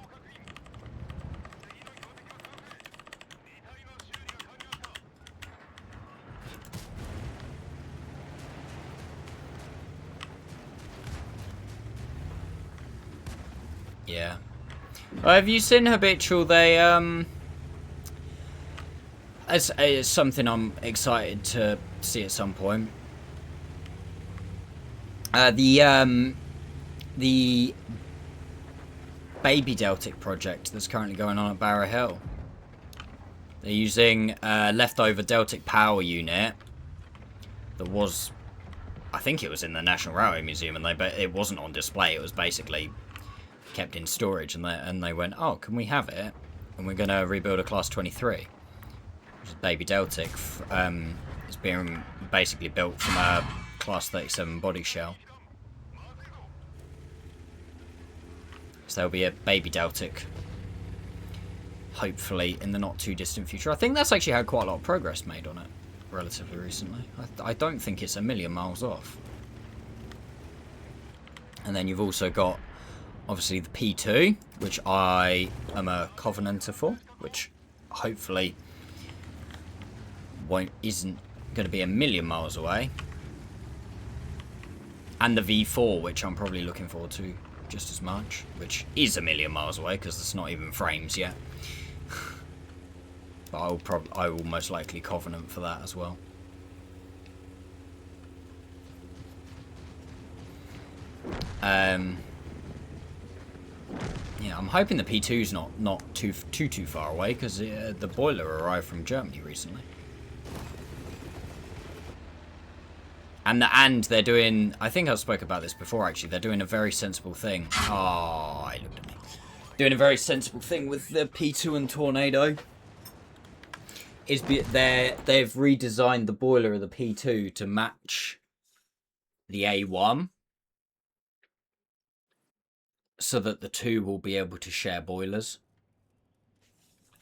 Yeah. Have you seen Habitual? They It's something I'm excited to see at some point. The Baby Deltic project that's currently going on at Barrow Hill. They're using leftover Deltic power unit that was, I think it was in the National Railway Museum, and it wasn't on display. It was basically kept in storage, and they went, oh, can we have it? And we're going to rebuild a Class 23. Baby Deltic. It's being basically built from a Class 37 body shell. So there'll be a Baby Deltic, hopefully, in the not too distant future. I think that's actually had quite a lot of progress made on it relatively recently. I don't think it's a million miles off. And then you've also got, obviously, the P2, which I am a Covenanter for, which hopefully isn't going to be a million miles away, and the V4, which I'm probably looking forward to just as much, which is a million miles away because it's not even frames yet. But I will most likely Covenant for that as well. Yeah, I'm hoping the P2's not too far away because the boiler arrived from Germany recently. And they're doing, I think I spoke about this before actually, they're doing a very sensible thing. Oh, I looked at me. Doing a very sensible thing with the P2 and Tornado. They've redesigned the boiler of the P2 to match the A1. So that the two will be able to share boilers.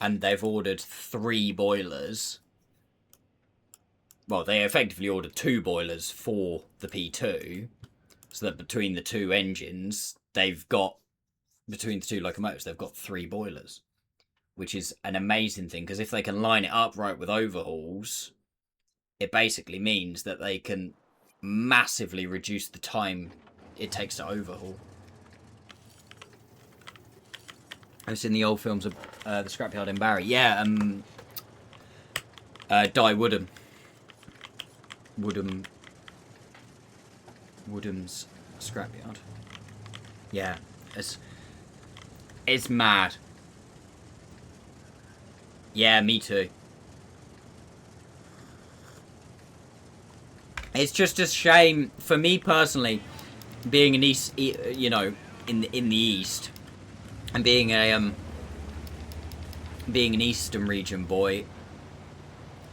And they've ordered 3 boilers. Well, they effectively ordered 2 boilers for the P2, so that between the 2 engines, between the 2 locomotives, they've got 3 boilers. which is an amazing thing, because if they can line it up right with overhauls, it basically means that they can massively reduce the time it takes to overhaul. I've seen the old films of the scrapyard in Barry. Yeah, Die Woodham. Woodham's scrapyard. Yeah, it's mad. Yeah, me too. It's just a shame for me personally, being in East, you know, in the East, and being an Eastern region boy.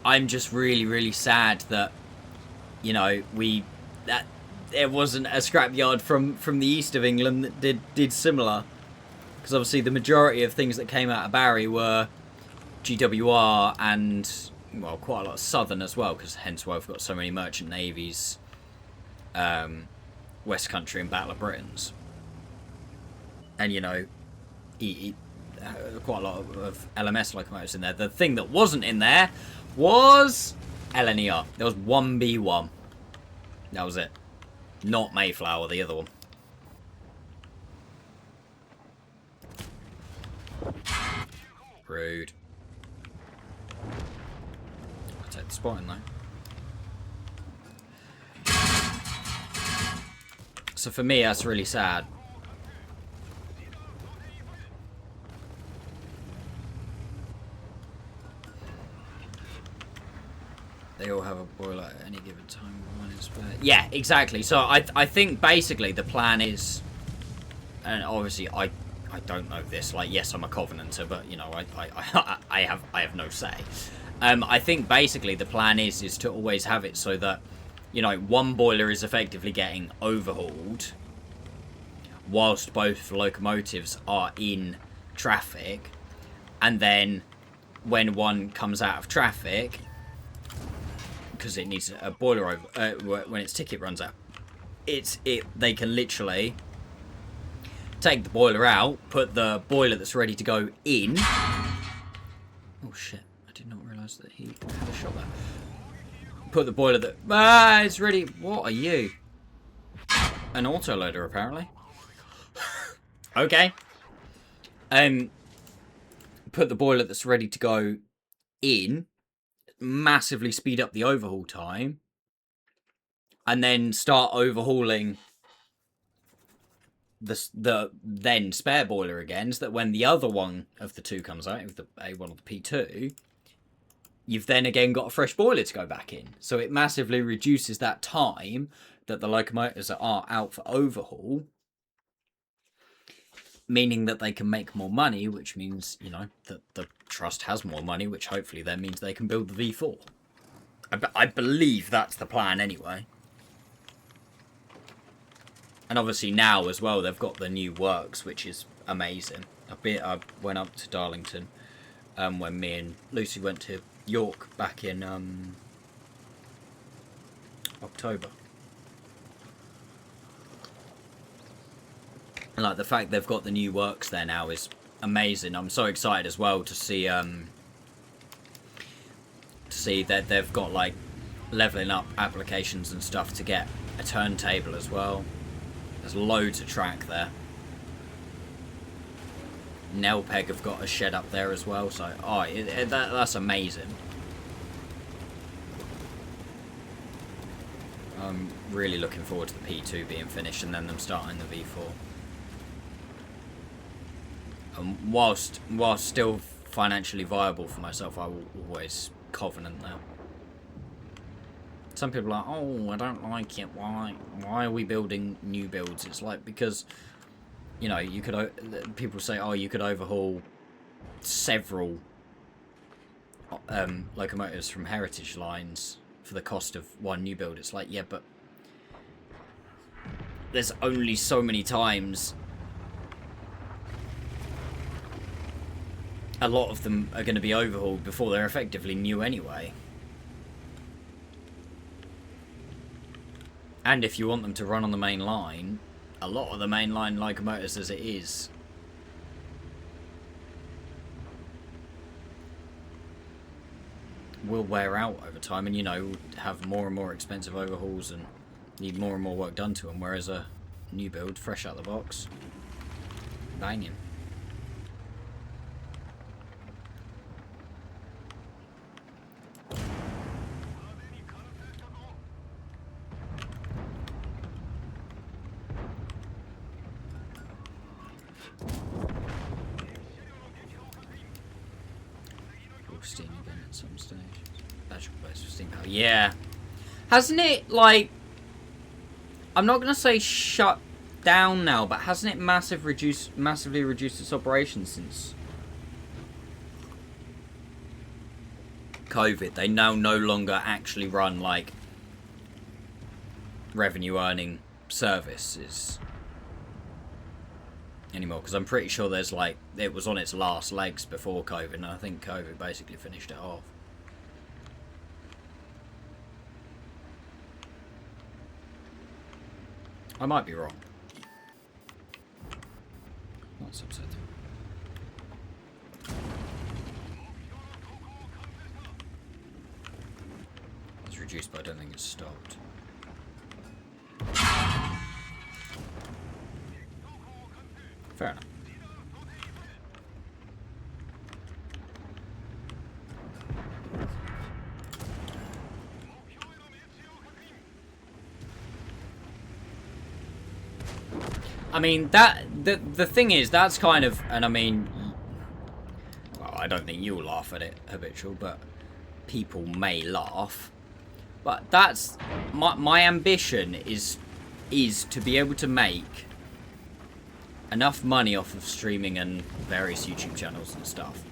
I'm just really sad that, you know, that there wasn't a scrapyard from the east of England that did similar, because obviously the majority of things that came out of Barry were GWR and, well, quite a lot of Southern as well, because hence why we've got so many merchant navies, West Country and Battle of Britons, and you know, quite a lot of LMS locomotives in there. The thing that wasn't in there was LNER. There was 1B1. That was it. Not Mayflower, the other one. Rude. I'll take the spot in though. So for me, that's really sad. They all have a boiler at any given time. One is spare. Yeah, exactly. So I think basically the plan is, and obviously I don't know this. Like, yes, I'm a Covenanter, but you know, I have no say. I think basically the plan is to always have it so that, you know, one boiler is effectively getting overhauled whilst both locomotives are in traffic, and then when one comes out of traffic, because it needs a boiler over when its ticket runs out, they can literally take the boiler out, put the boiler that's ready to go in. Oh shit, I did not realise that he had a shot there. Put the boiler that it's ready. What are you? An autoloader apparently. Okay. Put the boiler that's ready to go in, massively speed up the overhaul time, and then start overhauling the then spare boiler again, so that when the other one of the two comes out, with the A1 or the P2, you've then again got a fresh boiler to go back in. So it massively reduces that time that the locomotives are out for overhaul, meaning that they can make more money, which means, you know, that the trust has more money, which hopefully then means they can build the V4. I believe that's the plan anyway. And obviously now as well, they've got the new works, which is amazing. I went up to Darlington when me and Lucy went to York back in October. And like the fact they've got the new works there now is amazing. I'm so excited as well to see that they've got like leveling up applications and stuff to get a turntable as well. There's loads of track there. Nelpeg have got a shed up there as well, so that's amazing. I'm really looking forward to the P2 being finished and then them starting the V4. Whilst still financially viable for myself, I will always Covenant now. Some people are like, oh, I don't like it. Why are we building new builds? It's like, because, you know, you could. People say, oh, you could overhaul several locomotives from heritage lines for the cost of one new build. It's like, yeah, but there's only so many times. A lot of them are going to be overhauled before they're effectively new anyway. And if you want them to run on the main line, a lot of the main line locomotives as it is will wear out over time, and you know, have more and more expensive overhauls and need more and more work done to them. Whereas a new build, fresh out the box, banging. Steam again at some stage. Actual place for Steam power. Yeah. Hasn't it, like... I'm not going to say shut down now, but hasn't it massively reduced its operations since COVID? They now no longer actually run, like, revenue-earning services anymore, because I'm pretty sure there's like it was on its last legs before COVID, and I think COVID basically finished it off. I might be wrong. That's upsetting. It's reduced, but I don't think it's stopped. Fair enough. I mean, the thing is, that's kind of, and I mean, well, I don't think you'll laugh at it, Habitual, but people may laugh. But that's, my ambition is to be able to make enough money off of streaming and various YouTube channels and stuff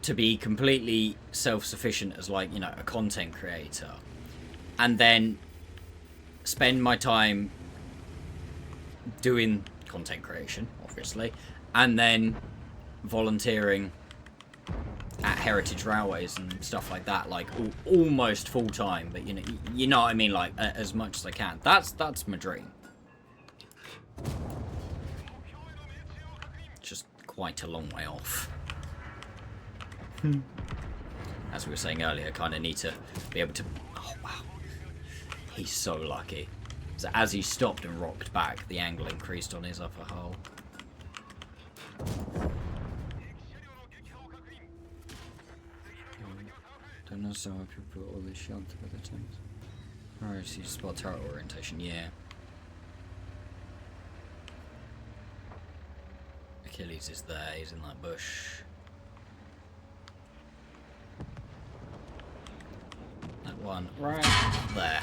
to be completely self-sufficient as, like, you know, a content creator, and then spend my time doing content creation, obviously, and then volunteering at heritage railways and stuff like that, like almost full-time, but you know what I mean, like as much as I can. That's my dream. Just quite a long way off. As we were saying earlier, kind of need to be able to... Oh, wow. He's so lucky. So as he stopped and rocked back, the angle increased on his upper hull. Don't understand why people put all this shot together things. Alright, so you spot turret orientation, yeah. Achilles is there, he's in that bush. That one right there.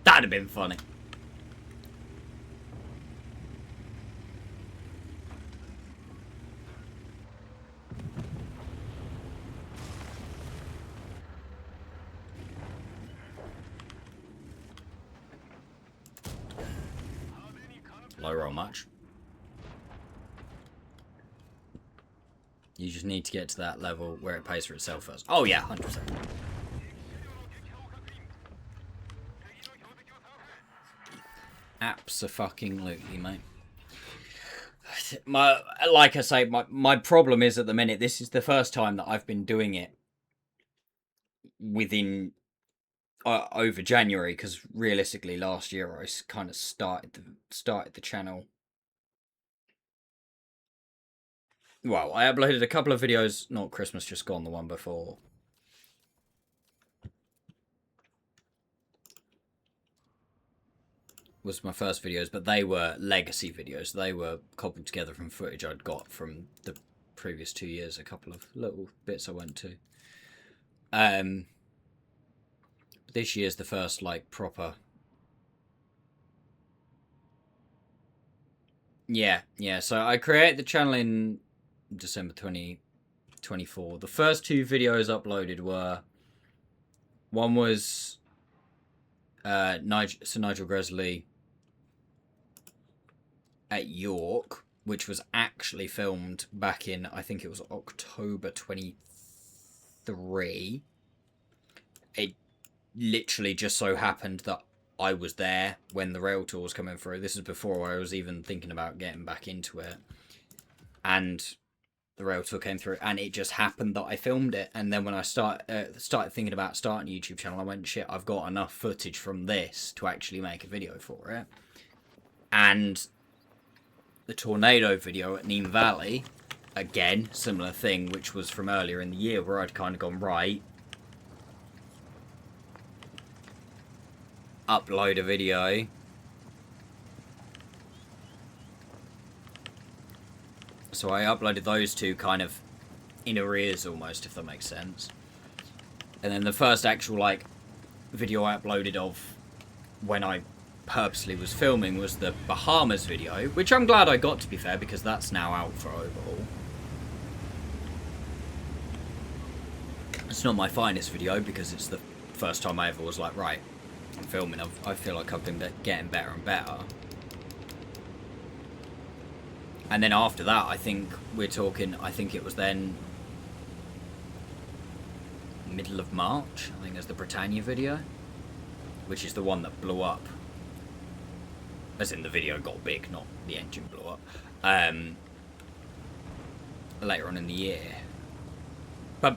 That'd have been funny. Low roll much. You just need to get to that level where it pays for itself first. Oh yeah, 100%. Abso-fucking-lutely, mate. Like I say, my problem is at the minute, this is the first time that I've been doing it within over January, because realistically last year I kind of started the channel. Well, I uploaded a couple of videos, not Christmas just gone, the one before. Was my first videos, but they were legacy videos. They were cobbled together from footage I'd got from the previous 2 years, a couple of little bits I went to. This year's the first, like, proper... Yeah, so I created the channel in December 2024. The first 2 videos uploaded were... One was Sir Nigel Gresley at York, which was actually filmed back in, I think it was October 23. It literally just so happened that I was there when the rail tour was coming through. This is before I was even thinking about getting back into it. And the rail tour came through, and it just happened that I filmed it. And then when I started thinking about starting a YouTube channel, I went, shit, I've got enough footage from this to actually make a video for it. And the tornado video at Neem Valley, again, similar thing, which was from earlier in the year, where I'd kind of gone, right, upload a video. So I uploaded those two kind of in arrears almost, if that makes sense. And then the first actual, like, video I uploaded of when I purposely was filming was the Bahamas video, which I'm glad I got, to be fair, because that's now out for overhaul. It's not my finest video, because it's the first time I ever was like, right, I'm filming, I feel like I've been getting better and better. And then after that, I think we're talking, I think it was then middle of March, I think it's the Britannia video, which is the one that blew up. As in the video got big, not the engine blew up. Later on in the year. But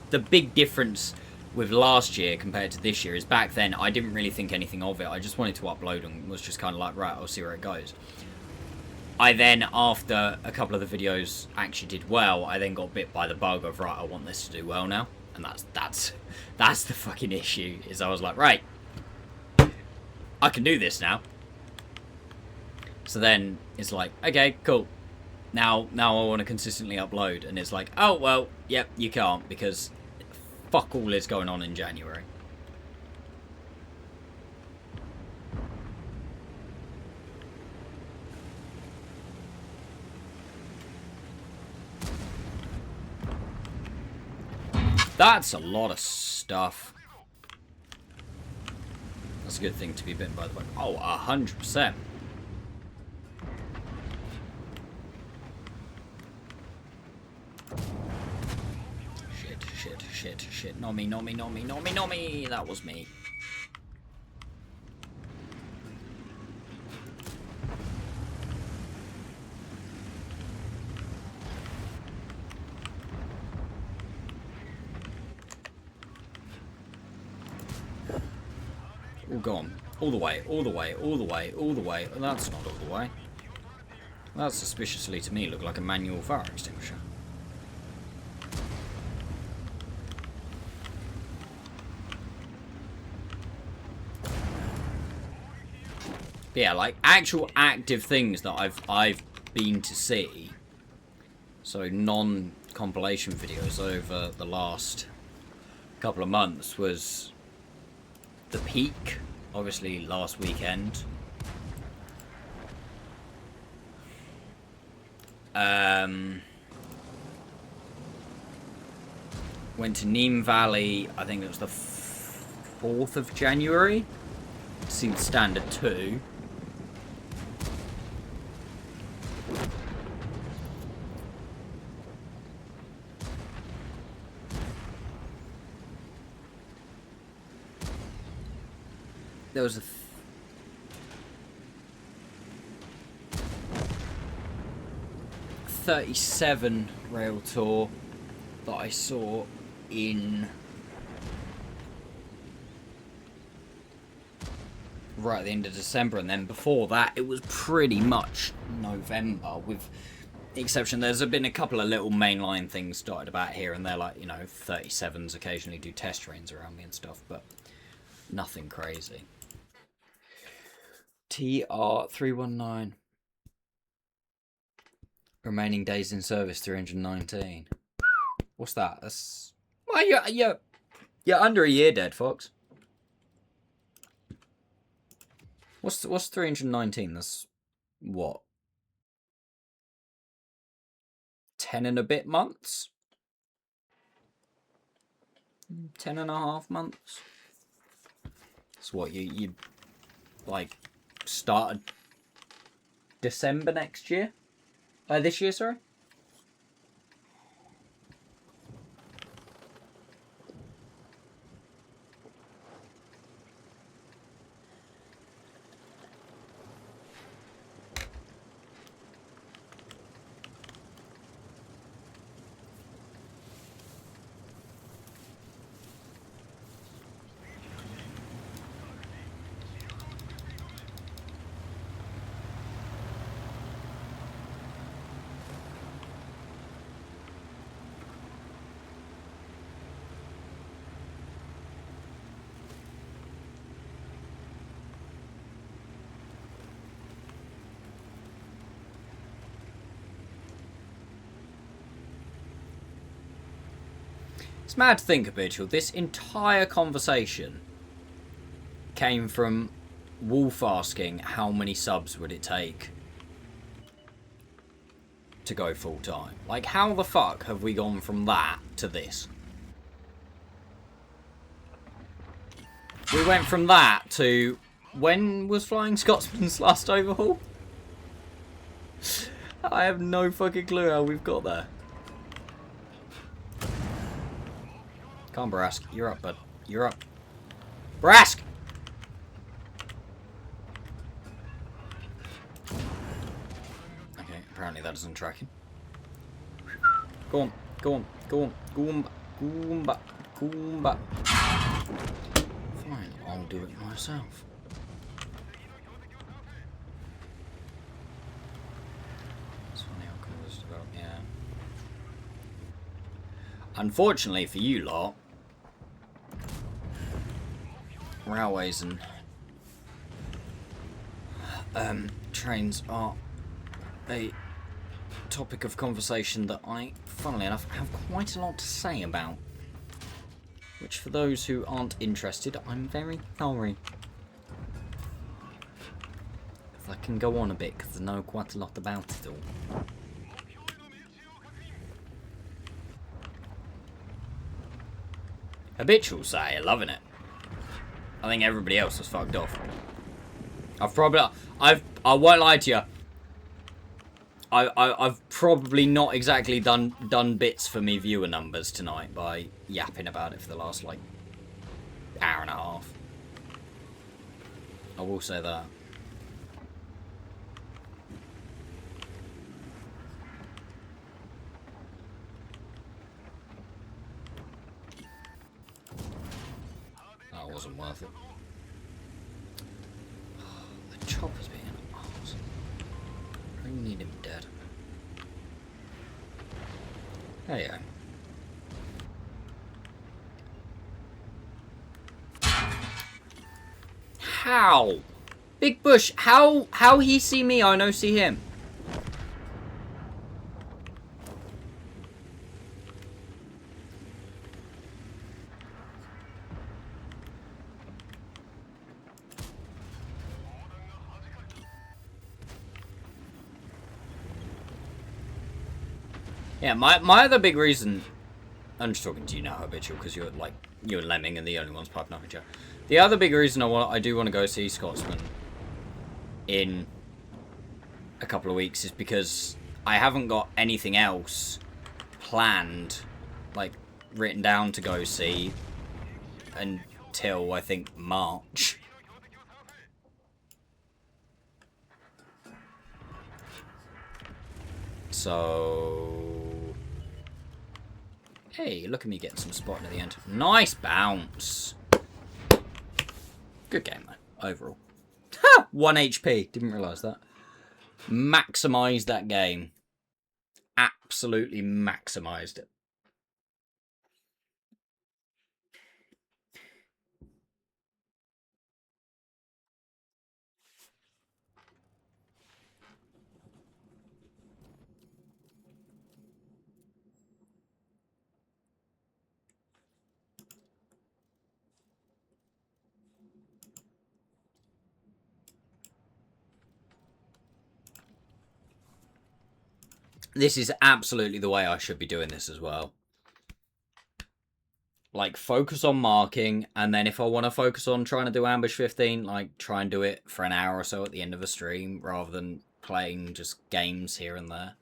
the big difference with last year compared to this year is back then I didn't really think anything of it. I just wanted to upload and was just kind of like, right, I'll see where it goes. I then, after a couple of the videos actually did well, I then got bit by the bug of, right, I want this to do well now. And that's the fucking issue, is I was like, right, I can do this now. So then it's like, okay, cool. Now I want to consistently upload. And it's like, oh, well, yep, you can't, because fuck all is going on in January. That's a lot of stuff. That's a good thing to be bitten by the bug. Oh, 100%. Shit. Not me. That was me. All gone. All the way. That's not all the way. That suspiciously to me looked like a manual fire extinguisher. Yeah, like actual active things that I've been to see. So non-compilation videos over the last couple of months was the Peak, obviously last weekend. Went to Neem Valley, I think it was the 4th of January. Seemed standard too. There was a 37 rail tour that I saw in right at the end of December, and then before that it was pretty much November, with the exception there's been a couple of little mainline things dotted about here and there, like, you know, 37s occasionally do test trains around me and stuff, but nothing crazy. TR319. Remaining days in service 319. What's that? That's, well, you're under a year dead, Fox. What's 319? That's what? 10 and a bit months? 10 and a half months? That's what you like started December next year? This year, sorry? It's mad to think, Habitual. This entire conversation came from Wolf asking how many subs would it take to go full time. Like, how the fuck have we gone from that to this? We went from that to... When was Flying Scotsman's last overhaul? I have no fucking clue how we've got there. Come on, Brask. You're up, bud. You're up. Brask! Okay, apparently that isn't tracking. Go on, go on, go on. Goomba, Goomba, Goomba. Fine, I'll do it myself. It's funny how cool this is about, yeah. Unfortunately for you lot, railways and trains are a topic of conversation that I, funnily enough, have quite a lot to say about. Which, for those who aren't interested, I'm very sorry. Because I can go on a bit, because I know quite a lot about it all. Habitual say, loving it. I think everybody else was fucked off. I won't lie to you. I've probably not exactly done bits for me viewer numbers tonight by yapping about it for the last, like, hour and a half. I will say that. That wasn't worth it. The chopper's being an arse. I really need him dead. There you go. How? Big Bush, how he see me, I no see him. Yeah, my other big reason... I'm just talking to you now, Habitual, because you're Lemming and the only ones piping up at you. The other big reason I do want to go see Scotsman in a couple of weeks is because I haven't got anything else planned, like, written down to go see until, I think, March. So... Hey, look at me getting some spotting at the end. Nice bounce. Good game, though, overall. Ha! 1 HP. Didn't realise that. Maximised that game. Absolutely maximised it. This is absolutely the way I should be doing this as well. Like, focus on marking, and then if I want to focus on trying to do Ambush 15, like, try and do it for an hour or so at the end of a stream, rather than playing just games here and there.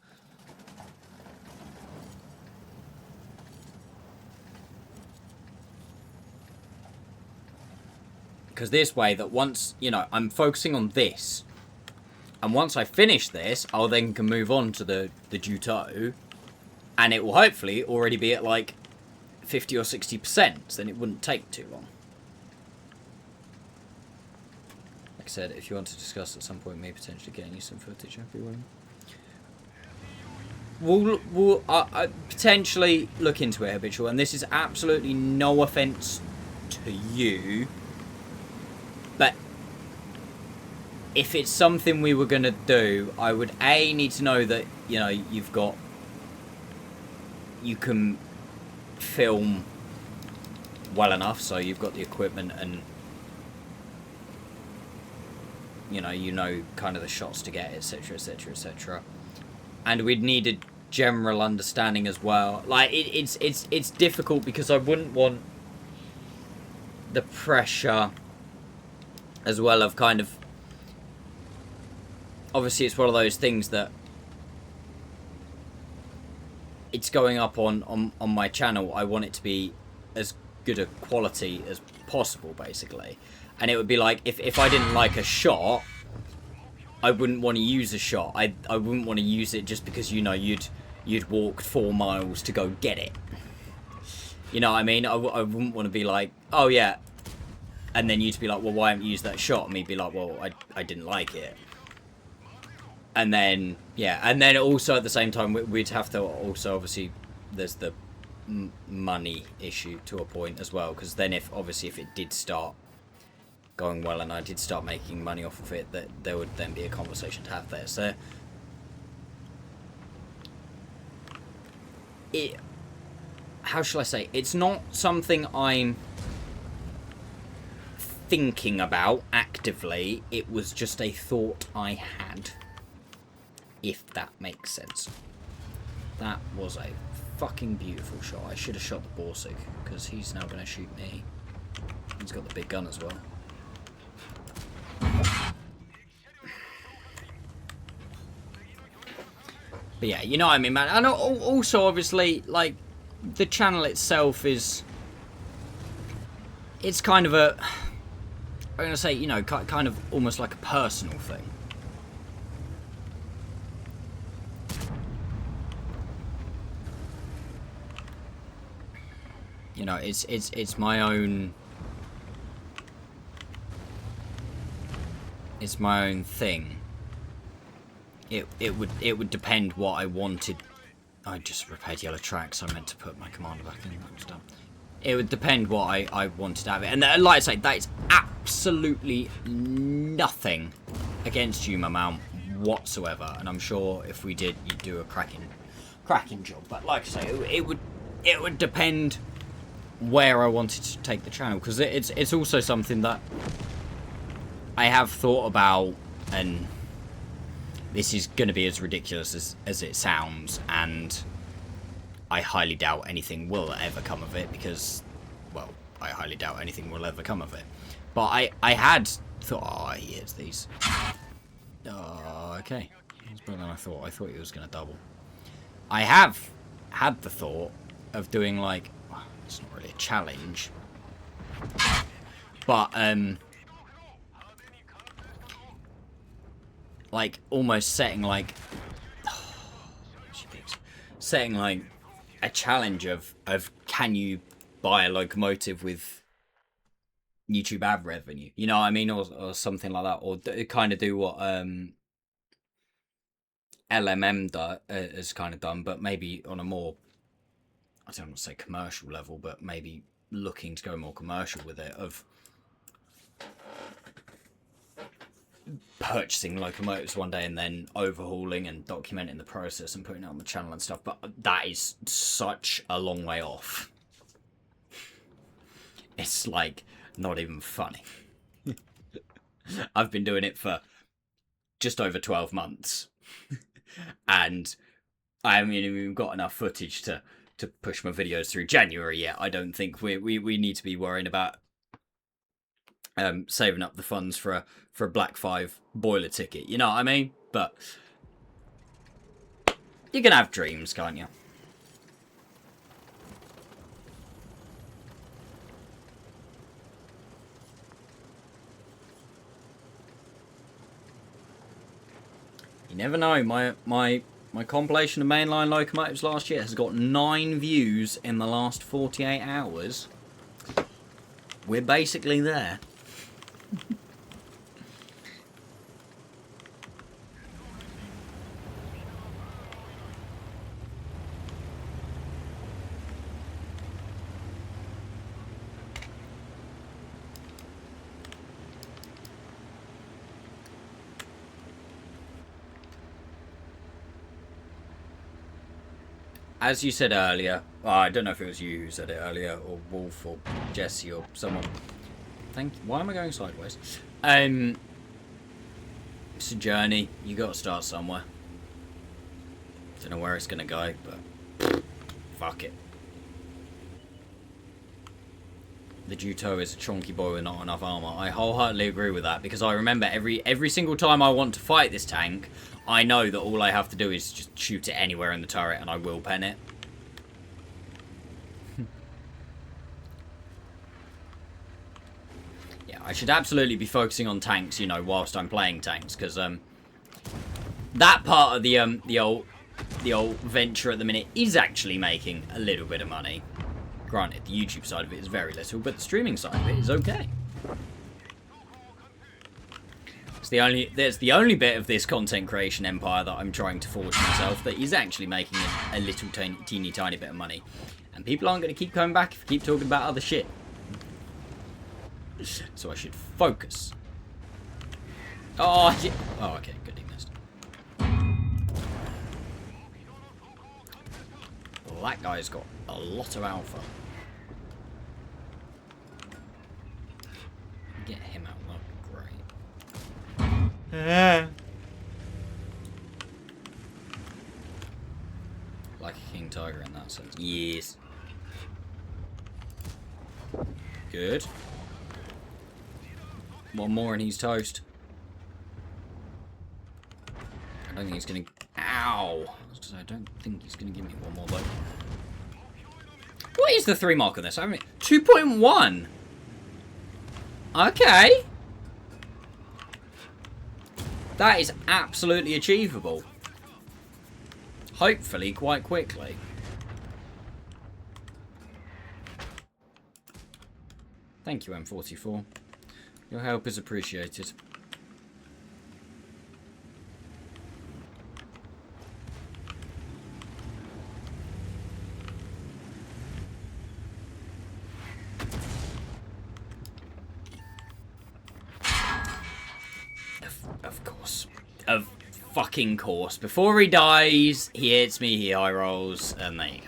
Because this way, that once, you know, I'm focusing on this, and once I finish this, I'll then can move on to the Juto, and it will hopefully already be at, like, 50 or 60%, so then it wouldn't take too long. Like I said, if you want to discuss at some point, maybe potentially getting you some footage, I'd be willing. We'll potentially look into it, Habitual, and this is absolutely no offence to you, but if it's something we were going to do, I would need to know that, you know, you can film well enough, so you've got the equipment and you know kind of the shots to get, etc, etc, etc. And we'd need a general understanding as well. Like it's difficult because I wouldn't want the pressure as well of kind of, obviously it's one of those things that it's going up on my channel. I want it to be as good a quality as possible, basically. And it would be like, if I didn't like a shot, I wouldn't want to use a shot. I wouldn't want to use it just because, you know, you'd walked 4 miles to go get it. You know what I mean? I wouldn't want to be like, oh yeah, and then you'd be like, well, why haven't you used that shot? And me'd be like, well, I didn't like it. And then, yeah, and then also at the same time, we'd have to also, obviously, there's the money issue to a point as well. Because then if it did start going well and I did start making money off of it, that there would then be a conversation to have there. So, how shall I say? It's not something I'm thinking about actively. It was just a thought I had, if that makes sense. That was a fucking beautiful shot. I should have shot the Borsig, because he's now going to shoot me. He's got the big gun as well. But yeah, you know what I mean, man. And also, obviously, like, the channel itself is... It's kind of a... I'm going to say, you know, kind of almost like a personal thing. You know, it's my own... It's my own thing. It would depend what I wanted. I just repaired yellow tracks. I meant to put my commander back in. That was done. It would depend what I wanted to have it. And like I say, that is absolutely nothing against you, my man, whatsoever. And I'm sure if we did, you'd do a cracking job. But like I say, it would depend where I wanted to take the channel, because it's also something that I have thought about, and this is going to be as ridiculous as it sounds, and I highly doubt anything will ever come of it, because, well, I highly doubt anything will ever come of it. But I had thought, oh, here's these. Oh, okay. It's better than I thought. I thought he was going to double. I have had the thought of doing, like, well, it's not really a challenge, but, like, almost setting, like, setting, like, a challenge of can you buy a locomotive with YouTube ad revenue, you know what I mean, or something like that, or kind of do what LMM has kind of done, but maybe on a more, I don't want to say commercial level, but maybe looking to go more commercial with it, of purchasing locomotives one day and then overhauling and documenting the process and putting it on the channel and stuff. But that is such a long way off. It's like not even funny. I've been doing it for just over 12 months and I haven't even got enough footage to push my videos through January yet. I don't think we need to be worrying about saving up the funds for a Black 5 boiler ticket, you know what I mean? But you can have dreams, can't you? You never know. My compilation of mainline locomotives last year has got 9 views in the last 48 hours. We're basically there. As you said earlier, I don't know if it was you who said it earlier, or Wolf, or Jesse, or someone. Thank you. Why am I going sideways? It's a journey. You got to start somewhere. Don't know where it's gonna go, but fuck it. The Juto is a chonky boy with not enough armor. I wholeheartedly agree with that, because I remember every single time I want to fight this tank, I know that all I have to do is just shoot it anywhere in the turret and I will pen it. Yeah, I should absolutely be focusing on tanks, you know, whilst I'm playing tanks, because that part of the old venture at the minute is actually making a little bit of money. Granted, the YouTube side of it is very little, but the streaming side of it is okay. There's the only bit of this content creation empire that I'm trying to forge myself that is actually making a little teeny tiny bit of money. And people aren't going to keep coming back if I keep talking about other shit. So I should focus. Oh, yeah. Oh, okay, good, he missed. Well, that guy's got a lot of alpha. Get him out, that'd be great. Like a king tiger in that sense. Yes. Good. One more and he's toast. I don't think he's gonna... Ow! I don't think he's gonna give me one more though. What is the 3 mark on this? I mean, 2.1! Okay. That is absolutely achievable. Hopefully quite quickly. Thank you, M44. Your help is appreciated. Of course. Of fucking course. Before he dies, he hits me, he high rolls, and there you go.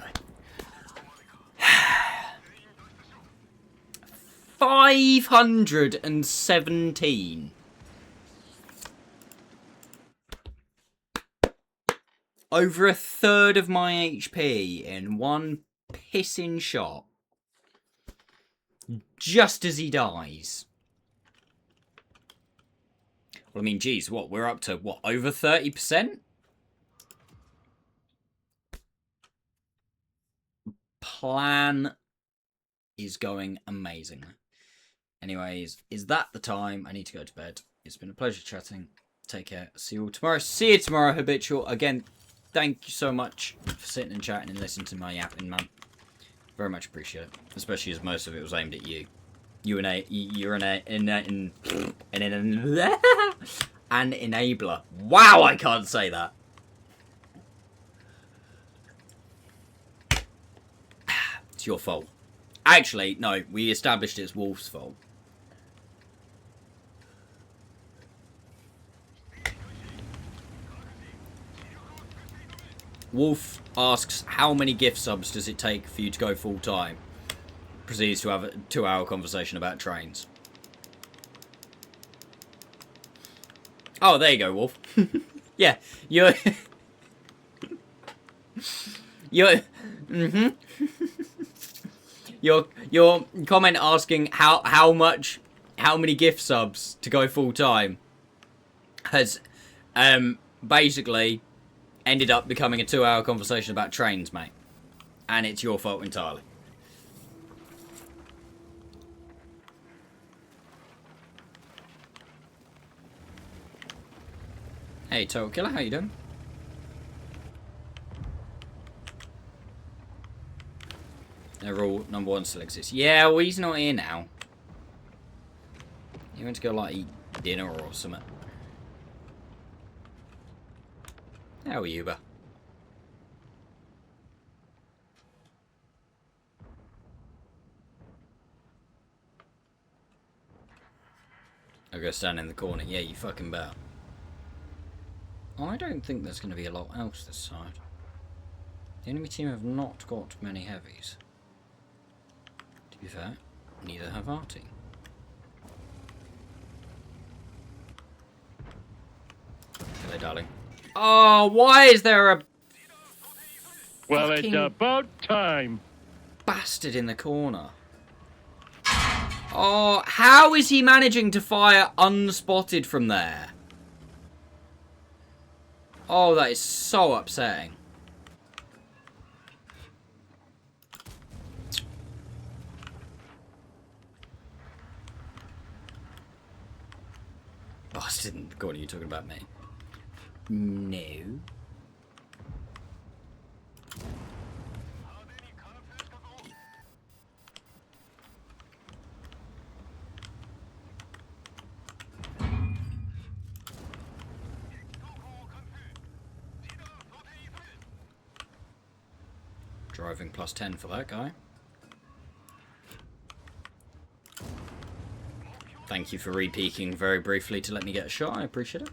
517. Over a third of my HP in one pissing shot. Just as he dies. Well, I mean, geez, what? We're up to, what, over 30%? Plan is going amazing. Anyways, is that the time? I need to go to bed. It's been a pleasure chatting. Take care. See you all tomorrow. See you tomorrow, Habitual. Again, thank you so much for sitting and chatting and listening to my yapping, man. Very much appreciate it. Especially as most of it was aimed at you. You're an enabler. Wow, I can't say that. It's your fault. Actually, no, we established it's Wolf's fault. Wolf asks, how many gift subs does it take for you to go full time? Proceeds to have a 2-hour conversation about trains. Oh, there you go, Wolf. Yeah, you're... Your comment asking how many gift subs to go full time has basically ended up becoming a 2-hour conversation about trains, mate. And it's your fault entirely. Hey, Total Killer, how you doing? Rule number 1 still exists. Yeah, well, he's not here now. He went to go, like, eat dinner or something. How are you, Uber? I'll go stand in the corner. Yeah, you fucking bet. I don't think there's going to be a lot else this side. The enemy team have not got many heavies. To be fair, neither have our team. Hello, darling. Oh, why is there a Well, fucking it's about time. bastard in the corner? Oh, how is he managing to fire unspotted from there? Oh, that is so upsetting. Bastard, go on, are you talking about me? No. Driving plus 10 for that guy. Thank you for re-peeking very briefly to let me get a shot. I appreciate it.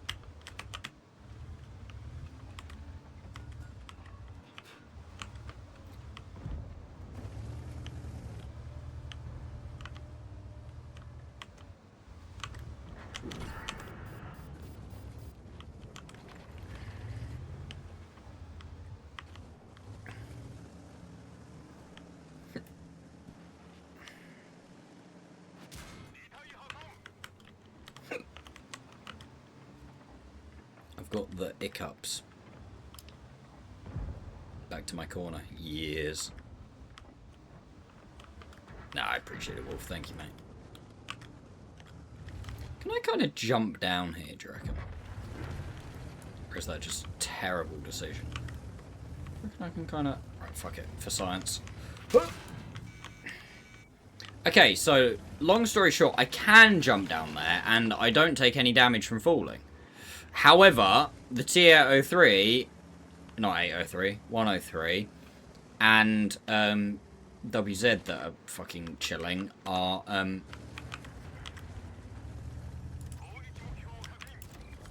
I've got the hiccups. Back to my corner. Years. Nah, I appreciate it, Wolf. Thank you, mate. Can I kind of jump down here, do you reckon? Or is that just a terrible decision? I reckon I can kind of... Right, fuck it. For science. Okay, so, long story short, I can jump down there, and I don't take any damage from falling. However, the T-803... Not 803, 103, and WZ that are fucking chilling are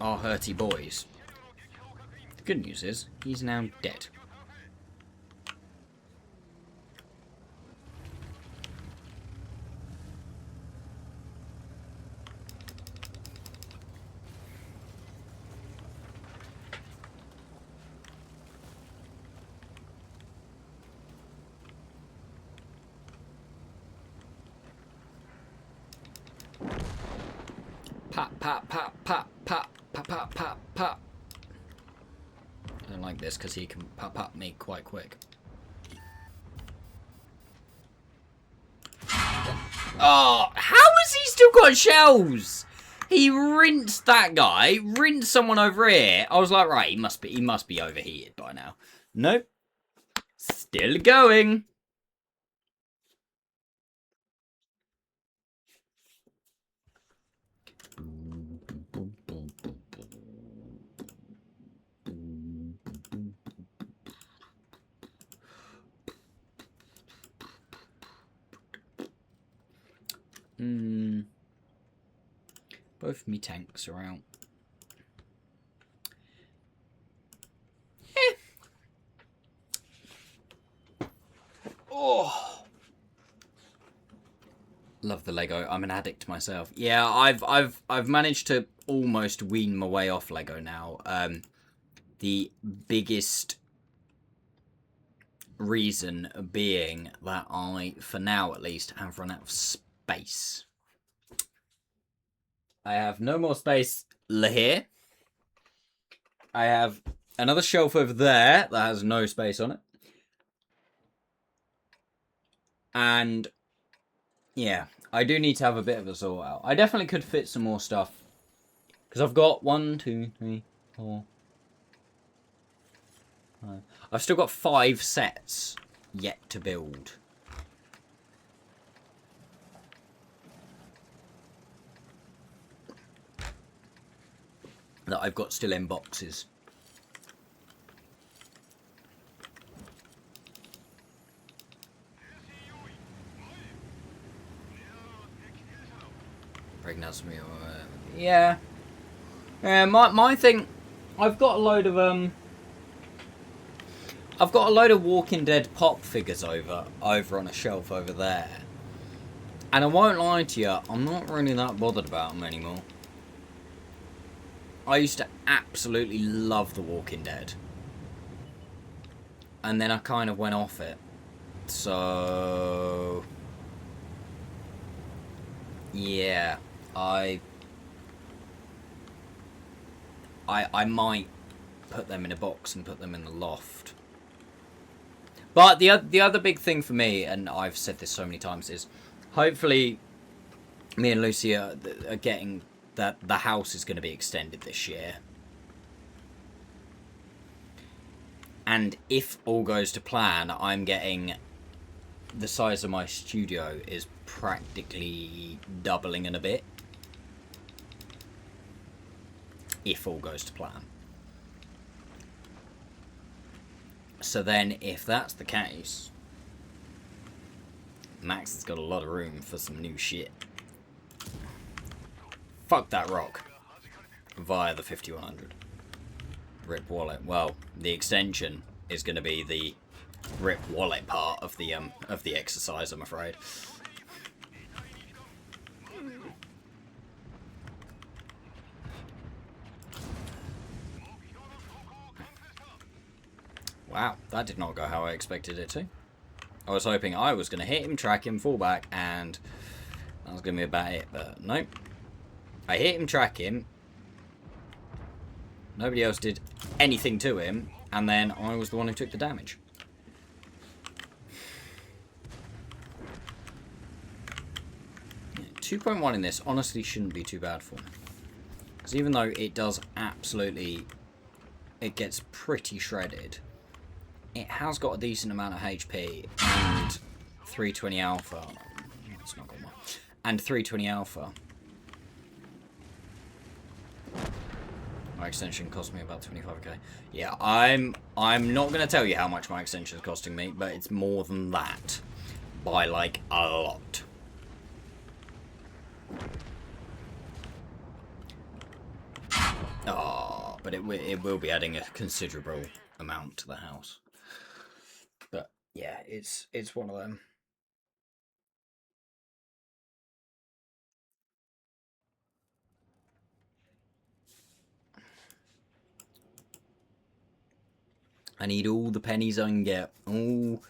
hurty boys. The good news is, he's now dead. Pop, pop, pop, pop, pop, pop, pop, pop, pop. I don't like this because he can pop me quite quick. Oh, how has he still got shells? He rinsed that guy, rinsed someone over here. I was like, right, he must be overheated by now. Nope. Still going. Both me tanks are out. Oh, love the Lego. I'm an addict myself. Yeah, I've managed to almost wean my way off Lego now. The biggest reason being that I, for now at least, have run out of space. I have no more space here. I have another shelf over there that has no space on it. And yeah, I do need to have a bit of a sort out. I definitely could fit some more stuff. Because I've got 1, 2, 3, 4, 5. I've still got 5 sets yet to build. That I've got still in boxes. Pregnant me, yeah. Yeah, my thing, I've got a load of I've got a load of Walking Dead pop figures over on a shelf over there. And I won't lie to you, I'm not really that bothered about them anymore. I used to absolutely love The Walking Dead. And then I kind of went off it. So... yeah, I might put them in a box and put them in the loft. But the other big thing for me, and I've said this so many times, is hopefully me and Lucy are getting that the house is going to be extended this year. And if all goes to plan, I'm getting the size of my studio is practically doubling in a bit. If all goes to plan. So then, if that's the case, Max has got a lot of room for some new shit. Fuck that rock. Via the 5100. Rip wallet. Well, the extension is going to be the rip wallet part of the exercise, I'm afraid. Wow, that did not go how I expected it to. I was hoping I was going to hit him, track him, fall back, and that was going to be about it, but nope. I hit him, track him. Nobody else did anything to him, and then I was the one who took the damage. Yeah, 2.1 in this honestly shouldn't be too bad for me. Because even though it does absolutely... it gets pretty shredded, it has got a decent amount of HP and 320 alpha. It's not got one. And 320 alpha. My extension cost me about 25k. Yeah, I'm not going to tell you how much my extension is costing me, but it's more than that. By, like, a lot. Oh, but it will be adding a considerable amount to the house. But, yeah, it's one of them. I need all the pennies I can get. All...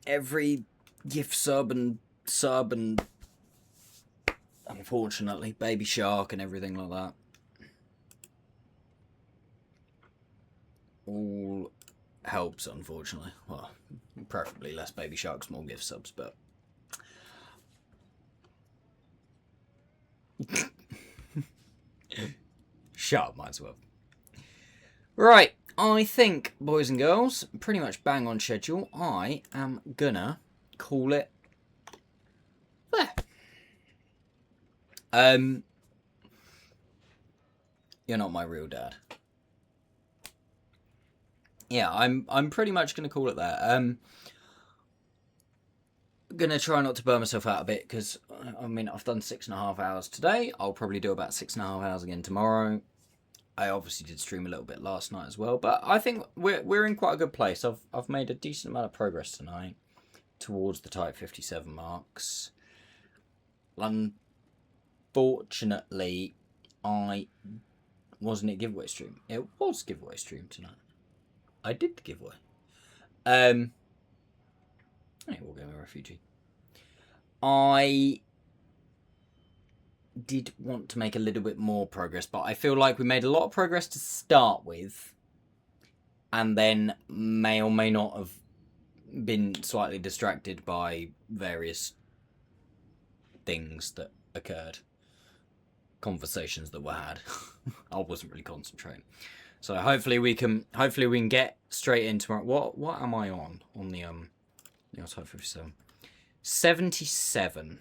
every gift sub and unfortunately, Baby Shark and everything like that. All helps, unfortunately. Well, preferably less Baby Sharks, more gift subs, but... shut up, might as well. Right, I think, boys and girls, pretty much bang on schedule. I am gonna call it there. You're not my real dad. Yeah, I'm pretty much gonna call it there. Gonna try not to burn myself out a bit because I mean I've done 6.5 hours today. I'll probably do about 6.5 hours again tomorrow. I obviously did stream a little bit last night as well, but I think we're in quite a good place. I've made a decent amount of progress tonight towards the Type 57 marks. Unfortunately, I wasn't at giveaway stream. It was giveaway stream tonight. I did the giveaway. Hey, we'll go with refugee. I did want to make a little bit more progress, but I feel like we made a lot of progress to start with, and then may or may not have been slightly distracted by various things that occurred, conversations that were had. I wasn't really concentrating, so hopefully we can get straight into tomorrow. What am I on the Type 57? 77.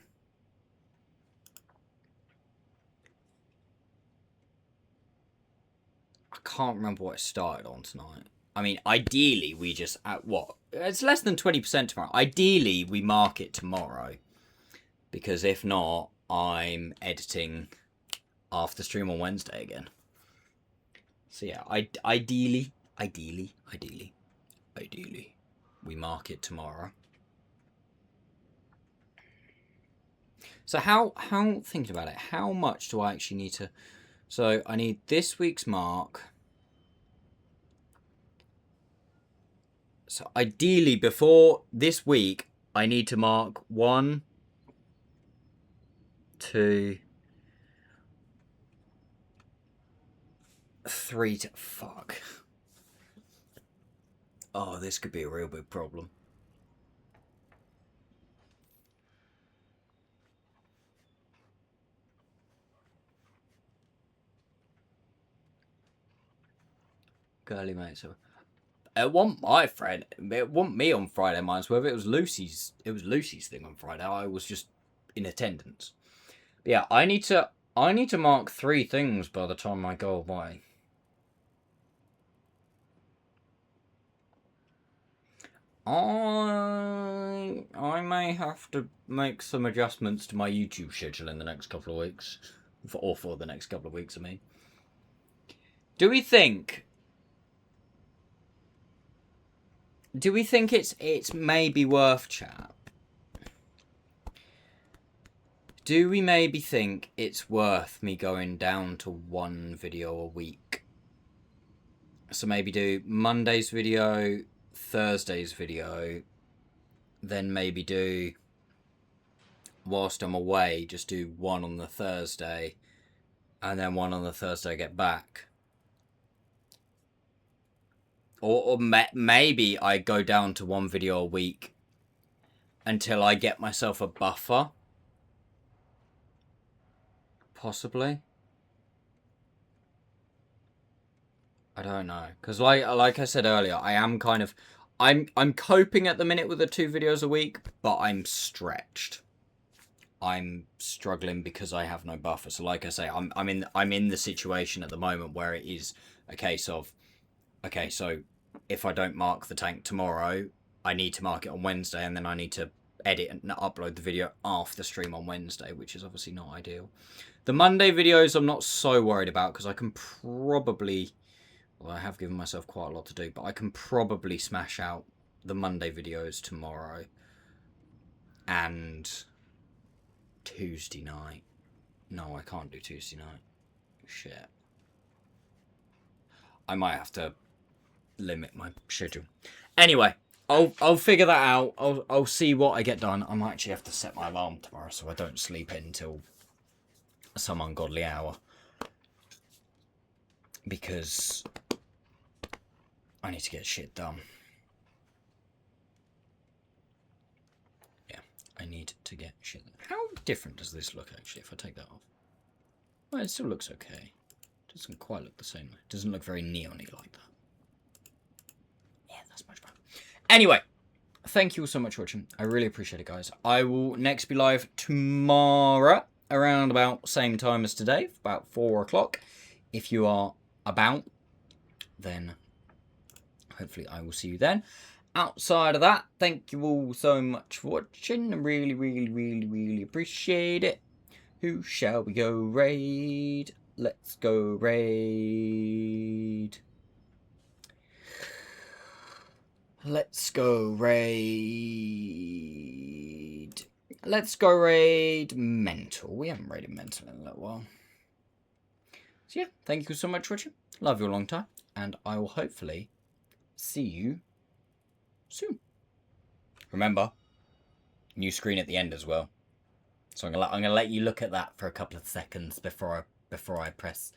I can't remember what I started on tonight. I mean, ideally, we just... it's less than 20% tomorrow. Ideally, we mark it tomorrow. Because if not, I'm editing after stream on Wednesday again. So yeah, ideally, ideally, we mark it tomorrow. So how thinking about it, how much do I actually need to? So I need this week's mark. So ideally, before this week, I need to mark 1, 2, 3 to fuck. Oh, this could be a real big problem. Girly mate, so it wasn't my friend. It wasn't me on Friday, mine's whether it was Lucy's. It was Lucy's thing on Friday. I was just in attendance. But yeah, I need to mark 3 things by the time I go away. I may have to make some adjustments to my YouTube schedule in the next couple of weeks, or for the next couple of weeks. I mean, do we think it's maybe worth, chat? Do we maybe think it's worth me going down to 1 video a week? So maybe do Monday's video, Thursday's video, then maybe do, whilst I'm away, just do 1 on the Thursday, and then 1 on the Thursday I get back. Or maybe I go down to 1 video a week until I get myself a buffer. Possibly. I don't know, because like I said earlier, I am kind of, I'm coping at the minute with the 2 videos a week, but I'm stretched. I'm struggling because I have no buffer. So like I say, I'm in the situation at the moment where it is a case of, okay, so if I don't mark the tank tomorrow, I need to mark it on Wednesday, and then I need to edit and upload the video after stream on Wednesday, which is obviously not ideal. The Monday videos I'm not so worried about, because I can probably, well, I have given myself quite a lot to do, but I can probably smash out the Monday videos tomorrow and Tuesday night. No, I can't do Tuesday night. Shit. I might have to limit my schedule. Anyway, I'll figure that out. I'll see what I get done. I might actually have to set my alarm tomorrow so I don't sleep in until some ungodly hour, because I need to get shit done. Yeah, I need to get shit done. How different does this look actually if I take that off? Well, it still looks okay. It doesn't quite look the same. It doesn't look very neon-y like that. Yeah, that's much better. Anyway, thank you all so much for watching. I really appreciate it, guys. I will next be live tomorrow around about same time as today, about 4 o'clock. If you are about, then hopefully I will see you then. Outside of that, thank you all so much for watching. I really, really, really, really appreciate it. Who shall we go raid? Let's go raid. Let's go raid. Let's go raid Mental. We haven't raided Mental in a little while. So yeah, thank you so much for watching. Love you a long time. And I will hopefully see you soon. Remember, new screen at the end as well. So I'm gonna let you look at that for a couple of seconds before I press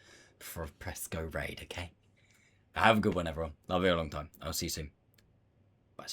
go raid, okay? Have a good one, everyone. Love you a long time. I'll see you soon. Bye.